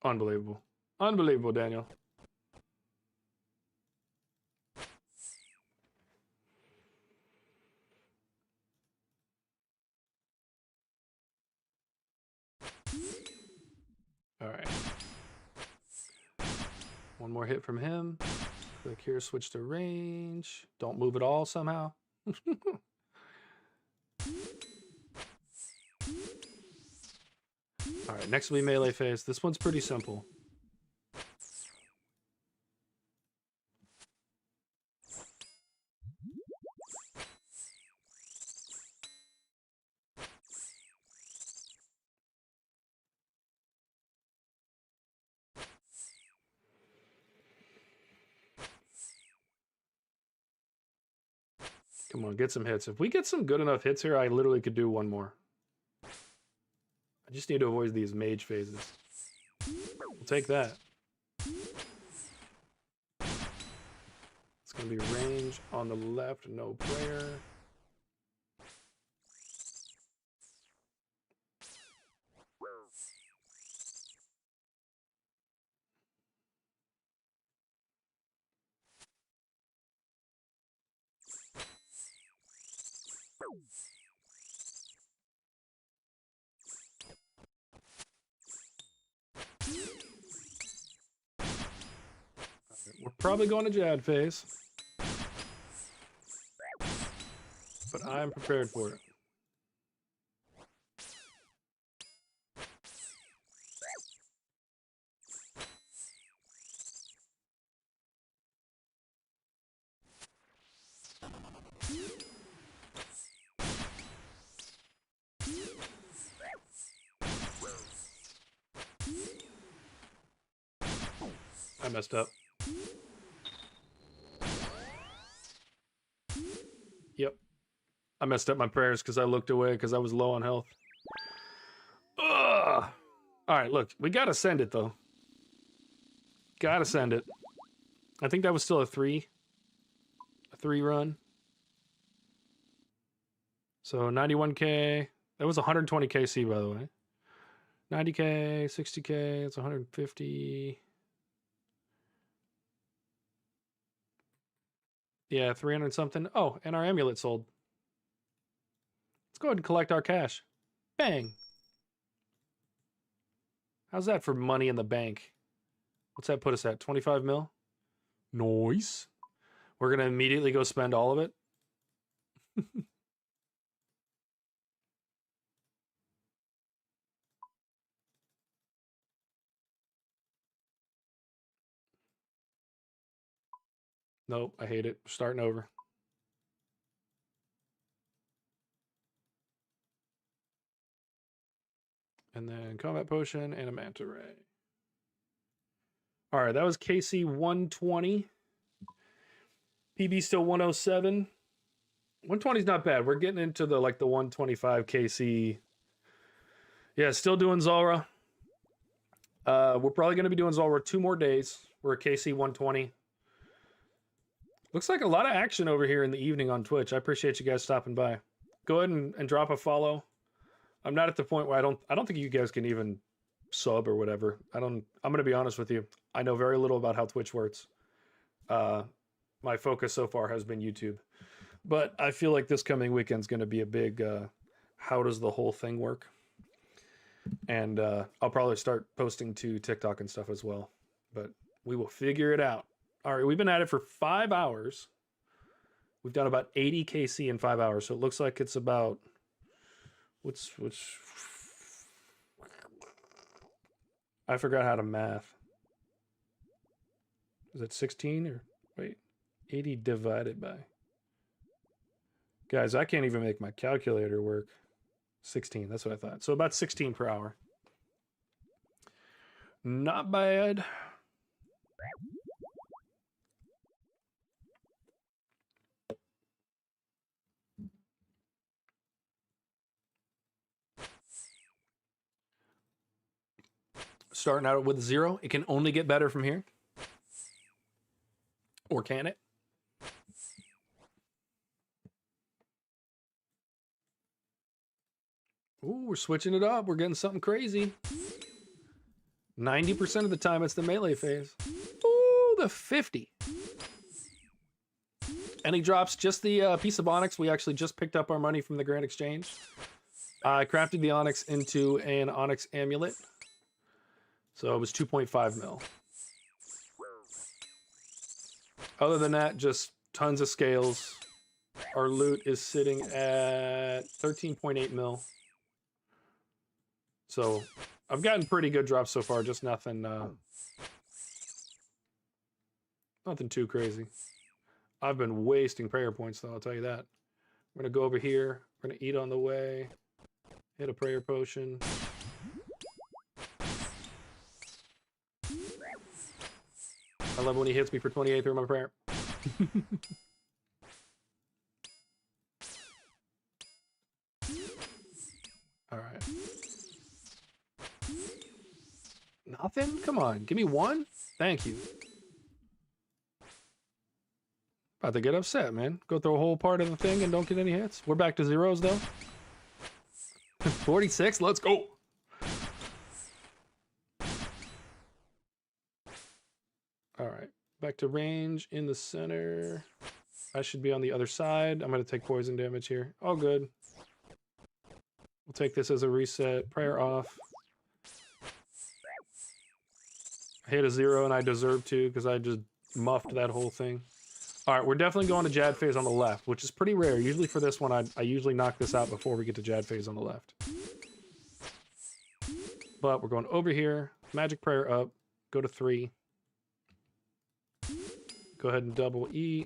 Unbelievable. Unbelievable, Daniel. All right. One more hit from him. Click here, switch to range. Don't move at all somehow. All right, next will be melee phase. This one's pretty simple. Come on, get some hits. If we get some good enough hits here, I literally could do one more. I just need to avoid these mage phases. We'll take that. Let's gonna be range on the left, no prayer. We're probably going to Jad phase, but I'm prepared for it. I messed up. Yep. I messed up my prayers because I looked away because I was low on health. Ugh. All right, look. We got to send it, though. Got to send it. I think that was still a 3 run. So 91K. That was 120 KC, by the way. 90K, 60K, it's 150. Yeah, 300 something. Oh, and our amulet sold. Let's go ahead and collect our cash. Bang. How's that for money in the bank? What's that put us at? 25 mil? Nice. We're going to immediately go spend all of it. Nope, I hate it. Starting over. And then combat potion and a manta ray. All right, that was KC 120. PB still 107. 120 is not bad. We're getting into the 125 KC. Yeah, still doing Zulrah. We're probably going to be doing Zulrah 2 more days. We're at KC 120. Looks like a lot of action over here in the evening on Twitch. I appreciate you guys stopping by. Go ahead and drop a follow. I'm not at the point where I don't think you guys can even sub or whatever. I'm going to be honest with you. I know very little about how Twitch works. My focus so far has been YouTube. But I feel like this coming weekend's going to be a big how does the whole thing work? And I'll probably start posting to TikTok and stuff as well. But we will figure it out. All right, we've been at it for 5 hours. We've done about 80 KC in 5 hours. So it looks like it's about... Which... I forgot how to math. Is it 16 or... Wait. 80 divided by... Guys, I can't even make my calculator work. 16, that's what I thought. So about 16 per hour. Not bad. Starting out with 0. It can only get better from here. Or can it? Ooh, we're switching it up. We're getting something crazy. 90% of the time, it's the melee phase. Ooh, the 50. And he drops just the piece of onyx. We actually just picked up our money from the Grand Exchange. I crafted the onyx into an onyx amulet. So it was 2.5 mil. Other than that, just tons of scales. Our loot is sitting at 13.8 mil. So I've gotten pretty good drops so far, just nothing nothing too crazy. I've been wasting prayer points though, I'll tell you that. We're gonna go over here, we're gonna eat on the way, hit a prayer potion. I love when he hits me for 28 through my prayer. All right. Nothing? Come on, give me 1. Thank you. About to get upset, man. Go through a whole part of the thing and don't get any hits. We're back to zeros, though. 46, let's go. All right, back to range in the center. I should be on the other side. I'm going to take poison damage here. All good. We'll take this as a reset. Prayer off. I hit a 0 and I deserve to because I just muffed that whole thing. All right, we're definitely going to Jad phase on the left, which is pretty rare. Usually for this one, I usually knock this out before we get to Jad phase on the left. But we're going over here. Magic prayer up. Go to 3. Go ahead and double E.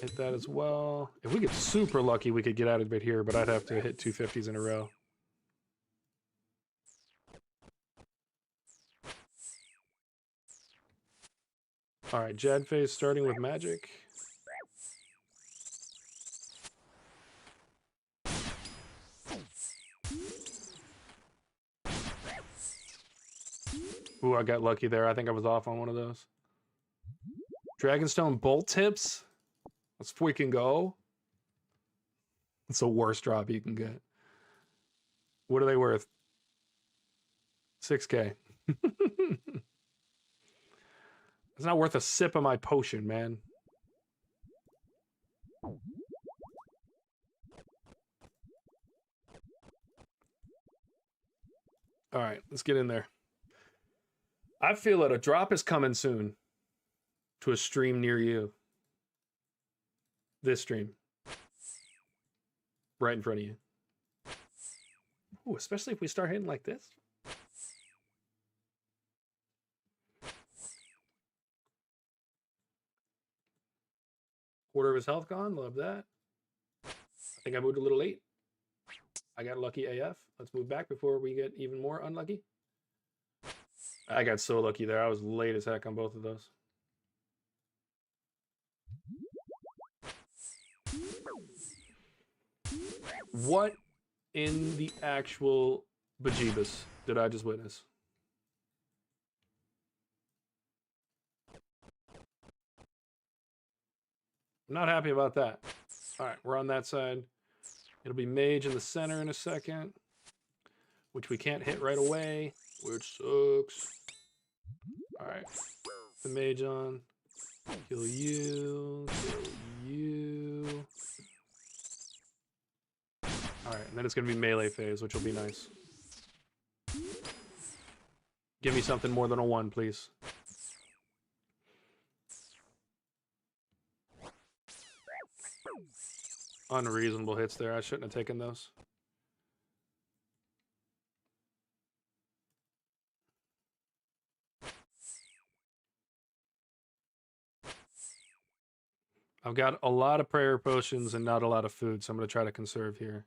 Hit that as well. If we get super lucky, we could get out of it here, but I'd have to hit 250s in a row. All right, Jad phase starting with magic. Ooh, I got lucky there. I think I was off on one of those. Dragonstone bolt tips. Let's freaking go. It's the worst drop you can get. What are they worth? 6K. It's not worth a sip of my potion, man. All right, let's get in there. I feel that a drop is coming soon to a stream near you. This stream. Right in front of you. Ooh, especially if we start hitting like this. Quarter of his health gone. Love that. I think I moved a little late. I got lucky AF. Let's move back before we get even more unlucky. I got so lucky there. I was late as heck on both of those. What in the actual bejeebus did I just witness? I'm not happy about that. All right, we're on that side. It'll be mage in the center in a second, which we can't hit right away, which sucks. All right, the mage on. Kill you. Kill you. All right, and then it's going to be melee phase, which will be nice. Give me something more than a 1, please. Unreasonable hits there. I shouldn't have taken those. I've got a lot of prayer potions and not a lot of food, so I'm going to try to conserve here.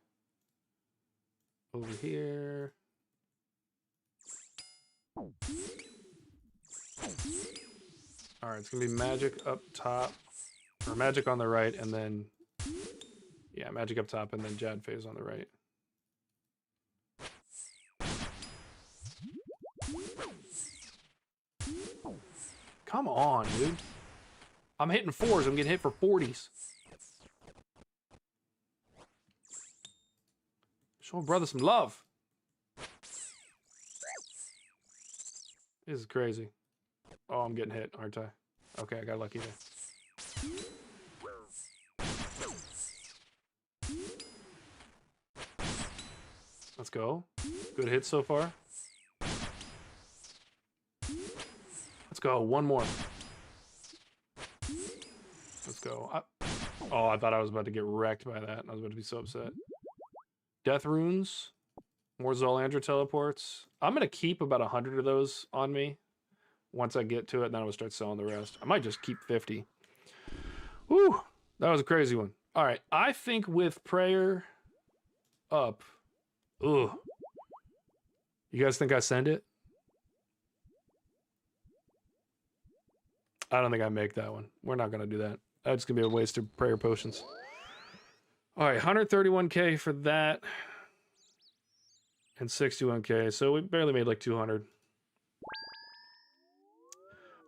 Over here. All right, it's going to be magic up top. Or magic on the right, and then... Yeah, magic up top, and then Jad phase on the right. Come on, dude. I'm hitting 4s. I'm getting hit for 40s. Show a brother some love. This is crazy. Oh, I'm getting hit, aren't I? Okay, I got lucky there. Let's go. Good hit so far. Let's go. One more. Let's go. Oh, I thought I was about to get wrecked by that. I was about to be so upset. Death runes. More Zolandra teleports. I'm going to keep about 100 of those on me. Once I get to it, then I'm going to start selling the rest. I might just keep 50. Whew. That was a crazy one. All right. I think with prayer up... Ugh. You guys think I send it? I don't think I make that one. We're not going to do that. That's going to be a waste of prayer potions. All right, 131K for that. And 61K. So we barely made like 200.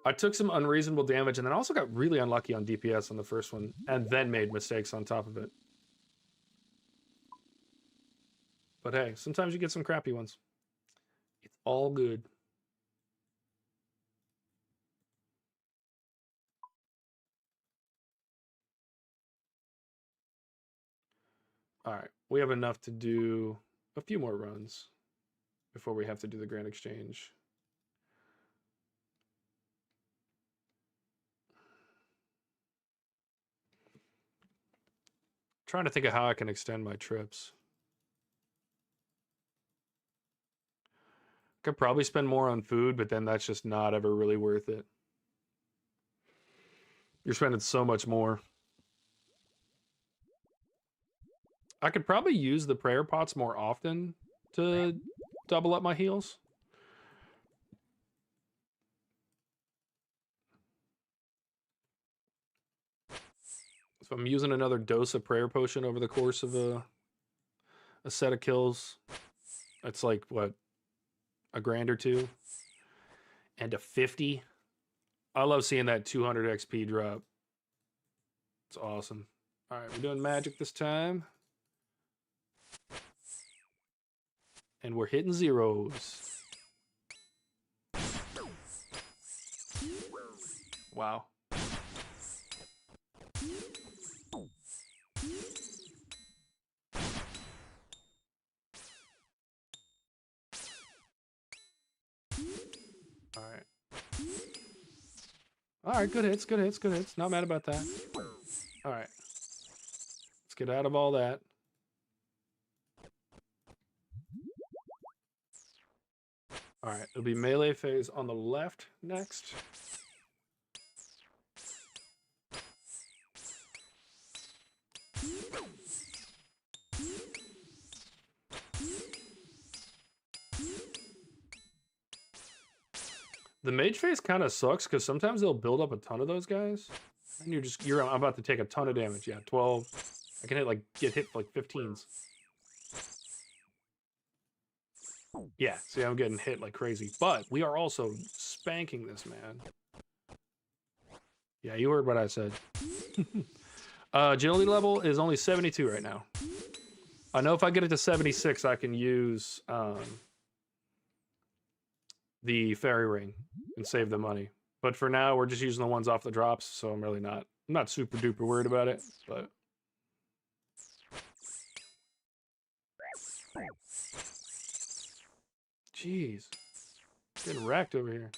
I took some unreasonable damage and then also got really unlucky on DPS on the first one and then made mistakes on top of it. But hey, sometimes you get some crappy ones. It's all good. All right, we have enough to do a few more runs before we have to do the Grand Exchange. Trying to think of how I can extend my trips. Could probably spend more on food, but then that's just not ever really worth it. You're spending so much more. I could probably use the prayer pots more often to double up my heals. If I'm using another dose of prayer potion over the course of a set of kills, it's like, what, a grand or two? And a 50? I love seeing that 200 XP drop. It's awesome. All right, we're doing magic this time. And we're hitting zeros. Wow. All right, good hits, good hits, good hits. Not mad about that. All right. Let's get out of all that. All right, it'll be melee phase on the left next. The mage phase kind of sucks because sometimes they'll build up a ton of those guys, and you're about to take a ton of damage. Yeah, 12. I can get hit for like 15s. Yeah, see, I'm getting hit like crazy, but we are also spanking this man. Yeah, you heard what I said. Agility level is only 72 right now. I know if I get it to 76, I can use the fairy ring and save the money. But for now, we're just using the ones off the drops, so I'm not super duper worried about it, but. Jeez. Getting wrecked over here.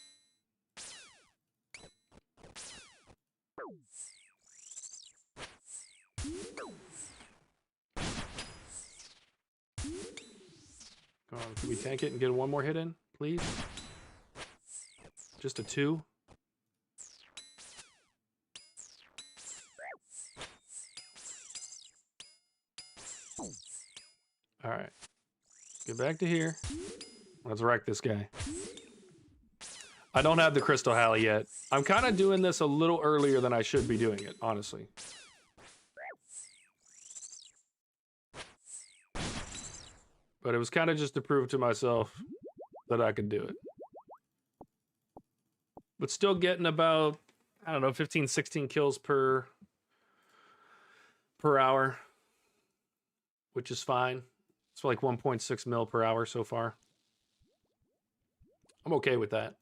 Come on, can we tank it and get one more hit in, please? Just a 2. All right. Get back to here. Let's wreck this guy. I don't have the Crystal Halley yet. I'm kind of doing this a little earlier than I should be doing it, honestly. But it was kind of just to prove to myself that I could do it. But still getting about, I don't know, 15, 16 kills per hour, which is fine. It's like 1.6 mil per hour so far. I'm okay with that.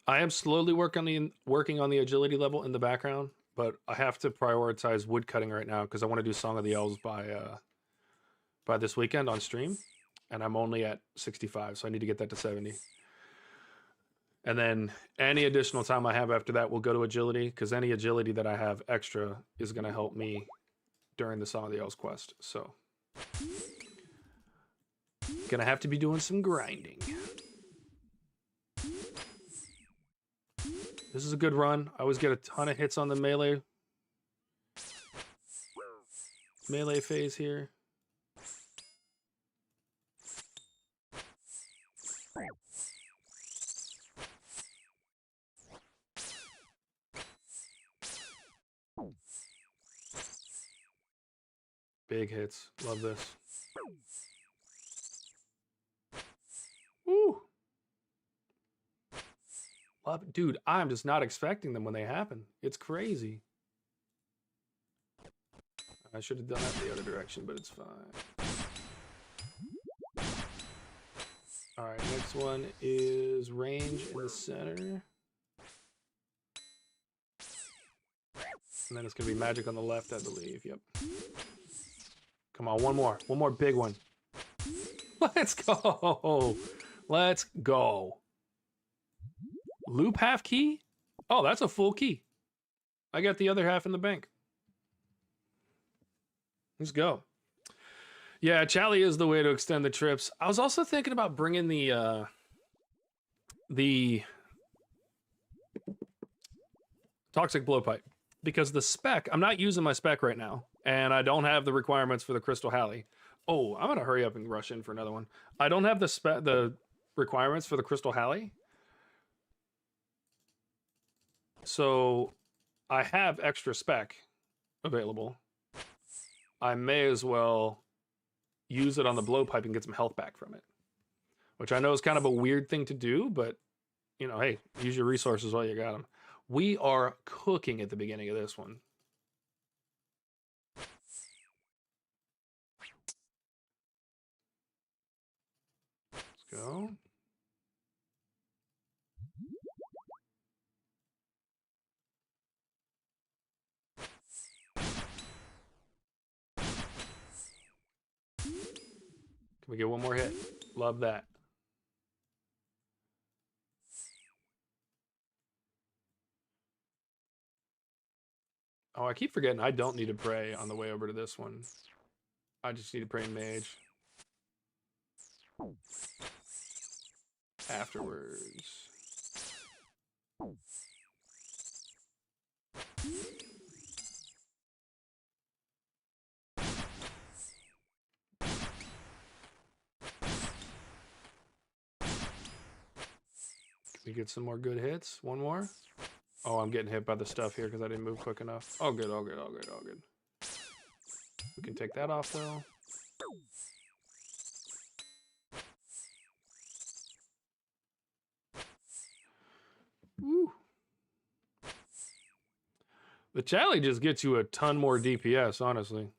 I am slowly working on the agility level in the background, but I have to prioritize wood cutting right now because I want to do Song of the Elves by this weekend on stream, and I'm only at 65, so I need to get that to 70. And then any additional time I have after that will go to agility, because any agility that I have extra is going to help me during the Song of the Elves quest. So, gonna have to be doing some grinding. This is a good run. I always get a ton of hits on the melee phase here. Big hits. Love this. Ooh. Dude, I'm just not expecting them when they happen. It's crazy. I should have done that the other direction, but it's fine. Alright, next one is range in the center. And then it's going to be magic on the left, I believe. Yep. Come on, one more. One more big one. Let's go. Let's go. Loop half key? Oh, that's a full key. I got the other half in the bank. Let's go. Yeah, Chally is the way to extend the trips. I was also thinking about bringing the toxic blowpipe, because the spec, I'm not using my spec right now, and I don't have the requirements for the Crystal Halley. Oh, I'm gonna hurry up and rush in for another one. I don't have the requirements for the Crystal Halley, so I have extra spec available. I may as well use it on the blowpipe and get some health back from it, which I know is kind of a weird thing to do, but you know, hey, use your resources while you got them. We are cooking at the beginning of this one. Let's go. Can we get one more hit? Love that. Oh, I keep forgetting I don't need to pray on the way over to this one. I just need to pray mage. Afterwards. Can we get some more good hits? One more? Oh, I'm getting hit by the stuff here because I didn't move quick enough. Oh, good, oh, good, oh, good, oh, good. We can take that off, though. Woo. The Chally just gets you a ton more DPS, honestly.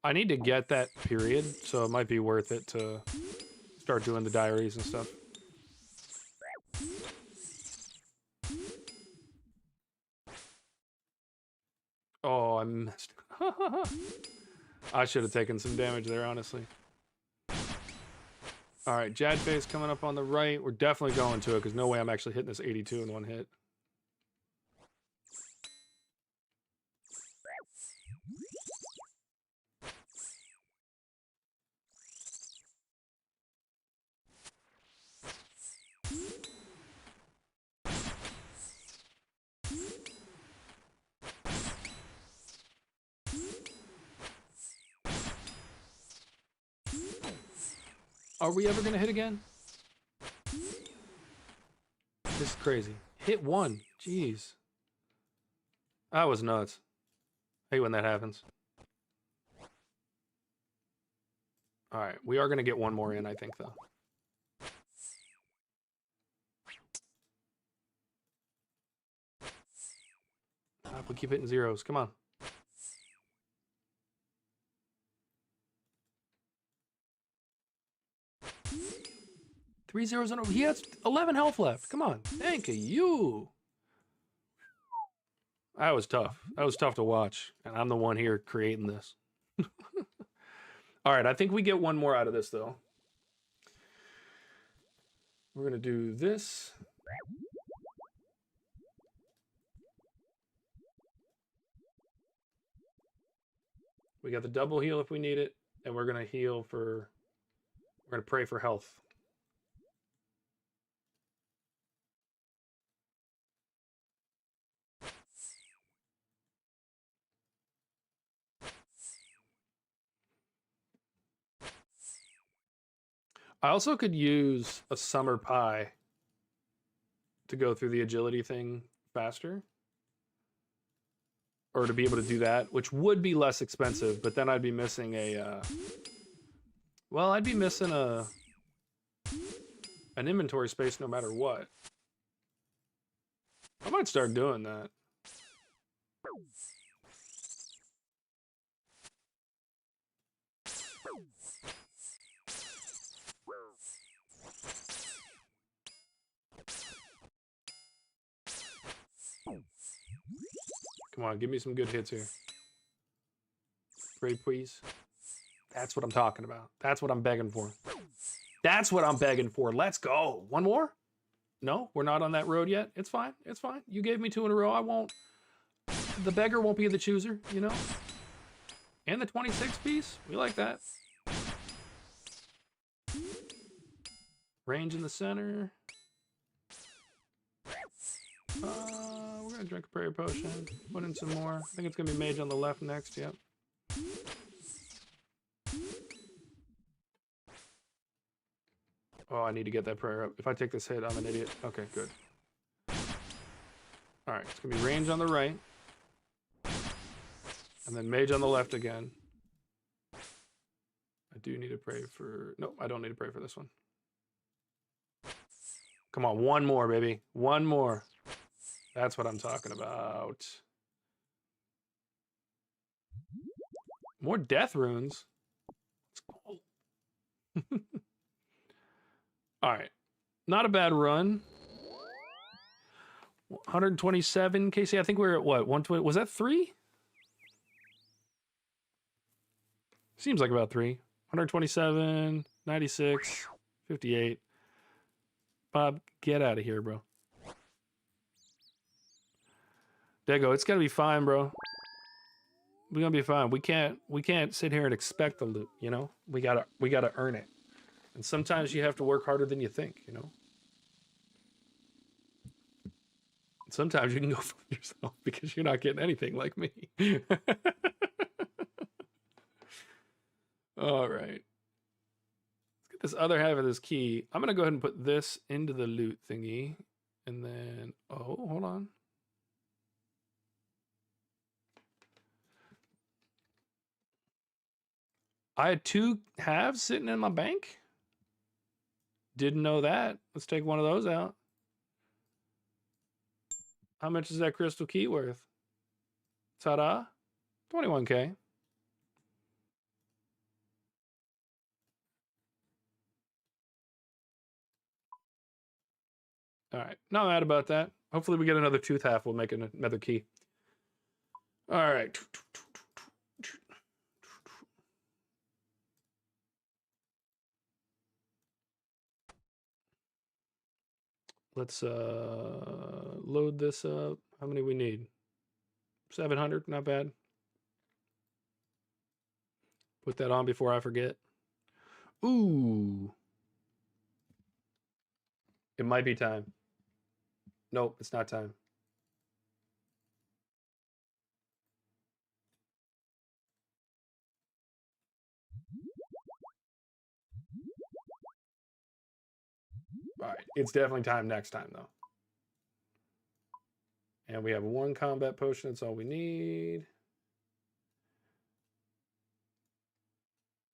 I need to get that period, so it might be worth it to start doing the diaries and stuff. Oh, I missed. I should have taken some damage there, honestly. All right, Jad Face coming up on the right. We're definitely going to it, because no way I'm actually hitting this 82 in one hit. Are we ever going to hit again? This is crazy. Hit one. Jeez. That was nuts. I hate when that happens. All right. We are going to get one more in, I think, though. We keep hitting zeros. Come on. 3 zeros in a row. He has 11 health left. Come on. Thank you. That was tough. That was tough to watch. And I'm the one here creating this. All right. I think we get one more out of this, though. We're going to do this. We got the double heal if we need it. And we're going to heal for... We're going to pray for health. I also could use a summer pie to go through the agility thing faster. or to be able to do that, which would be less expensive, but then I'd be missing a, well, I'd be missing an inventory space no matter what. I might start doing that. Come on, give me some good hits here. Pray, please. That's what I'm talking about. That's what I'm begging for. That's what I'm begging for. Let's go. One more? No, we're not on that road yet. It's fine. It's fine. You gave me 2 in a row. I won't. The beggar won't be the chooser, you know? And the 26 piece. We like that. Range in the center. We're going to drink a prayer potion. Put in some more. I think it's going to be mage on the left next. Yep. Oh, I need to get that prayer up. If I take this hit, I'm an idiot. Okay, good. Alright, it's going to be range on the right. And then mage on the left again. I do need to pray for... No, I don't need to pray for this one. Come on, one more, baby. One more. That's what I'm talking about. More death runes. Let's go. Alright. Not a bad run. 127, Casey. I think we were at what? 120. Was that 3? Seems like about 3. 127, 96, 58. Bob, get out of here, bro. Dego, it's gonna be fine, bro. We're gonna be fine. We can't sit here and expect the loot, you know? We gotta earn it. And sometimes you have to work harder than you think, you know? Sometimes you can go for yourself because you're not getting anything like me. All right. Let's get this other half of this key. I'm going to go ahead and put this into the loot thingy. And then, oh, hold on. I had 2 halves sitting in my bank. Didn't know that. Let's take one of those out. How much is that crystal key worth? Ta-da. 21K. All right. Not mad about that. Hopefully we get another tooth half. We'll make another key. All right. Let's load this up. How many we need? 700, not bad. Put that on before I forget. Ooh. It might be time. Nope, it's not time. All right, it's definitely time next time, though. And we have 1 combat potion. That's all we need.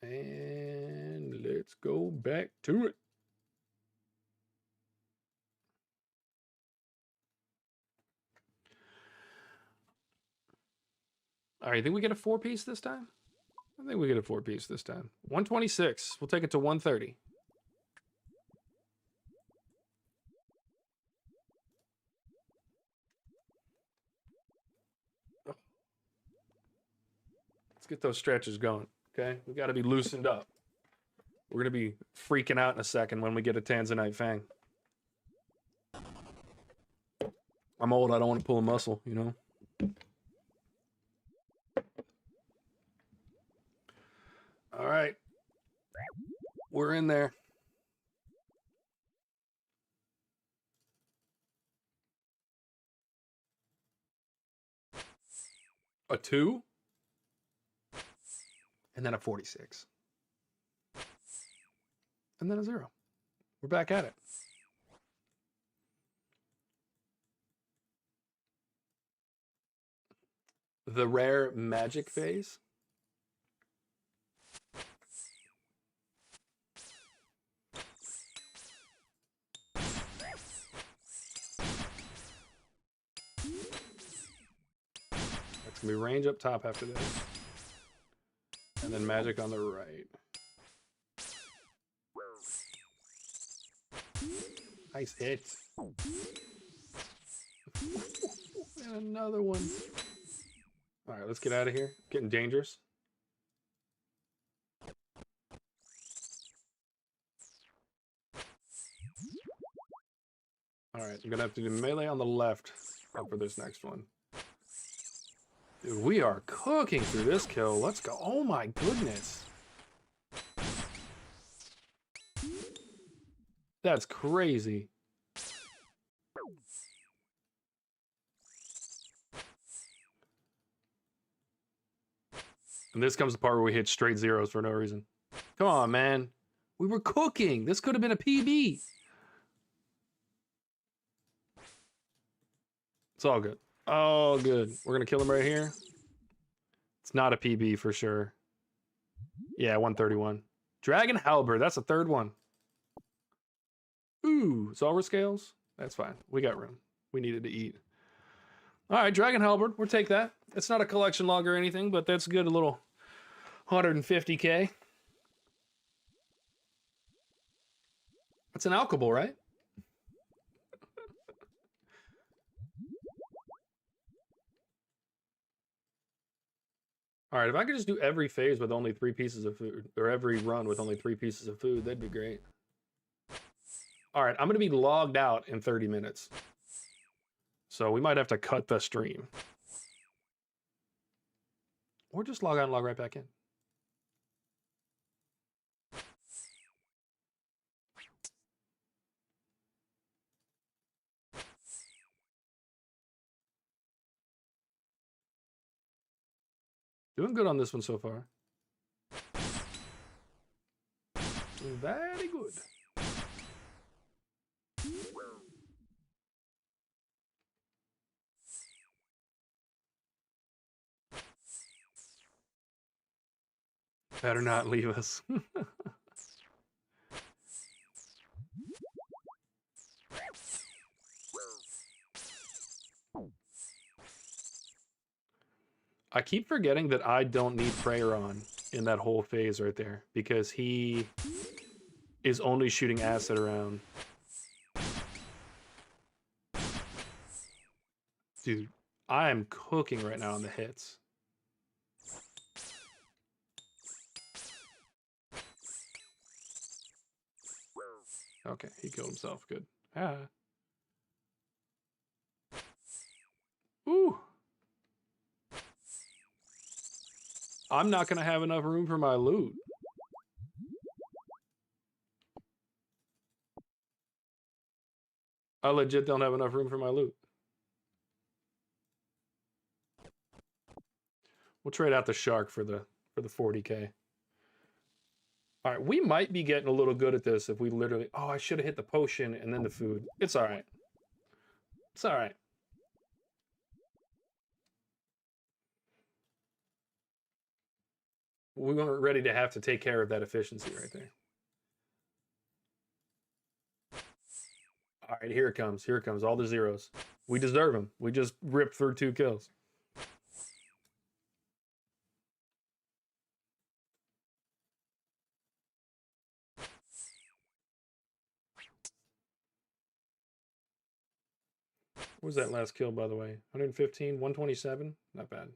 And let's go back to it. All right, you think we get a 4-piece this time? I think we get a 4-piece this time. 126. We'll take it to 130. Let's get those stretches going, okay? We got to be loosened up. We're going to be freaking out in a second when we get a Tanzanite Fang. I'm old. I don't want to pull a muscle, you know? All right. We're in there. A 2? And then a 46. And then a 0. We're back at it. the rare magic phase. That's gonna be range up top after this. And then magic on the right. Nice hit. And another one. All right, let's get out of here. Getting dangerous. All right, I'm gonna have to do melee on the left for this next one. Dude, we are cooking through this kill. Let's go. Oh my goodness. That's crazy. And this comes the part where we hit straight zeros for no reason. Come on, man. We were cooking. This could have been a PB. It's all good. All good. We're going to kill him right here. It's not a PB for sure. Yeah, 131. Dragon Halberd. That's the third one. Ooh, Zulrah scales. That's fine. We got room. We needed to eat. All right, Dragon Halberd. We'll take that. It's not a collection log or anything, but that's good. A little 150K. It's an alchable, right? All right, if I could just do every phase with only 3 pieces of food, or every run with only 3 pieces of food, that'd be great. All right, I'm going to be logged out in 30 minutes. So we might have to cut the stream. Or just log out and log right back in. Doing good on this one so far. Very good. Better not leave us. I keep forgetting that I don't need prayer on in that whole phase right there because he is only shooting acid around. Dude, I am cooking right now on the hits. Okay, he killed himself. Good. Ah. Ooh. I'm not going to have enough room for my loot. I legit don't have enough room for my loot. We'll trade out the shark for the 40K. All right, we might be getting a little good at this if we literally... Oh, I should have hit the potion and then the food. It's all right. It's all right. We weren't ready to have to take care of that efficiency right there. All right, here it comes. Here it comes. All the zeros. We deserve them. We just ripped through 2 kills. What was that last kill, by the way? 115, 127? Not bad.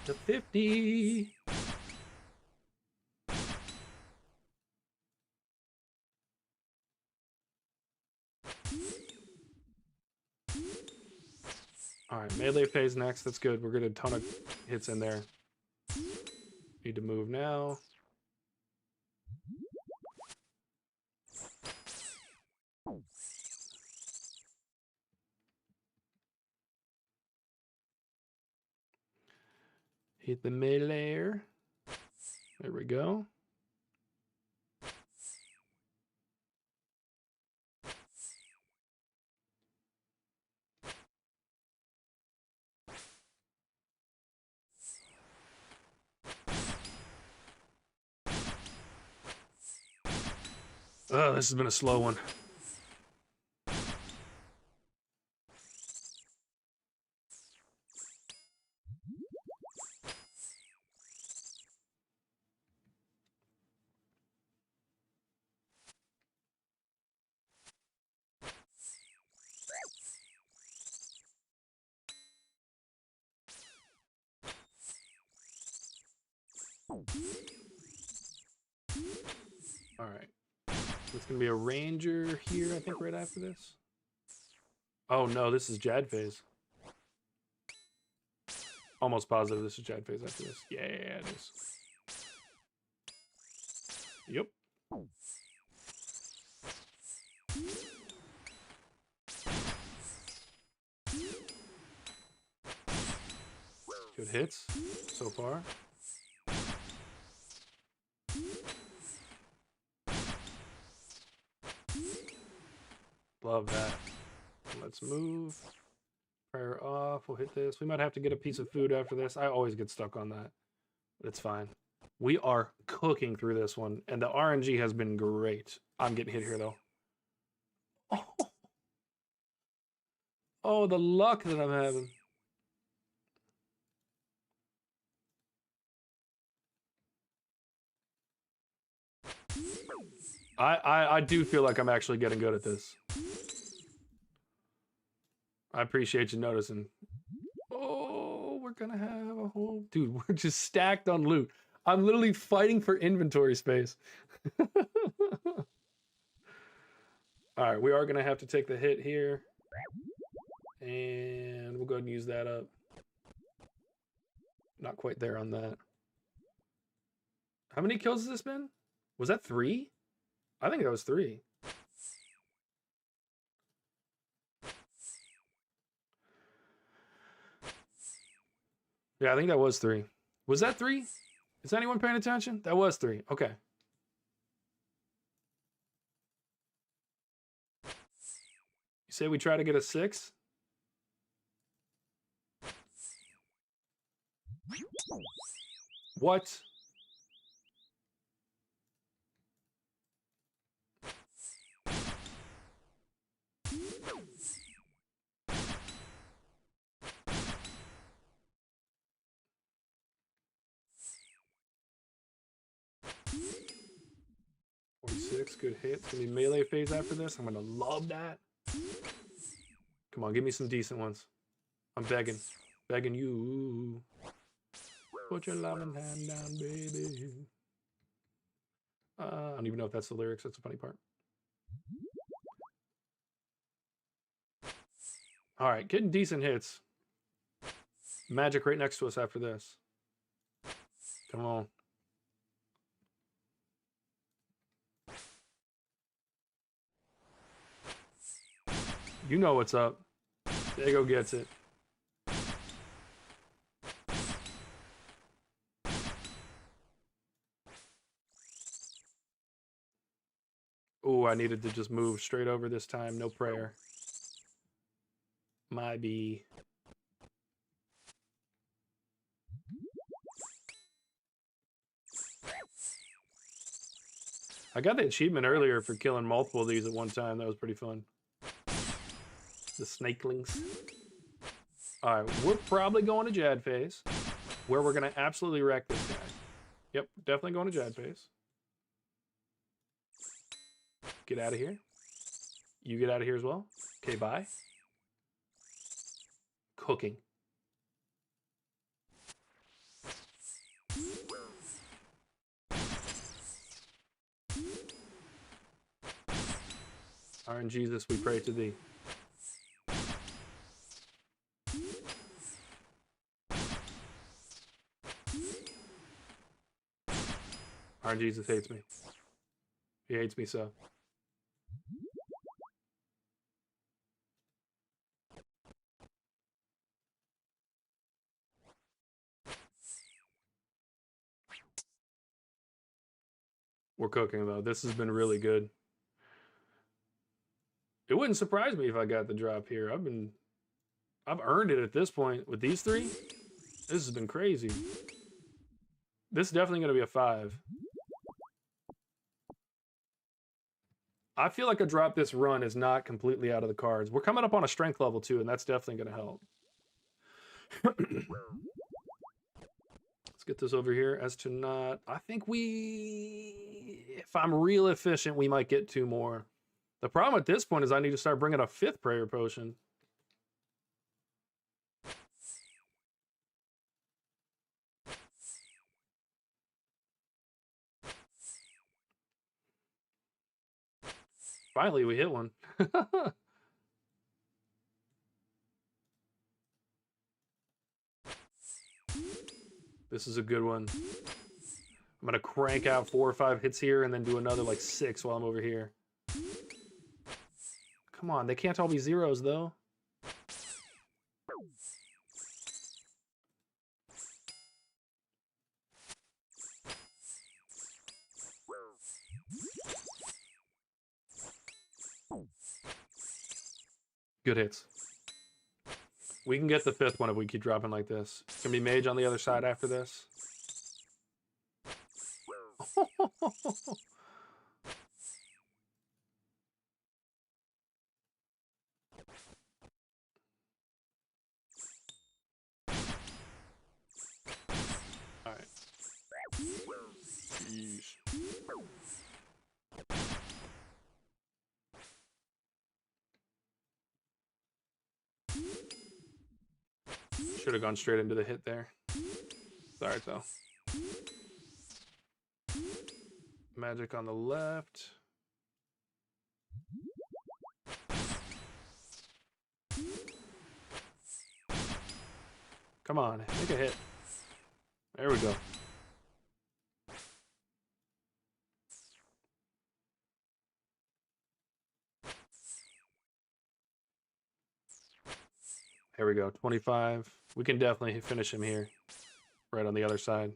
To 50. All right, melee phase next. That's good. We're getting a ton of hits in there. Need to move now. Hit the melee. There we go. Oh, this has been a slow one. All right. It's going to be a ranger here, I think, right after this. Oh, no, this is Jad phase. Almost positive this is Jad phase after this. Yeah, it is. Yep. Good hits so far. Love that. Let's move. Prayer off. We'll hit this. We might have to get a piece of food after this. I always get stuck on that. But it's fine. We are cooking through this one, and the RNG has been great. I'm getting hit here, though. Oh, the luck that I'm having. I do feel like I'm actually getting good at this. I appreciate you noticing. Oh, we're gonna have a whole... Dude, we're just stacked on loot. I'm literally fighting for inventory space. Alright, we are gonna have to take the hit here. And we'll go ahead and use that up. Not quite there on that. How many kills has this been? Was that 3? I think that was 3. Yeah, I think that was 3. Was that 3? Is anyone paying attention? That was 3. Okay. You say we try to get a 6? What? .46, good hit. It's gonna be melee phase after this. I'm gonna love that. Come on, give me some decent ones. I'm begging. Begging you. Put your loving hand down, baby. I don't even know if that's the lyrics. That's the funny part. All right, getting decent hits. Magic right next to us after this. Come on. You know what's up. Dago gets it. Oh, I needed to just move straight over this time. No prayer. My B. I got the achievement earlier for killing multiple of these at one time. That was pretty fun. The snakelings. All right, we're probably going to Jad phase, where we're going to absolutely wreck this guy. Yep, definitely going to Jad phase. Get out of here. You get out of here as well. Okay, bye. Cooking. Our in Jesus, we pray to thee. Our Jesus hates me. He hates me so. We're cooking though. This has been really good. It wouldn't surprise me if I got the drop here. I've earned it at this point with these 3. This has been crazy. This is definitely going to be a 5. I feel like a drop this run is not completely out of the cards. We're coming up on a strength level too, and that's definitely going to help. Let's get this over here. As to not, I think if I'm real efficient, we might get 2 more. The problem at this point is I need to start bringing a 5th prayer potion. Finally, we hit one. This is a good one. I'm going to crank out 4 or 5 hits here and then do another like 6 while I'm over here. Come on, they can't all be zeros though. Good hits. We can get the 5th one if we keep dropping like this. It's going to be mage on the other side after this. All right. Yeesh. Should have gone straight into the hit there. Sorry, though. Magic on the left. Come on, make a hit. There we go. Here we go, 25. We can definitely finish him here. Right on the other side.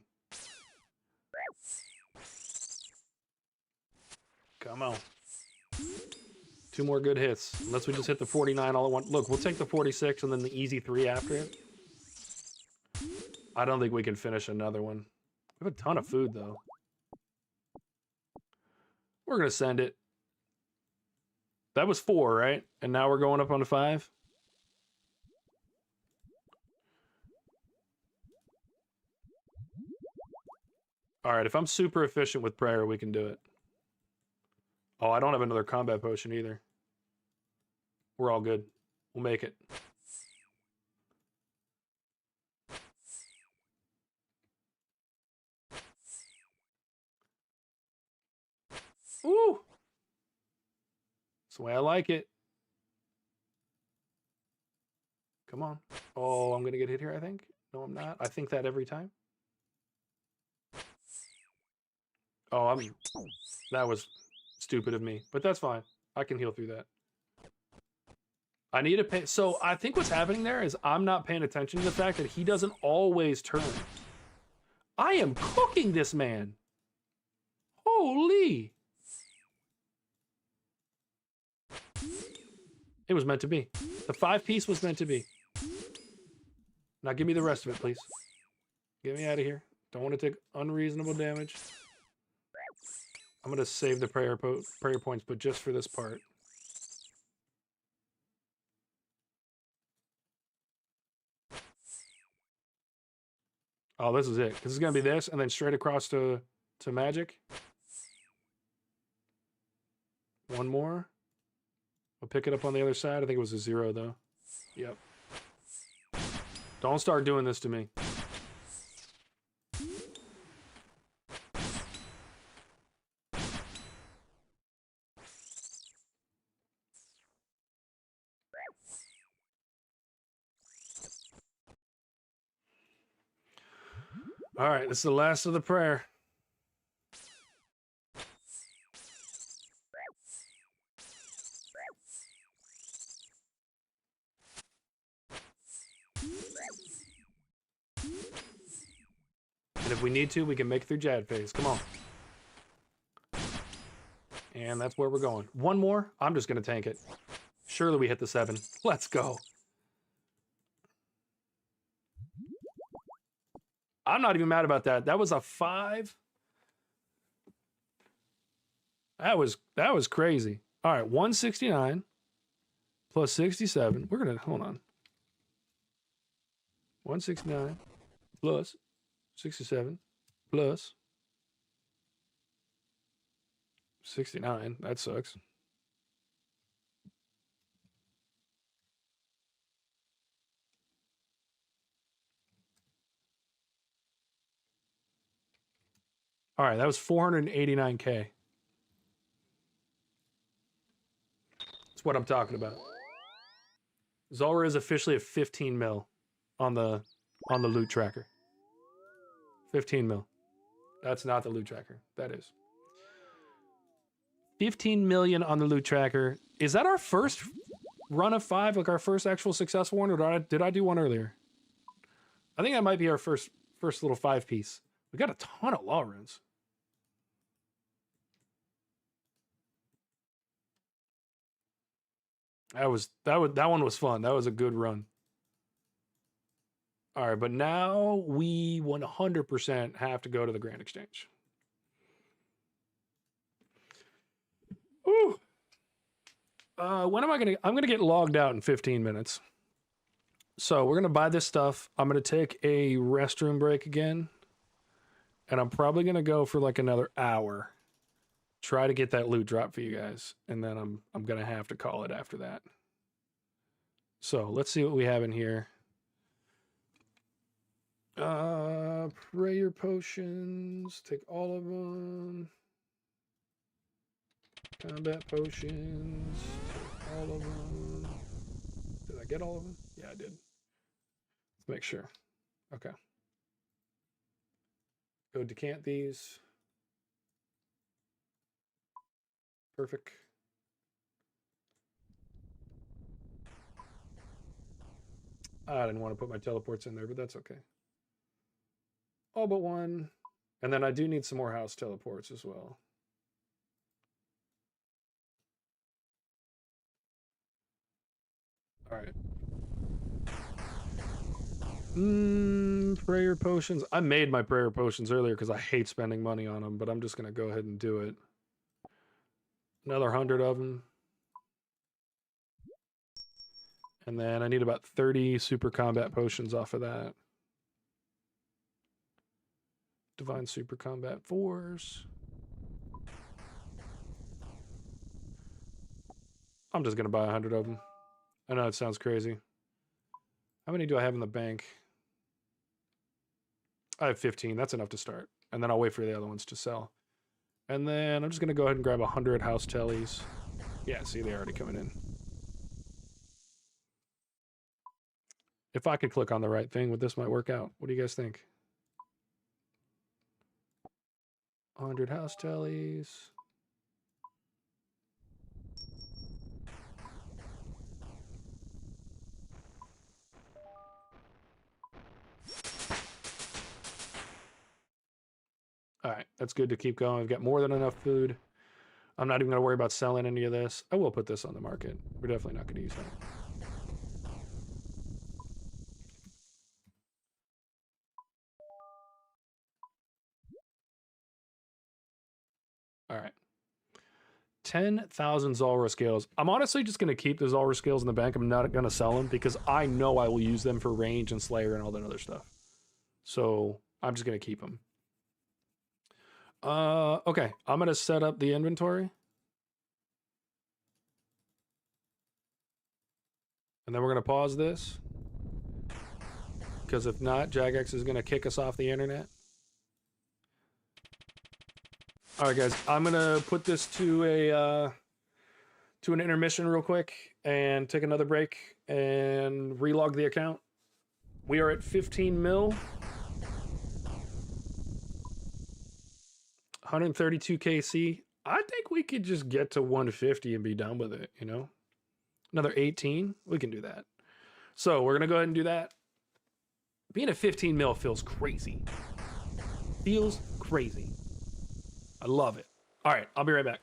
Come on. 2 more good hits. Unless we just hit the 49 all at once. Look, we'll take the 46 and then the easy 3 after it. I don't think we can finish another one. We have a ton of food, though. We're going to send it. That was 4, right? And now we're going up on 5? All right, if I'm super efficient with prayer, we can do it. Oh, I don't have another combat potion either. We're all good. We'll make it. Woo! That's the way I like it. Come on. Oh, I'm going to get hit here, I think. No, I'm not. I think that every time. Oh, that was stupid of me, but that's fine. I can heal through that. I need to pay. So I think what's happening there is I'm not paying attention to the fact that he doesn't always turn. I am cooking this man. Holy. It was meant to be. The 5-piece was meant to be. Now give me the rest of it, please. Get me out of here. Don't want to take unreasonable damage. I'm going to save the prayer points, but just for this part. Oh, this is it. This is going to be this, and then straight across to magic. 1 more. We'll pick it up on the other side. I think it was a 0, though. Yep. Don't start doing this to me. All right, this is the last of the prayer. And if we need to, we can make it through Jad phase. Come on. And that's where we're going. 1 more. I'm just going to tank it. Surely we hit the 7. Let's go. I'm not even mad about that. That was a 5. That was crazy. All right, 169 plus 67. We're going to, hold on. 169 plus 67 plus 69. That sucks. All right, that was 489K. That's what I'm talking about. Zulrah is officially at 15 mil on the loot tracker. 15 mil. That's not the loot tracker. That is 15 million on the loot tracker. Is that our first run of 5? Like our first actual successful one, or did I do one earlier? I think that might be our first little 5 piece. We got a ton of law runes. That one was fun. That was a good run. All right, but now we 100% have to go to the Grand Exchange. Ooh. When am I gonna? I'm gonna get logged out in 15 minutes. So we're gonna buy this stuff. I'm gonna take a restroom break again, and I'm probably gonna go for like another hour. Try to get that loot drop for you guys, and then I'm gonna have to call it after that. So let's see what we have in here. Prayer potions. Take all of them. Combat potions. Take all of them. Did I get all of them? Yeah, I did. Let's make sure. Okay. Go decant these. Perfect. I didn't want to put my teleports in there, but that's okay. All but one. And then I do need some more house teleports as well. All right. Prayer potions. I made my prayer potions earlier because I hate spending money on them, but I'm just going to go ahead and do it. Another 100 of them. And then I need about 30 super combat potions off of that. Divine super combat 4s. I'm just going to buy 100 of them. I know it sounds crazy. How many do I have in the bank? I have 15. That's enough to start. And then I'll wait for the other ones to sell. And then I'm just going to go ahead and grab 100 house tellies. Yeah, see, they're already coming in. If I could click on the right thing, this might work out. What do you guys think? 100 house tellies. All right, that's good to keep going. We've got more than enough food. I'm not even going to worry about selling any of this. I will put this on the market. We're definitely not going to use that. All right. 10,000 Zulrah scales. I'm honestly just going to keep the Zulrah scales in the bank. I'm not going to sell them because I know I will use them for range and Slayer and all that other stuff. So I'm just going to keep them. Okay. I'm going to set up the inventory. And then we're going to pause this. Because if not, Jagex is going to kick us off the internet. All right, guys. I'm going to put this to an intermission real quick and take another break and relog the account. We are at 15 mil. 132 KC. I think we could just get to 150 and be done with it, you know? Another 18, we can do that. So we're going to go ahead and do that. Being at 15 mil feels crazy. Feels crazy. I love it. All right, I'll be right back.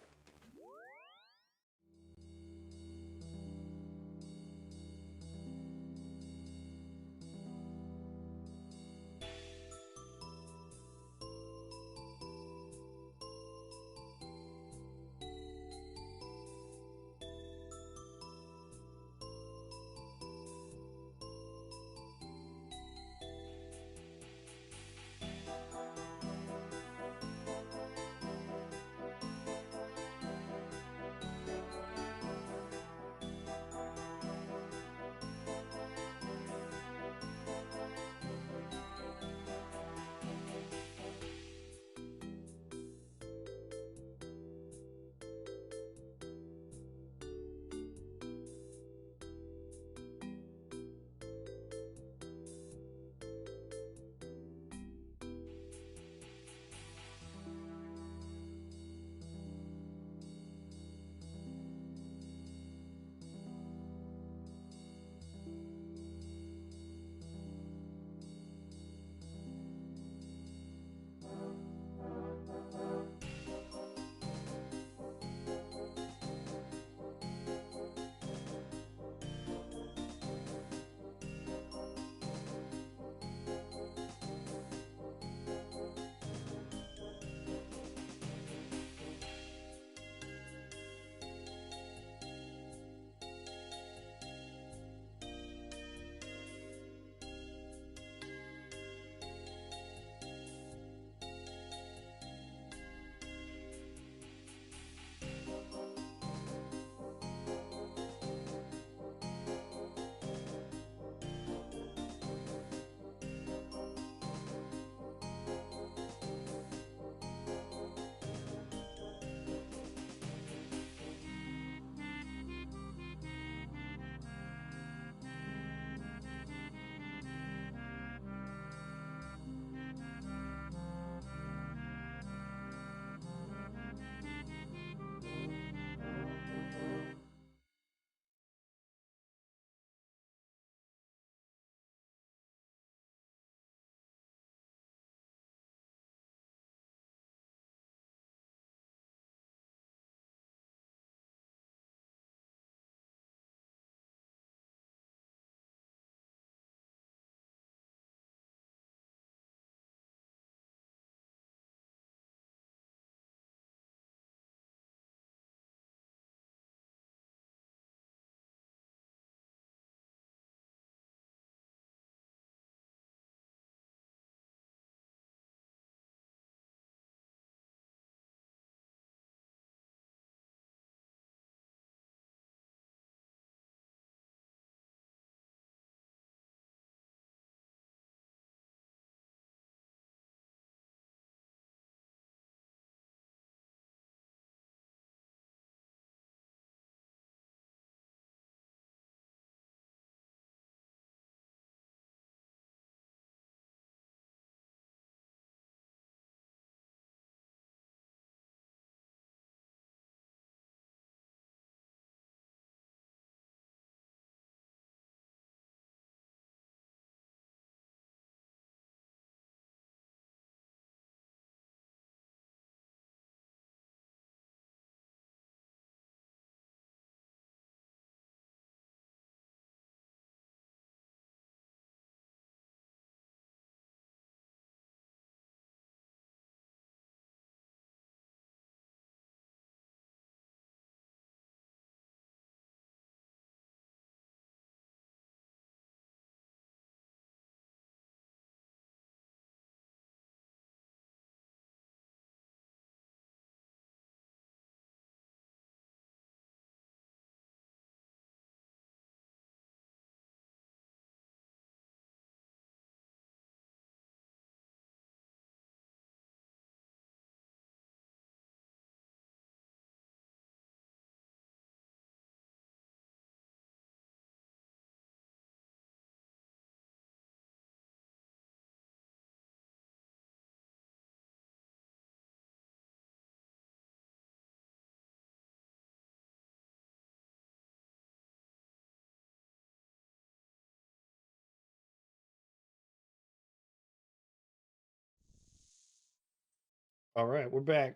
All right, we're back.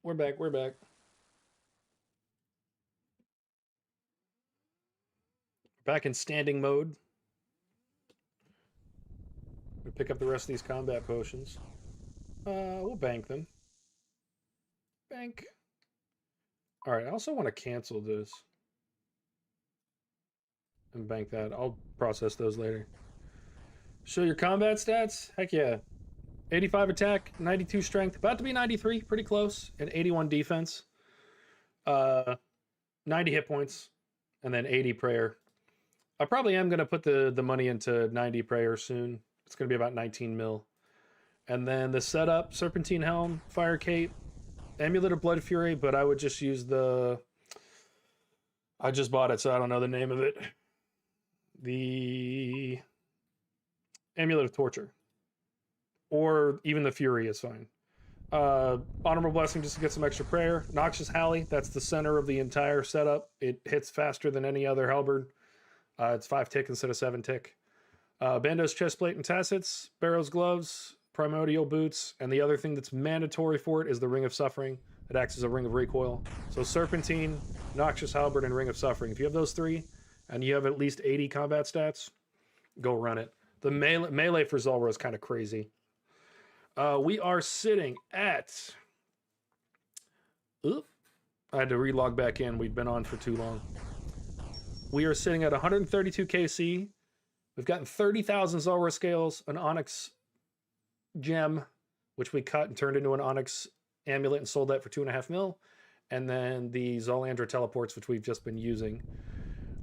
We're back. We're back. Back in standing mode. We pick up the rest of these combat potions. We'll bank them. Bank. All right. I also want to cancel this and bank that. I'll process those later. Show your combat stats. Heck yeah. 85 attack, 92 strength, about to be 93, pretty close, and 81 defense. 90 hit points, and then 80 prayer. I probably am going to put the money into 90 prayer soon. It's going to be about 19 mil. And then the setup, Serpentine Helm, Fire Cape, Amulet of Blood Fury, but I would just use the... I just bought it, so I don't know the name of it. The Amulet of Torture. Or even the Fury is fine. Honorable Blessing just to get some extra prayer. Noxious Halley, that's the center of the entire setup. It hits faster than any other halberd. It's 5 tick instead of 7 tick. Bando's Chestplate and Tassets, Barrow's Gloves, Primordial Boots, and the other thing that's mandatory for it is the Ring of Suffering. It acts as a Ring of Recoil. So Serpentine, Noxious Halberd, and Ring of Suffering. If you have those three, and you have at least 80 combat stats, go run it. The melee for Zulrah is kind of crazy. We are sitting at... Oop. I had to relog back in. We'd been on for too long. We are sitting at 132 KC. We've gotten 30,000 Zulrah scales, an Onyx gem, which we cut and turned into an Onyx amulet and sold that for 2.5 mil. And then the Zol'andra teleports, which we've just been using.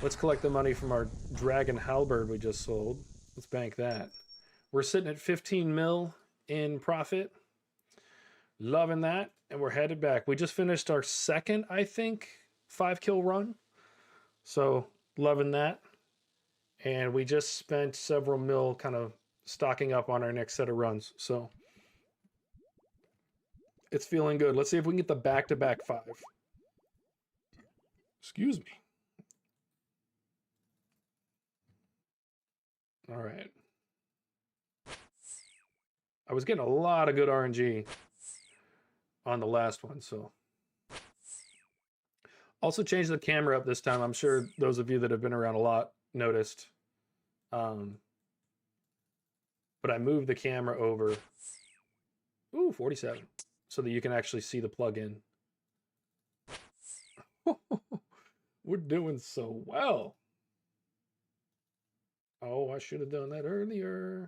Let's collect the money from our Dragon Halberd we just sold. Let's bank that. We're sitting at 15 mil in profit. Loving that. And we're headed back. We just finished our second, I think, 5-kill run. So, loving that. And we just spent several mil kind of stocking up on our next set of runs. So, it's feeling good. Let's see if we can get the back-to-back 5. Excuse me. All right. I was getting a lot of good RNG on the last one, so. Also changed the camera up this time. I'm sure those of you that have been around a lot noticed. But I moved the camera over. Ooh, 47. So that you can actually see the plug-in. We're doing so well. Oh, I should have done that earlier.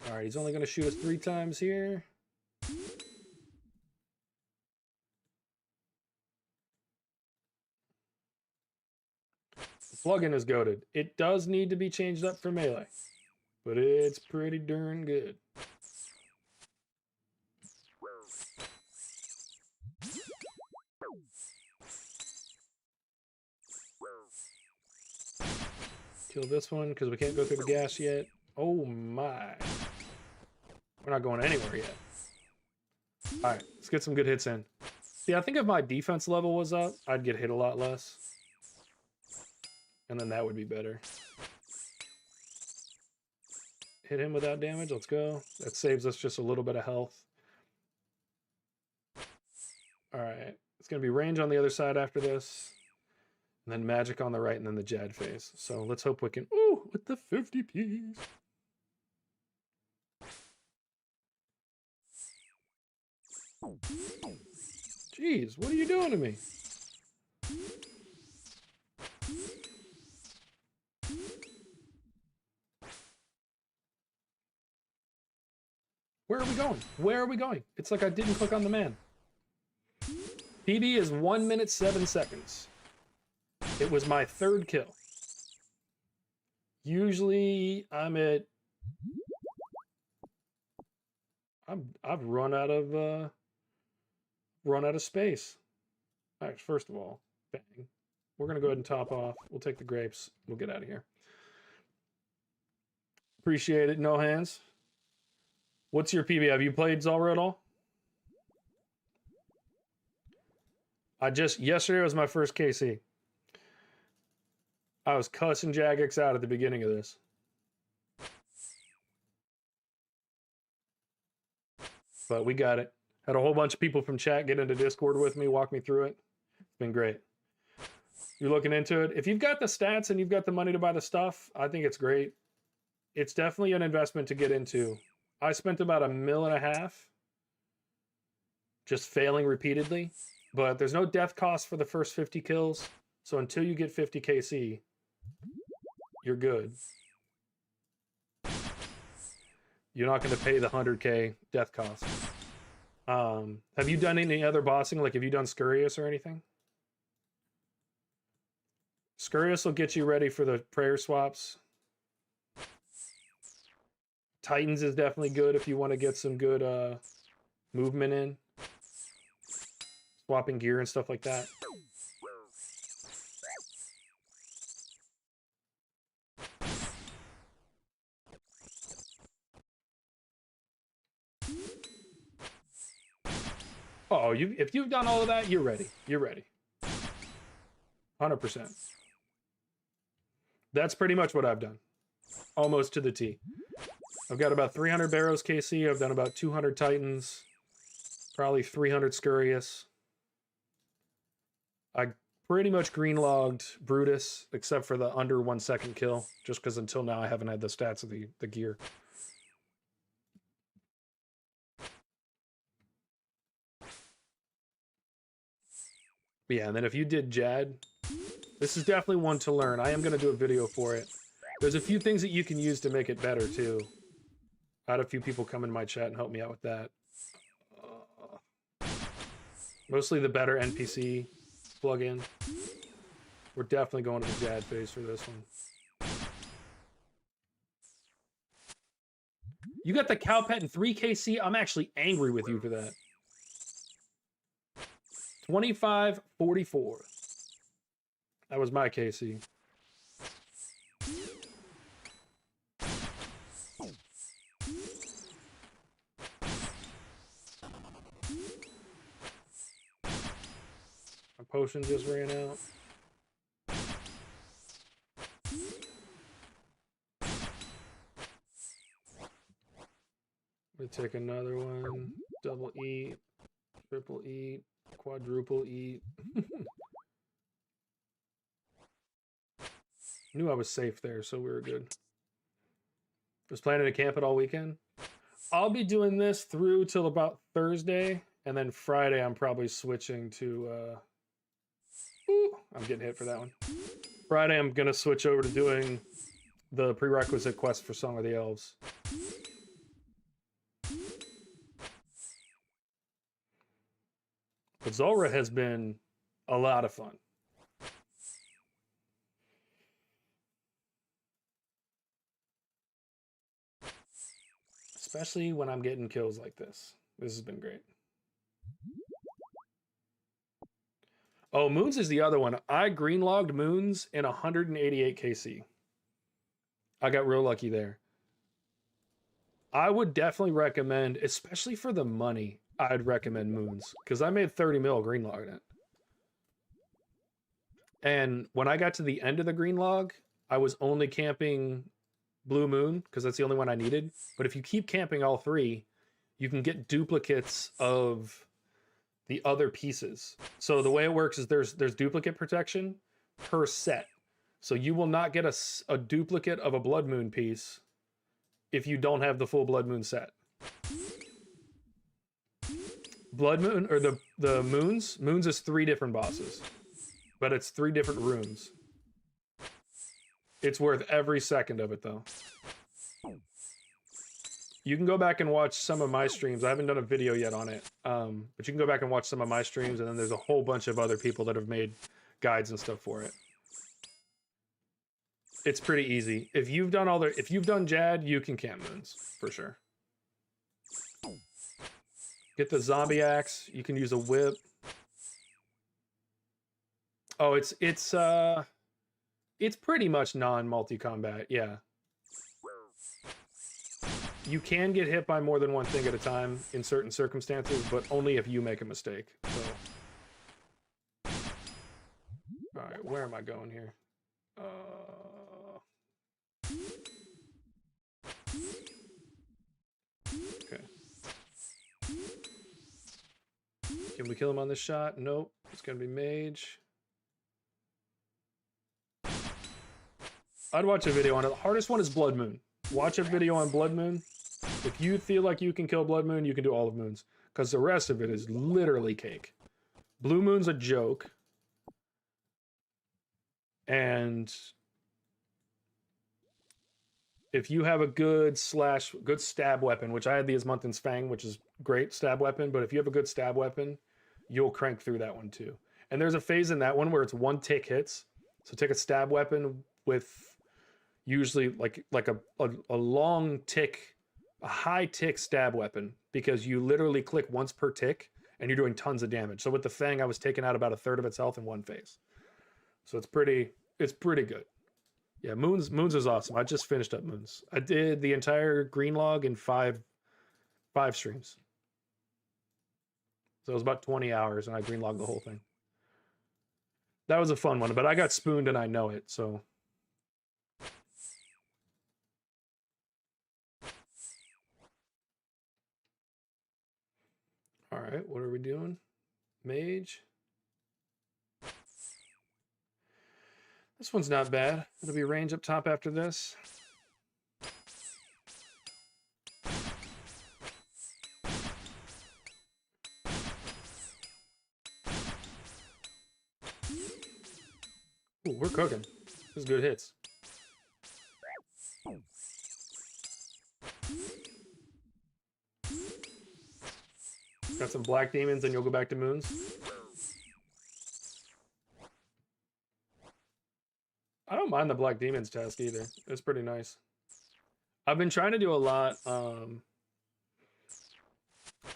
All right, he's only going to shoot us 3 times here. The plugin is goated. It does need to be changed up for melee, but it's pretty darn good. Kill this one because we can't go through the gas yet. Oh my. We're not going anywhere yet. All right, let's get some good hits in. See, I think if my defense level was up, I'd get hit a lot less. And then that would be better. Hit him without damage. Let's go. That saves us just a little bit of health. All right. It's going to be range on the other side after this. And then magic on the right, and then the Jad phase. So let's hope we can... Ooh, with the 50Ps. Jeez, what are you doing to me? Where are we going? Where are we going? It's like I didn't click on the man. PB is 1 minute 7 seconds. It was my 3rd kill. Usually I'm at... I've run out of space. All right, first of all, bang. We're gonna go ahead and top off. We'll take the grapes. We'll get out of here. Appreciate it. No hands. What's your PB? Have you played Zulrah at all? Yesterday was my first KC. I was cussing Jagex out at the beginning of this. But we got it. Had a whole bunch of people from chat get into Discord with me, walk me through it. It's been great. You're looking into it. If you've got the stats and you've got the money to buy the stuff, I think it's great. It's definitely an investment to get into. I spent about $1.5 million just failing repeatedly, but there's no death cost for the first 50 kills. So until you get 50 KC, you're good. You're not going to pay the 100K death cost. Have you done any other bossing? Like, have you done Scurious or anything? Scurious will get you ready for the prayer swaps. Titans is definitely good if you want to get some good movement in. Swapping gear and stuff like that. Oh, if you've done all of that, you're ready. You're ready. 100%. That's pretty much what I've done. Almost to the T. I've got about 300 Barrows KC. I've done about 200 Titans. Probably 300 Scurious. I pretty much green-logged Brutus, except for the under 1 second kill, just because until now I haven't had the stats of the gear. But yeah, and then if you did Jad, this is definitely one to learn. I am going to do a video for it. There's a few things that you can use to make it better, too. I had a few people come in my chat and help me out with that. Mostly the better NPC plugin. We're definitely going to the Jad phase for this one. You got the cow pet in 3 KC? I'm actually angry with you for that. 25.44. That was my KC. My potion just ran out. I'm gonna take another one. Double eat, triple eat, quadruple eat. Knew I was safe there, so we were good. Was planning to camp it all weekend. I'll be doing this through till about Thursday, and then Friday I'm probably switching to I'm getting hit for that one. Friday I'm gonna switch over to doing the prerequisite quest for Song of the Elves. But Zulrah has been a lot of fun. Especially when I'm getting kills like this. This has been great. Oh, Moons is the other one. I green-logged Moons in 188 KC. I got real lucky there. I would definitely recommend, especially for the money, I'd recommend Moons. Because I made 30 mil green-logging it. And when I got to the end of the green log, I was only camping Blue Moon, because that's the only one I needed. But if you keep camping all 3, you can get duplicates of the other pieces. So the way it works is there's duplicate protection per set. So you will not get a duplicate of a Blood Moon piece if you don't have the full Blood Moon set. Blood Moon, or the Moons is 3 different bosses. But it's 3 different rooms. It's worth every second of it, though. You can go back and watch some of my streams. I haven't done a video yet on it. But you can go back and watch some of my streams, and then there's a whole bunch of other people that have made guides and stuff for it. It's pretty easy. If you've done Jad, you can camp Moons, for sure. Get the zombie axe. You can use a whip. Oh, it's pretty much non-multi-combat, yeah. You can get hit by more than one thing at a time in certain circumstances, but only if you make a mistake. So. Alright, where am I going here? Okay. Can we kill him on this shot? Nope. It's going to be mage. I'd watch a video on it. The hardest one is Blood Moon. Watch a video on Blood Moon. If you feel like you can kill Blood Moon, you can do all of Moons. Because the rest of it is literally cake. Blue Moon's a joke. And if you have a good stab weapon, which I had the Asmunten's Fang, which is great stab weapon, but if you have a good stab weapon, you'll crank through that one too. And there's a phase in that one where it's one tick hits. So take a stab weapon with usually like a long tick, a high tick stab weapon, because you literally click once per tick and you're doing tons of damage. So with the Fang, I was taking out about a third of its health in one phase. So it's pretty good. Yeah, Moons is awesome. I just finished up Moons. I did the entire green log in five streams. So it was about 20 hours and I green logged the whole thing. That was a fun one, but I got spooned and I know it, so. All right, what are we doing? Mage. This one's not bad. It'll be range up top after this. Ooh, we're cooking. This is good hits. Got some black demons and you'll go back to Moons. I don't mind the Black Demons task either. It's pretty nice. I've been trying to do a lot.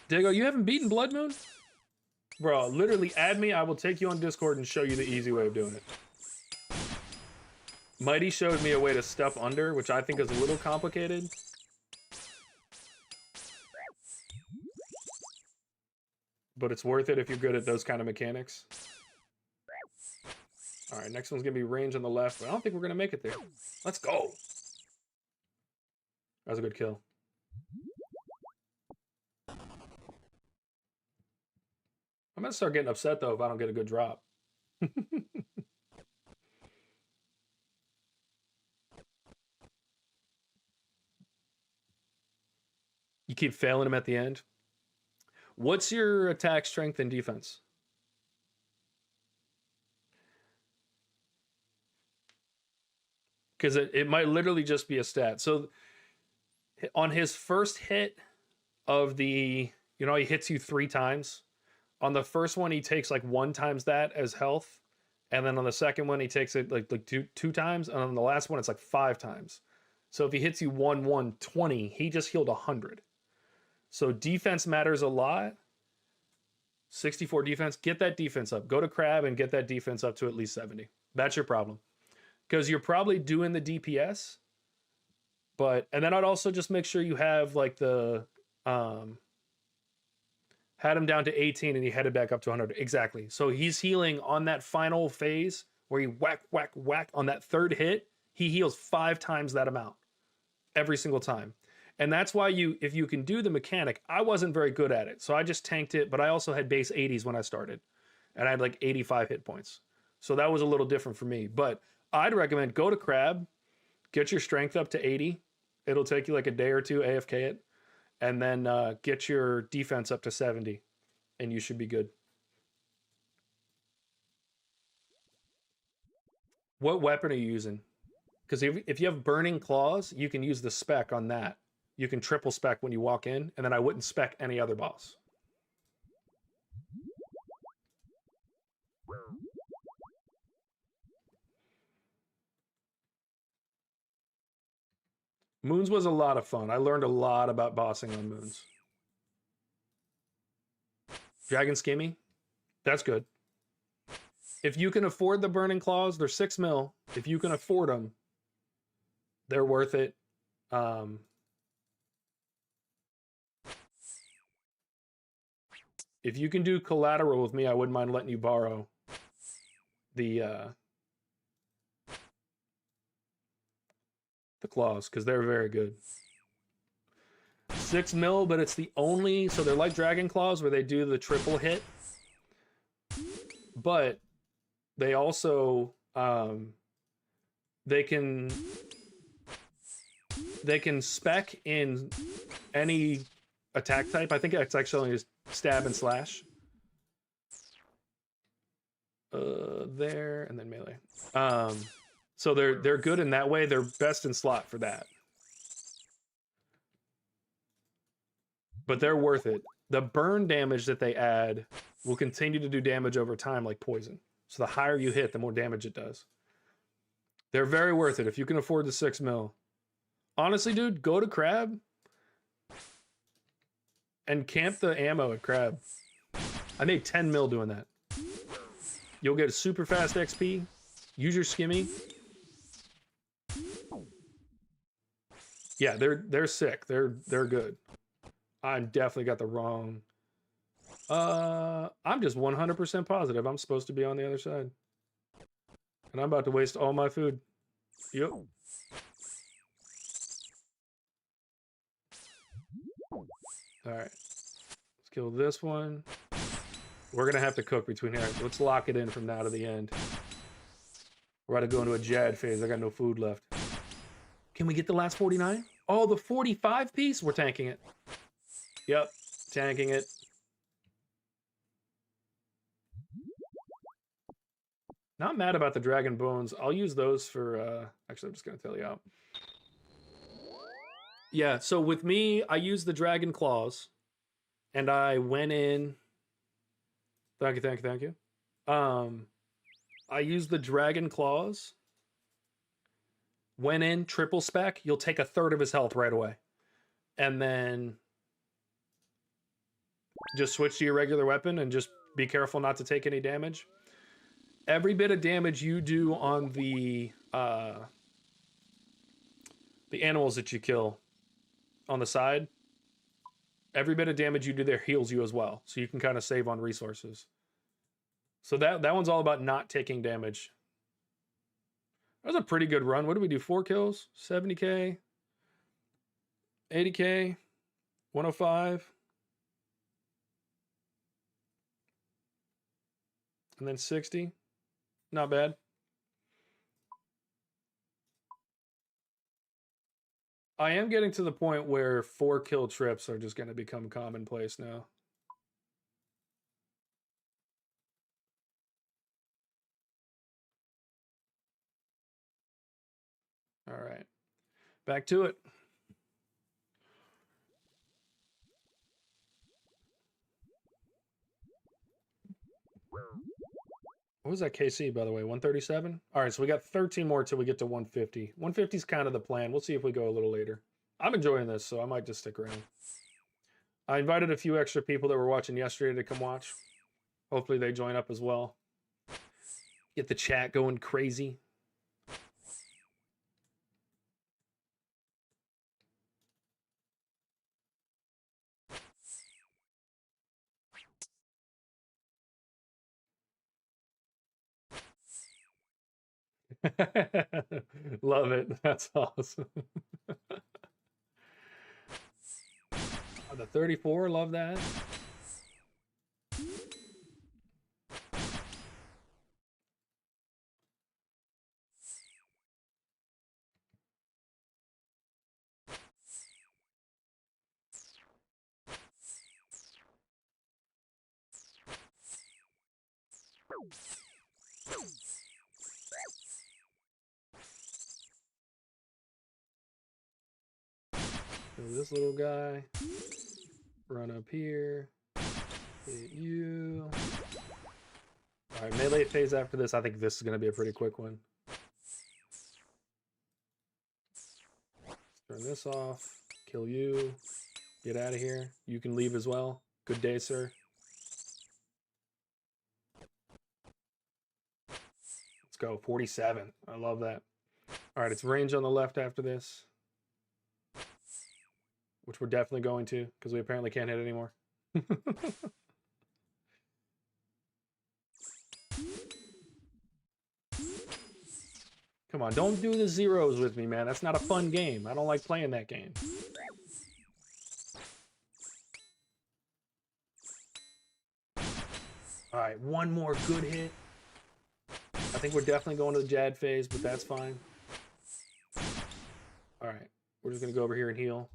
Diego, you haven't beaten Blood Moon? Bro, literally add me. I will take you on Discord and show you the easy way of doing it. Mighty showed me a way to step under, which I think is a little complicated. But it's worth it if you're good at those kind of mechanics. All right, next one's going to be range on the left, but I don't think we're going to make it there. Let's go. That was a good kill. I'm going to start getting upset, though, if I don't get a good drop. You keep failing him at the end. What's your attack, strength, and defense? Because it might literally just be a stat. So on his first hit of the, you know, he hits you 3 times. On the first one, he takes like 1 times that as health. And then on the second one, he takes it like two times. And on the last one, it's like 5 times. So if he hits you 120, he just healed 100. So defense matters a lot. 64 defense, get that defense up. Go to Crab and get that defense up to at least 70. That's your problem. Because you're probably doing the DPS, and then I'd also just make sure you have like the, had him down to 18 and he headed back up to 100. Exactly. So he's healing on that final phase where he whack, whack, whack on that 3rd hit. He heals 5 times that amount every single time. And that's why if you can do the mechanic, I wasn't very good at it. So I just tanked it, but I also had base 80s when I started and I had like 85 hit points. So that was a little different for me, but I'd recommend go to Crab, get your strength up to 80. It'll take you like a day or two AFK it, and then get your defense up to 70, and you should be good. What weapon are you using? Because if you have Burning Claws, you can use the spec on that. You can triple spec when you walk in, and then I wouldn't spec any other boss. Moons was a lot of fun. I learned a lot about bossing on Moons. Dragon Skimmy, that's good. If you can afford the Burning Claws, they're 6 mil. If you can afford them, they're worth it. If you can do collateral with me, I wouldn't mind letting you borrow the claws, because they're very good. 6 mil, but it's the only, so they're like Dragon Claws where they do the triple hit, but they also they can spec in any attack type. I think it's actually only stab and slash. There and then melee. So they're good in that way. They're best in slot for that. But they're worth it. The burn damage that they add will continue to do damage over time like poison. So the higher you hit, the more damage it does. They're very worth it if you can afford the 6 mil. Honestly, dude, go to Crab and camp the ammo at Crab. I made 10 mil doing that. You'll get super fast XP. Use your skimmy. Yeah, they're sick. They're good. I definitely got the wrong. I'm just 100% positive I'm supposed to be on the other side. And I'm about to waste all my food. Yep. Alright. Let's kill this one. We're going to have to cook between here. Let's lock it in from now to the end. We're about to go into a Jad phase. I got no food left. Can we get the last 49? Oh, the 45 piece? We're tanking it. Yep, tanking it. Not mad about the dragon bones. I'll use those for, actually, I'm just going to tell you out. Yeah, so with me, I used the dragon claws. And I went in... Thank you, thank you, thank you. I used the dragon claws. Went in, triple spec. You'll take a third of his health right away. And then... just switch to your regular weapon and just be careful not to take any damage. Every bit of damage you do on the animals that you kill on the side, every bit of damage you do there heals you as well. So you can kind of save on resources. So that one's all about not taking damage. That was a pretty good run. What did we do? 4 kills? 70k? 80k? 105? And then 60. Not bad. I am getting to the point where 4 kill trips are just going to become commonplace now. All right. Back to it. What was that KC, by the way? 137? All right, so we got 13 more till we get to 150. 150 is kind of the plan. We'll see if we go a little later. I'm enjoying this, so I might just stick around. I invited a few extra people that were watching yesterday to come watch. Hopefully they join up as well. Get the chat going crazy. Love it. That's awesome. Oh, the 34, love that. So this little guy, run up here, hit you. All right, melee phase after this. I think this is going to be a pretty quick one. Turn this off, kill you, get out of here. You can leave as well. Good day, sir. Let's go, 47. I love that. All right, it's range on the left after this, which we're definitely going to because we apparently can't hit anymore. Come on, don't do the zeros with me, man. That's not a fun game. I don't like playing that game. All right, one more good hit. I think we're definitely going to the Jad phase, but that's fine. All right, we're just going to go over here and heal.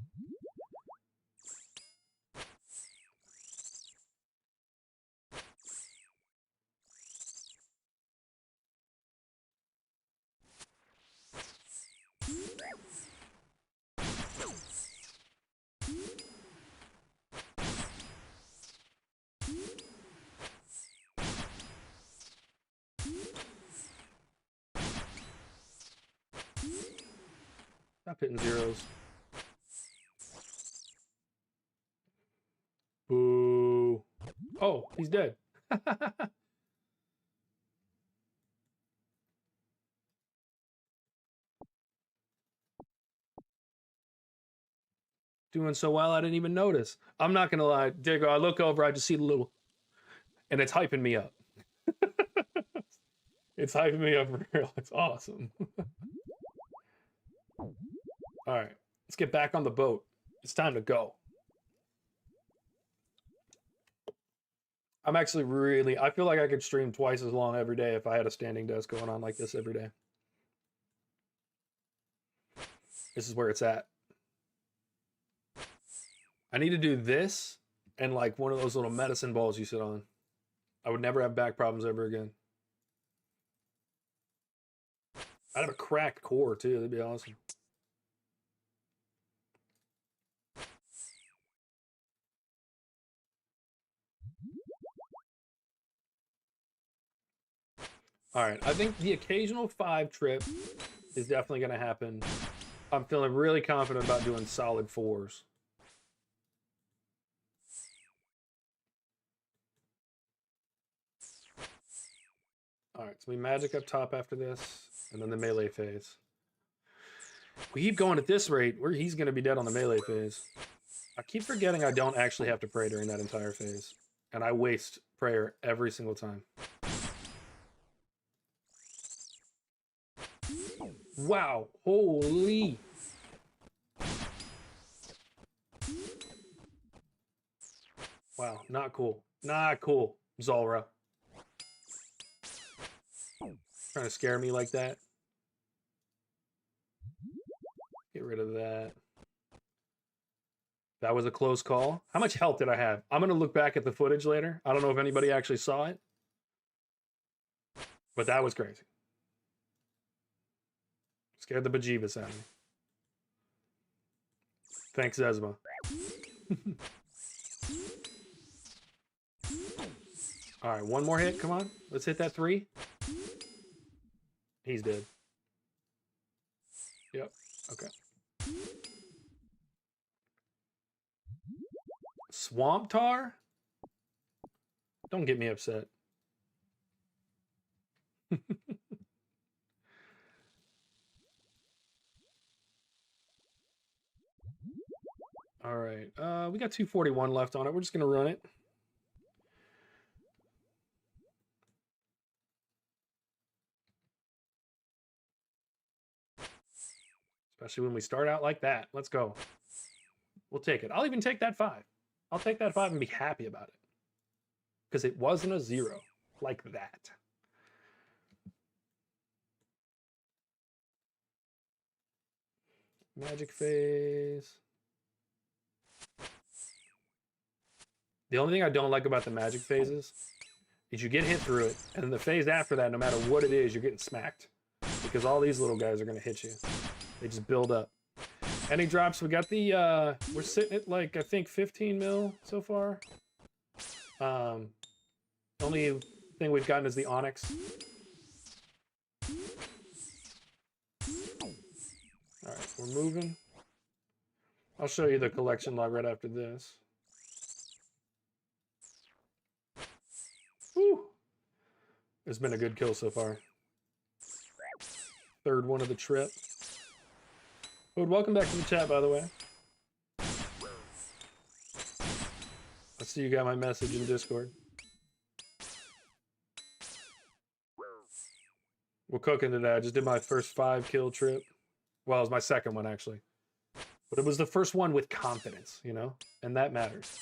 Stop hitting zeros. Boo. Oh, he's dead. Doing so well, I didn't even notice. I'm not going to lie. Diggo, I look over, I just see the little... And it's hyping me up. It's hyping me up for real. It's awesome. All right, let's get back on the boat. It's time to go. I'm actually really... I feel like I could stream twice as long every day if I had a standing desk going on like this every day. This is where it's at. I need to do this and like one of those little medicine balls you sit on. I would never have back problems ever again. I'd have a cracked core too. That'd be awesome. All right, I think the occasional 5 trip is definitely going to happen. I'm feeling really confident about doing solid 4s. All right, so we magic up top after this, and then the melee phase. We keep going at this rate, he's going to be dead on the melee phase. I keep forgetting I don't actually have to pray during that entire phase, and I waste prayer every single time. Wow, holy. Wow, not cool. Not cool, Zulrah. Trying to scare me like that. Get rid of that. That was a close call. How much health did I have? I'm going to look back at the footage later. I don't know if anybody actually saw it. But that was crazy. Scared the bejeebus out of me. Thanks, Ezma. All right, one more hit. Come on. Let's hit that 3. He's dead. Yep. Okay. Swamp Tar? Don't get me upset. All right. We got 241 left on it. We're just going to run it. Especially when we start out like that. Let's go. We'll take it. I'll even take that 5. I'll take that 5 and be happy about it. Because it wasn't a 0 like that. Magic phase. The only thing I don't like about the magic phases is you get hit through it, and then the phase after that, no matter what it is, you're getting smacked. Because all these little guys are going to hit you. They just build up. Any drops? We got the, we're sitting at like, I think 15 mil so far. Only thing we've gotten is the Onyx. All right, we're moving. I'll show you the collection log right after this. Whew. It's been a good kill so far. 3rd one of the trip. But welcome back to the chat, by the way. I see you got my message in Discord. We're cooking today. I just did my first 5 kill trip. Well, it was my second one, actually. But it was the first one with confidence, you know? And that matters.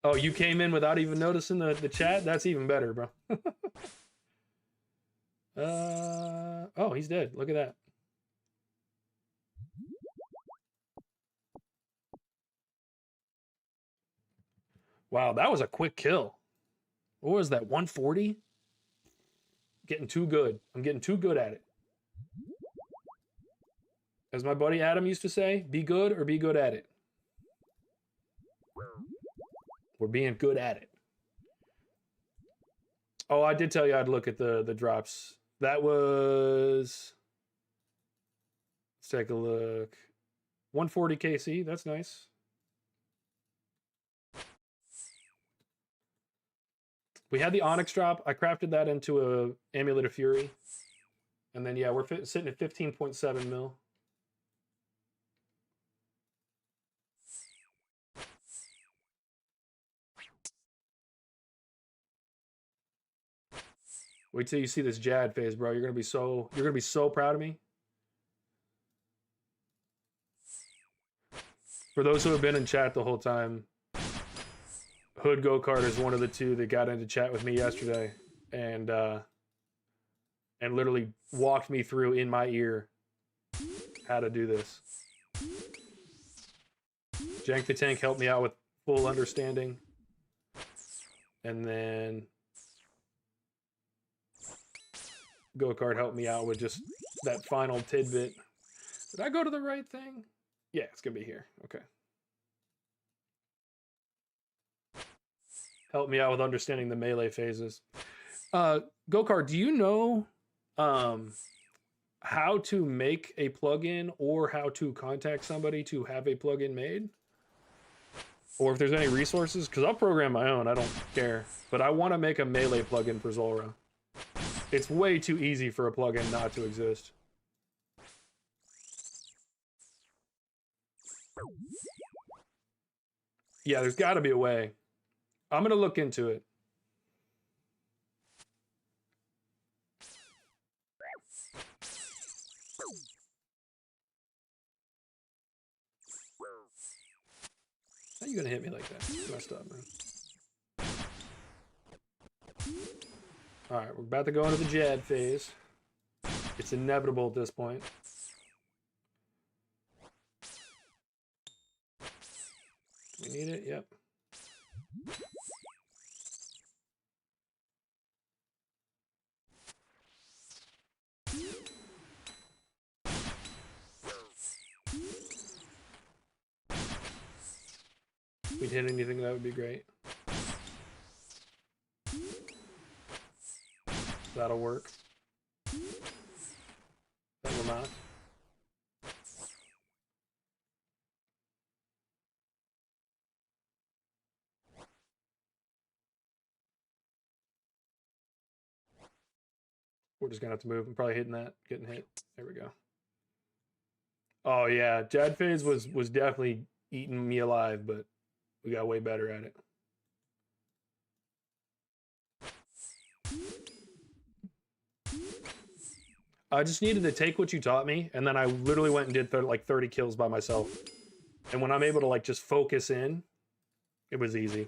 Oh, you came in without even noticing the chat? That's even better, bro. Oh, he's dead. Look at that. Wow, that was a quick kill. What was that, 140? Getting too good. I'm getting too good at it. As my buddy Adam used to say, be good or be good at it. We're being good at it. Oh, I did tell you I'd look at the drops. That was... Let's take a look. 140 KC, that's nice. We had the Onyx drop. I crafted that into a Amulet of Fury. And then, yeah, we're sitting at 15.7 mil. Wait till you see this Jad phase, bro. You're gonna be so proud of me. For those who have been in chat the whole time, Hood Go-Kart is one of the two that got into chat with me yesterday and literally walked me through in my ear how to do this. Jank the Tank helped me out with full understanding. And then Go-Kart helped me out with just that final tidbit. Did I go to the right thing? Yeah, it's gonna be here. Okay. Help me out with understanding the melee phases. Go-Kart, do you know how to make a plugin or how to contact somebody to have a plugin made? Or if there's any resources? Because I'll program my own, I don't care. But I want to make a melee plugin for Zulrah. It's way too easy for a plugin not to exist. Yeah, there's got to be a way. I'm going to look into it. How are you going to hit me like that? You messed up, man. All right, we're about to go into the Jad phase. It's inevitable at this point. Do we need it? Yep. If we'd hit anything, that would be great. That'll work. That will not. We're just gonna have to move. I'm probably hitting that, getting hit. There we go. Oh yeah, Jad phase was definitely eating me alive, but we got way better at it. I just needed to take what you taught me, and then I literally went and did like 30 kills by myself. And when I'm able to like just focus in, it was easy.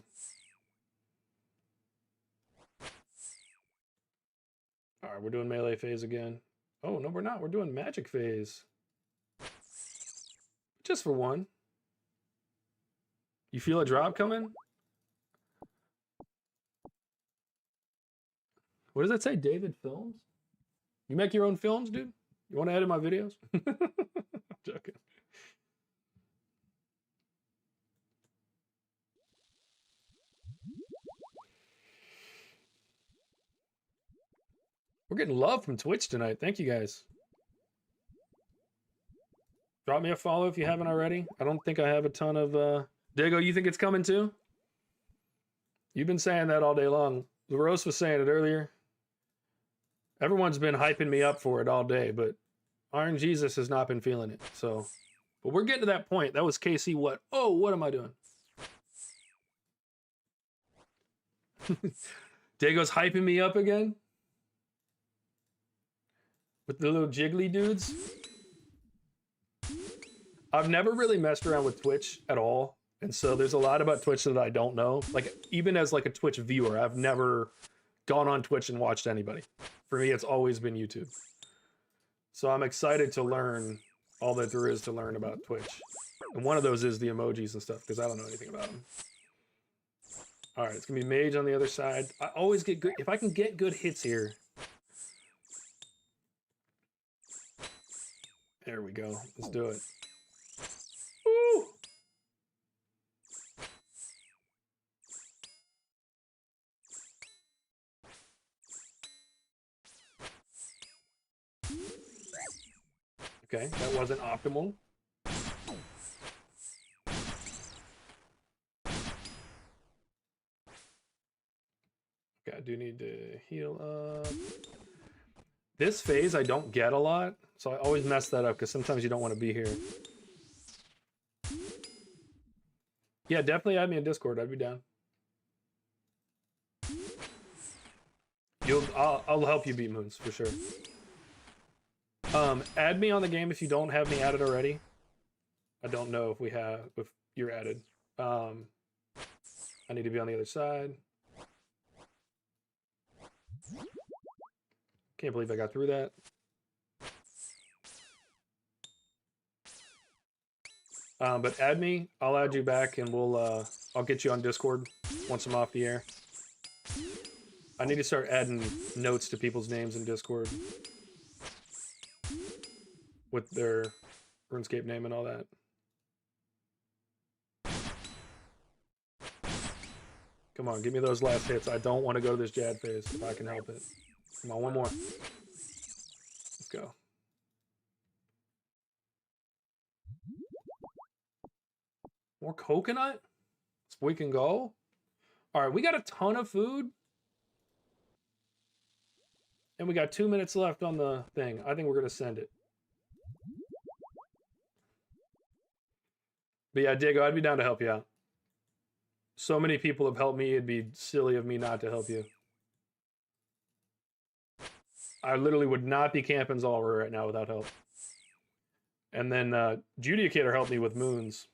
All right, we're doing melee phase again. Oh, no, we're not. We're doing magic phase. Just for one. You feel a drop coming? What does that say? David Films? You make your own films, dude? You want to edit my videos? I'm joking. We're getting love from Twitch tonight. Thank you guys. Drop me a follow if you haven't already. I don't think I have a ton of... Dago, you think it's coming too? You've been saying that all day long. LaRose was saying it earlier. Everyone's been hyping me up for it all day, but Iron Jesus has not been feeling it. So, but we're getting to that point. That was KC what? Oh, what am I doing? Dago's hyping me up again? With the little jiggly dudes? I've never really messed around with Twitch at all. And so there's a lot about Twitch that I don't know. Like, even as like a Twitch viewer, I've never gone on Twitch and watched anybody. For me, it's always been YouTube. So I'm excited to learn all that there is to learn about Twitch. And one of those is the emojis and stuff, because I don't know anything about them. All right, it's gonna be Mage on the other side. I always get good, if I can get good hits here. There we go, let's do it. Woo! Okay, that wasn't optimal. Okay, I do need to heal up. This phase I don't get a lot, so I always mess that up because sometimes you don't want to be here. Yeah, definitely add me in Discord. I'd be down. I'll help you beat Moons for sure. Add me on the game if you don't have me added already. I don't know if you're added. I need to be on the other side. Can't believe I got through that. But add me, I'll add you back, and I'll get you on Discord once I'm off the air. I need to start adding notes to people's names in Discord with their RuneScape name and all that. Come on, give me those last hits. I don't want to go to this Jad phase if I can help it. Come on, one more. Let's go. More coconut? So we can go? All right, we got a ton of food. And we got 2 minutes left on the thing. I think we're going to send it. But yeah, Diego, I'd be down to help you out. So many people have helped me, it'd be silly of me not to help you. I literally would not be camping Zulrah right now without help. And then Judicator helped me with Moons.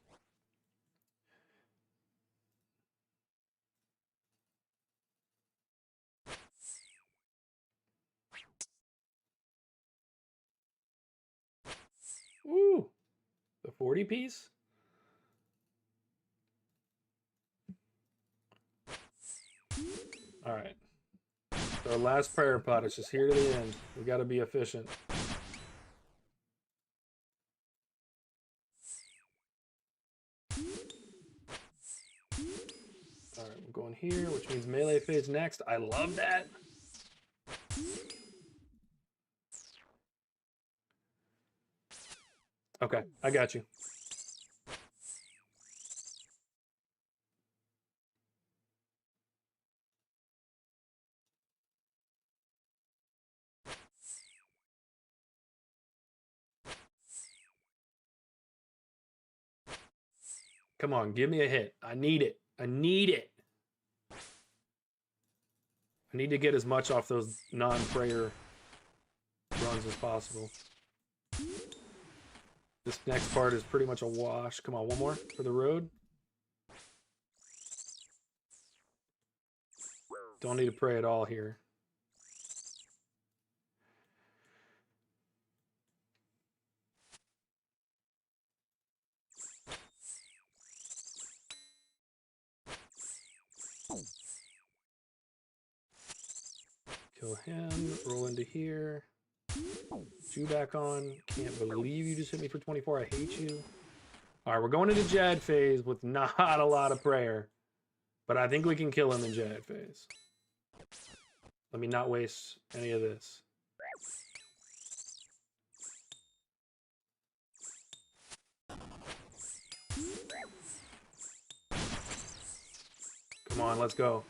Ooh, the 40 piece? All right. So our last prayer pot is just here to the end. We got to be efficient. All right, we're going here, which means melee phase next. I love that. Okay, I got you. Come on, give me a hit. I need it. I need it. I need to get as much off those non-prayer runs as possible. This next part is pretty much a wash. Come on, one more for the road. Don't need to pray at all here. Kill him, roll into here. You back on. Can't believe you just hit me for 24. I hate you. All right, we're going into Jad phase with not a lot of prayer. But I think we can kill him in Jad phase. Let me not waste any of this. Come on, let's go.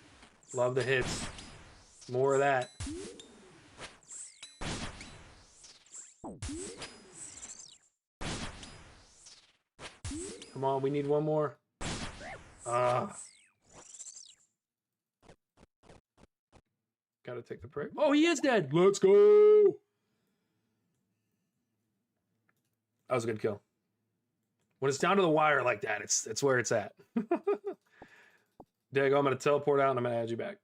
Love the hits. More of that. Come on, we need one more. Gotta take the prayer. Oh, he is dead. Let's go. That was a good kill. When it's down to the wire like that, it's where it's at. Diego, I'm going to teleport out and I'm going to add you back.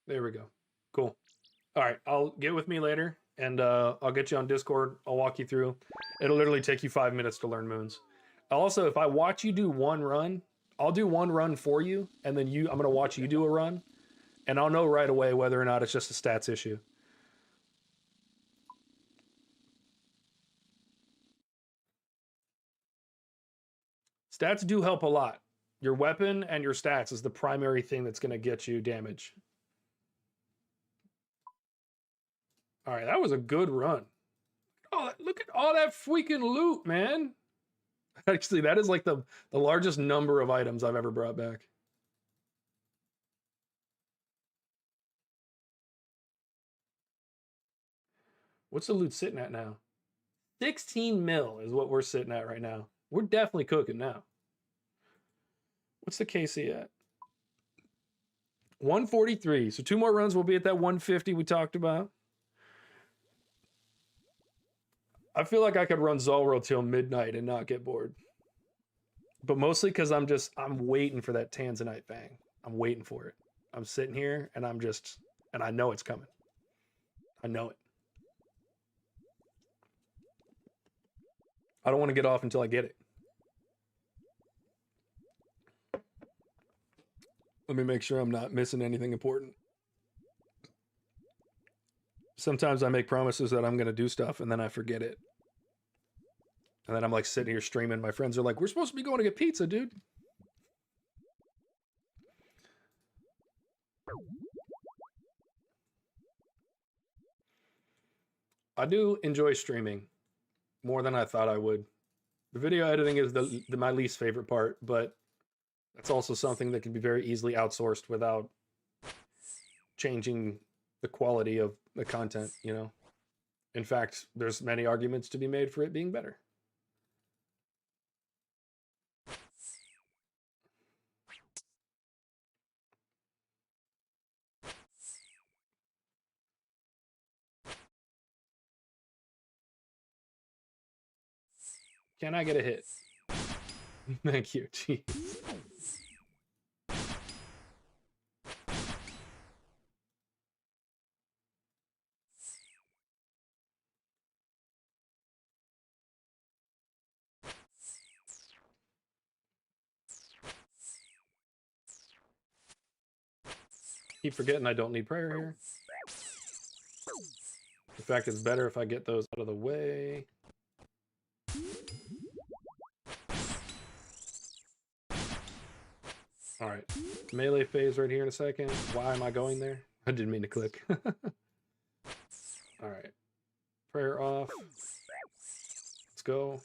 There we go. Cool. All right, I'll get with me later, and I'll get you on Discord. I'll walk you through. It'll literally take you 5 minutes to learn moons. Also, if I watch you do one run, I'll do one run for you, and then I'm going to watch you do a run, and I'll know right away whether or not it's just a stats issue. Stats do help a lot. Your weapon and your stats is the primary thing that's going to get you damage. All right, that was a good run. Oh, look at all that freaking loot, man. Actually, that is like the largest number of items I've ever brought back. What's the loot sitting at now? 16 mil is what we're sitting at right now. We're definitely cooking now. What's the KC at? 143. So 2 more runs, we'll be at that 150 we talked about. I feel like I could run Zulrah till midnight and not get bored. But mostly because I'm waiting for that Tanzanite Fang. I'm waiting for it. I'm sitting here and and I know it's coming. I know it. I don't want to get off until I get it. Let me make sure I'm not missing anything important. Sometimes I make promises that I'm going to do stuff and then I forget it. And then I'm like sitting here streaming. My friends are like, we're supposed to be going to get pizza, dude. I do enjoy streaming more than I thought I would. The video editing is my least favorite part, but that's also something that can be very easily outsourced without changing the quality of the content, you know? In fact, there's many arguments to be made for it being better. Can I get a hit? Thank you. Jeez. Keep forgetting I don't need prayer here. In fact, it's better if I get those out of the way. All right, melee phase right here in a second. Why am I going there? I didn't mean to click. All right, prayer off. Let's go.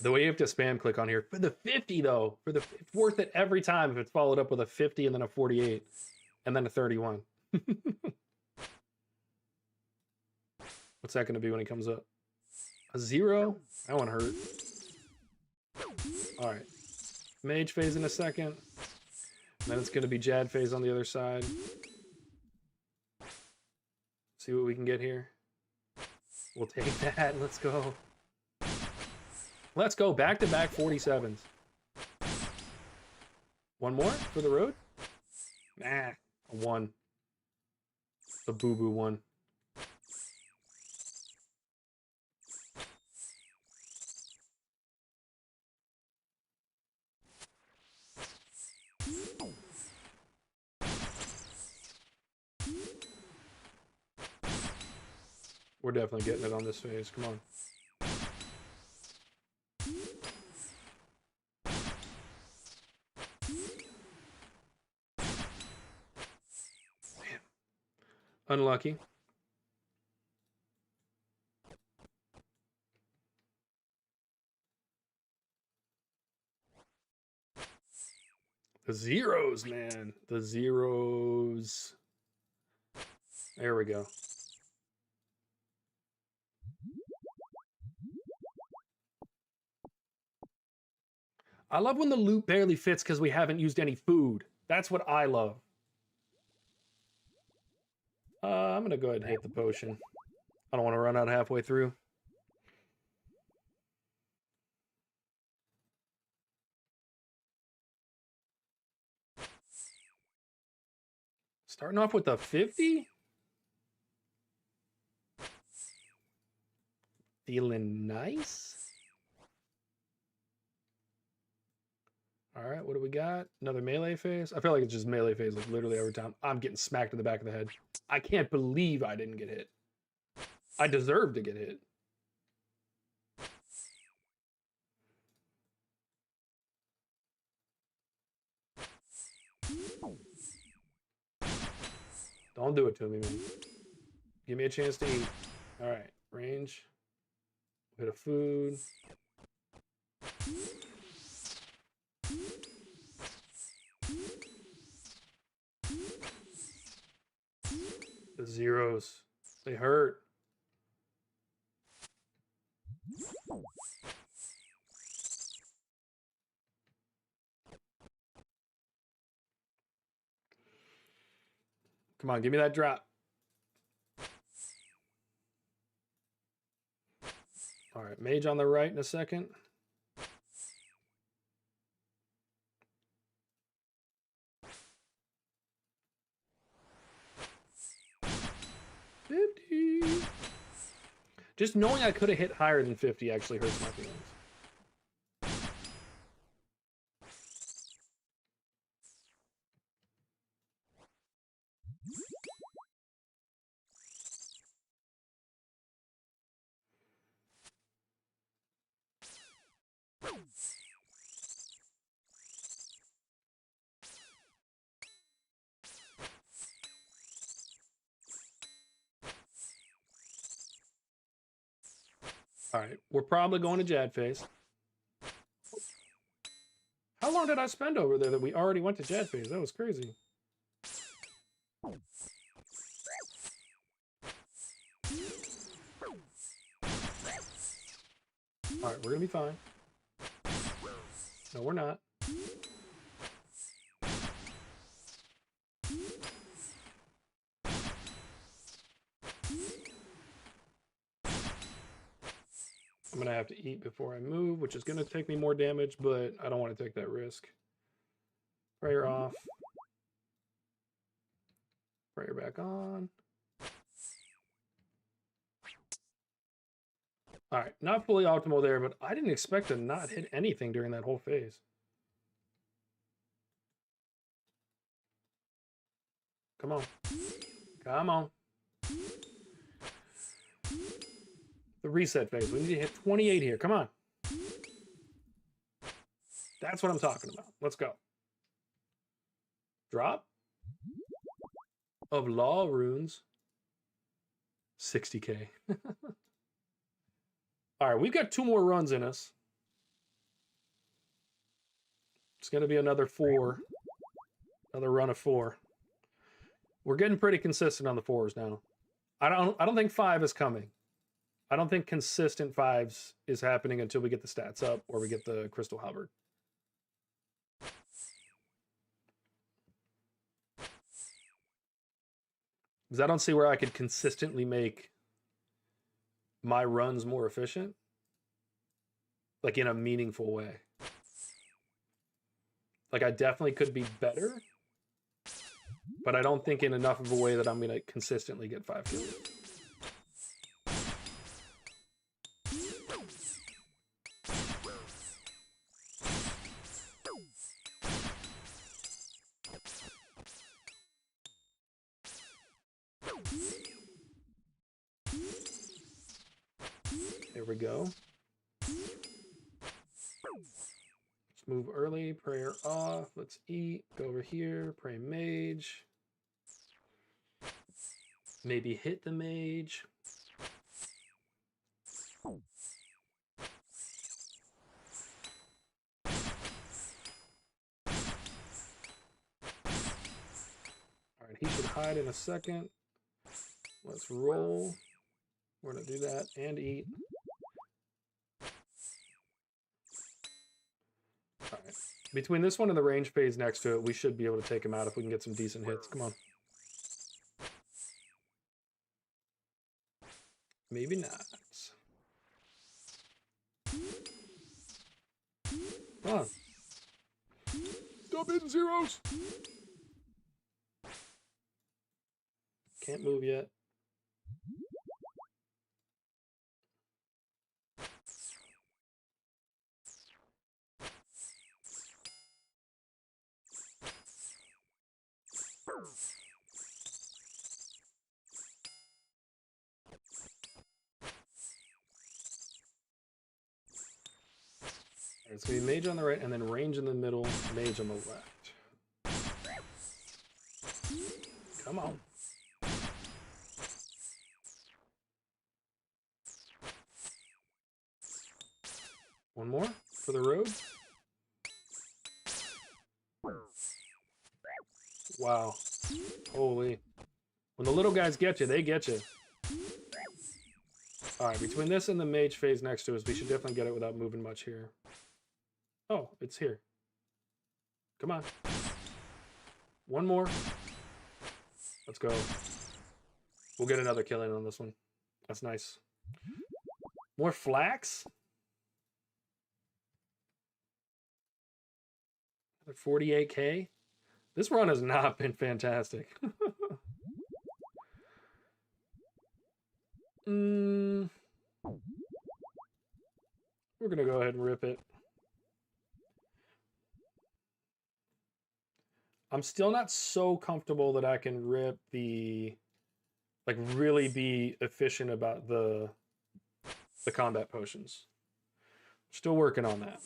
The way you have to spam click on here for the 50 though, it's worth it every time if it's followed up with a 50 and then a 48 and then a 31. What's that going to be when he comes up? A 0? That one hurt. All right. Mage phase in a second. Then it's going to be Jad phase on the other side. See what we can get here. We'll take that. Let's go. Let's go. Back-to-back 47s. One more for the road? Nah. A 1. A boo-boo 1. We're definitely getting it on this phase. Come on. Man. Unlucky. The zeros, man. The zeros. There we go. I love when the loot barely fits because we haven't used any food. That's what I love. I'm going to go ahead and hit the potion. I don't want to run out halfway through. Starting off with a 50? Feeling nice? All right, what do we got? Another melee phase? I feel like it's just melee phase like literally every time. I'm getting smacked in the back of the head. I can't believe I didn't get hit. I deserve to get hit. Don't do it to me, man. Give me a chance to eat. All right, range. Bit of food. The zeros. They hurt. Come on, give me that drop. All right, mage on the right in a second. Just knowing I could have hit higher than 50 actually hurts my feelings. All right, we're probably going to Jad phase. How long did I spend over there that we already went to Jad phase? That was crazy. All right, we're gonna be fine. No, we're not. I'm gonna have to eat before I move, which is gonna take me more damage, but I don't want to take that risk. Prayer off. Prayer back on. All right, not fully optimal there, but I didn't expect to not hit anything during that whole phase. Come on. Come on. The reset phase. We need to hit 28 here. Come on. That's what I'm talking about. Let's go. Drop of law runes. 60k. All right, we've got 2 more runs in us. It's going to be another 4. Another run of 4. We're getting pretty consistent on the 4s now. I don't think 5 is coming. I don't think consistent 5s is happening until we get the stats up or we get the Crystal Halberd. Because I don't see where I could consistently make my runs more efficient. Like in a meaningful way. Like I definitely could be better. But I don't think in enough of a way that I'm going to consistently get 5 kills. There we go. Let's move early. Prayer off. Let's eat. Go over here. Pray mage. Maybe hit the mage. hide in a second. Let's roll. We're going to do that and eat. All right. Between this one and the range phase next to it, we should be able to take him out if we can get some decent hits. Come on. Maybe not. Come on. Stop hitting zeros. Can't move yet. It's going to be mage on the right and then range in the middle, mage on the left. Come on. One more for the road. Wow. Holy. When the little guys get you, they get you. All right, between this and the mage phase next to us, we should definitely get it without moving much here. Oh, it's here. Come on. One more. Let's go. We'll get another kill in on this one. That's nice. More flax? Another 48k? This run has not been fantastic. We're going to go ahead and rip it. I'm still not so comfortable that I can rip the, like, really be efficient about the combat potions. Still working on that.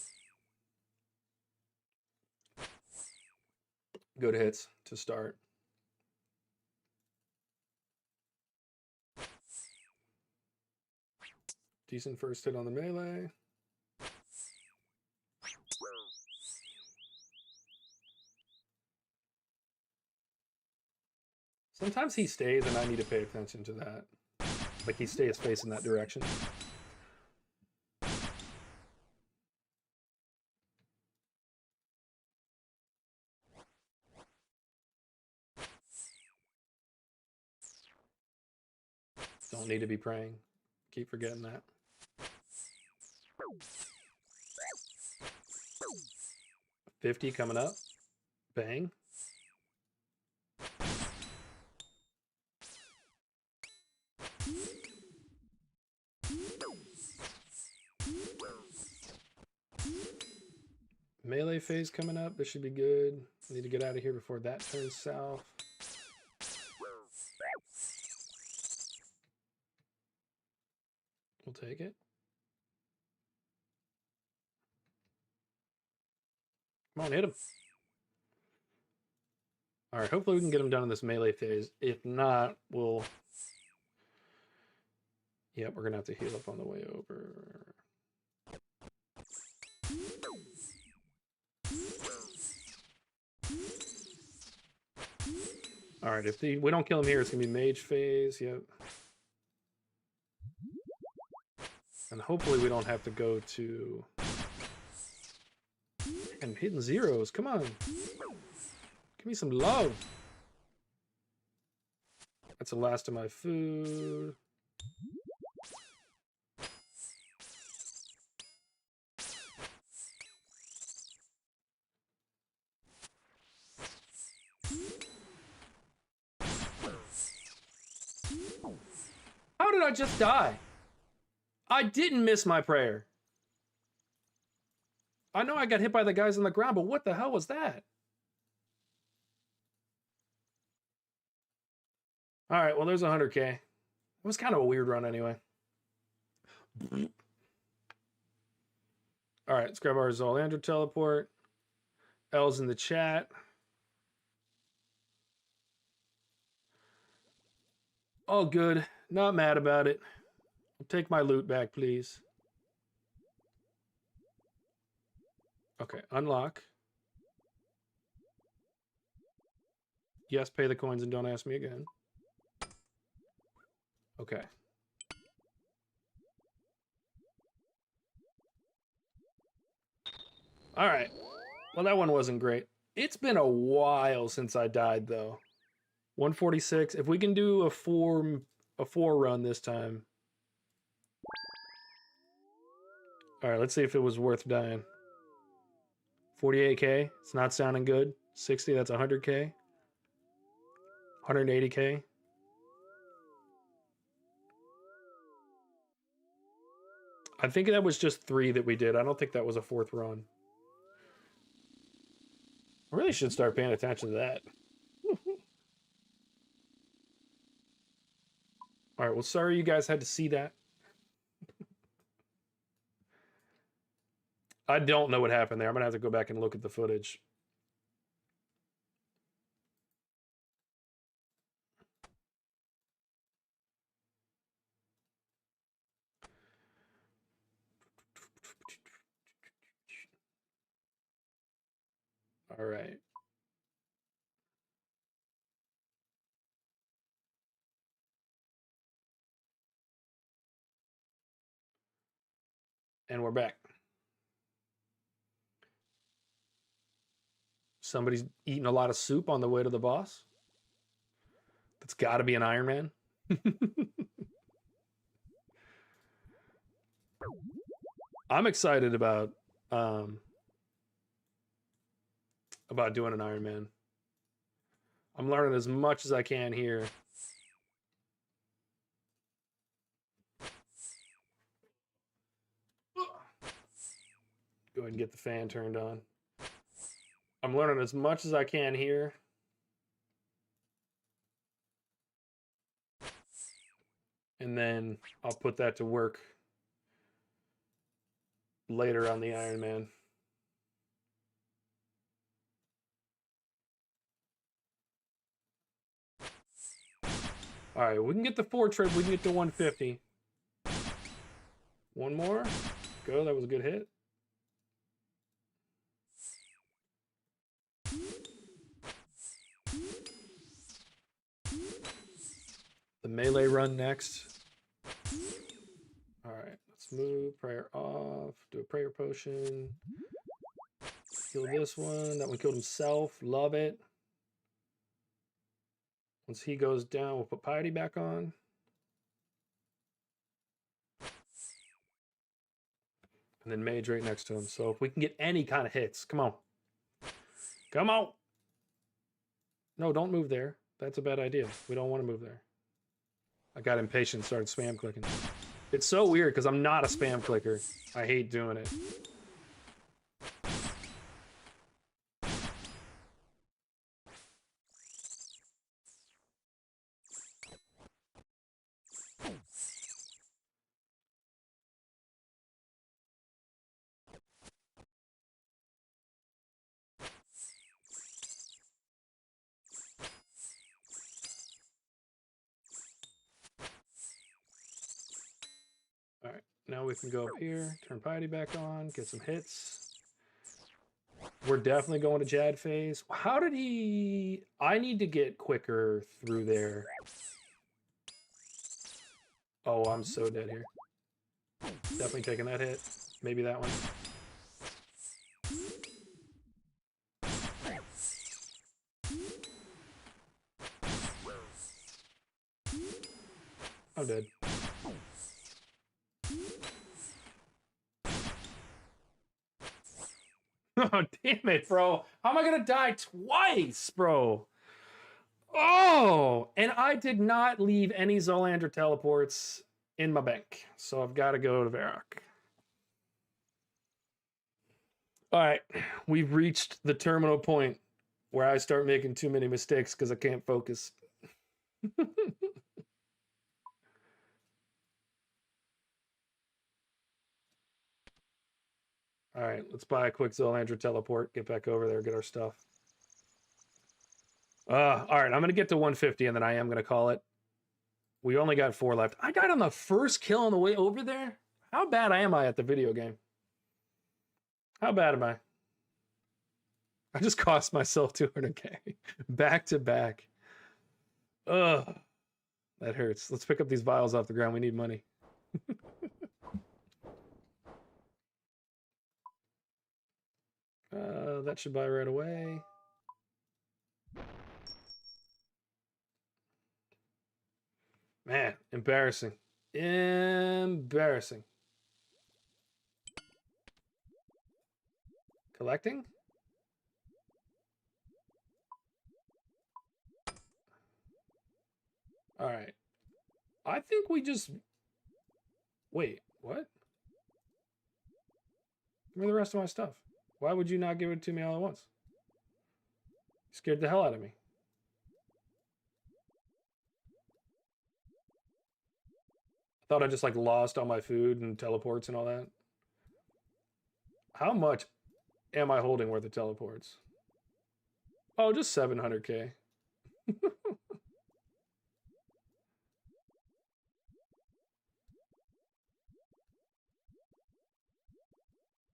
Go to hits to start. Decent first hit on the melee. Sometimes he stays and I need to pay attention to that. Like he stays facing that direction. Don't need to be praying. Keep forgetting that. $50 coming up. Bang. Melee phase coming up. This should be good. I need to get out of here before that turns south. We'll take it. Come on, hit him. All right, hopefully we can get him done in this melee phase. If not, we'll... Yep, we're going to have to heal up on the way over. All right, if we don't kill him here, it's going to be mage phase. Yep. And hopefully we don't have to go to... And hitting zeros. Come on. Give me some love. That's the last of my food. How did I just die? I didn't miss my prayer. I know I got hit by the guys on the ground, but what the hell was that? All right, well, there's 100K. It was kind of a weird run anyway. All right, let's grab our Zolander teleport. L's in the chat. All good. Not mad about it. I'll take my loot back, please. Okay, unlock. Yes, pay the coins and don't ask me again. Okay. All right. Well, that one wasn't great. It's been a while since I died, though. 146. If we can do a four run this time. All right, let's see if it was worth dying. 48K. It's not sounding good. 60. That's 100K. 180K. I think that was just 3 that we did. I don't think that was a 4th run. I really should start paying attention to that. All right, well, sorry you guys had to see that. I don't know what happened there. I'm going to have to go back and look at the footage. All right. And we're back. Somebody's eating a lot of soup on the way to the boss. That's got to be an Iron Man. I'm excited about doing an Iron Man. I'm learning as much as I can here. Go ahead and get the fan turned on. I'm learning as much as I can here. And then I'll put that to work later on the Iron Man. All right, we can get the 4 trip. We can get to 150. One more. Go. That was a good hit. The melee run next. All right, let's move. Prayer off. Do a prayer potion. Kill this one. That one killed himself. Love it. Once he goes down, we'll put Piety back on. And then Mage right next to him. So if we can get any kind of hits, come on. Come on. No, don't move there. That's a bad idea. We don't want to move there. I got impatient, started spam clicking. It's so weird because I'm not a spam clicker. I hate doing it. All right, now we can go up here, turn Piety back on, get some hits. We're definitely going to Jad phase. How did he... I need to get quicker through there. Oh, I'm so dead here. Definitely taking that hit. Maybe that one. I'm dead. Oh, damn it, bro. How am I going to die twice, bro? Oh, and I did not leave any Zolander teleports in my bank. So I've got to go to Varrock. All right, we've reached the terminal point where I start making too many mistakes because I can't focus. All right, let's buy a quick Zolander teleport, get back over there, get our stuff. All right, I'm going to get to 150, and then I am going to call it. We only got 4 left. I died on the first kill on the way over there? How bad am I at the video game? How bad am I? I just cost myself 200k back to back. Ugh, that hurts. Let's pick up these vials off the ground. We need money. That should buy right away. Man, embarrassing. Embarrassing. Collecting? All right. I think we just... Wait, what? Give me the rest of my stuff. Why would you not give it to me all at once? You scared the hell out of me. I thought I just like lost all my food and teleports and all that. How much am I holding worth of teleports? Oh, just 700k.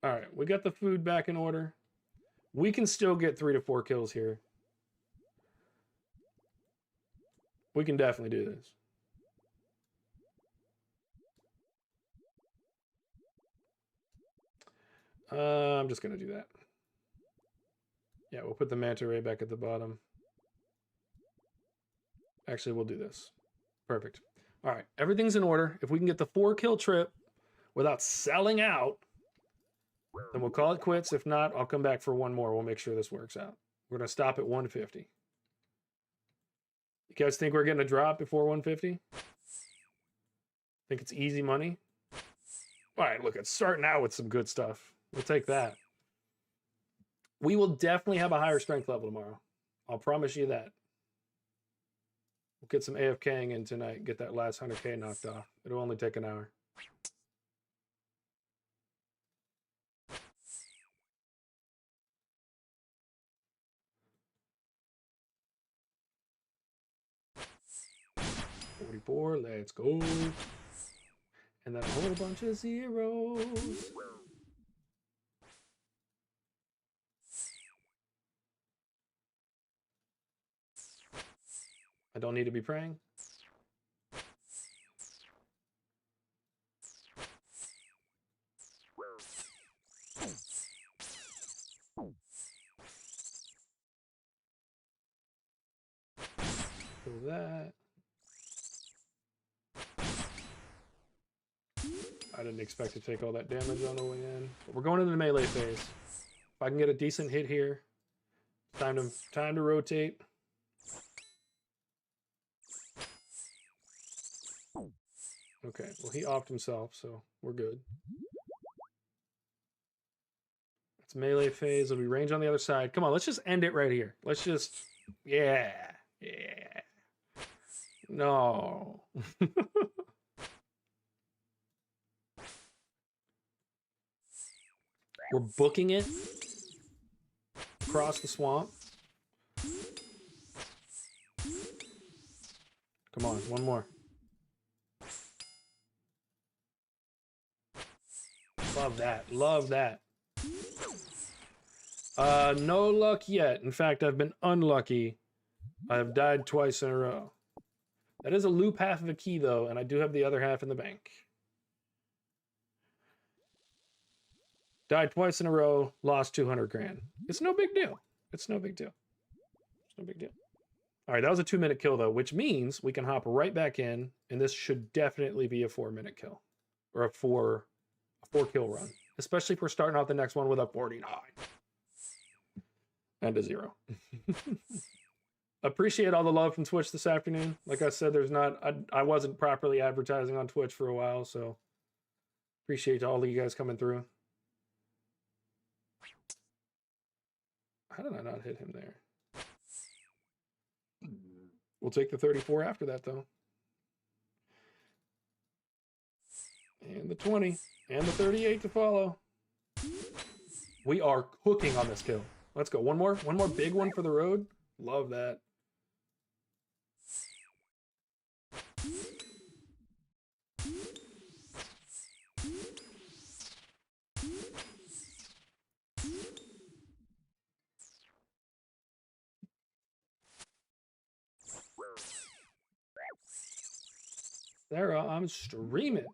All right, we got the food back in order. We can still get 3 to 4 kills here. We can definitely do this. I'm just going to do that. Yeah, we'll put the manta ray back at the bottom. Actually, we'll do this. Perfect. All right, everything's in order. If we can get the 4 kill trip without selling out, then we'll call it quits. If not, I'll come back for one more. We'll make sure this works out. We're going to stop at 150. You guys think we're getting a drop before 150? Think it's easy money? All right, look, it's starting out with some good stuff. We'll take that. We will definitely have a higher strength level tomorrow. I'll promise you that. We'll get some AFKing in tonight, get that last 100k knocked off. It'll only take an hour. Let's go. And then a whole bunch of zeros. I don't need to be praying. Kill that. I didn't expect to take all that damage on the way in. But we're going into the melee phase. If I can get a decent hit here, time to rotate. Okay, well he offed himself, so we're good. It's melee phase. It'll be range on the other side. Come on, let's just end it right here. Let's just, yeah. No. We're booking it across the swamp. Come on, one more. Love that. Love that. No luck yet. In fact, I've been unlucky. I've died twice in a row. That is a loop half of a key, though, and I do have the other half in the bank. Died twice in a row, lost 200 grand. It's no big deal. It's no big deal. It's no big deal. All right, that was a 2-minute kill, though, which means we can hop right back in, and this should definitely be a 4-minute kill. Or a four kill run. Especially if we're starting out the next one with a 49. And a 0. Appreciate all the love from Twitch this afternoon. Like I said, I wasn't properly advertising on Twitch for a while, so appreciate all of you guys coming through. How did I not hit him there? We'll take the 34 after that, though. And the 20. And the 38 to follow. We are cooking on this kill. Let's go. One more big one for the road. Love that. Sarah, I'm streaming.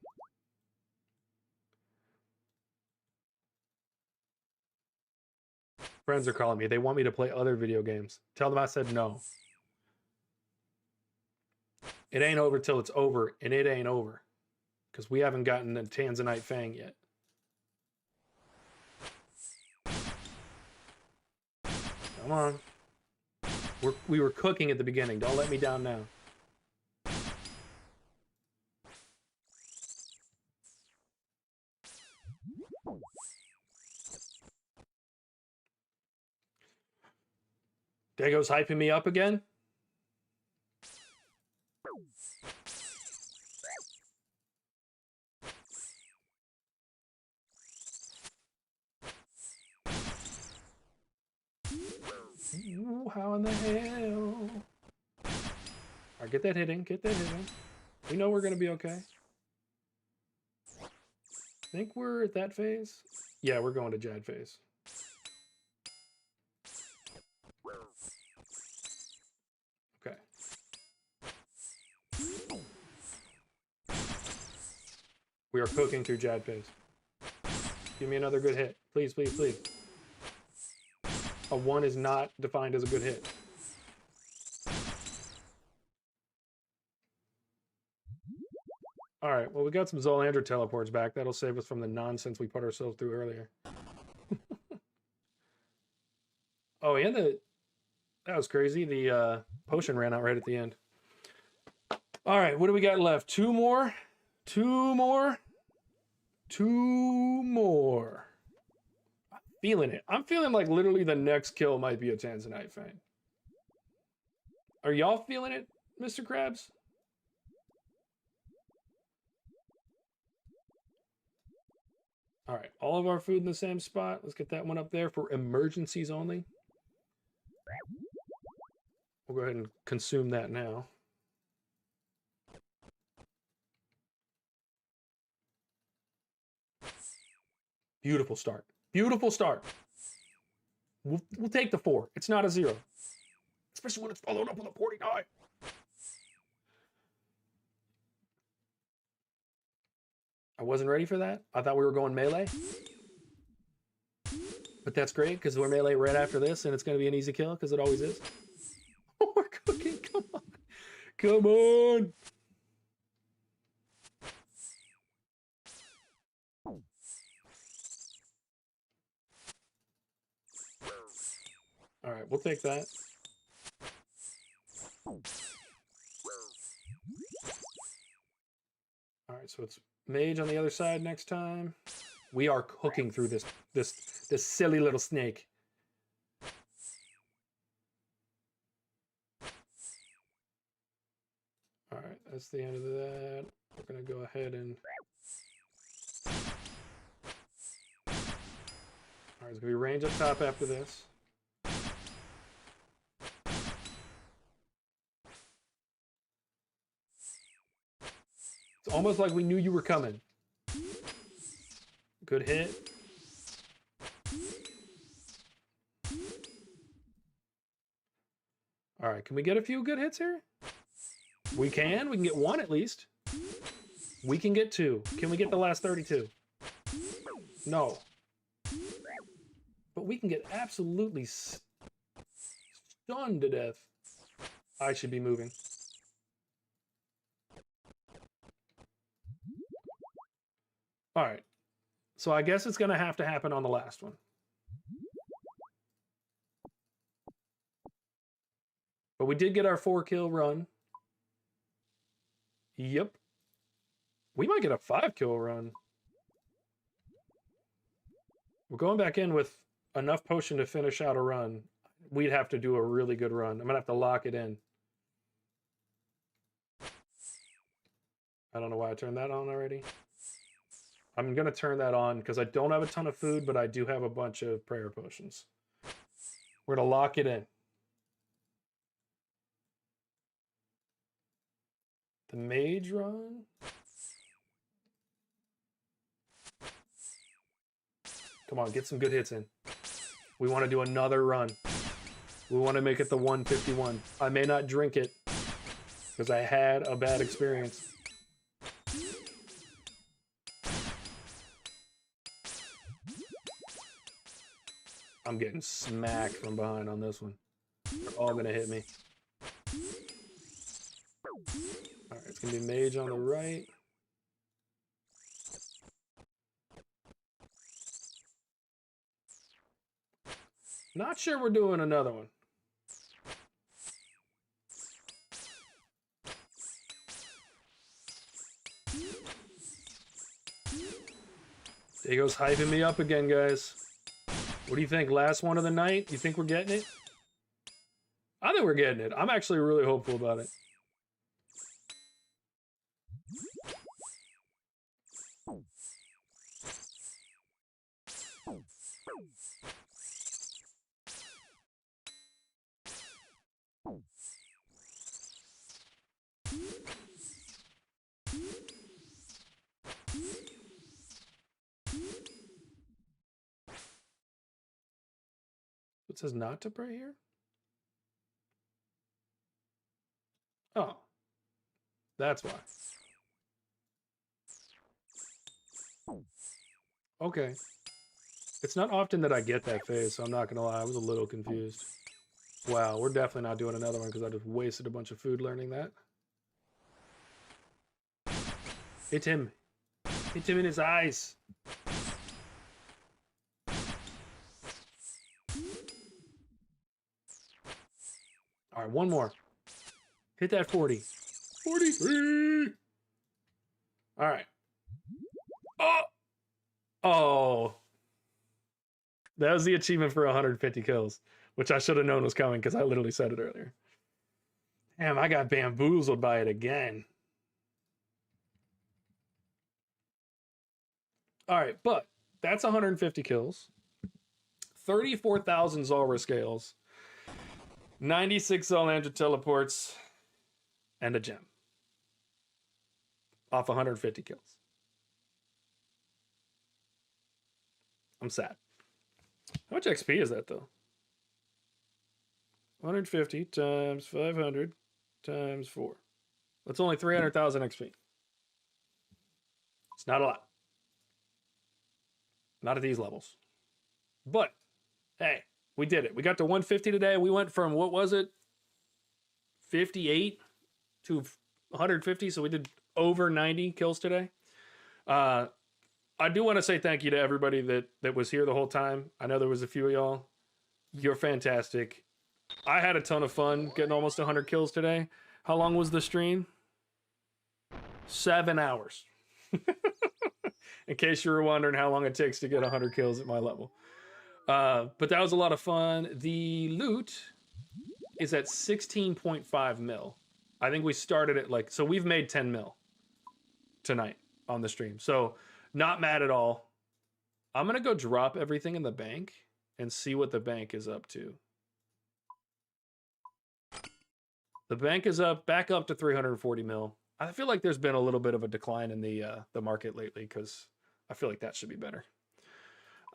Friends are calling me. They want me to play other video games. Tell them I said no. It ain't over till it's over, and it ain't over. Because we haven't gotten the Tanzanite Fang yet. Come on. We were cooking at the beginning. Don't let me down now. Dago's hyping me up again. Ooh, how in the hell? All right, get that hitting. Get that hitting. We know we're going to be okay. I think we're at that phase. Yeah, we're going to Jad phase. Okay. We are cooking through Jad phase. Give me another good hit. Please, please, please. A 1 is not defined as a good hit. All right, well, we got some Zolander teleports back. That'll save us from the nonsense we put ourselves through earlier. Oh, and that was crazy. The potion ran out right at the end. All right, what do we got left? 2 more? 2 more? 2 more. I'm feeling it. I'm feeling like literally the next kill might be a Tanzanite Fang. Are y'all feeling it, Mr. Krabs? All right, all of our food in the same spot. Let's get that one up there for emergencies only. We'll go ahead and consume that now. Beautiful start. Beautiful start. We'll take the 4. It's not a 0. Especially when it's followed up with a 49. I wasn't ready for that. I thought we were going melee. But that's great, because we're melee right after this, and it's going to be an easy kill, because it always is. Oh, we're cooking. Come on. Come on. All right, we'll take that. All right, so it's mage on the other side next time. We are cooking through this silly little snake. All right, that's the end of that. We're gonna go ahead and. All right, there's gonna be range up top after this. It's almost like we knew you were coming. Good hit. All right, can we get a few good hits here? We can. We can get 1 at least. We can get 2. Can we get the last 32? No. But we can get absolutely stunned to death. I should be moving. All right. So I guess it's going to have to happen on the last one. But we did get our 4-kill run. Yep. We might get a 5-kill run. We're going back in with enough potion to finish out a run. We'd have to do a really good run. I'm going to have to lock it in. I don't know why I turned that on already. I'm going to turn that on because I don't have a ton of food, but I do have a bunch of prayer potions. We're going to lock it in. The mage run? Come on, get some good hits in. We want to do another run. We want to make it the 151. I may not drink it because I had a bad experience. I'm getting smacked from behind on this one. They're all gonna hit me. All right, it's gonna be mage on the right. Not sure we're doing another one. Diego's hyping me up again, guys. What do you think? Last one of the night? You think we're getting it? I think we're getting it. I'm actually really hopeful about it. It says not to pray here? Oh. That's why. Okay. It's not often that I get that phase, so I'm not gonna lie, I was a little confused. Wow, we're definitely not doing another one because I just wasted a bunch of food learning that. Hit him. Hit him in his eyes. All right, one more. Hit that 40. 43. All right. Oh! Oh. That was the achievement for 150 kills, which I should have known was coming because I literally said it earlier. Damn, I got bamboozled by it again. All right, but that's 150 kills. 34,000 Zulrah scales. 96 Zolandra teleports. And a gem. Off 150 kills. I'm sad. How much XP is that, though? 150 times 500 times 4. That's only 300,000 XP. It's not a lot. Not at these levels. But, hey, we did it. We got to 150 today. We went from, what was it? 58 to 150. So we did over 90 kills today. I do want to say thank you to everybody that was here the whole time. I know there was a few of y'all. You're fantastic. I had a ton of fun getting almost 100 kills today. How long was the stream? 7 hours. In case you were wondering how long it takes to get 100 kills at my level. But that was a lot of fun. The loot is at 16.5 mil. I think we started at like, so we've made 10 mil tonight on the stream. So not mad at all. I'm going to go drop everything in the bank and see what the bank is up to. The bank is up, back up to 340 mil. I feel like there's been a little bit of a decline in the market lately because I feel like that should be better.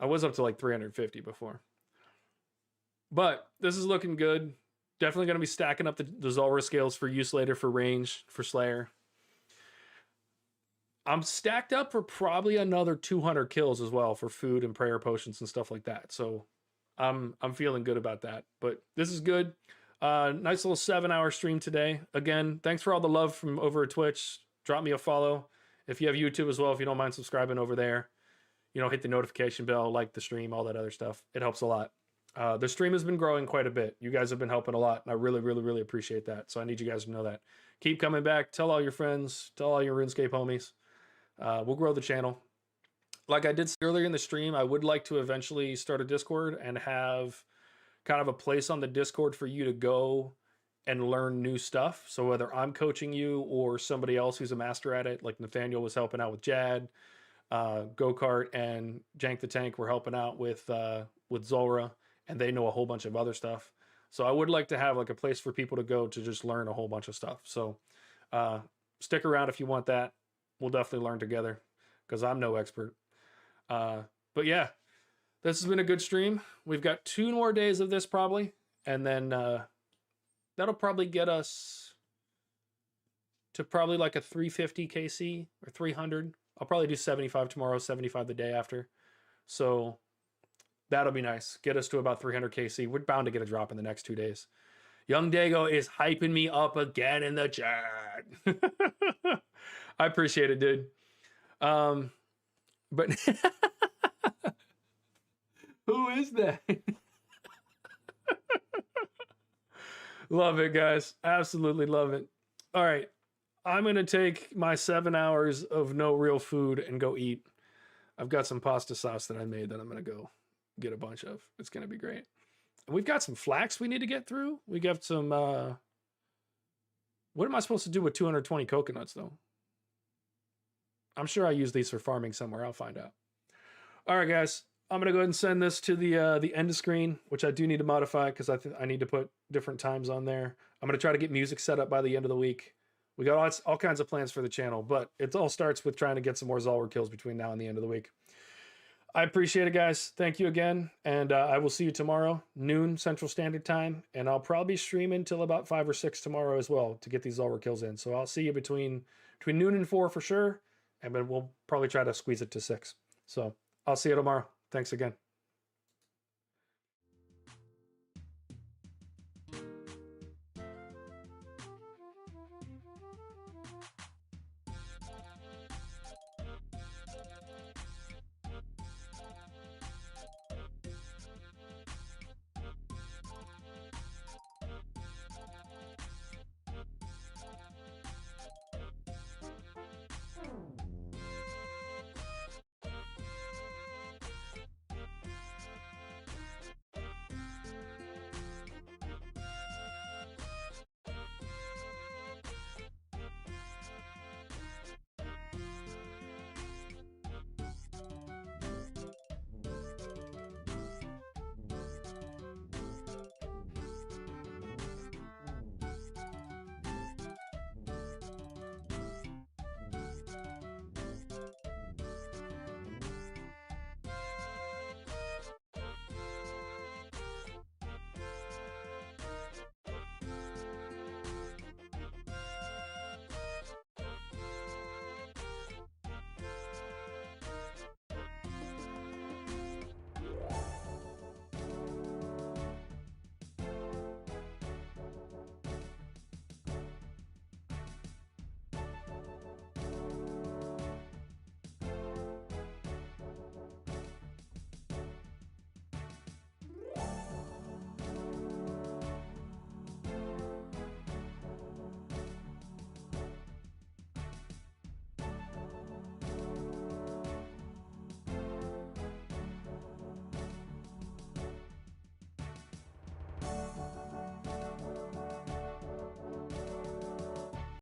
I was up to like 350 before. But this is looking good. Definitely going to be stacking up the Zulrah scales for use later for range, for Slayer. I'm stacked up for probably another 200 kills as well for food and prayer potions and stuff like that. So I'm feeling good about that. But this is good. Nice little 7-hour stream today. Again, thanks for all the love from over at Twitch. Drop me a follow. If you have YouTube as well, if you don't mind subscribing over there, you know, hit the notification bell, like the stream, all that other stuff. It helps a lot. The stream has been growing quite a bit. You guys have been helping a lot, and I really, really, really appreciate that. So I need you guys to know that. Keep coming back. Tell all your friends. Tell all your RuneScape homies. We'll grow the channel. Like I did say earlier in the stream, I would like to eventually start a Discord and have kind of a place on the Discord for you to go and learn new stuff. So whether I'm coaching you or somebody else who's a master at it, like Nathaniel was helping out with Jad, Go-Kart and Jank the Tank were helping out with Zulrah, and they know a whole bunch of other stuff. So I would like to have like a place for people to go to just learn a whole bunch of stuff. So stick around if you want that. We'll definitely learn together because I'm no expert. But yeah, this has been a good stream. We've got 2 more days of this probably, and then that'll probably get us to probably like a 350 KC or 300. I'll probably do 75 tomorrow, 75 the day after. So That'll be nice. Get us to about 300 KC. We're bound to get a drop in the next 2 days. Young Dago is hyping me up again in the chat. I appreciate it, dude. But who is that? Love it, guys. Absolutely love it. All right. I'm going to take my 7 hours of no real food and go eat. I've got some pasta sauce that I made that I'm going to go get a bunch of. It's going to be great. And we've got some flax we need to get through. We got some, what am I supposed to do with 220 coconuts, though? I'm sure I use these for farming somewhere. I'll find out. All right, guys. I'm going to go ahead and send this to the end of screen, which I do need to modify because I need to put different times on there. I'm going to try to get music set up by the end of the week. We got all kinds of plans for the channel, but it all starts with trying to get some more Zulrah kills between now and the end of the week. I appreciate it, guys. Thank you again, and I will see you tomorrow, noon Central Standard Time, and I'll probably stream until about 5 or 6 tomorrow as well to get these Zulrah kills in. So I'll see you between noon and 4 for sure, and then we'll probably try to squeeze it to 6. So I'll see you tomorrow. Thanks again.